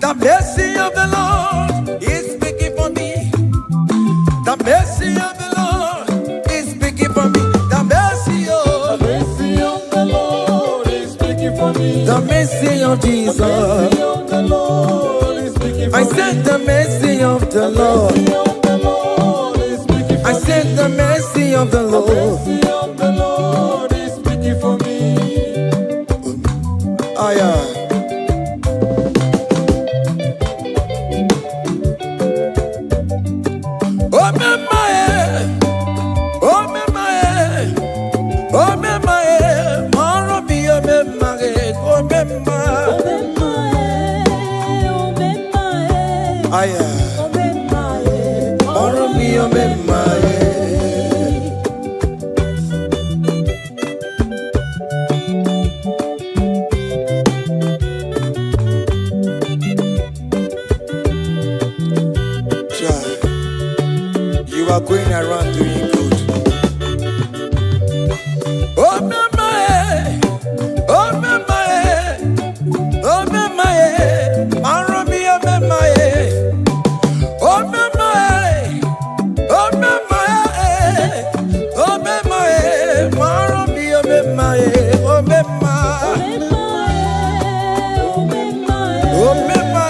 the mercy of the Lord is speaking for me. The mercy of the Lord is speaking for me. The mercy of the Lord is speaking for me. the mercy of Jesus. The mercy of the Lord is speaking for I me. said the mercy of the Lord. The Lord is speaking for I said the mercy of the Lord. The mercy of the Lord is speaking for me. Yeah. You are going around doing good. Oh, my, oh, my, oh, my, Maromi, oh, my, oh, my, oh, my, oh, my, Maromi, oh, my, oh, my, oh, my.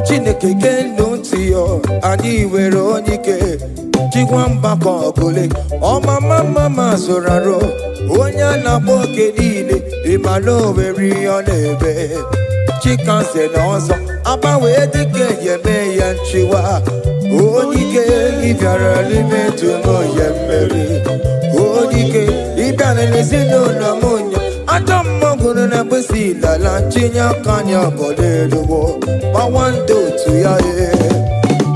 Chineke kendo ntị yo anyị were onye ike chikwa mgbakọ ọbụle ọmama mama zụrụ arụ onye a na-agba oke niile Imano very on ebe. Chicken say no so. Aba we dike yeme yanchiwa. Onike if you're limit to no yemeri. Onike ibane lesino na munya. Adam mogunu na besi la la chinya kanya bode lugo. Ma one do to ya ye.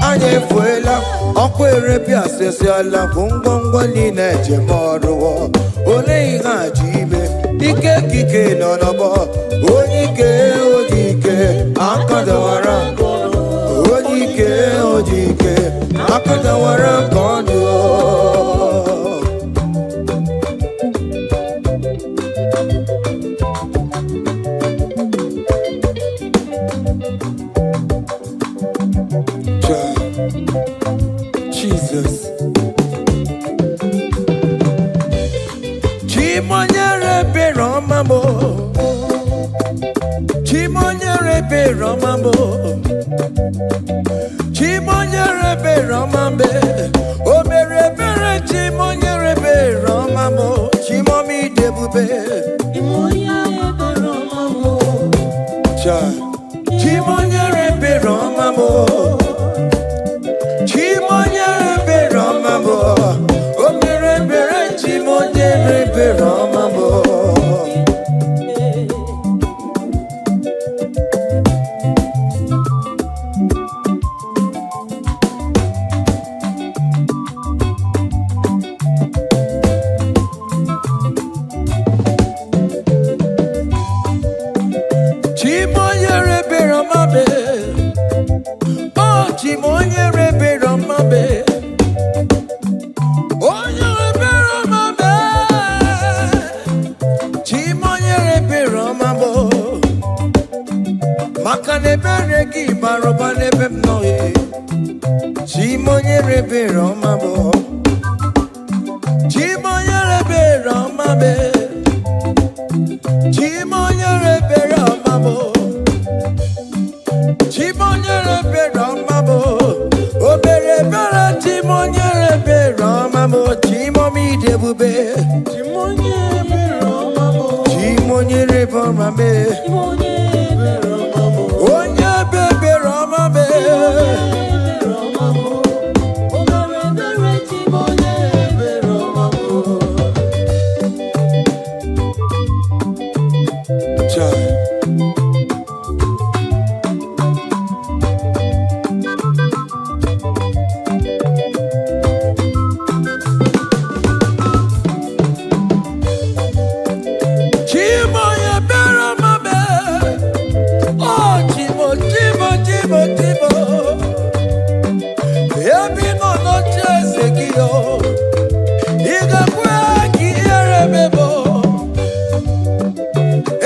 Anye fuela. Okwere pia sese ala kungongwa ni neje moruo. Ole iga jibe. Ike kike no no bo. Onike akadawara. Onike akadawara kondo. Jesus. Chimonyere be romambo. Chimonyere be romambo. Chimonyere be romambe. O mere bere chimonyere be romambo. Chimomi debube. Chimonyere be romambo. Chimonyere be romambo. Chimonyere be romambo. O mere bere chimonyere be romambo. Chimonyere be romambe. Oh, chimonyere be romambe. Oh, nyere be romambe. Chimonyere be romambo. Makane beregi baroba nebe mnoye. Chimonyere be romambo. Chimonyere be romambe. Chimonyere be romambo. Chimonyere be romambo. Obere bere chimonyere be romambo. Chimomi debube. Chimonyere be romambo. Chimonyere be romambe. Onye bebe romambe. Obere bere chimonyere be romambo. Chai. Chimoye be romambe. Oh, chimo, chimo, chimo, chimo. Ebi no no chese kiyo. Iga kwe ki erebebo.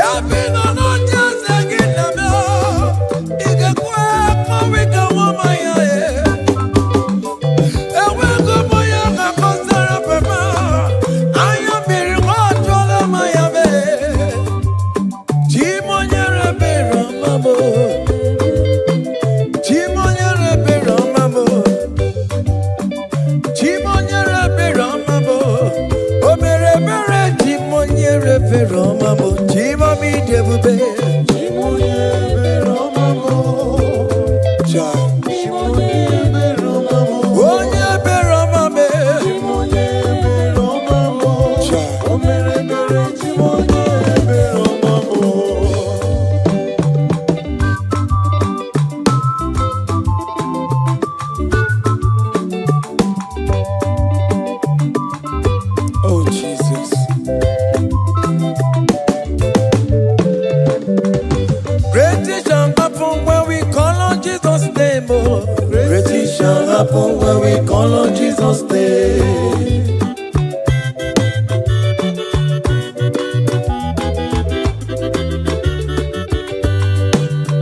Ebi no no chese kinamyo. Iga kwe kawika wamaya e. Ewe kumoya kakosara pema. Aya biri wachole maya be. Chimonyere be romambo. Chimonyere be romambo. Chimonyere be romambo. O mere bere chimonyere be romambo. Chimomi debube. Chimonyere be romambo. Chai. Chimonyere be romambo. Onye be romambe. Chimonyere be romambo. Chai. O mere bere chimonyere be romambo. Oh, Jesus. Great things shall happen when we call on Jesus' name. Oh, great things shall happen when we call on Jesus' name.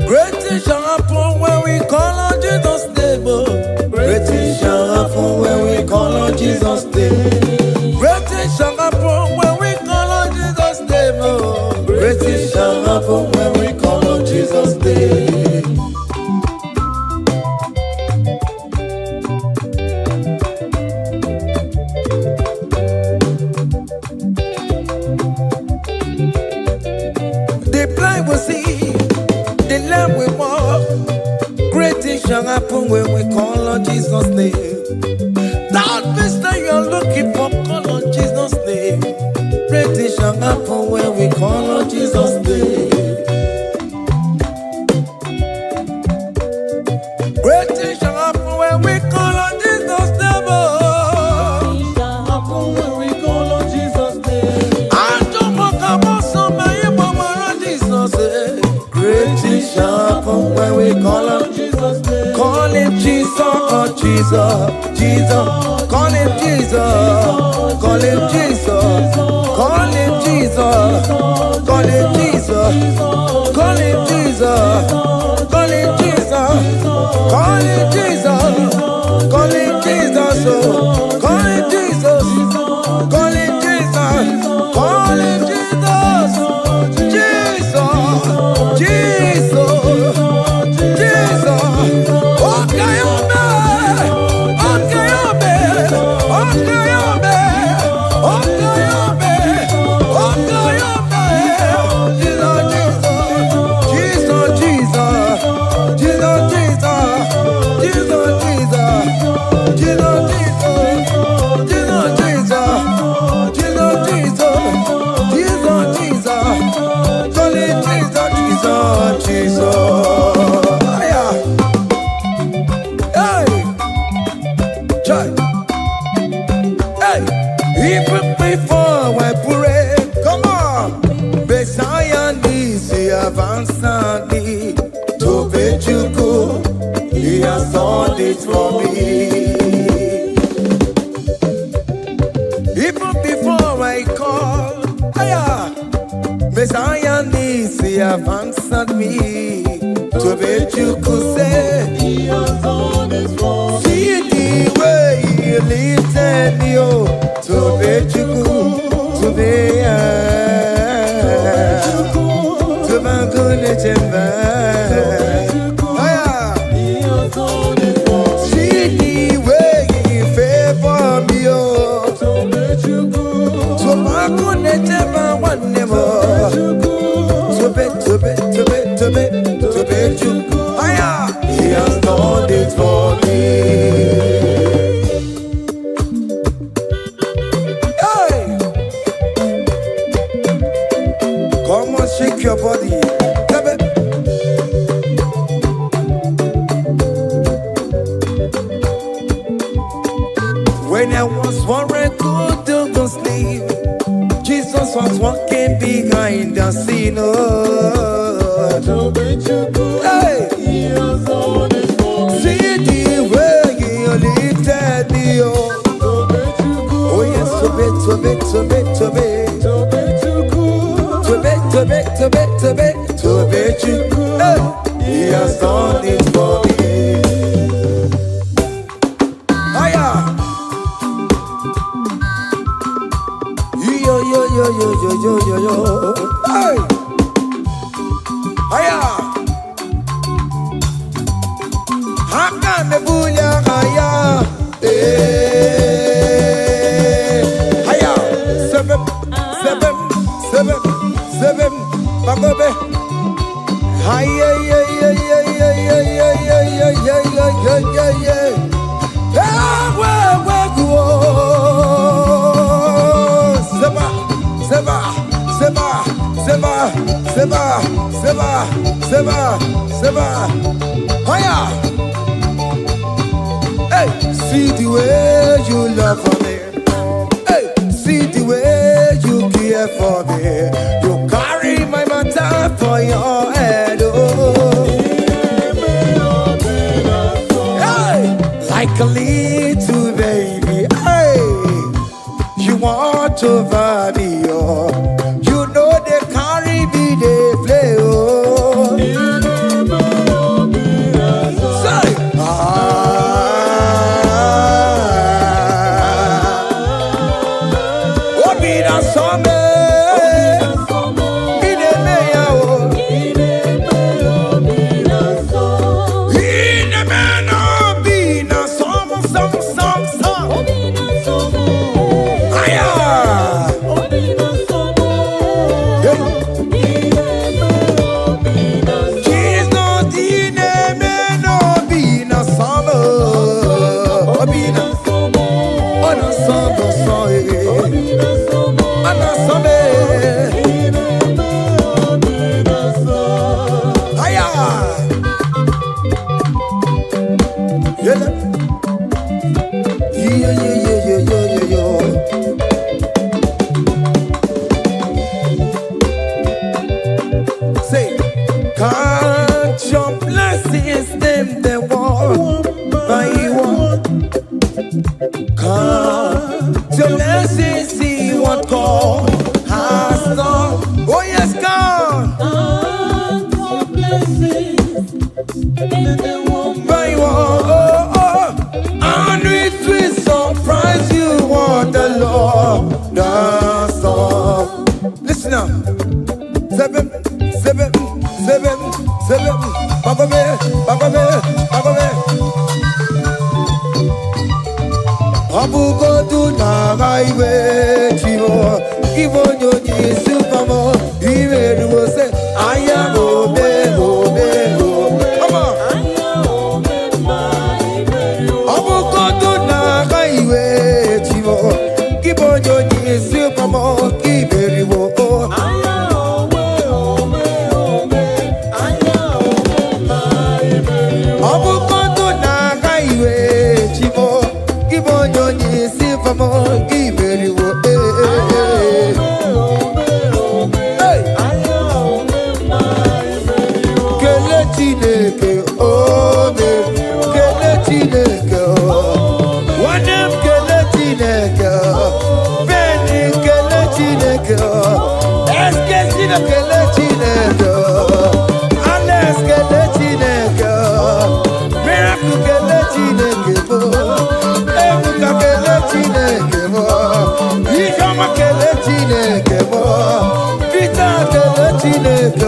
Great things shall happen when we call on Jesus' name. Oh, great things shall happen when we call on Jesus' name. Great things shall happen when we call on Jesus' name. Oh, great things shall happen when we call on Jesus' name. shall happen when we call on Jesus' name. That means that you're looking for, call on Jesus' name. Great things shall happen when we call on Jesus' name. Great things shall happen when we call on Jesus' name. Great things shall happen when we call on Jesus' name. Call him Jesus, oh Jesus, Jesus. Call him Jesus, call him Jesus, call him Jesus, call him Jesus, call him Jesus, call him Jesus, call him Jesus, call him Jesus, call him Jesus, call him Jesus, call him Jesus, Jesus, Jesus, okay, even before I pray, come on. Messiah needs the advance me to bet you go. He has done it for me. Even before I call, Messiah needs the advance me to bet you could say he has done it for me. See the way he lifted me to bet you to be to my goodness and see the way he favor me to bet you to my goodness and one never to bet you he has done it for me. Come on, shake your body. When I was worried, good to sleep, Jesus was walking behind the scene. Hey. See the way he lifted me. Oh yes, to bet. To bet you, hey, he has done it for me. Hiya, yo, hey, hiya, haka nebunya hiya, hiya, seven, bagobe. Hiya, hey, see the way you love for me. Hey, see the way you care for me. You carry my matter for your head. Oh. Hey, like a little baby. Hey, you want over me. Oh. You know they carry me, they play. Oh. Say, Say, count your blessings, them the one by one. Count your blessings, see what God has done. Oh yes, God. Count your blessings, and they won't By one, and it will surprise you what the Lord does. Listen up. Seven. Bagome. Abugo do na gaiwe chivo. Ibo nyoni supamo. Iwe ruo se aya obe. Come on. Abugo do na gaiwe chivo. Ibo nyoni supamo. Iwe ruo. Abukoto na gaiwe chivo. Ibo nyoni supamo. Iwe ruo. Kele Chineke ome, kele Chineke wanem kele Chineke beni kele Chineke eske sina kele Chineke ales kele Chineke miracle kele Chineke ebuka kele Chineke ishama kele Chineke vita kele Chineke.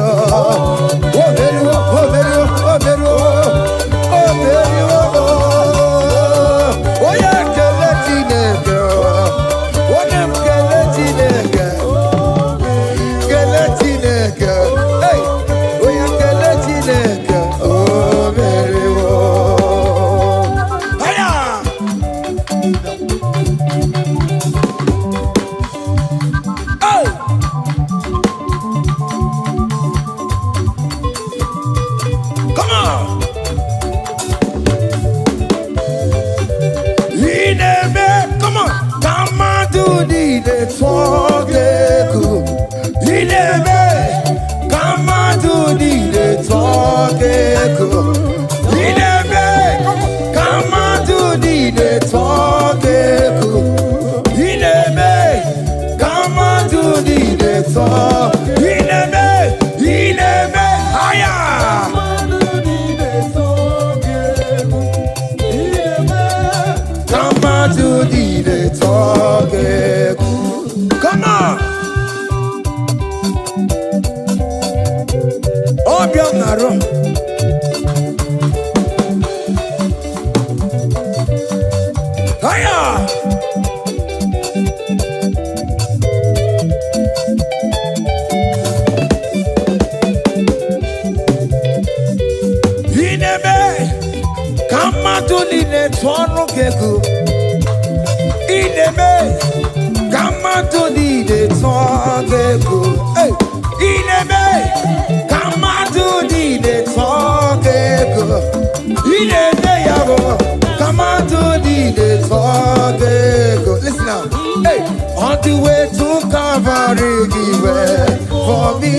Come on. Obianaro. Hiya. Inebe kamatuni ne tono keku. Inebe kamatuni ne tono keku. Hey, inebe kamatuni ne tono keku. Inebe yabo kamatuni ne tono keku. Listen now. Hey, on the way to Calvary, He went for me.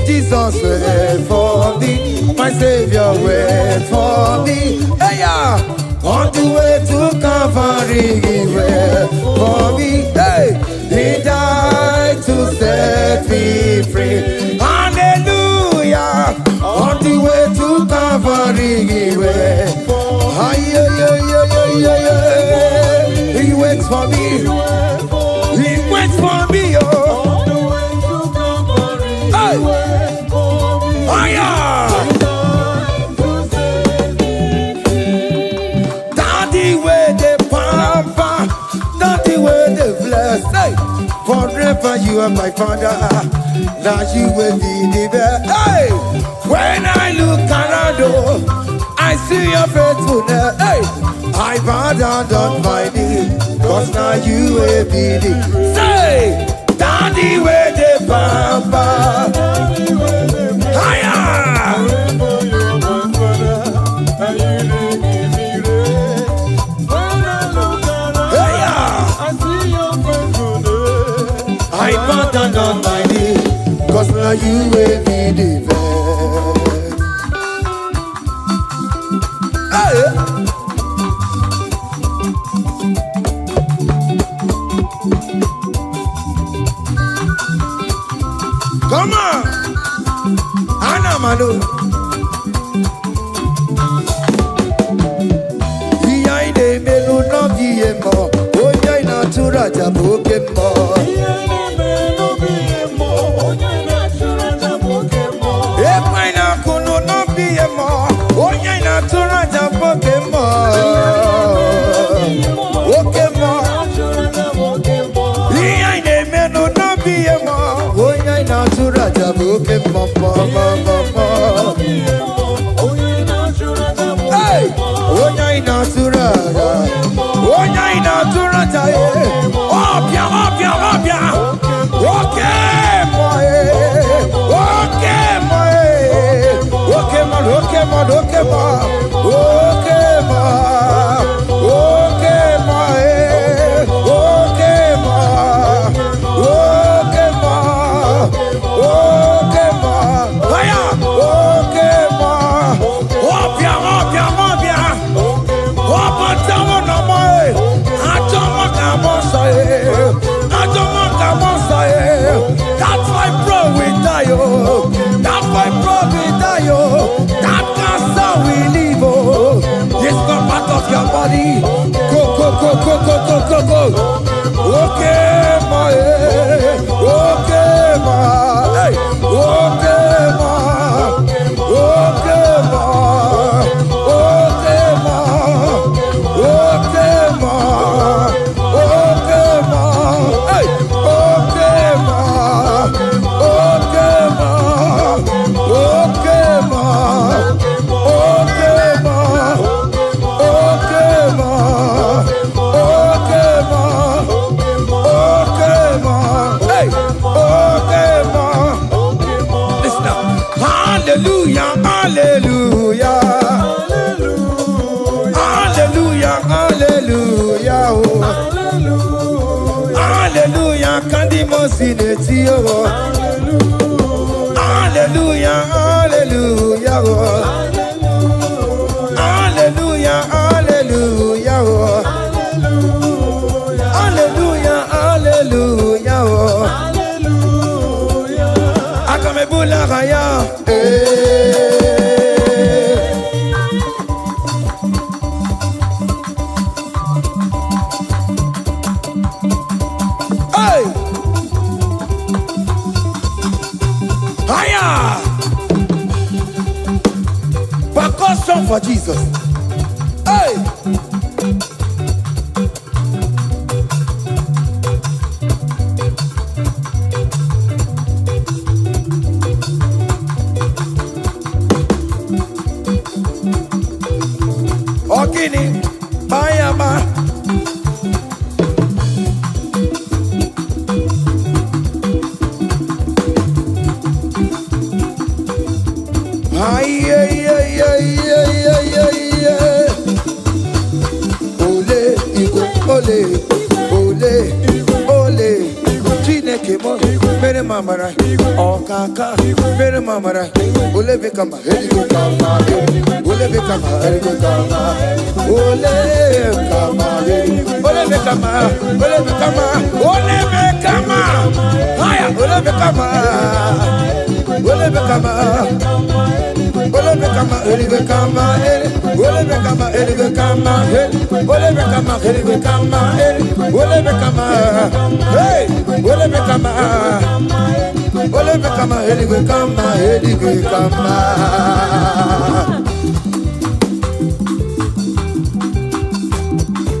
Jesus went for me. My Savior wait for me. Hey, yeah. On the way to Calvary, He wait for me. Hey, He died to set me free. Hallelujah. On the way to Calvary, He wait. He waits for me. He waits for me. Oh. Hey. Oh, yeah. Daddy, where the pampa, daddy, where the bless. Hey, forever you are my father. Now you will be the best. Hey, when I look around, I see your faithfulness. Hey, I bow down on my knees, 'cause now you will be the. Say, daddy, where the pampa. down on my knees, cause now you will be the best. Hey. Come on, Anna Manu. Behind the melu no biemo, oya ina tura jabokemo. Epaina kuno no biemo, oya ina tura jabokemo. Okemo. Behind the melu no biemo, oya ina tura jabokemo. Hey, oya ina tura, oya ina tura jaye. Opia, opia, opia. Okay, boy. Okay, boy. Okay, man. Okay, man. Okay, man. Okay, man. Okay, man. Okay, man. Okay, man. Okay, man. Aya. Okay, man. Opia, opia, opia. Opa, tamo na mai. Atoma kamosaye. Atoma kamosaye. That's why bro we die, oh. That's why bro we die, oh. That cancer we live, oh. It's not part of your body. Go, go, go, go, go, go, go, go. Okay, my. Okay, my. Hey. Okay, my. Okay, my. Okay, my. Okay, ma. Okay, ma. Hey. Okay, ma. Okay, ma. Okay, ma. Okay, ma. Okay, ma. Okay, ma. Okay, ma. Hey. Okay, ma. Listen now. Hallelujah. Hallelujah. Hallelujah, hallelujah, oh. Hallelujah, kandi mosineti, oh. Hallelujah, hallelujah, oh. Hallelujah, hallelujah, oh. Hallelujah, hallelujah, oh. Akamebula raya, percussion for Jesus. Hey! Ogini, Bayama. Ay, ay, ay, ay, ay, ay, ay, ay. Ole, Igbo, ole, ole, ole. Chineke mo, mere mamara, okaka, mere mamara. Ole bekama, heligo kama, ole bekama, heligo kama, ole kama, ole bekama, ole bekama, ole bekama. Haya, ole bekama, ole bekama. Ole bekama, ele bekama, ele. Ole bekama, ele bekama, ele. Ole bekama, ele bekama, ele. Ole bekama, hey. Ole bekama, ole bekama, ele bekama, ele bekama.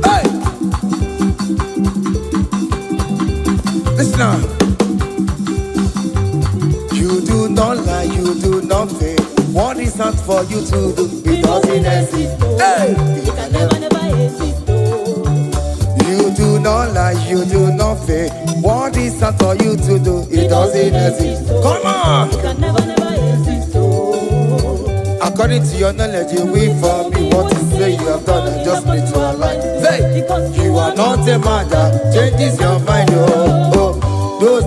Hey. Listen now. You do not lie, you do not fail. What is not for you to do? It doesn't exist. Hey! It can never exist. You do not lie, you do not fail. What is not for you to do? It doesn't exist. Come on! It can never exist. According to your knowledge, you will for me. What you say you have done, I just need to align. Say, you are not a man that changes your mind. Oh, oh. Those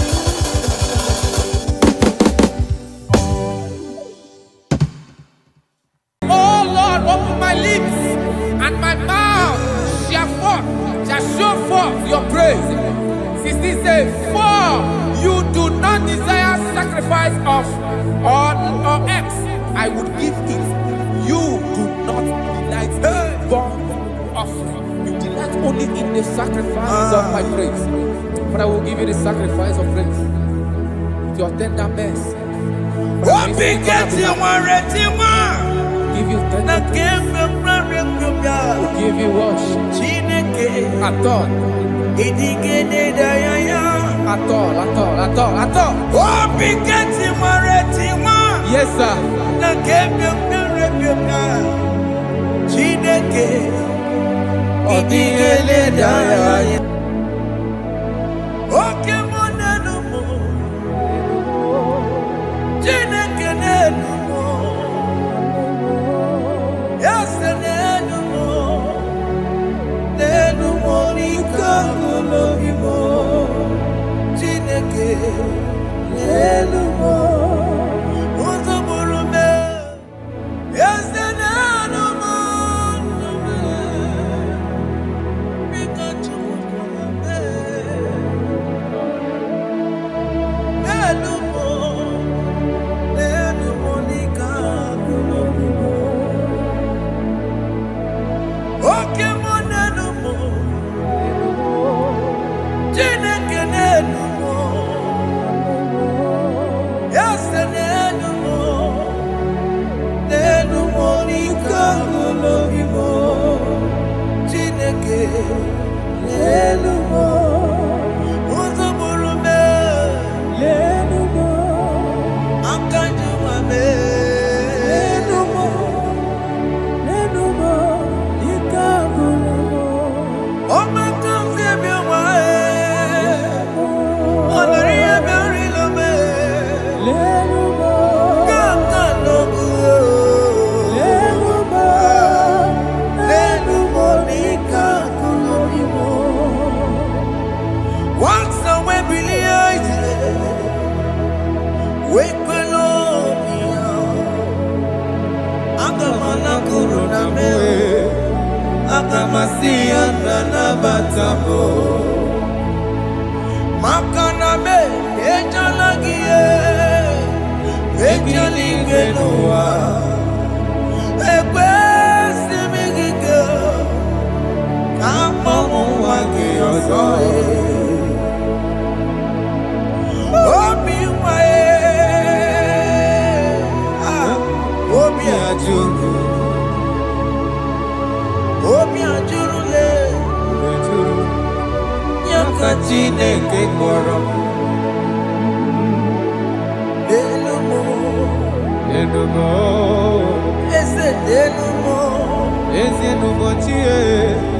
open my lips, and my mouth shall show forth your praise. 16 says, for you do not desire sacrifice of or X, I would give it. You do not delight in burnt offering. You delight only in the sacrifice of my praise. But I will give you the sacrifice of praise. With your tender mercy. Give you tender will give you worship. At all. Yes, sir.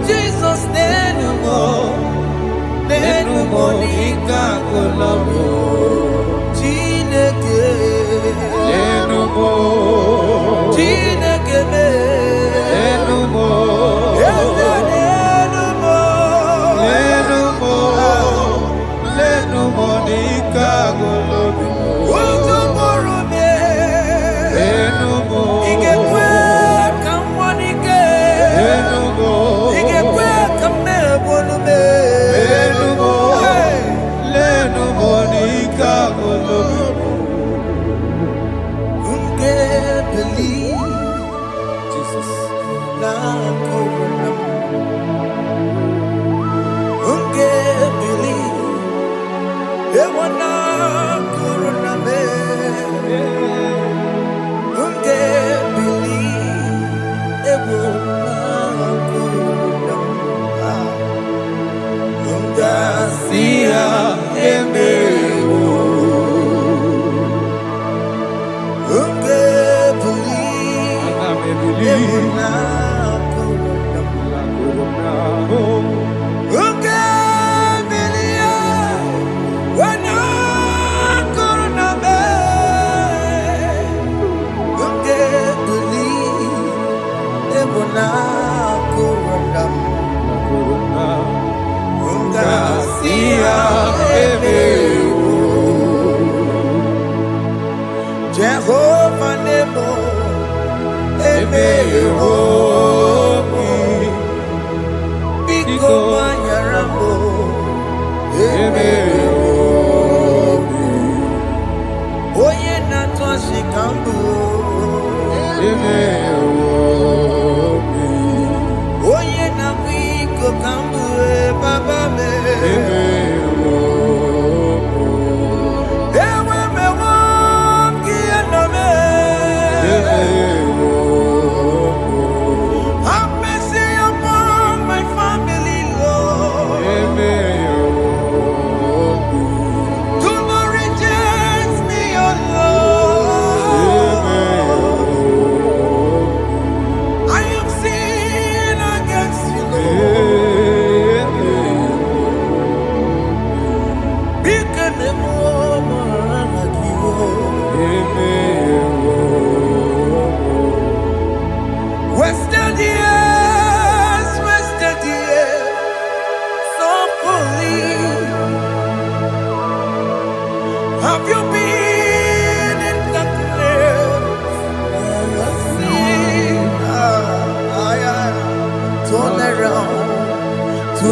Jesus,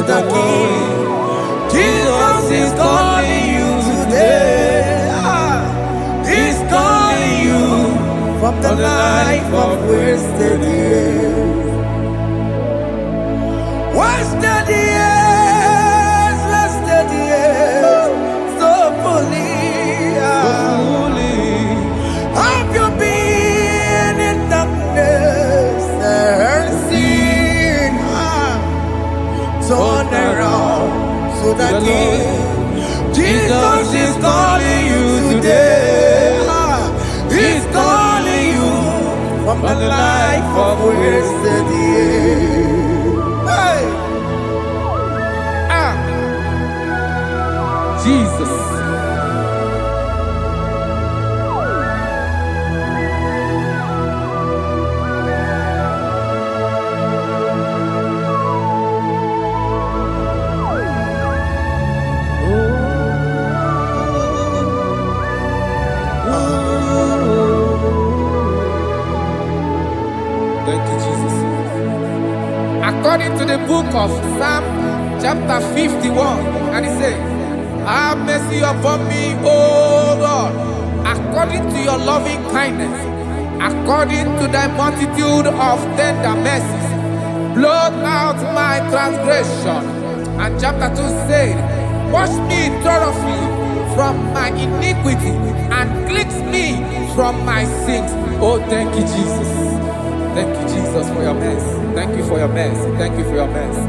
the King. Jesus is calling you today. He's calling you from the life of wasted years. Wasted years, wasted years, so fully. Have you been in darkness and seen? Turn around to the King. Jesus is calling you today. He's calling you from the life of wasted years. Hey. Jesus. Thank you, Jesus. According to the book of Psalm, chapter 51, and it says, have mercy upon me, O Lord, according to your loving kindness, according to thy multitude of tender mercies, blot out my transgression. And chapter 2 said, wash me thoroughly from my iniquity and cleanse me from my sins. Oh, thank you, Jesus. Thank you, Jesus, for your mercy. Thank you for your mercy. Thank you for your mercy.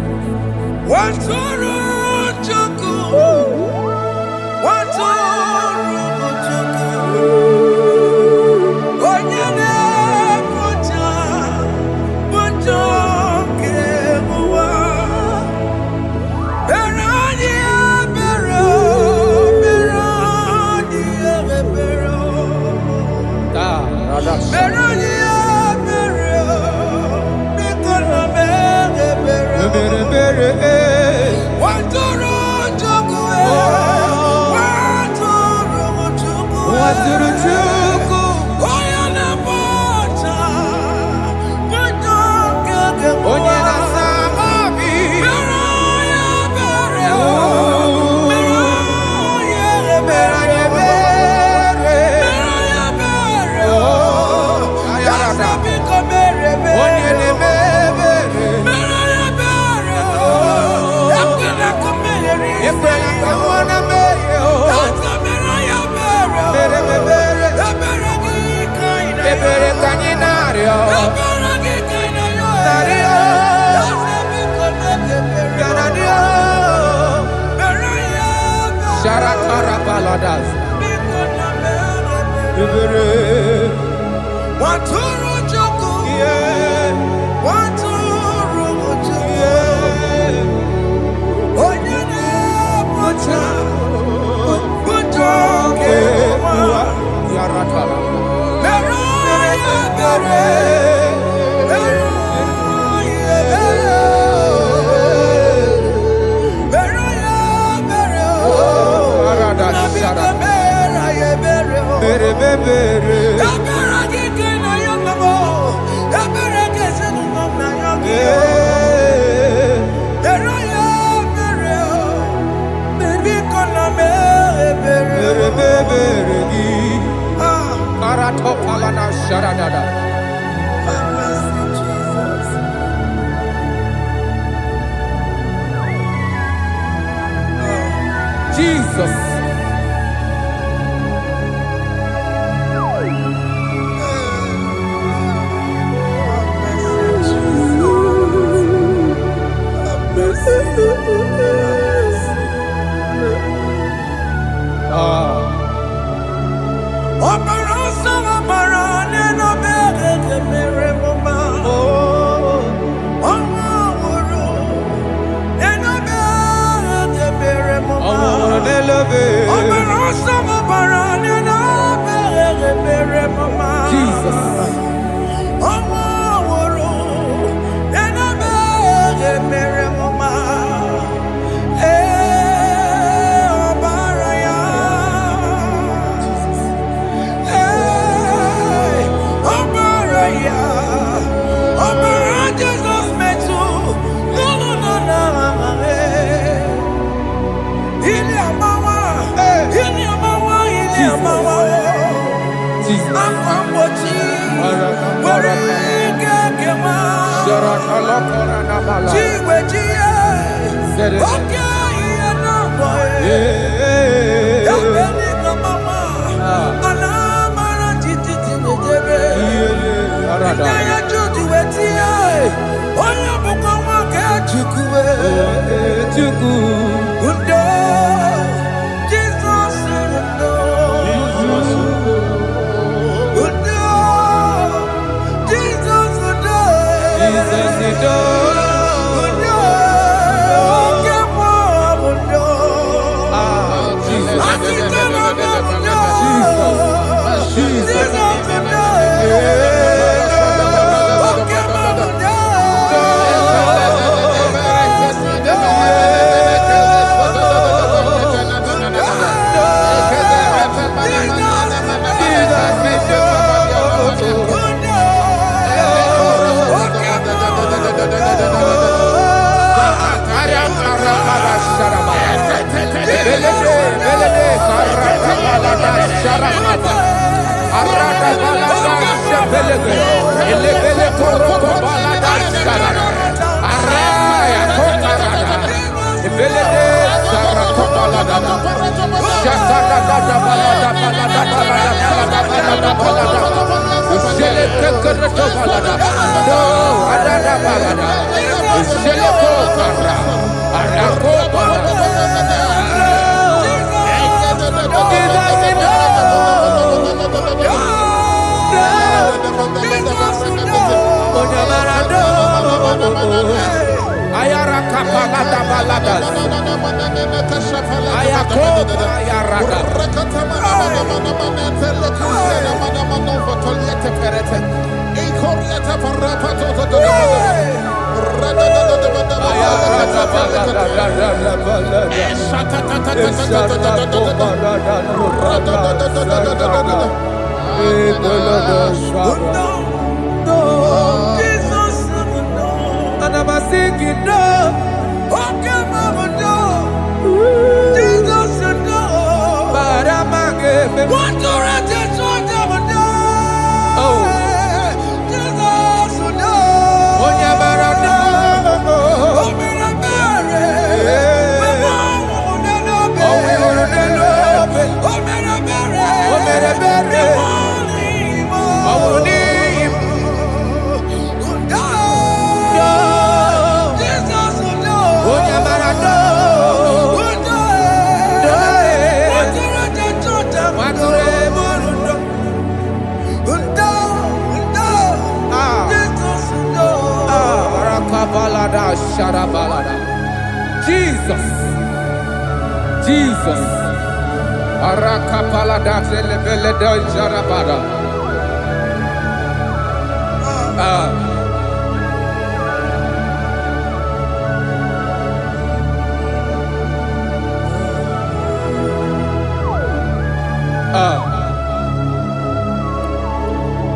Jesus.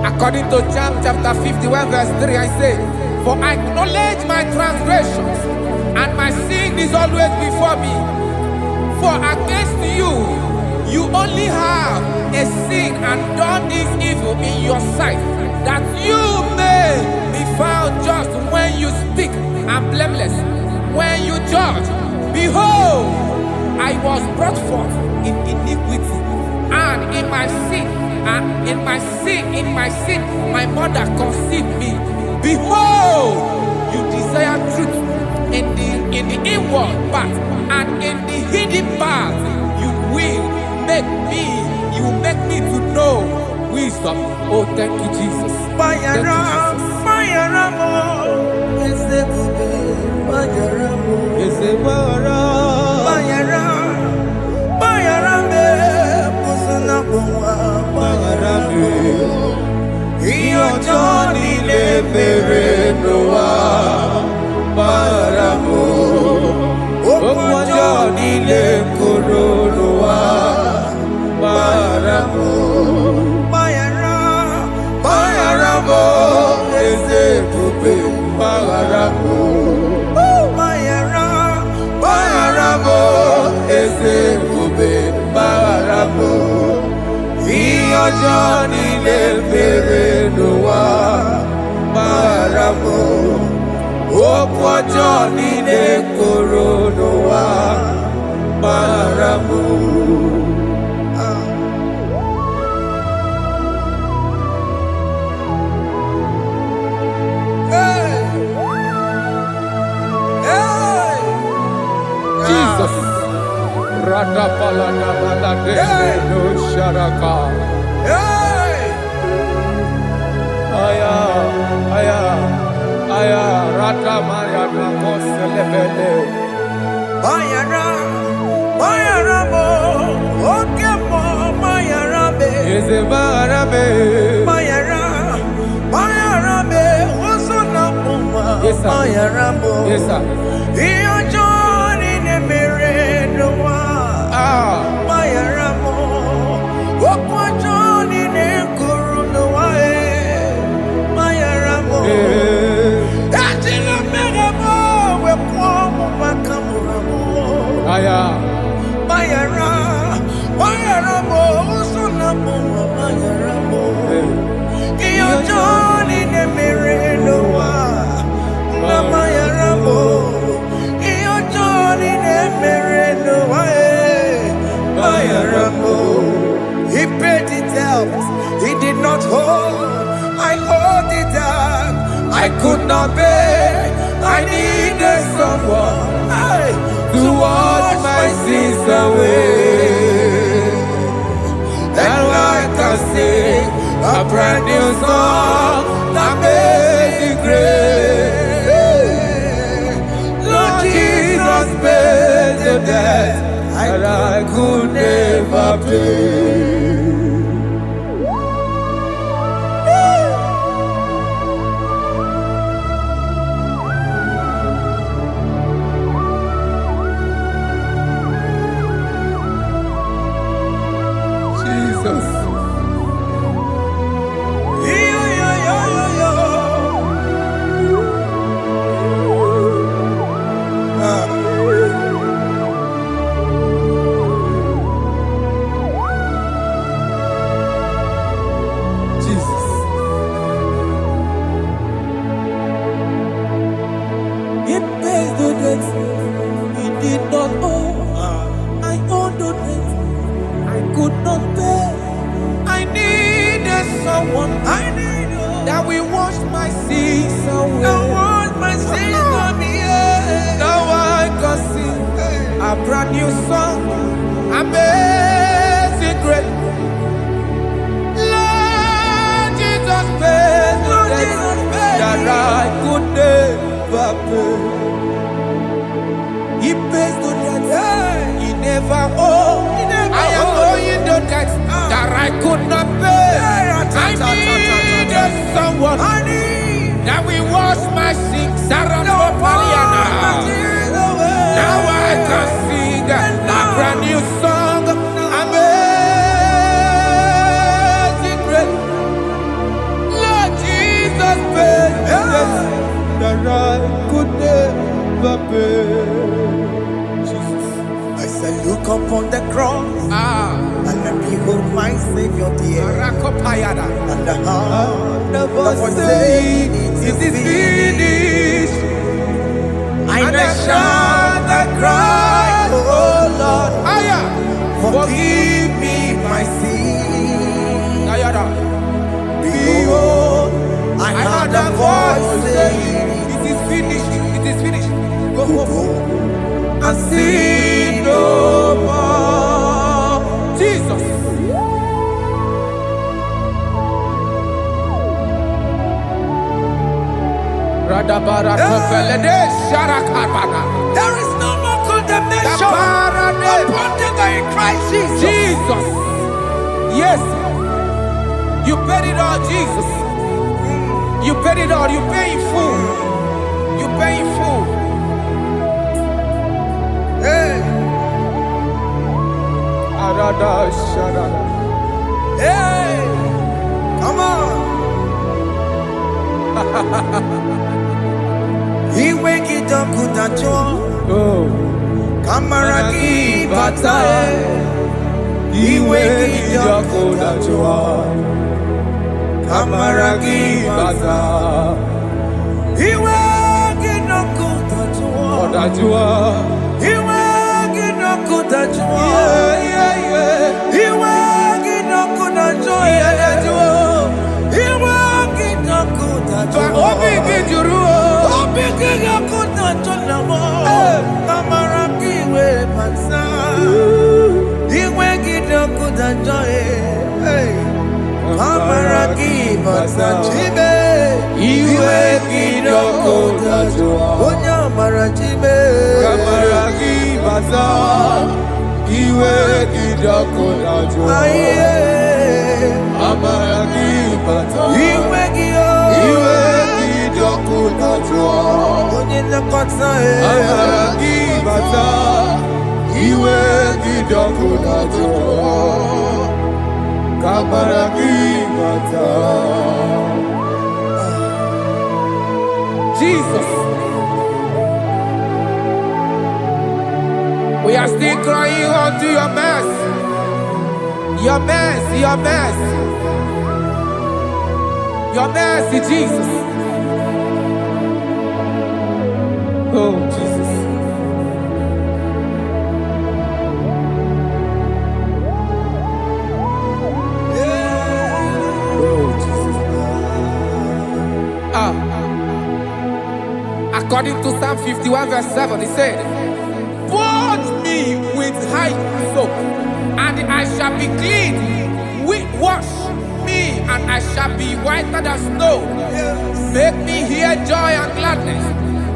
According to John chapter 51 verse 3, I say, for I acknowledge my transgressions, and my sin is always before me. For against you, you only have a sin and done this evil in your sight, that you may be found just when you speak, and blameless when you judge. Behold, I was brought forth in iniquity, and in my sin, my mother conceived me. Behold, you desire truth in the inward part, and in the hidden part you will make me to know wisdom. Oh, thank you, Jesus. Thank you, Okwajo nine korono wa maramu. Jesus. Rada palada balade no sharaka. Aya, aya, aya, rada maya na koselebele. Bayara, bayara mo, oke mo, bayara be. Eze barabe. Bayara, bayara be, osona puma. Yes, sir. Bayara mo. Yes, sir. Iyo joni ne mere no wa. Bayara mo, okwa joni ne kuru no wa Bayara mo. Ajila mere mo, we kwa mo makamura mo. Aya. Bayara, bayara mo, osona puma. Bayara mo. Iyo joni ne mere no wa. Bayara mo. Iyo joni ne mere no wa. Bayara mo. He paid it out. He did not hold. I hold it out. I could not bear. I needed someone to wash my sins away. Now I can sing a brand new song that made me great. Lord Jesus paid the debt that I could never pay. Jesus. Jesus. He pays the debt he did not owe. I owe the debt I could not pay. I needed someone that will wash my sins away. Now I can sing a brand new song, amazing grace. Lord Jesus paid the debt that I could never pay. He pays the debt he never owed. I am owing the debt that I could not pay. I needed someone that will wash my sins. Now I can sing a brand new song, amazing grace. Lord Jesus paid the debt that I could never pay. Jesus. I said, look upon the cross and behold my Savior dear. And the heart that was saying, it is finished. And I shout and cry, oh Lord, forgive me my sin. Behold, I heard a voice saying, it is finished, it is finished. go home and sin no more. Jesus. There is no more condemnation upon them that in Christ Jesus. Jesus. Yes. You paid it all, Jesus. You paid it all. You pay in full. You pay in full. Hey, Arada sharada. hey, come on. He wake it up with a joy. Oh. Kamaraki batae. He wake it up with a joy. Kamaraki batae. He wake it up Ajua. Iwe gino kutajua. Iwe gino kutajua. Iwe gino kutajua. Obi gijuru. Obi gino kutajua. Kamara kiwe pansa. Iwe gino kutajua. Kamara kiwe pansa. Chibe. Iwe gino kutajua. Onya mara chibe. Kamara kibaza. Iwe gino kutajua. Amara kibaza. Iwe gio. Iwe gino kutajua. Onye nakota Amara kibaza. Iwe gino kutajua. Kamara kibaza. Jesus. We are still crying unto your mercy. Your mercy, your mercy. Your mercy, Jesus. Oh, Jesus. Oh, Jesus. According to Psalm 51 verse 7, he said, "Purge me with hyssop, and I shall be clean. Wash me, and I shall be whiter than snow. Make me hear joy and gladness,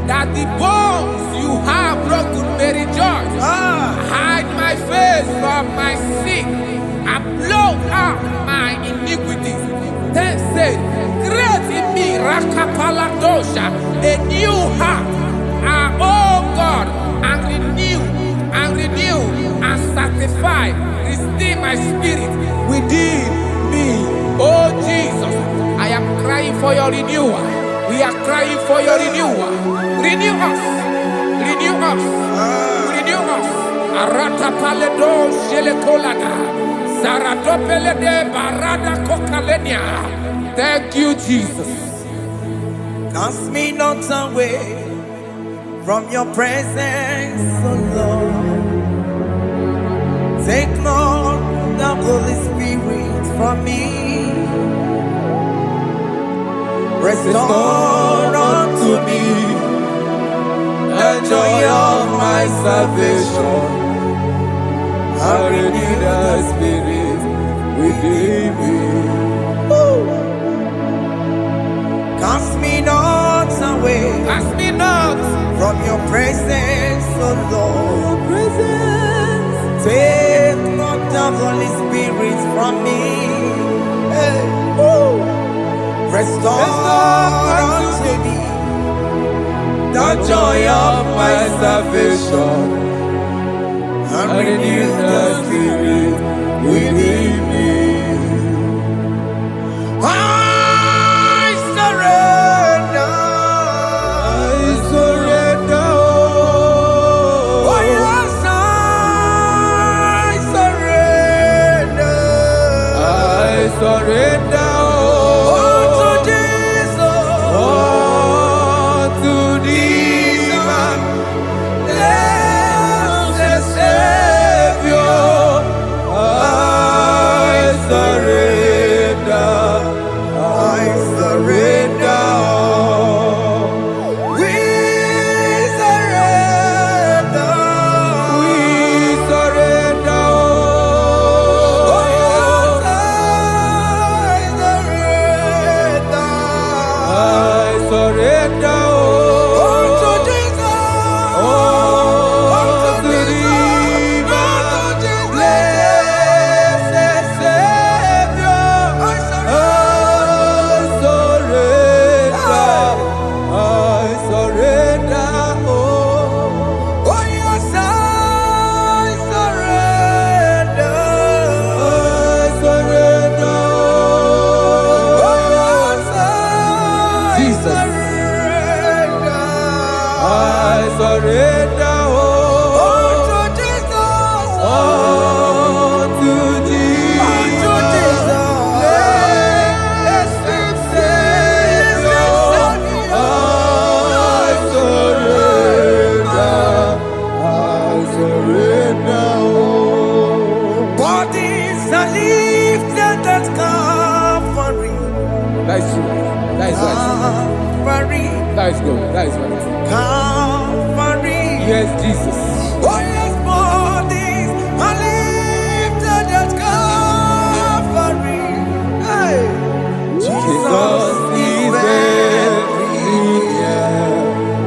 that the bones you have broken may rejoice. Hide my face from my sin, and blot out my iniquities." Then said, "Create in me Rakapaladosha, a new heart, oh God, and renew, and sanctify, restore my spirit within me." Oh Jesus, I am crying for your renewal. We are crying for your renewal. Renew us, renew us, renew us. Arata paledo shelekolada, zaratopele de barada kokalenia. Thank you, Jesus. Cast me not away from your presence, O Lord. Take not the Holy Spirit from me. Restore unto me The joy of my salvation, and renew the spirit within me. Cast me not away Ask me not from your presence, O Lord. presence. Take not the Holy Spirit from me. Hey. Restore unto me The joy of my salvation, and and renew renew the spirit within me. I surrender. I surrender. Oh yes, I surrender. I surrender. Oh, to Jesus. Oh, to thee, my blessed Savior. I surrender. I surrender. We surrender. We surrender. Oh yes, I surrender. I surrender. Oh, to Jesus. Oh, to thee, my blessed Savior. I surrender. Oh yes, I surrender. I surrender. Oh yes, I Jesus. surrender. I surrender. Oh, to Jesus. Oh, to thee, To Jesus. blessed Savior. I surrender. That is good. That is right. Calvary. Yes, Jesus. Oh yes, bodies are lifted at Calvary. Hey. Jesus is very near.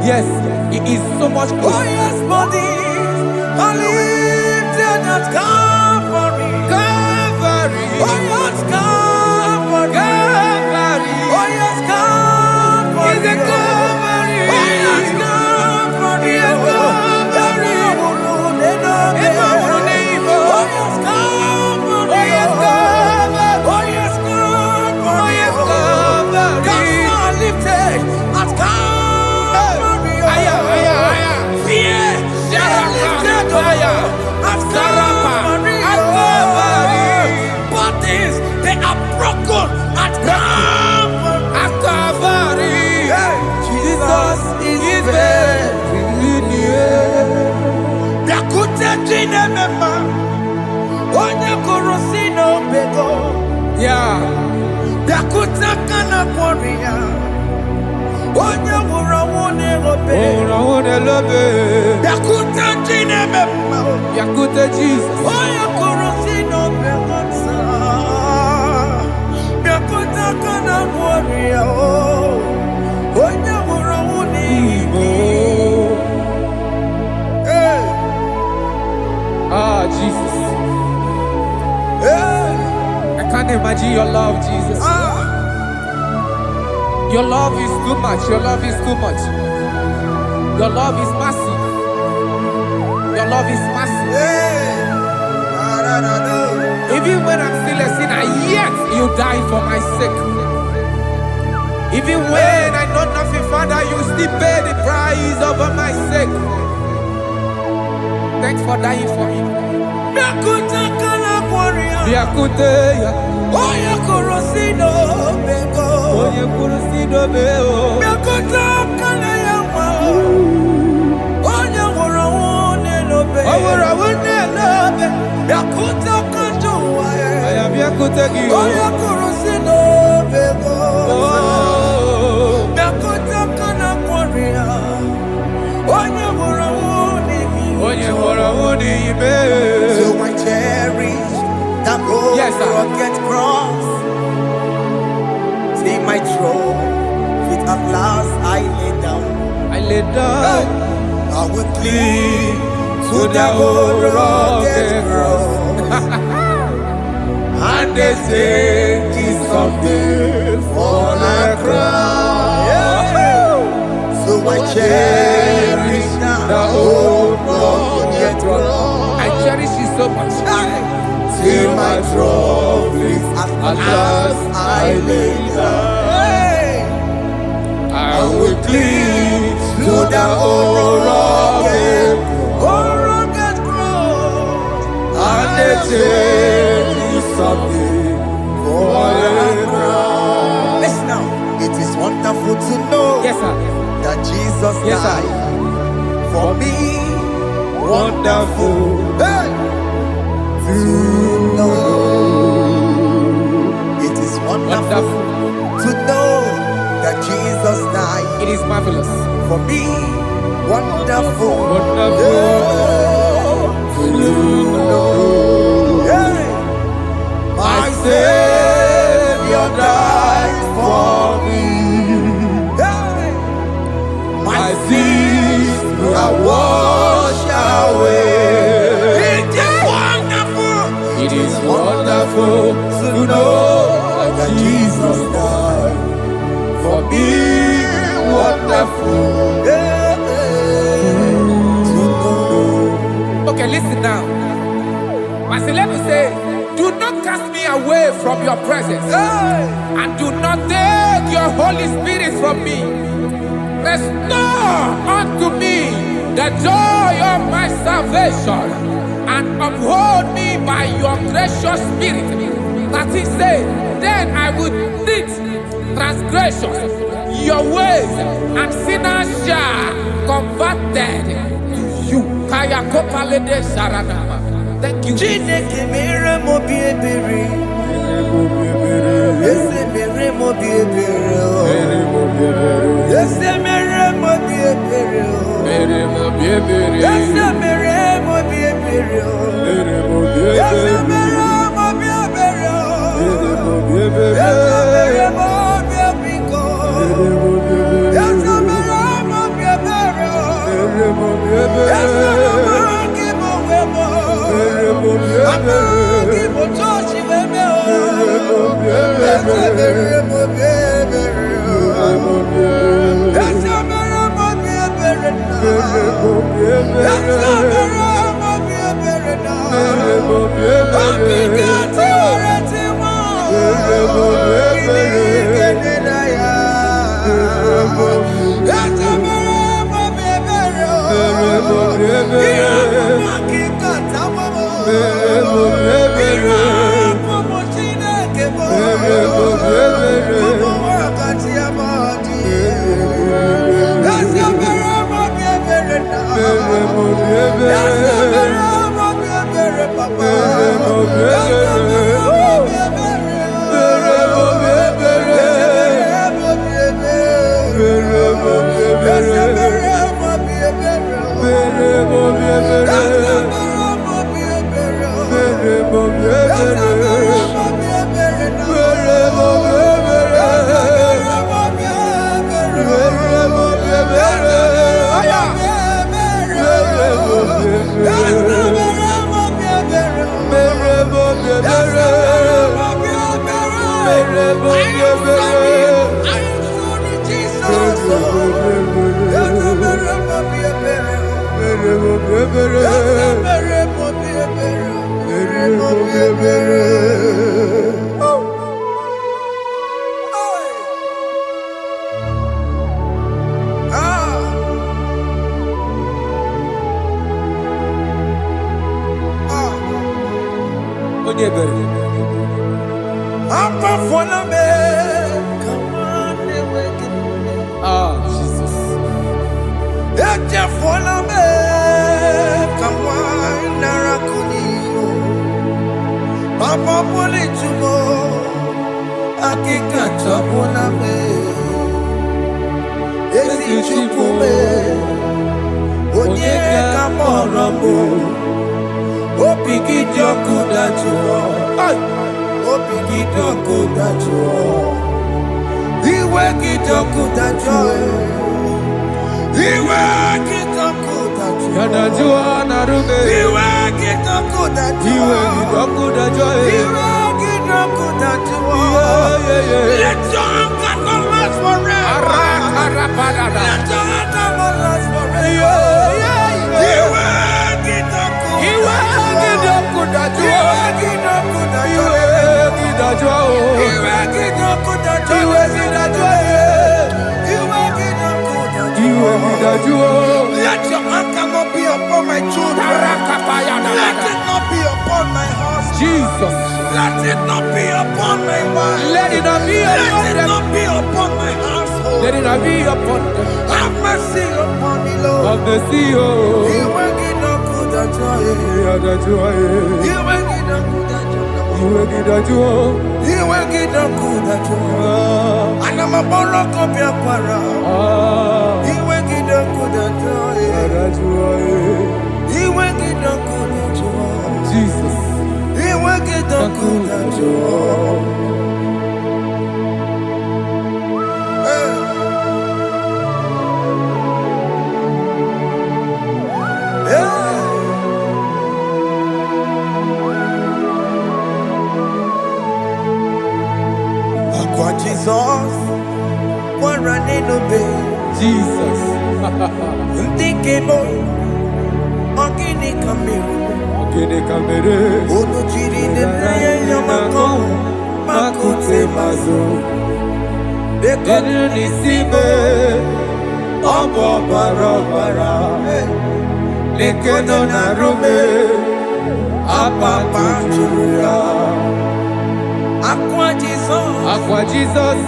Yes, He is so much Oh closer. yes, bodies are lifted at Calvary. Calvary. Oh yes, Calvary. Calvary. Oh yes, Calvary. Is a Calvary. Oh yes, Calvary. Yes, Calvary. Oh yes, Calvary. Oh yes, Calvary. Oh yes, Calvary. Oh yes, Calvary. Gods are lifted at Calvary. Aya, aya, aya. Fear is lifted Aya. at Sarapa. Calvary. At Calvary. Bodies, they are broken at Calvary. At Calvary. Jesus is very near. Yakute chinemema, onye kurusi no bego. Yeah. Yakuta kana kworiya, onye wurawune obe. Ora love. Yakuta chinemema, Yakute Jesus. onye kurusi no bego sa. Yakuta kana kworiya, onye wurawune Igbo. Hey, Ah, Jesus. hey, I can't imagine your love, Jesus. Your love is too much. Your love is too much. Your love is massive. Your love is massive. hey. Even when I'm still a sinner, yet you died for my sake. Even when I know nothing, Father, you still pay the price over my sake. Thanks for dying for me. Yakuta kana kworiya, Biakute, onye kurusi no bego. onye kurusido beo. Yakuta kana yawa, onye wurawune no be. Owura wune love. Yakuta kanjuwa, I am Biakute onye Giyo. kurusi no bego. Oh, Yakuta kana kworiya, onye wurawune onye hora wune ibe. So I cherish that old Yes, sir. rugged cross. See my throne, feet at last I lay down. I lay down I will cling to to the that old old rugged rugged cross. and they say this someday for a crown. So I cherish The that old old rugged cross. I cherish it so much. Till my trophies at last I lay down. I will cling To the old rugged cross, and they say this someday for a crown. Listen now, it is wonderful to know Yes, sir. that Jesus Yes, sir. died for me. Wonderful. Hey! To know it is wonderful Wonderful. to know that Jesus died It is marvelous. for me. Wonderful. Wonderful. To know. Hey! My Savior died for me. Hey! My sins are washed away. It is wonderful It is wonderful to know that Jesus died for me. Wonderful. to know. Okay, listen now. Verse 11 says, do not cast me away from your presence, and do not take your Holy Spirit from me. Restore unto me the joy of my salvation, and uphold me by your gracious spirit. That he said, then I would teach transgressions your ways, and sinners shall converted to you. Kaya kopalede sharanama. Thank you. Chineke mere mo bi ebere, eze mere Let your anger not be upon my children. Let it not be upon my husband. Jesus. Let it not be upon my wife. Let it not be upon Let it them. not be upon my household. Let it not be upon them. Have mercy upon me, Lord. Of the sea, oh. You will get no good at joy. You will get no good at joy. You will get no good at joy. And I'm a borrow of your para. You will get no good at joy. You will get no good at joy. Jesus. You will get no good at joy. Jesus, we're running away. Jesus. Thinking more. Ogini kamere. Ono chiri nene yamako. Makute mazo. Denu nisime. Obo barabara. Lekono narume. Apa juya. Aqua Jesus. Aqua Jesus.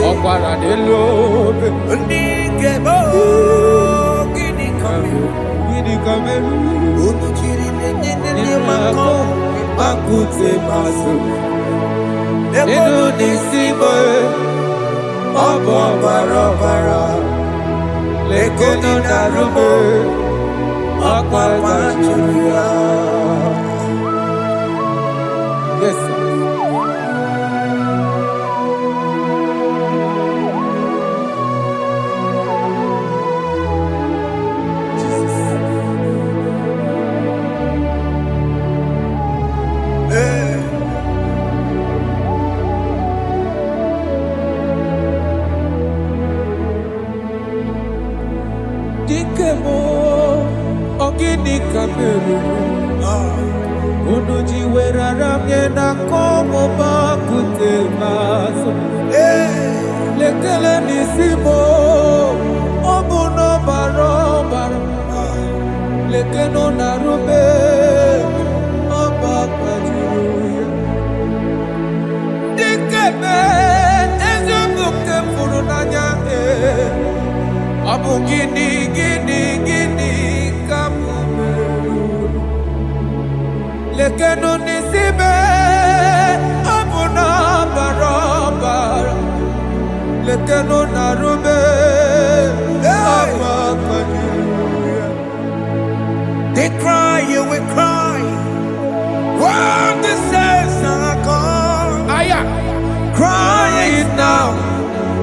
Okwara nelobe. Ndikebo. Gini kamere. Gini kamere. Ono chiri nene yamako. Makute mazo. Enu nisimo Obo barabara Lekeno narume Akwa machuya. Yes, sir. Dikemo Ogini kameru Unuji werara mjena komo bakute maso Lekele nisimo Obuno barobara Lekeno narube Obakwajiruya Dikeme Ezubuke furunanya Abu gini kamumeru Lekeno nisibe Abu na barabara Lekeno narube Abakwajiruya. They cry, you will cry. When the saints are gone, cry it now.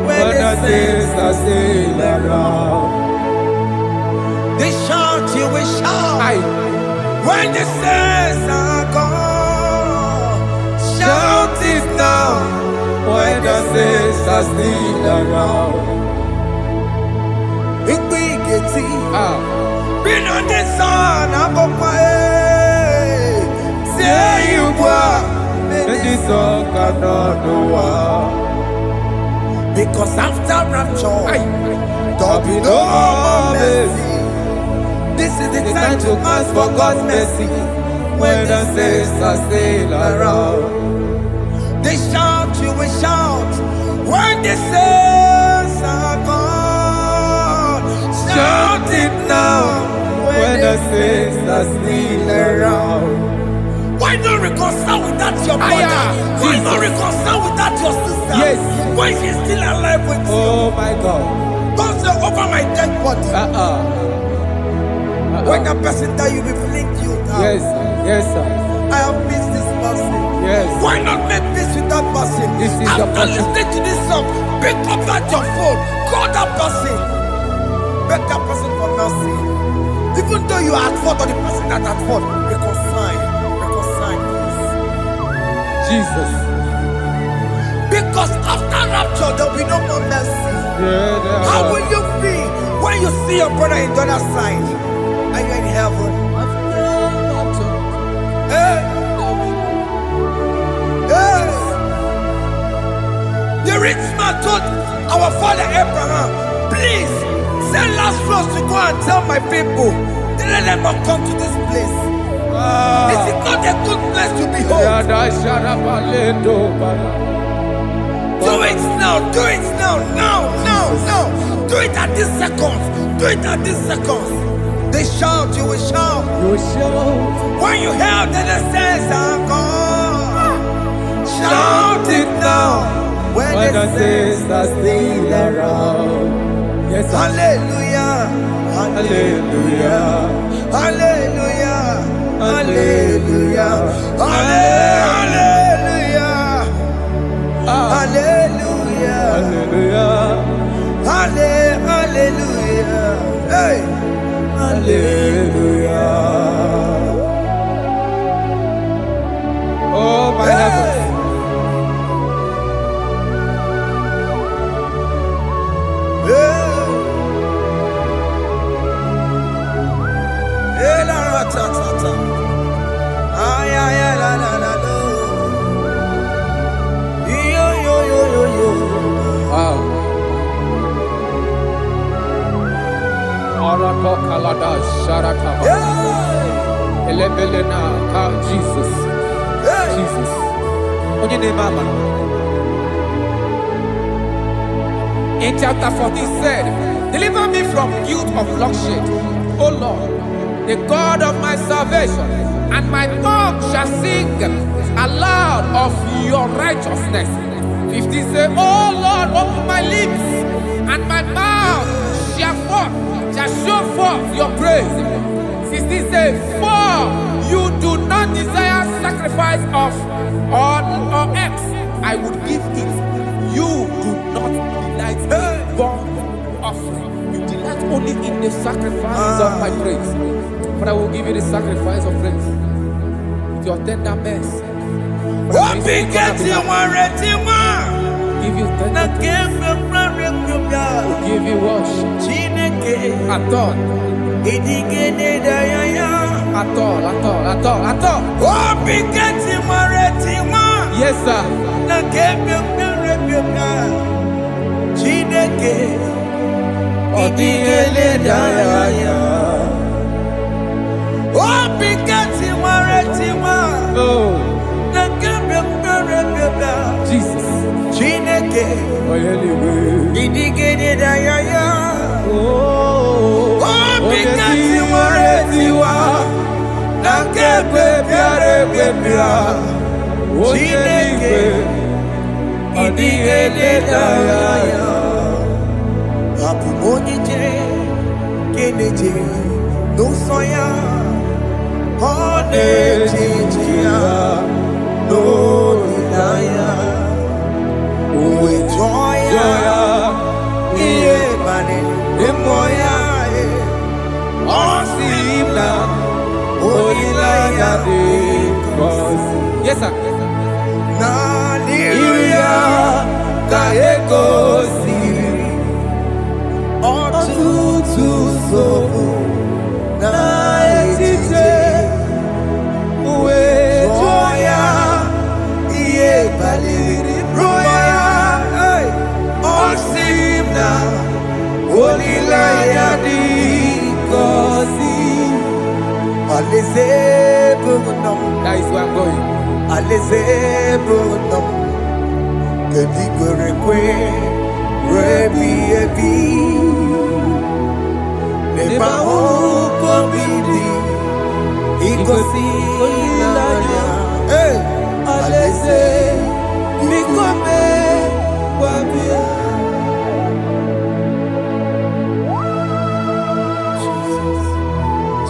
When the saints are still around, they shout, you will shout. When the saints are gone, shout it now. When the saints are still around. Big big been on the sun, I'm up say you were. And this song cannot do. Because after rapture, there'll be no more mercy. This is the time to ask for God's mercy. When the saints are still around. They shout, you will shout. When the saints are gone, shout it now. When the saints are still around. Why not reconcile with that your brother? Why not reconcile with that your sister? Yes. Why she's still alive with you? Oh my God. Don't say over my dead body. When a person die, you will fling you down. Yes, sir. Yes, sir. I have missed this person. Yes. Why not make peace with that person? This is After your person. listening to this song, pick up that your phone, call that person, beg that person for mercy. Even though you are at fault or the person that at fault, reconcile, please. Jesus. Because after rapture, there will be no more mercy. Yeah, How will you feel when you see your brother in the other side? Are you in heaven? Hey. Hey. The rich man told our father Abraham, please send Lazarus to go and tell my people, let them not come to this place. This is not a good place to behold. Do it now, do it now, now. Do it at this second. Do it at this second. They shout, you will shout. You shout. When you hear that the saints are gone, shout it now. When the saints are still around. Yes, sir. Hallelujah. Hallelujah. Hallelujah. Hallelujah. Hallelujah. Hallelujah. Hallelujah. Hallelujah. Hey. Hallelujah. Oh, my heavens. Jesus. Jesus. In chapter 14 said, deliver me from guilt of bloodshed, O Lord, the God of my salvation, and my tongue shall sing aloud of your righteousness. 15 say, oh Lord, open my lips, and my mouth shall show forth your praise. 16 say, for you do not desire sacrifice of or eggs, I would give it. You do not delight in burnt offering. You delight only in the sacrifice of my praise. But I will give you the sacrifice of praise with your tender mercy. Give you tender will give you worship. At all. Yes, sir. Jesus. Yes, sir. That is where I'm going.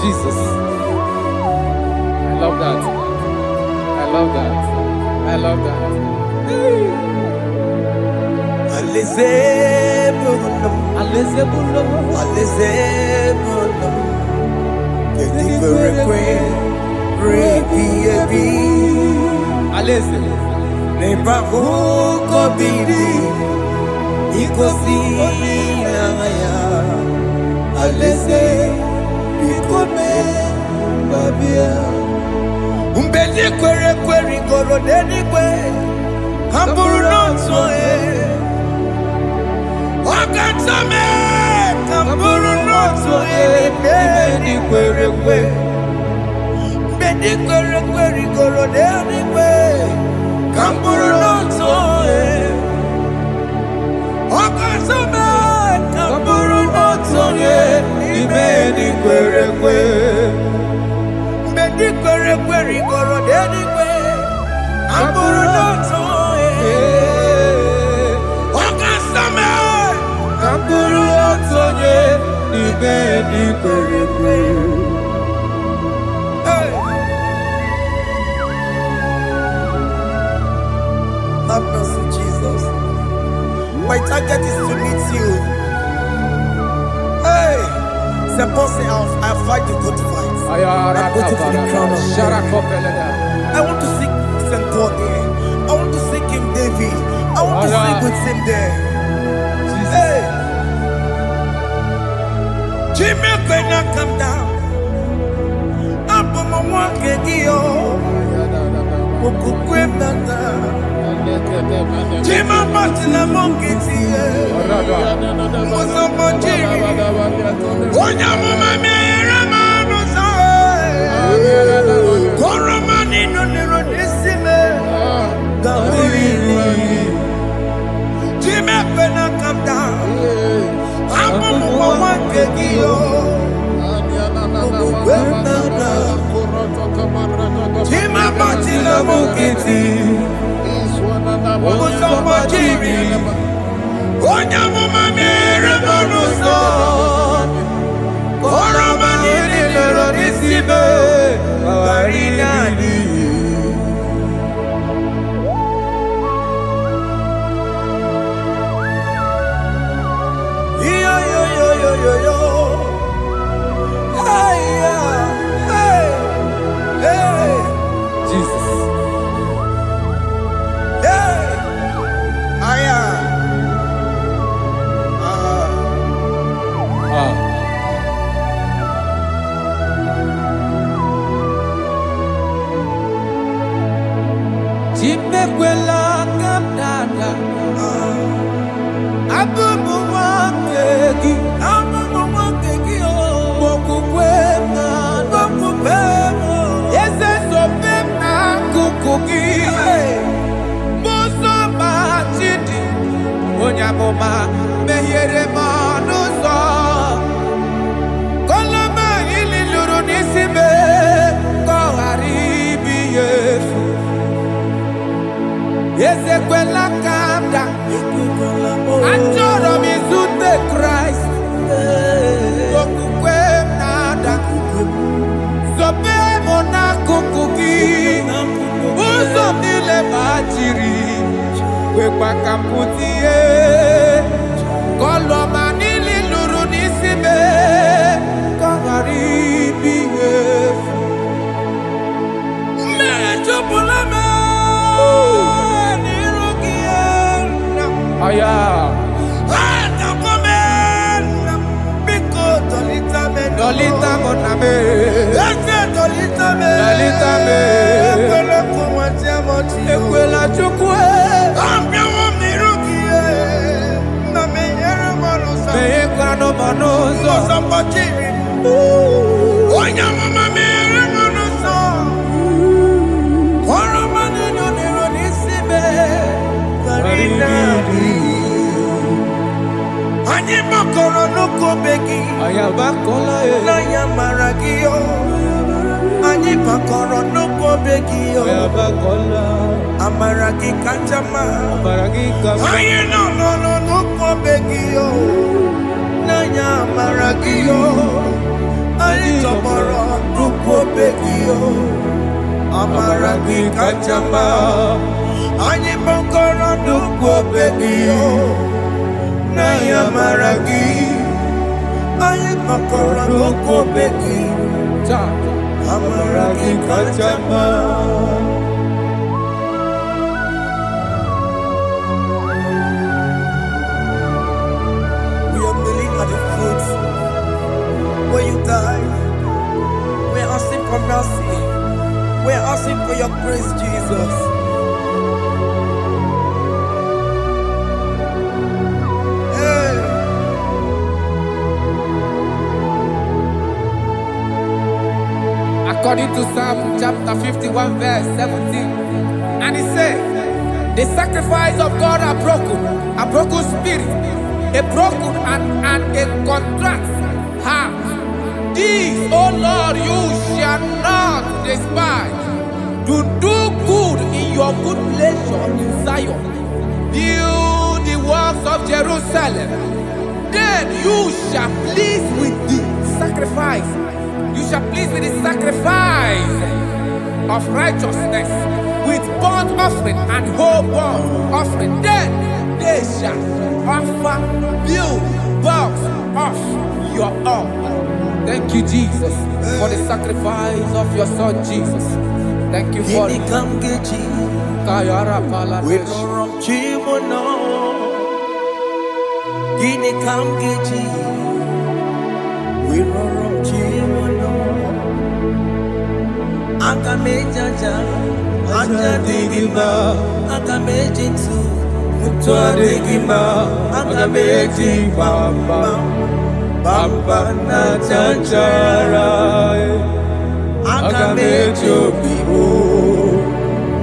Jesus. I love that. I love that. I love that. Have mercy, Jesus. My target is to meet you. Hey, suppose I fight the good fight. I put it to the crown of heaven. I want to seek St. God there. I want to seek King David. I want to sing with him there. Hey, Jimmy cannot come down. Up on my one kegio. Jima Martina Monkey, was a Monjiri. Onya Mama Ramano, Coromani, no Nerodissime, Jimmy Pena come down. I'm one kegio. Jima Martina Monkey. According to Psalm chapter 51 verse 17. And he said, the sacrifice of God are broken spirit, a broken and a contrite heart. These, O Lord, you shall not despise. To do good in your good pleasure in Zion. Build the works of Jerusalem. Then you shall please with the sacrifice. You shall please with the sacrifice of righteousness, with burnt offering and whole burnt offering. Then they shall offer build boughs of your own. Thank you, Jesus, for the sacrifice of your Son, Jesus. Thank you for it. Kayara Pala. Agamejaja, Ajadigima, Agamejitu, Mutuadigima, Agameji Bamba, Bamba Najajara, Agamejo Bibo,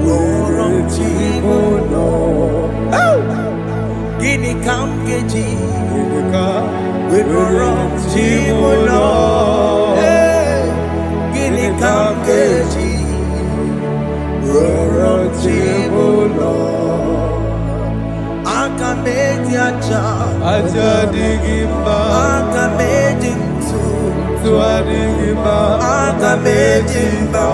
Worom Chimono, Gini Kamgeji, Worom Chimono. Kamgeji, Roro Chibulo. aja digimba akamejintu tuadigimba akamejimba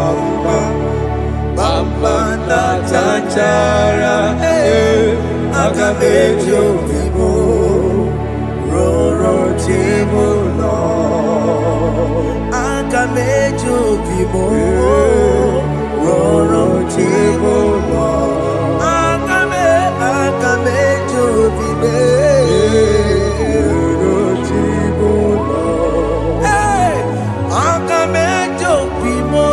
bamba na chachara akamejo vivo roro chimuno akamejo vivo roro chimuno akamejo vivo roro chimuno akamejo vivo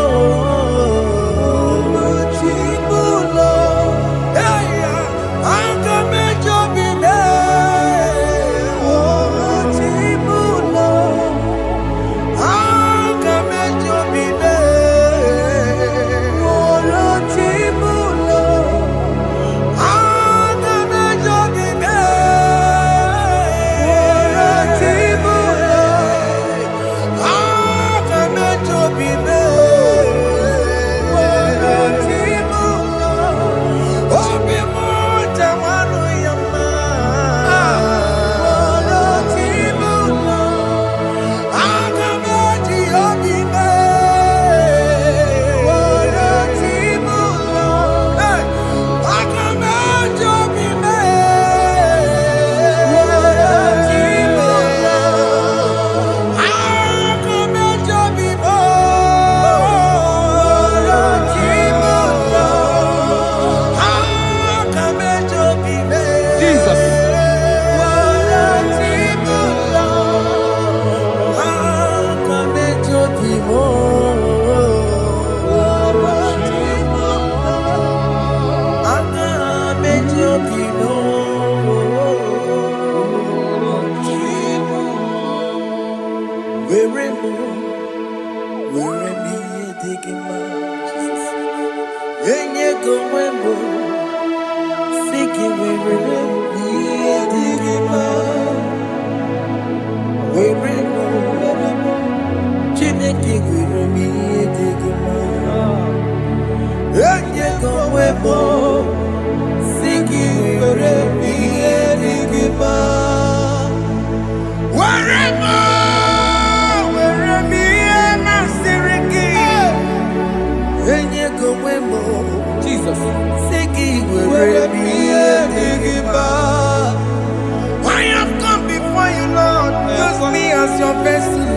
I have come before you, Lord. Use me as your vessel.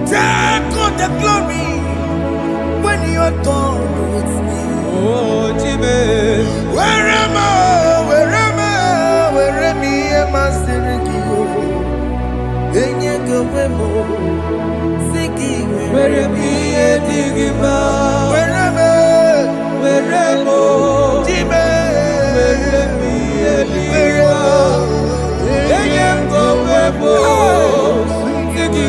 Take all the glory when you are done with me. Oh, Jimmy. Where am I? Where am I? Masteriki. Enye gowemo. Siki. Where am I? Digima. Where am I? Where am I? Jimmy. Where am I? Digima. Enye gowemo. Siki. Where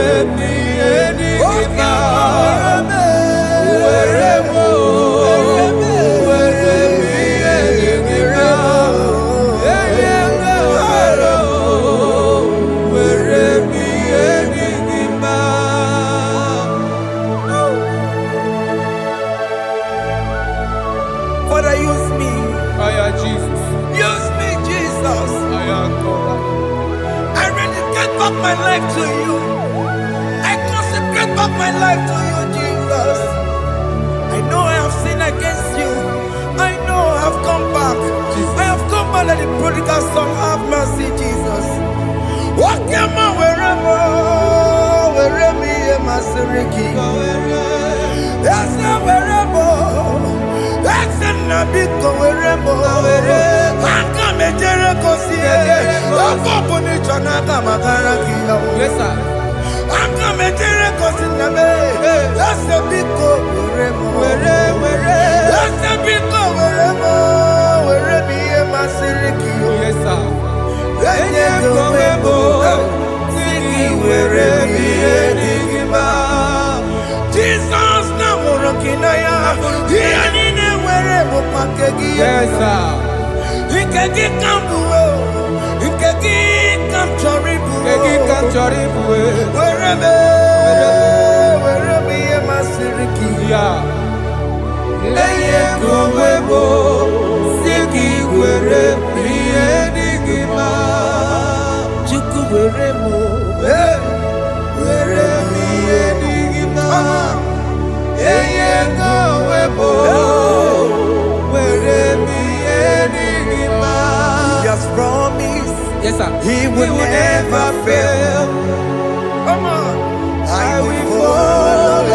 am I? Digima. Where am I? Father, use me. Jesus. Use me, Jesus. I am God. I rededicate back my life to you. I consecrate back my life to you, Jesus. I know I have sinned against you. I know I have come back. I have come back like the prodigal son. Have mercy, Jesus. Walk your man wherever me and my Siriki. That's not wherever. That's not big wherever. I'm coming to Yes, sir. I'm coming to that's a big wherever. That's a big wherever me and my Siriki. Yes, sir. Jesus na morokina ya yani ne were mo pakegi Yes, sir. ikegi kambu ikegi Yes, sir. He will never fail. Come on. I will follow.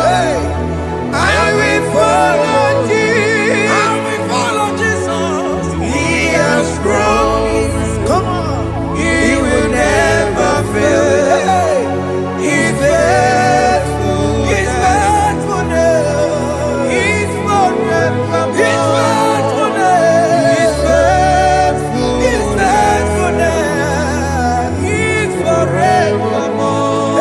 I will follow Jesus. I will follow Jesus. He has promised. Come on. He will never fail. He's faithful. He's faithfulness. He's forever. He's faithfulness. He's faithful. He's faithfulness. He's forevermore.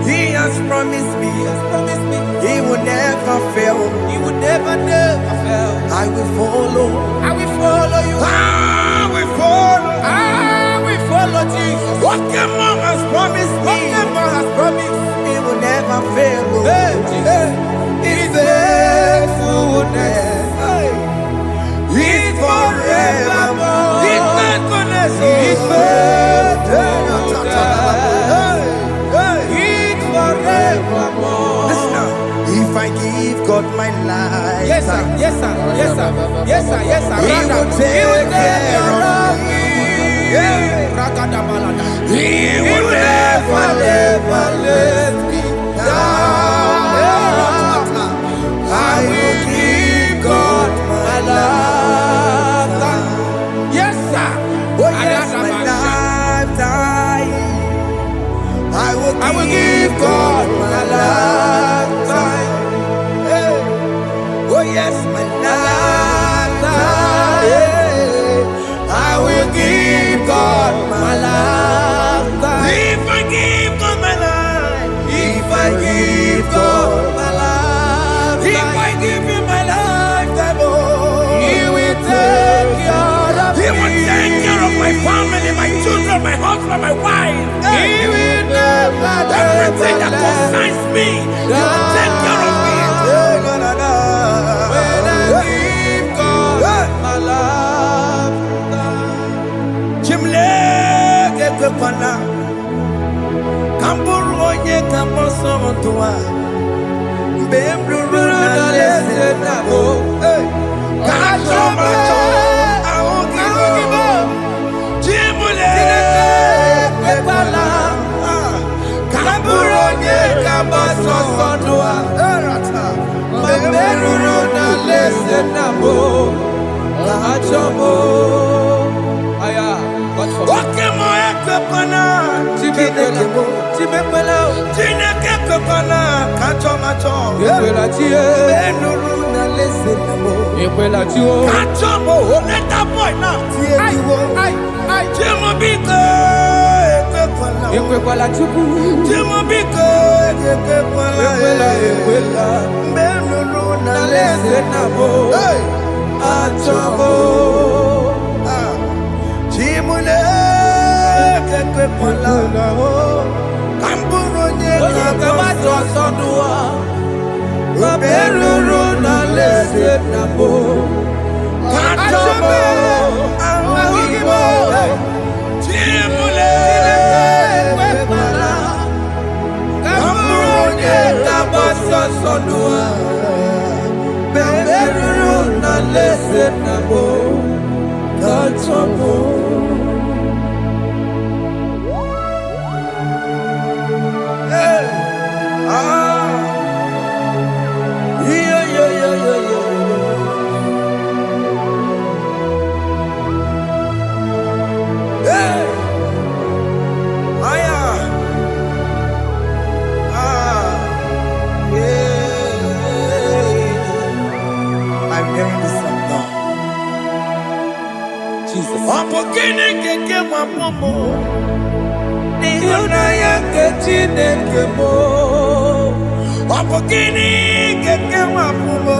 He has promised me. He has promised me. He will never fail. He will never fail. I will follow. I will follow you. I will follow. I will follow Jesus. What the mom has promised me. What the mom has promised. He will never fail. Hey, Jesus. His faithfulness. He's forevermore. His faithfulness. His faithfulness. He's forevermore. Listen now. If I give God my life, yes sir, yes sir, yes sir, yes sir, yes sir, He will take care of me. He will never let me down. I will give God my life. Yes sir. Oh yes, my lifetime. I will give God my lifetime. Oh yes, my lifetime. I will give God my lifetime. If I give God my life, if I give God my life, if I give Him my lifetime, oh, He will take care of me. He will take care of my family, my children, my husband, my wife. He will never everything that concerns me. He will take care of me. When I give God my lifetime. Chimle kepana kamburonye kamosomotua mbembruru na lesenabo kachomacho aogibo chimule kepana kamburonye kamosomotua mbembruru na lesenabo kachomo aya. Okay, my equipana, Tibekebo, Tinekepana, Kachomacho, Benuruna, listen, Kachomo, let that boy now. I, Jimobiko, Equipala, Jimobiko, Benuruna, listen, Achomo. Chimule kekepala kamburonye kabato sonua oberuru na lese nabo katomo awagibo chimule kekepala kamburonye kabato sonua oberuru na lese nabo katomo. I'm hearing this song now. Jesus. Opokini keke mapomo. Niona yake chineke mo. Opokini keke mapomo.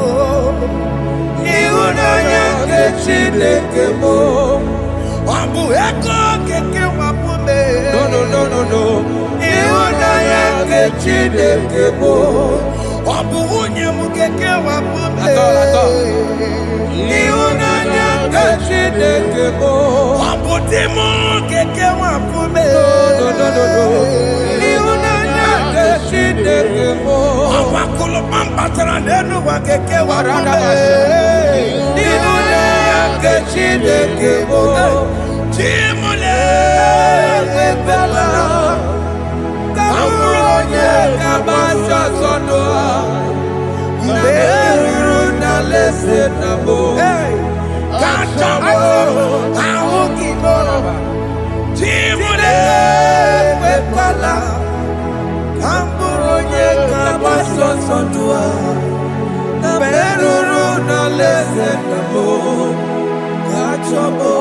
Niona yake chineke mo. Wabu eko keke mapomo. No. Ihunanya nke Chineke bụ ọ bụ nwunye m keke wapụme. Ihunanya nke Chineke bụ ọ bụ di m keke wapụme. Ihunanya nke Chineke bụ ọkwa akụlụkpa mbatara n'elu ụwa keke wapụme. Ihunanya nke Chineke bụ Chimule ekwela ka bụrụ onye ga-agbasa ọsọ n'ụwa mgbe eruru n'alaeze na mbụ ka chọrọ ahụ gị n'ụwa. Chimule ekwela ka bụrụ onye ga-agbasa ọsọ n'ụwa mgbe eruru n'alaeze na mbụ ka chọrọ.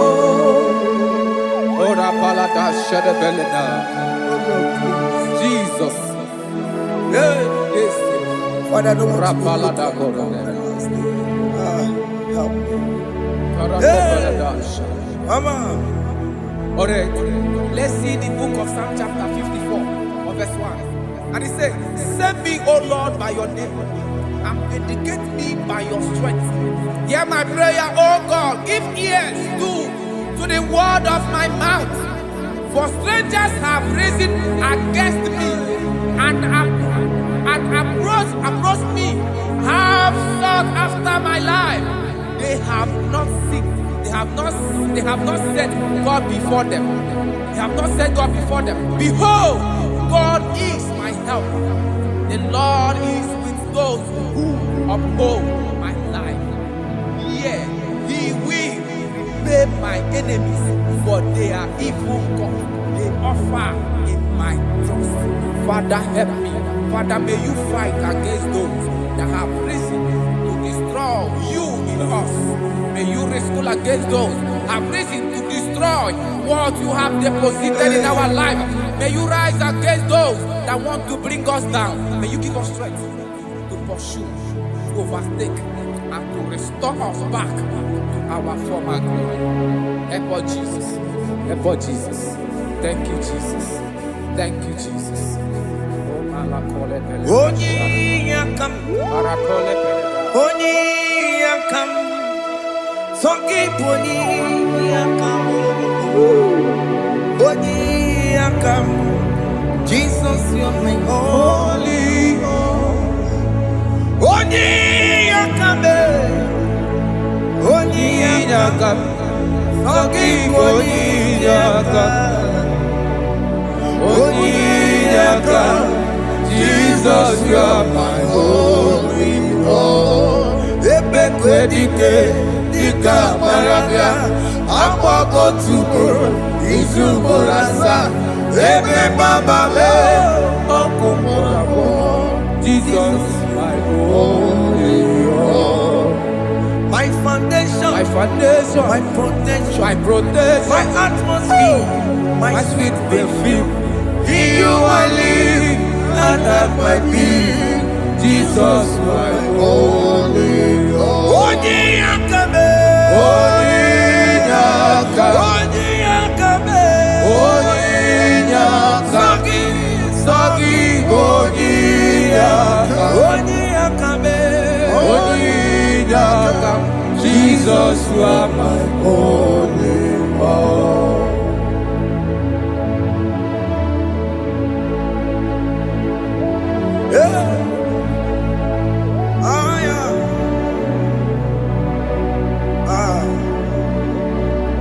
Ora palada shedebelena. Jesus. Hey, yes. Father, don't want to Help me. Mama. All right. Let's see the book of Psalm chapter 54, verse 1. And it says, save me, O Lord, by your name, and vindicate me by your strength. Hear my prayer, O God. Give ears to the word of my mouth. For strangers have risen against me and approached me, have sought after my life. They have not seen, they have not set God before them. They have not set God before them. Behold, God is my help. The Lord is with those who uphold my life. Yeah, He will repay my enemies, for they are evil gods. They offer in my trust. Father, help me. Father, may you fight against those that have risen to destroy you in us. May you wrestle against those that have risen to destroy what you have deposited in our life. May you rise against those that want to bring us down. May you give us strength to pursue, to overtake, and to restore us back to our former glory. Help us, Jesus. Help us, Jesus. Thank you, Jesus. Thank you, Jesus. Onyiyakam, Onyiyakam, Soki Onyiyakam, Onyiyakam, Jesus, you're my holy. Onyiyakam, Onyiyakam, Soki Onyiyakam, Onyiyakam, Jesus, you are my holy Lord. Ebekwedike, dika marabia, akwako tuko, izuborasa, ebe bababe, okumorabo. Jesus, my holy Lord. My foundation, my protection, my atmosphere, my sweet perfume. In you I live and have my being. Jesus, my holy Lord. Onyiyakame, Onyiyakame, Onyiyakame, Sogi, Onyiyakame, Onyiyakame. Jesus, you are my holy Lord.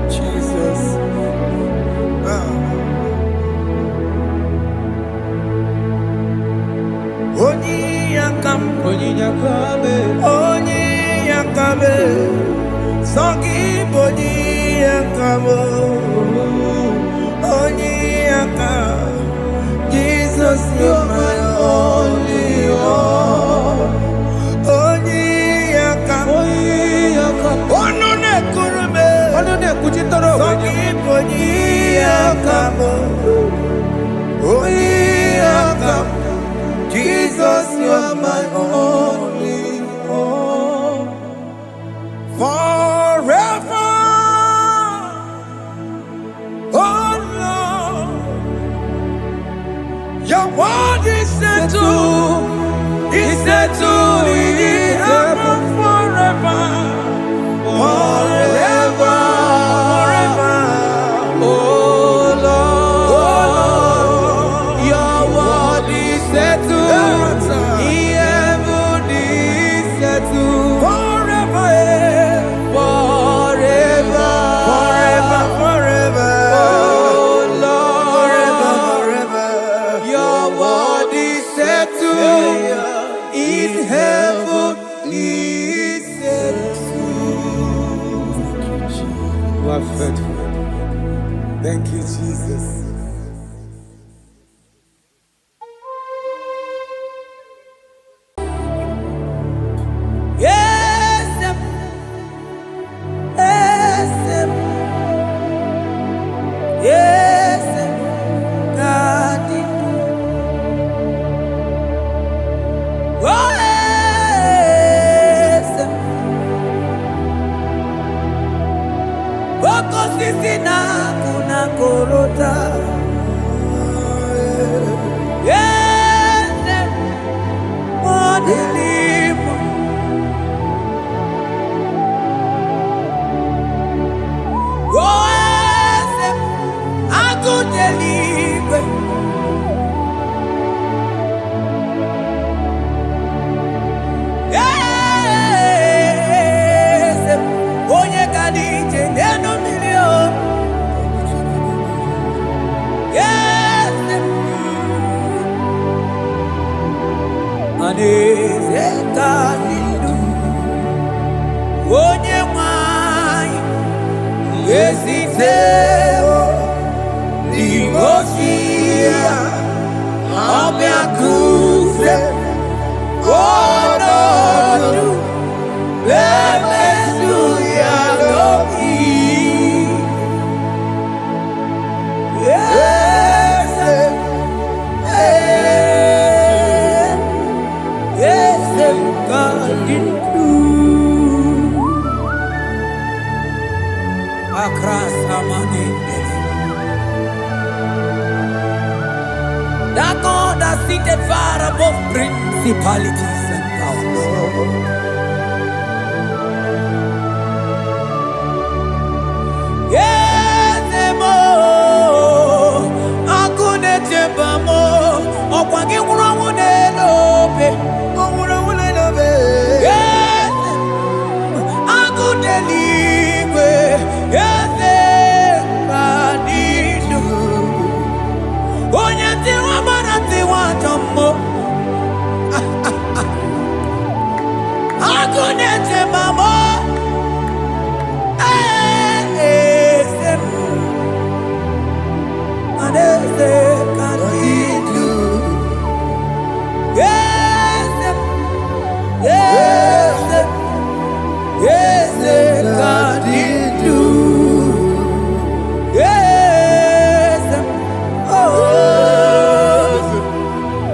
Jesus. Onyiyakame, Sogi Onyiyakame, Onyiyakame. Jesus, you're my only Lord. Onyiyakame, Onune kurume, Sogi Onyiyakame, Onyiyakame. Jesus, you're my only Lord. Forever, oh Lord, settled in heaven forever. Forever. Oh Lord, your word is settled in heaven is settled Forever. forever. Forever. Oh Lord, Forever. your word is settled in heaven is settled. You are faithful. Thank you, Jesus. Yes, yes, God did do. Oh, yes. Boko sisi na kuna korota. Yes, modelimo. Oh, yes, akudeligwe. Yes, onye kadije nenu milion. Yes, aneze kalidu. Onye nwanyị eziteo n'imosia ọbịakuze ọnọdụ emezu ya n'obi. Eze, eze ka dị ndụ. Akrasa manendele. That God that seated far above principalities and powers. Yes, mo. Akune tebamo. Okwangi wurawu nelobe. Yes, akudeligwe. Yes, kadidu. Onye tiwa mara tiwa tomo. Akune tebamo. Aneze kadidu. Yes, yes, yes, kadidu. Yes, oh,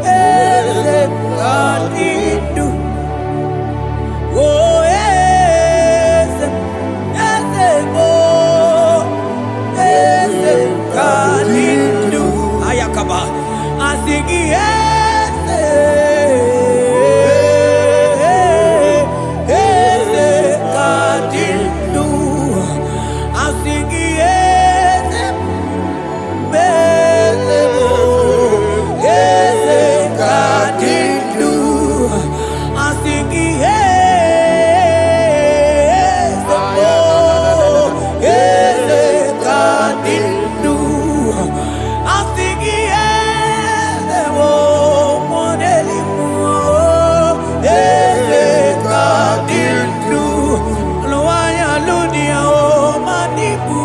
yes, kadidu. Oh, yes, yes, oh, yes, kadidu. Ayakaba, asigi yes, yes, kadidu. Asigi yes, yes, kadidu. Asigi yes, yes, kadidu. Asigi yes, monelimu. Yes, kadidu. Luaya lunia o manibu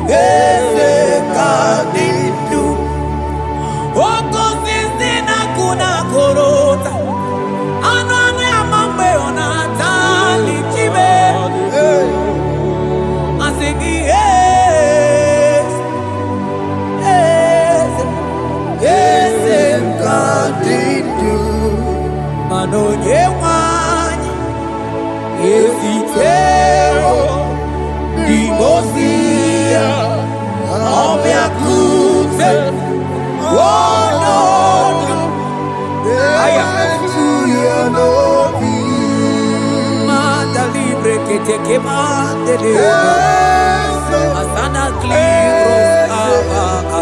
yes, kadidu. Oko sisi na kuna korota. Ano ya mambe onatali chibe. Asigi yes, yes, yes, kadidu. Manonye wanyi esiteo dimosia. Obiakute Oh no, no. Aya. To your love. Manda libre que te quema de leva. Asana glibros abaka.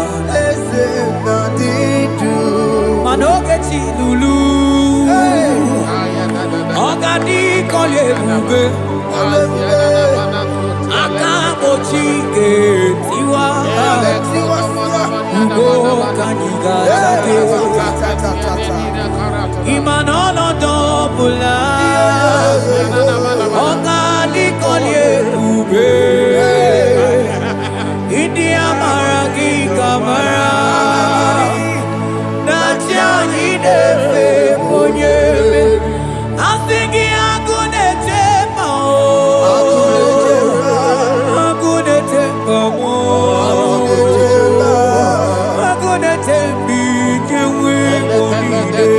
Manoge chi lulu. Ogadi kolye bube. Akabo chike tiwa. Ugo kaniga tate. Imanono dobula. Ogadi kolye bube. Idi amaragi kamara. Nachani defe ponye. Asingi agunete mao. Agunete mao. Agunete bijewe bonide.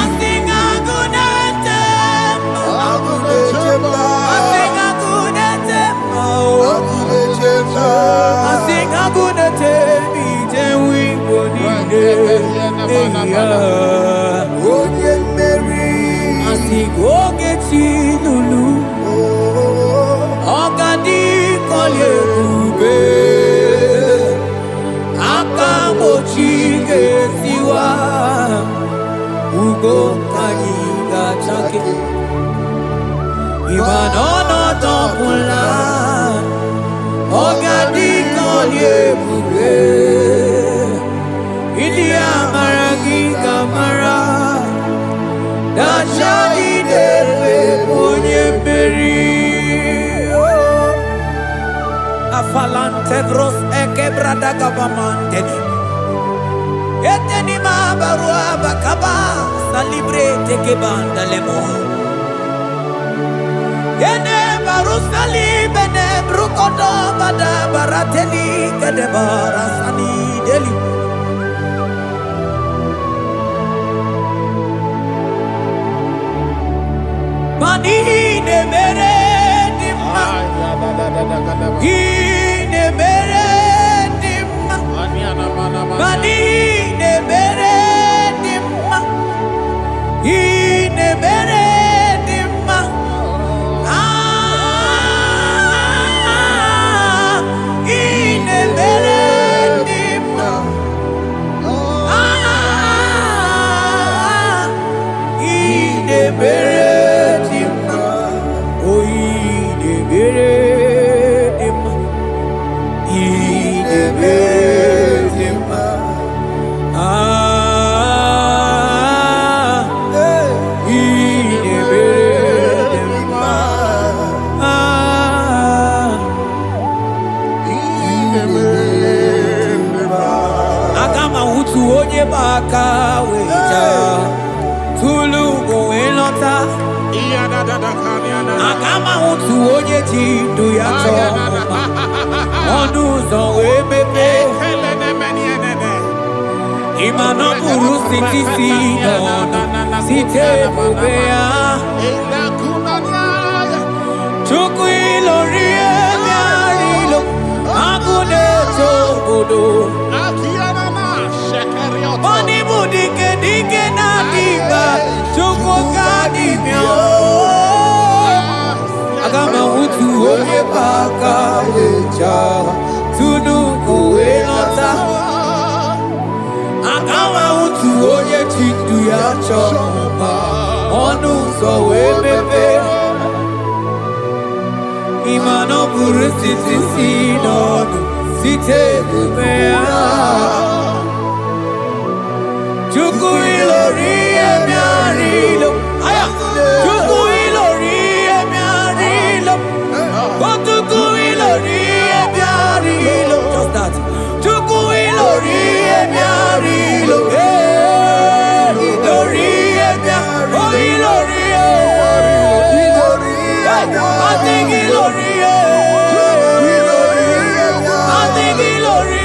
Asing agunete mao. Asing agunete mao. Asing agunete bijewe bonide. Asigogeti lulu. Ogadi kolye bube. Akamochi getiwa. Ugo kaniga chake. Imanono topula. Ogadi kolye bube. India maragi kamara. Dachani defe ponye beri. Afalante bros ekebrada gabamante. Eteni ma barua bakaba. Salibre teke banda lemo. Yene baru salibe ne brukodo bada barateli kede barasani deli. Mani ne mere dimma. Ine mere dimma. Mani ne mere dimma. Ine mere dimma. Ah, ine mere dimma. Ah, ine mere. Agama utu onye ji ndu ya chọma ọnụ ụzọ wee mepee ịma na ọ bụrụ sitisi n'ọnụ site ebube ya Chukwu ilori ebe arịlo agụ na-eche obodo Oni bụ dike dike na-adịba Chukwu ka dibịa Agama utu onye baka wecha Tunu kuwe nọta Agama utu onye chindu ya chọma Ọnụ ụzọ wee mepe Ịma na ọ bụrụ sitisi n'ọnụ Site ebube ya Chukwu ilori emi arilo Chukwu ilori emi arilo Chukwu ilori emi arilo Just that Chukwu ilori emi arilo Ilori emi arilo Oh ilori I think ilori I think ilori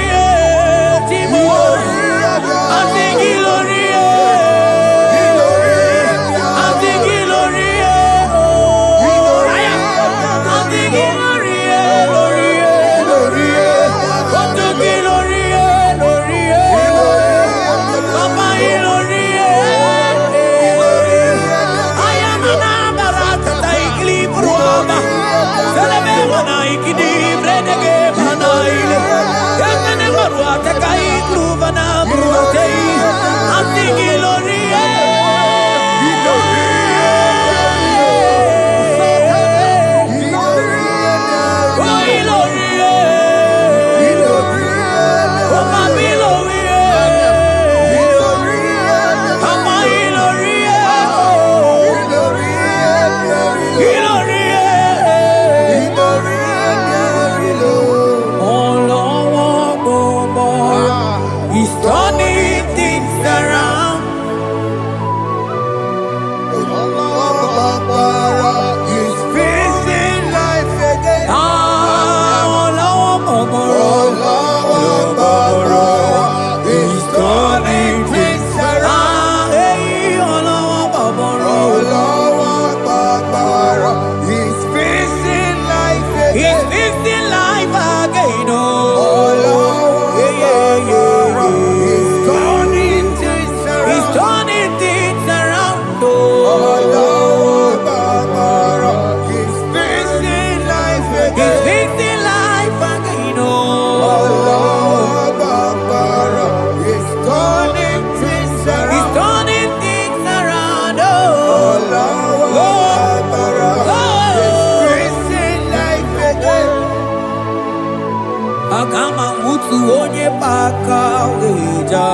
Agama mutu onye baka weja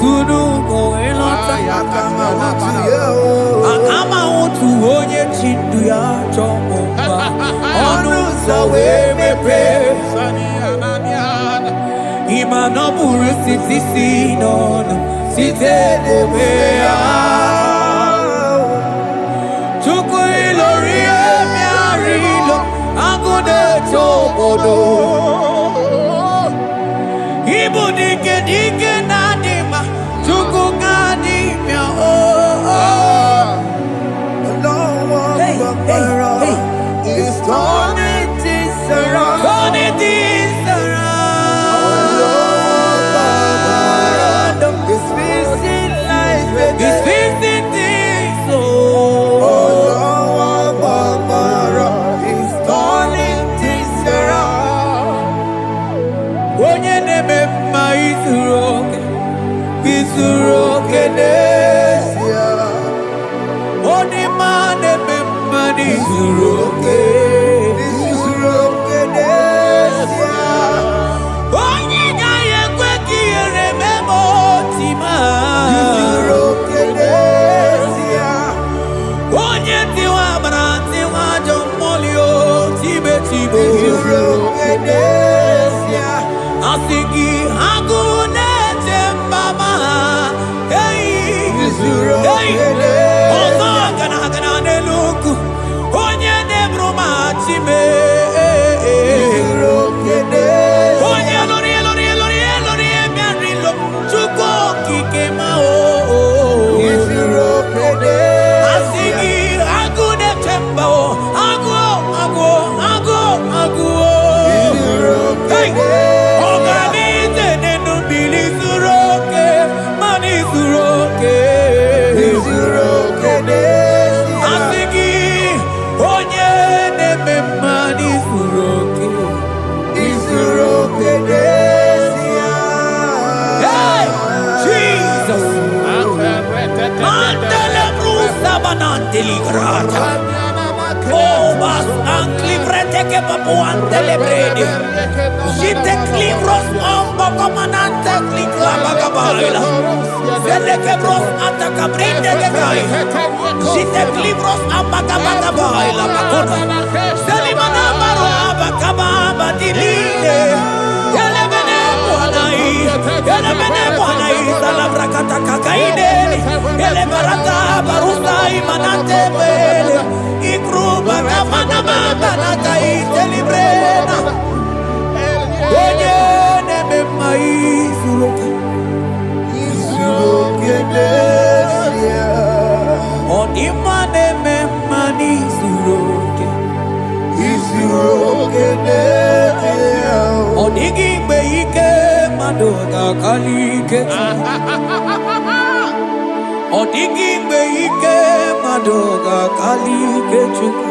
Kudu go elota Agama mutu onye chindu ya chomba Onu sawe mepe Ima no buru siti sinono Site debea Chuku ilori emiarilo Agude chobodo Ibu dike dike nadima Chuku kadimia Hey, it's turning things around. Turning things around It's fixing life again. It's fixing things It's turning things around. Onye neme mma izuru oke n'ezie Onye ma neme mma izuru oke Onye gaghị ekwe ka ihere mee ma oti ma Onye tiwa gbara tiwa ajọ mmụọli o tibe tibe Asị gị agụ na-eche mbama ọzọ gana n'elu ugwu onye na-eburu ma chime onye lori ebiarilo Chukwu okike ma asị gị agụ na-eche mba agụ ọganize n'enu mmiri zuru oke mana izuru oke asị gị onye na-eme mma n'izuru oke Hey, Jesus Mandele brusa bananteli grata Oh, bas anclivrete che papuante le brede Jite clivros ombo comanante clicla bagabaila Vele che bros attacca brinde che gai Jite clivros ambagabagabaila Bakuna Selimana baro abagababa di line Yele bene buanai Salabra kataka kaideli Yele barata barusa imanante bele Ikruba kamana mabana kaite librena Onye neme maizuroke Onima neme manizuroke Onigi mgbe ike mmadụ ga-akali ike Ọ dịghị mgbe ike mmadụ ga-akali ike Chukwu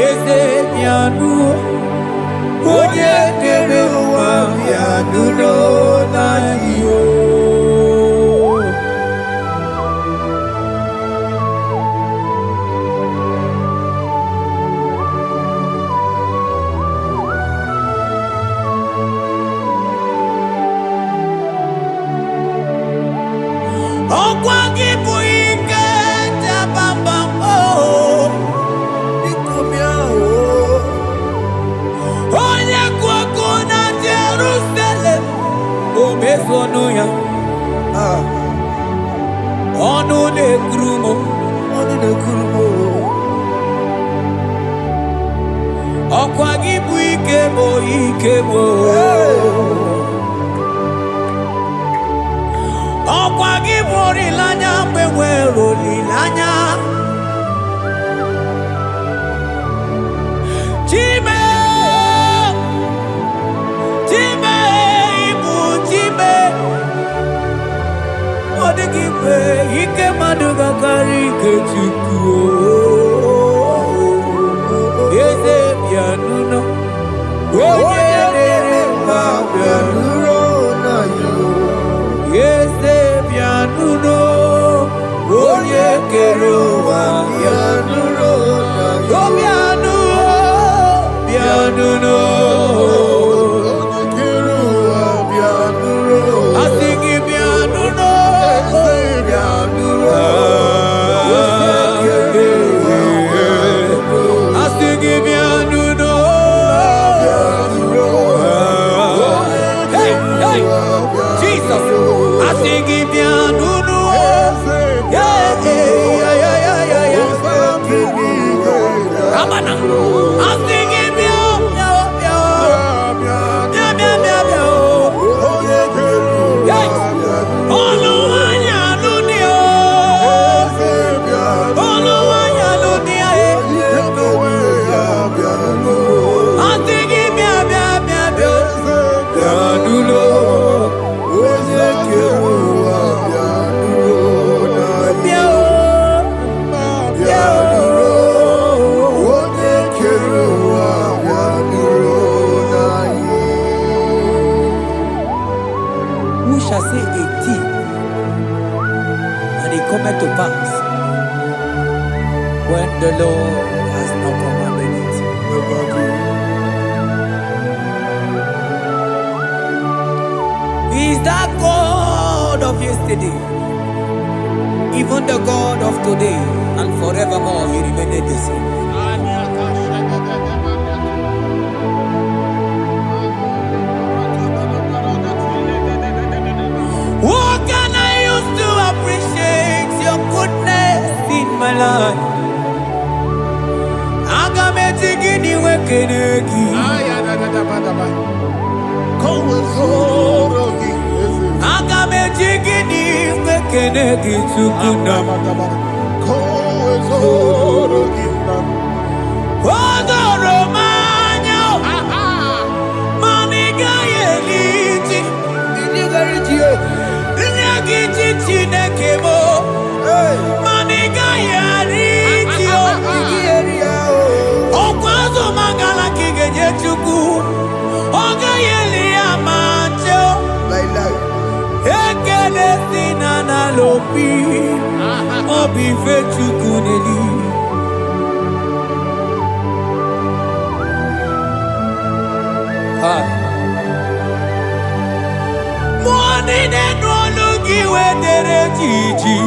Eze bịanụ onye dere ụwa bịanụ n'anyị Ọkwa gị bụ ike jabambam onye kụ ọkụ na Jerusalem o mezonu ya ọnụ na-ekuru m ọkwa gị bụ ike m ọkwa gị bụ olileanya mgbe nwere olileanya Chime ibu Chime ọ dịghị mgbe ike mmadụ ga-akarị ike Chukwu Eze bịanụ onye na-ere shall say a thing, and it cometh to pass when the Lord has not commanded it. He is that God of yesterday, even the God of today, and forevermore He remained the same. What can I use to appreciate your goodness in my life? Agametigini wekenegi. Agametigini wekenegi tukuna. Odoro manyo. Mamiga yeliti. Nyagiti chinekemo. Mamiga yariti. Okwazo magala kigenye chuku. Oga yeli amacho. Ekele sinana lopi. Obi fechuku neli. Money that no look you where there Gigi.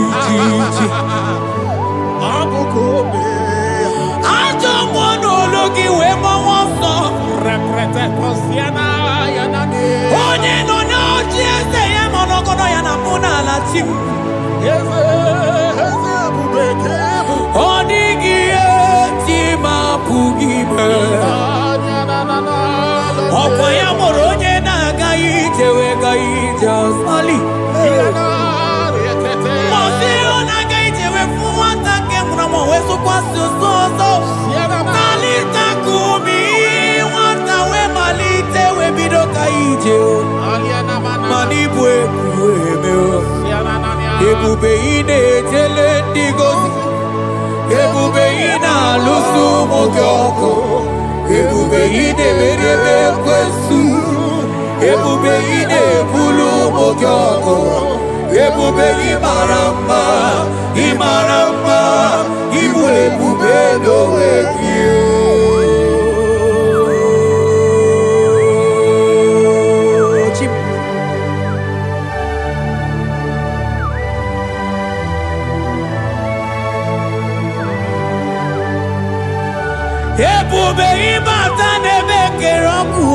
I don't want to look you where my one saw. Represent Posiana Yanade. Only no, just I am on Ogono Yanamuna Latim. Onigi Tima Pugibe. Okwaya Moroje Nagaite Wegaite Sali. Mose Onagaite Wefuata Kemramo Wesu Kwasu Soso. Kalita Kumi Wanta We Malite Webido Kaije. Manibwe Kuemeo. Ebube ine tele ndigozi. Ebube ina lusu mogyoko. Ebube ine merebe kwesu. Ebube ine bulu mogyoko. Ebube imarama, imarama, ibu ebube dowe kiyo. Ebube ibata nebe keroku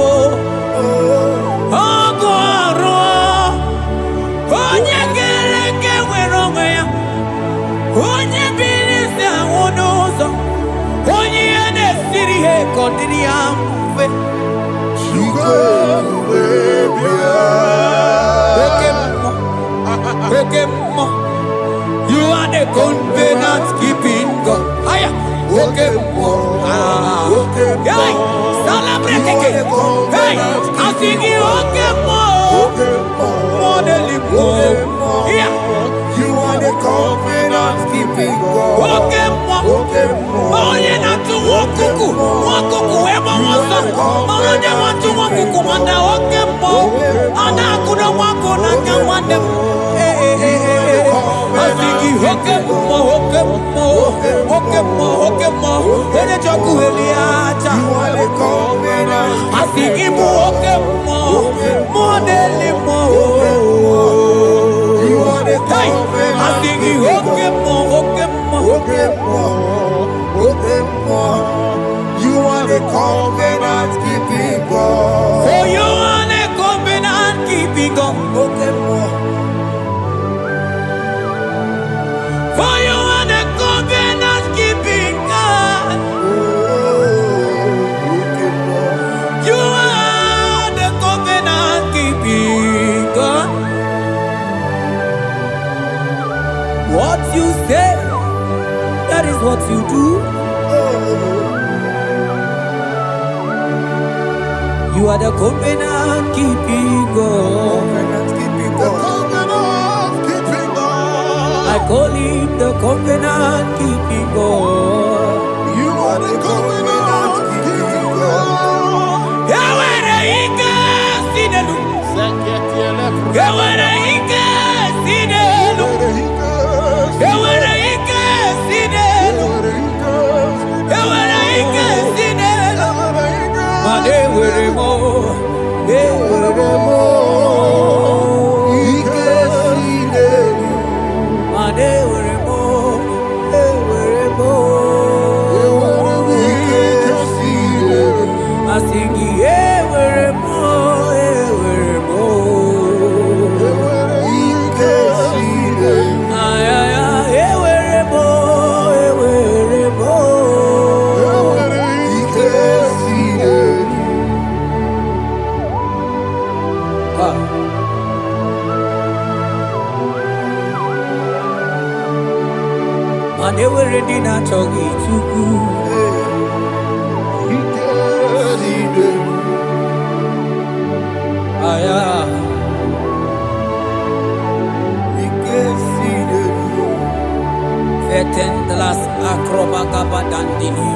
ogo aro onye gereke nwere onwe ya onye biri si anwụ n'ụzọ onye ihe na-esiri ha kọdịrị ya mfe oke mmụọ you are the covenant keeping God. Aya oke mmụọ hey, celebrate again. Hey, I sing you okay more than yeah. You are the covenant keeping God. Okay more. Oh, you not to walk ever was on. Oh, you want to walk and the okay more. And I couldn't walk on and can want them. I sing you okay more. When you talk to Eliata, You are the covenant. I think him okay more than more. You are the Hey, covenant. I think he okay more. You are the covenant keeping God. For you are the covenant keeping God. For you are the covenant keeping God. You are the covenant keeping God. What you say, that is what you do. You are the covenant keeping God. Covenant keeping God. I call him the covenant keeping God. You are the covenant keeping God. Yahweh, the Ika, Sinelu. Yahweh, the And they were ready not to get too good. Vetendas acrobagabadandini.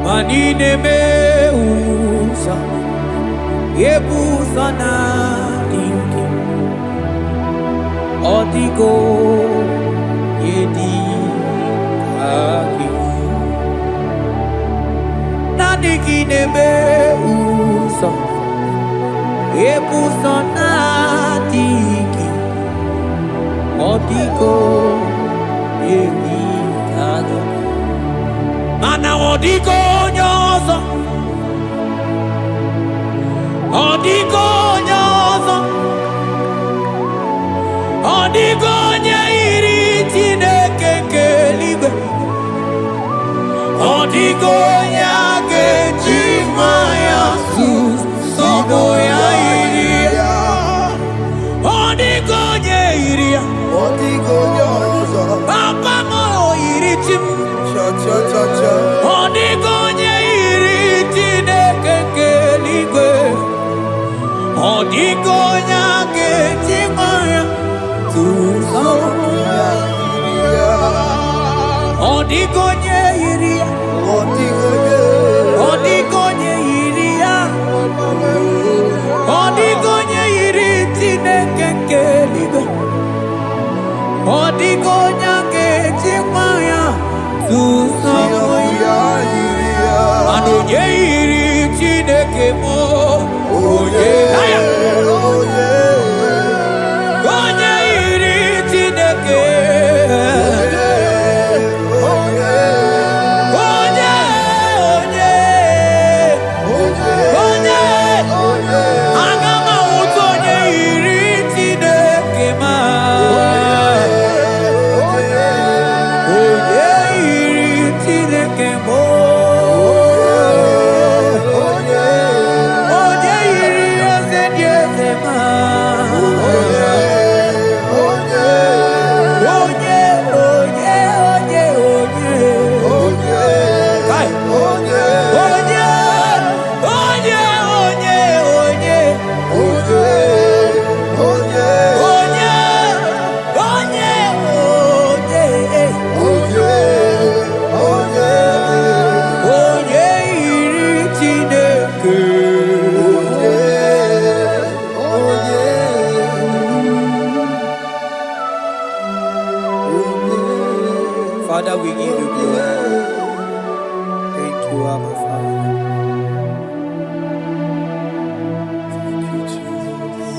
Manine me usa, yebusa na inki, odigo yedi aki. Nadiki ne me usa, yebusa na inki, odigo yedi aki. Mana odigo nyozo, odigo nyozo, odigo nyairi Chineke kelibe, odigo nyage chimaya sus sobo ya iria, odigo nyairia, Odigo nyozo, papa mo iri chim. Odigonye iri Chineke keligwe, odigonya kechimaya tusoya iria, odigonye iria, odigonye iria, odigonye iri Chineke keligwe, odigonya kechimaya tusoya iria, anonye iri Chineke mo, onye onye iri Chineke, onye aga m ahụta onye iri Chineke ma, onye iri Chineke mo, onye iri eze dị eze ma, Kai. Onye iri Chineke. Father, we give you glory. Thank you, Abba Father. Thank you, Jesus.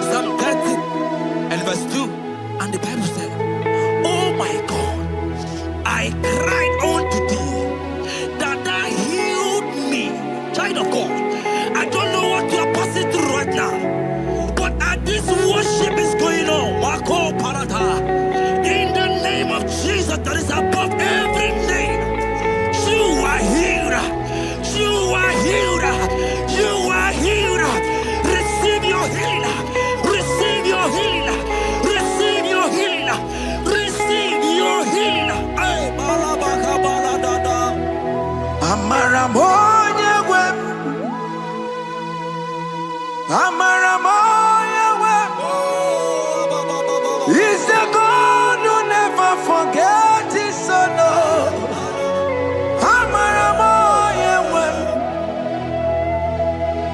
Psalm 30 and verse 2. And the Bible said, oh my God, I cried unto thee, that thou healed me. Child child of God, I don't know what you are passing through right now, but as this worship is going on, Wako Parata, in the name of Jesus that is above every name, you are healed. You are healed. You are healed. Receive your healing. Receive your healing. Receive your healing. Receive your healing. Ay, balabaka baladada. Amaramoya web. Amaramoya web. He's the God who never forgets his son. Amaramoya web.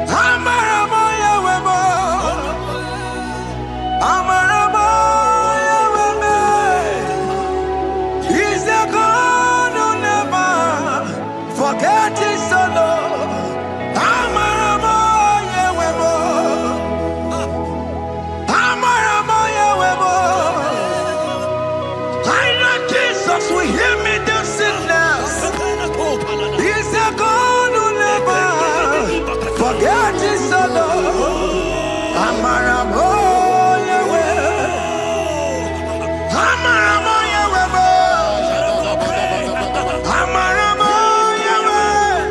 Amaramoya web. Amaramoya web. He's the God who never forgets his son. Amaramoya web. Amaramoya web. I know Jesus will hear me the sickness. He's the God who never forget his son. Amaramoya web. Amaramoya web. Amaramoya web.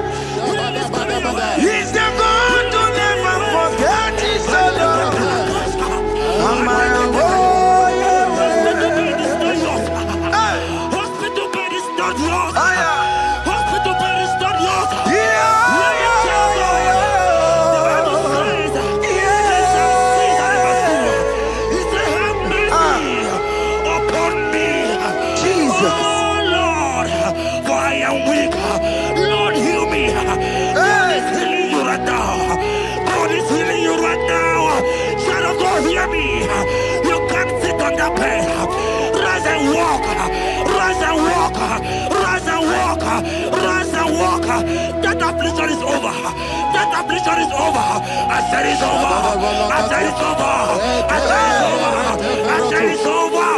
He's the God who never forget his son. Amaramoya Hospital bed is not yours. web. Hospital bed is not yours. Yeah. That affliction is over. That affliction is over. I said it's over. I said it's over. I said it's over. I said it's over.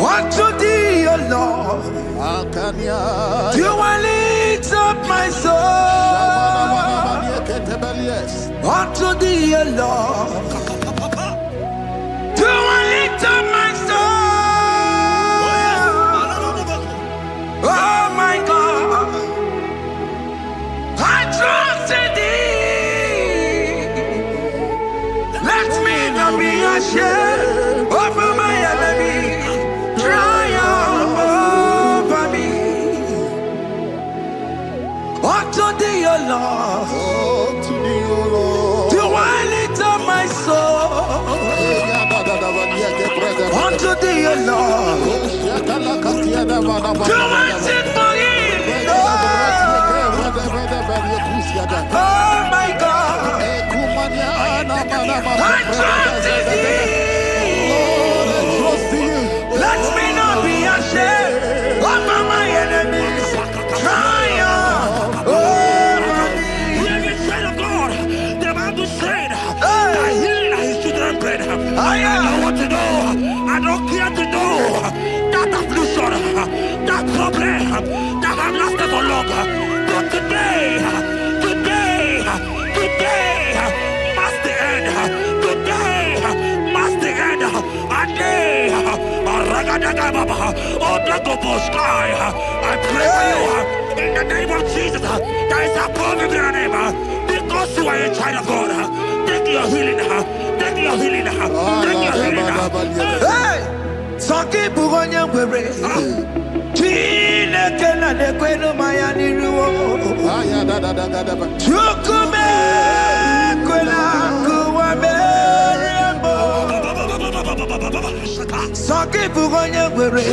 Unto thee, O Lord, do I lift up my soul. Unto thee, O Lord, do I lift up my soul. Oh my God, I trust in thee. Let me not be ashamed over my enemy. Triumph over me. Unto thee, O Lord, do I lift up my soul. Unto thee, O Lord, do I sing for him. Oh my God, I trust in thee. Let me not be ashamed over my enemies. Triumph over me. Hear the child of God. The Bible said, "I heal his children bread." I don't want to know. I don't care to know that affliction, that problem that have lasted for long. But today must the end. Today must the end. And day, I pray for you in the name of Jesus. That is above every name. Because you are a child of God. Take your healing. Take your healing. Take your healing. Hey, Saki Bugonya Were. Tina Kena de Queno Mayani Ruo. Chukume Quena Kuame. Saki Bugonya Were.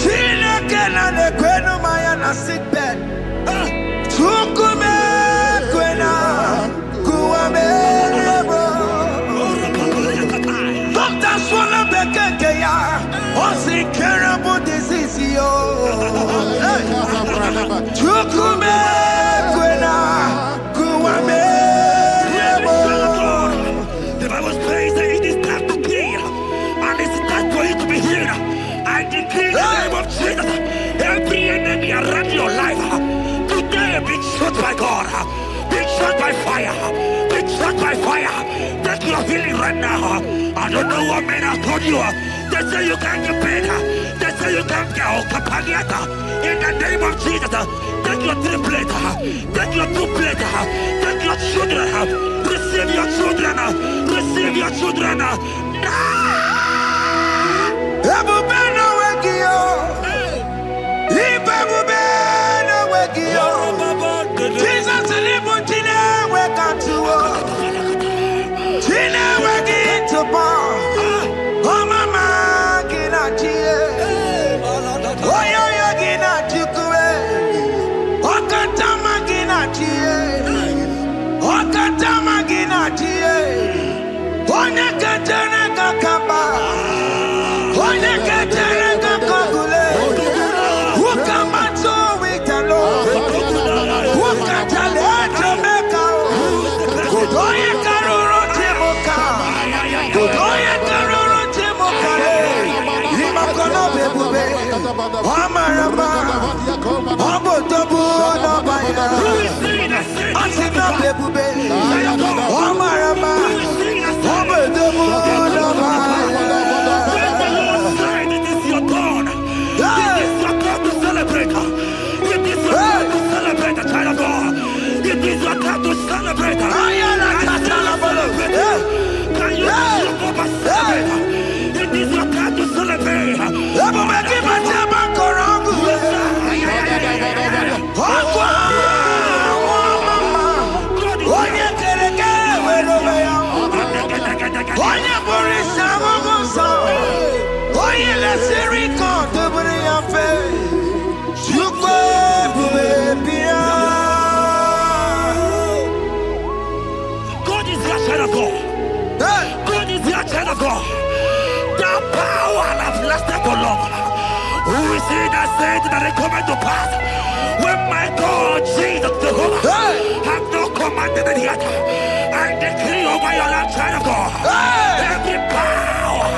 Tina Kena de Queno Mayana sick bed. Chukume Quena Kuame. Doctors wanna be Kenya. What's the terrible disease? Chukume Kwena Kuame. The Bible says that it is time to heal, and it is time for you to be healed. I decree in the name of Jesus, every enemy around your life, today be shot by God, be shot by fire, be shot by fire. Take your healing right now. I don't know what men have told you. They say you can't get paid. They say you can't get Okapagiata. In the name of Jesus, take your triplet, take your two-plate, take your children, receive your children, receive your children. Jesus who is he that said that it coming to pass? When my God, Jesus, Jehovah, have not commanded it yet, I decree over your life, child of God, every power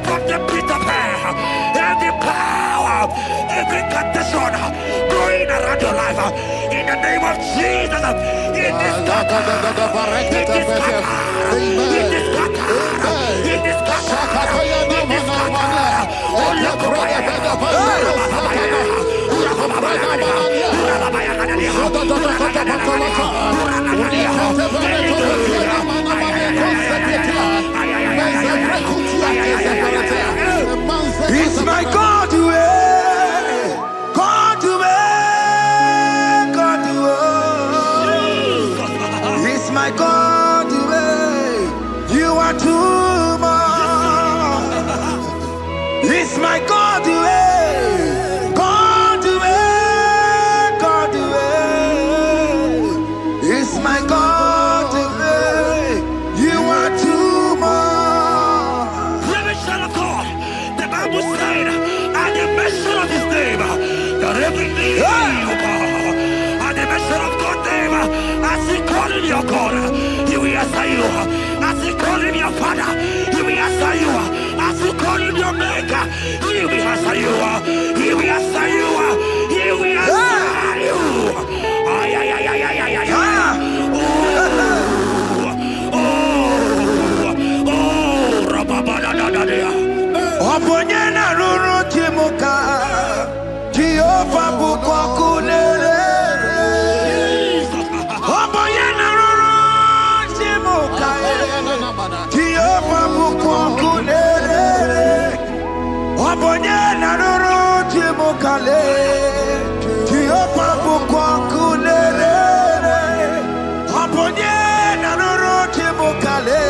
from the pit of hell, every power, every condition going around your life, in the name of Jesus, it is scattered, it is scattered, it is scattered, it is scattered, it is scattered. It's my God to God to God to it's my God to you are too much. It's my God to God to God to it's my God to you are too much. Revelation of God, the Bible said, at the mention of his name, that every knee will bow. At the mention of God's name, as he call him your God, he will answer you. As he call him your Father, he will answer you. As you call him your maker, he will answer you. He will answer you. He will answer you. Ay, ay, ay, ay, ay, ay, ay. Oh, rababadadadadea. Oponyena ruru timuka, Jehovah bukwakunere. Oponyena ruru timuka, Jehovah bukwakunere. Oponyena ruru timuka le, Jehovah bukwakunere. Oponyena ruru timuka le.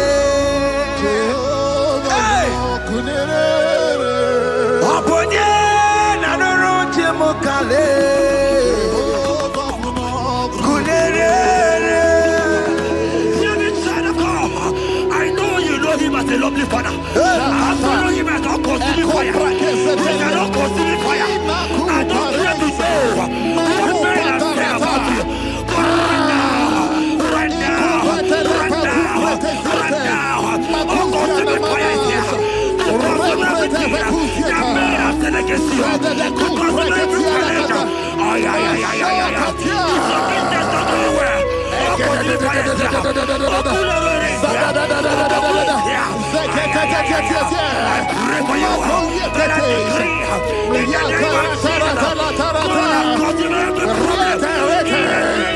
I know you know him as a lovely father. I follow him as not consuming fire. He cannot consuming fire. I don't care to know what men have said about you. But right now, oh, consuming fire is here. To consume everything that men have said against you. To continue every challenge. Business not doing well. I pray for you. That I decree in the name of Jesus. Continue every problem.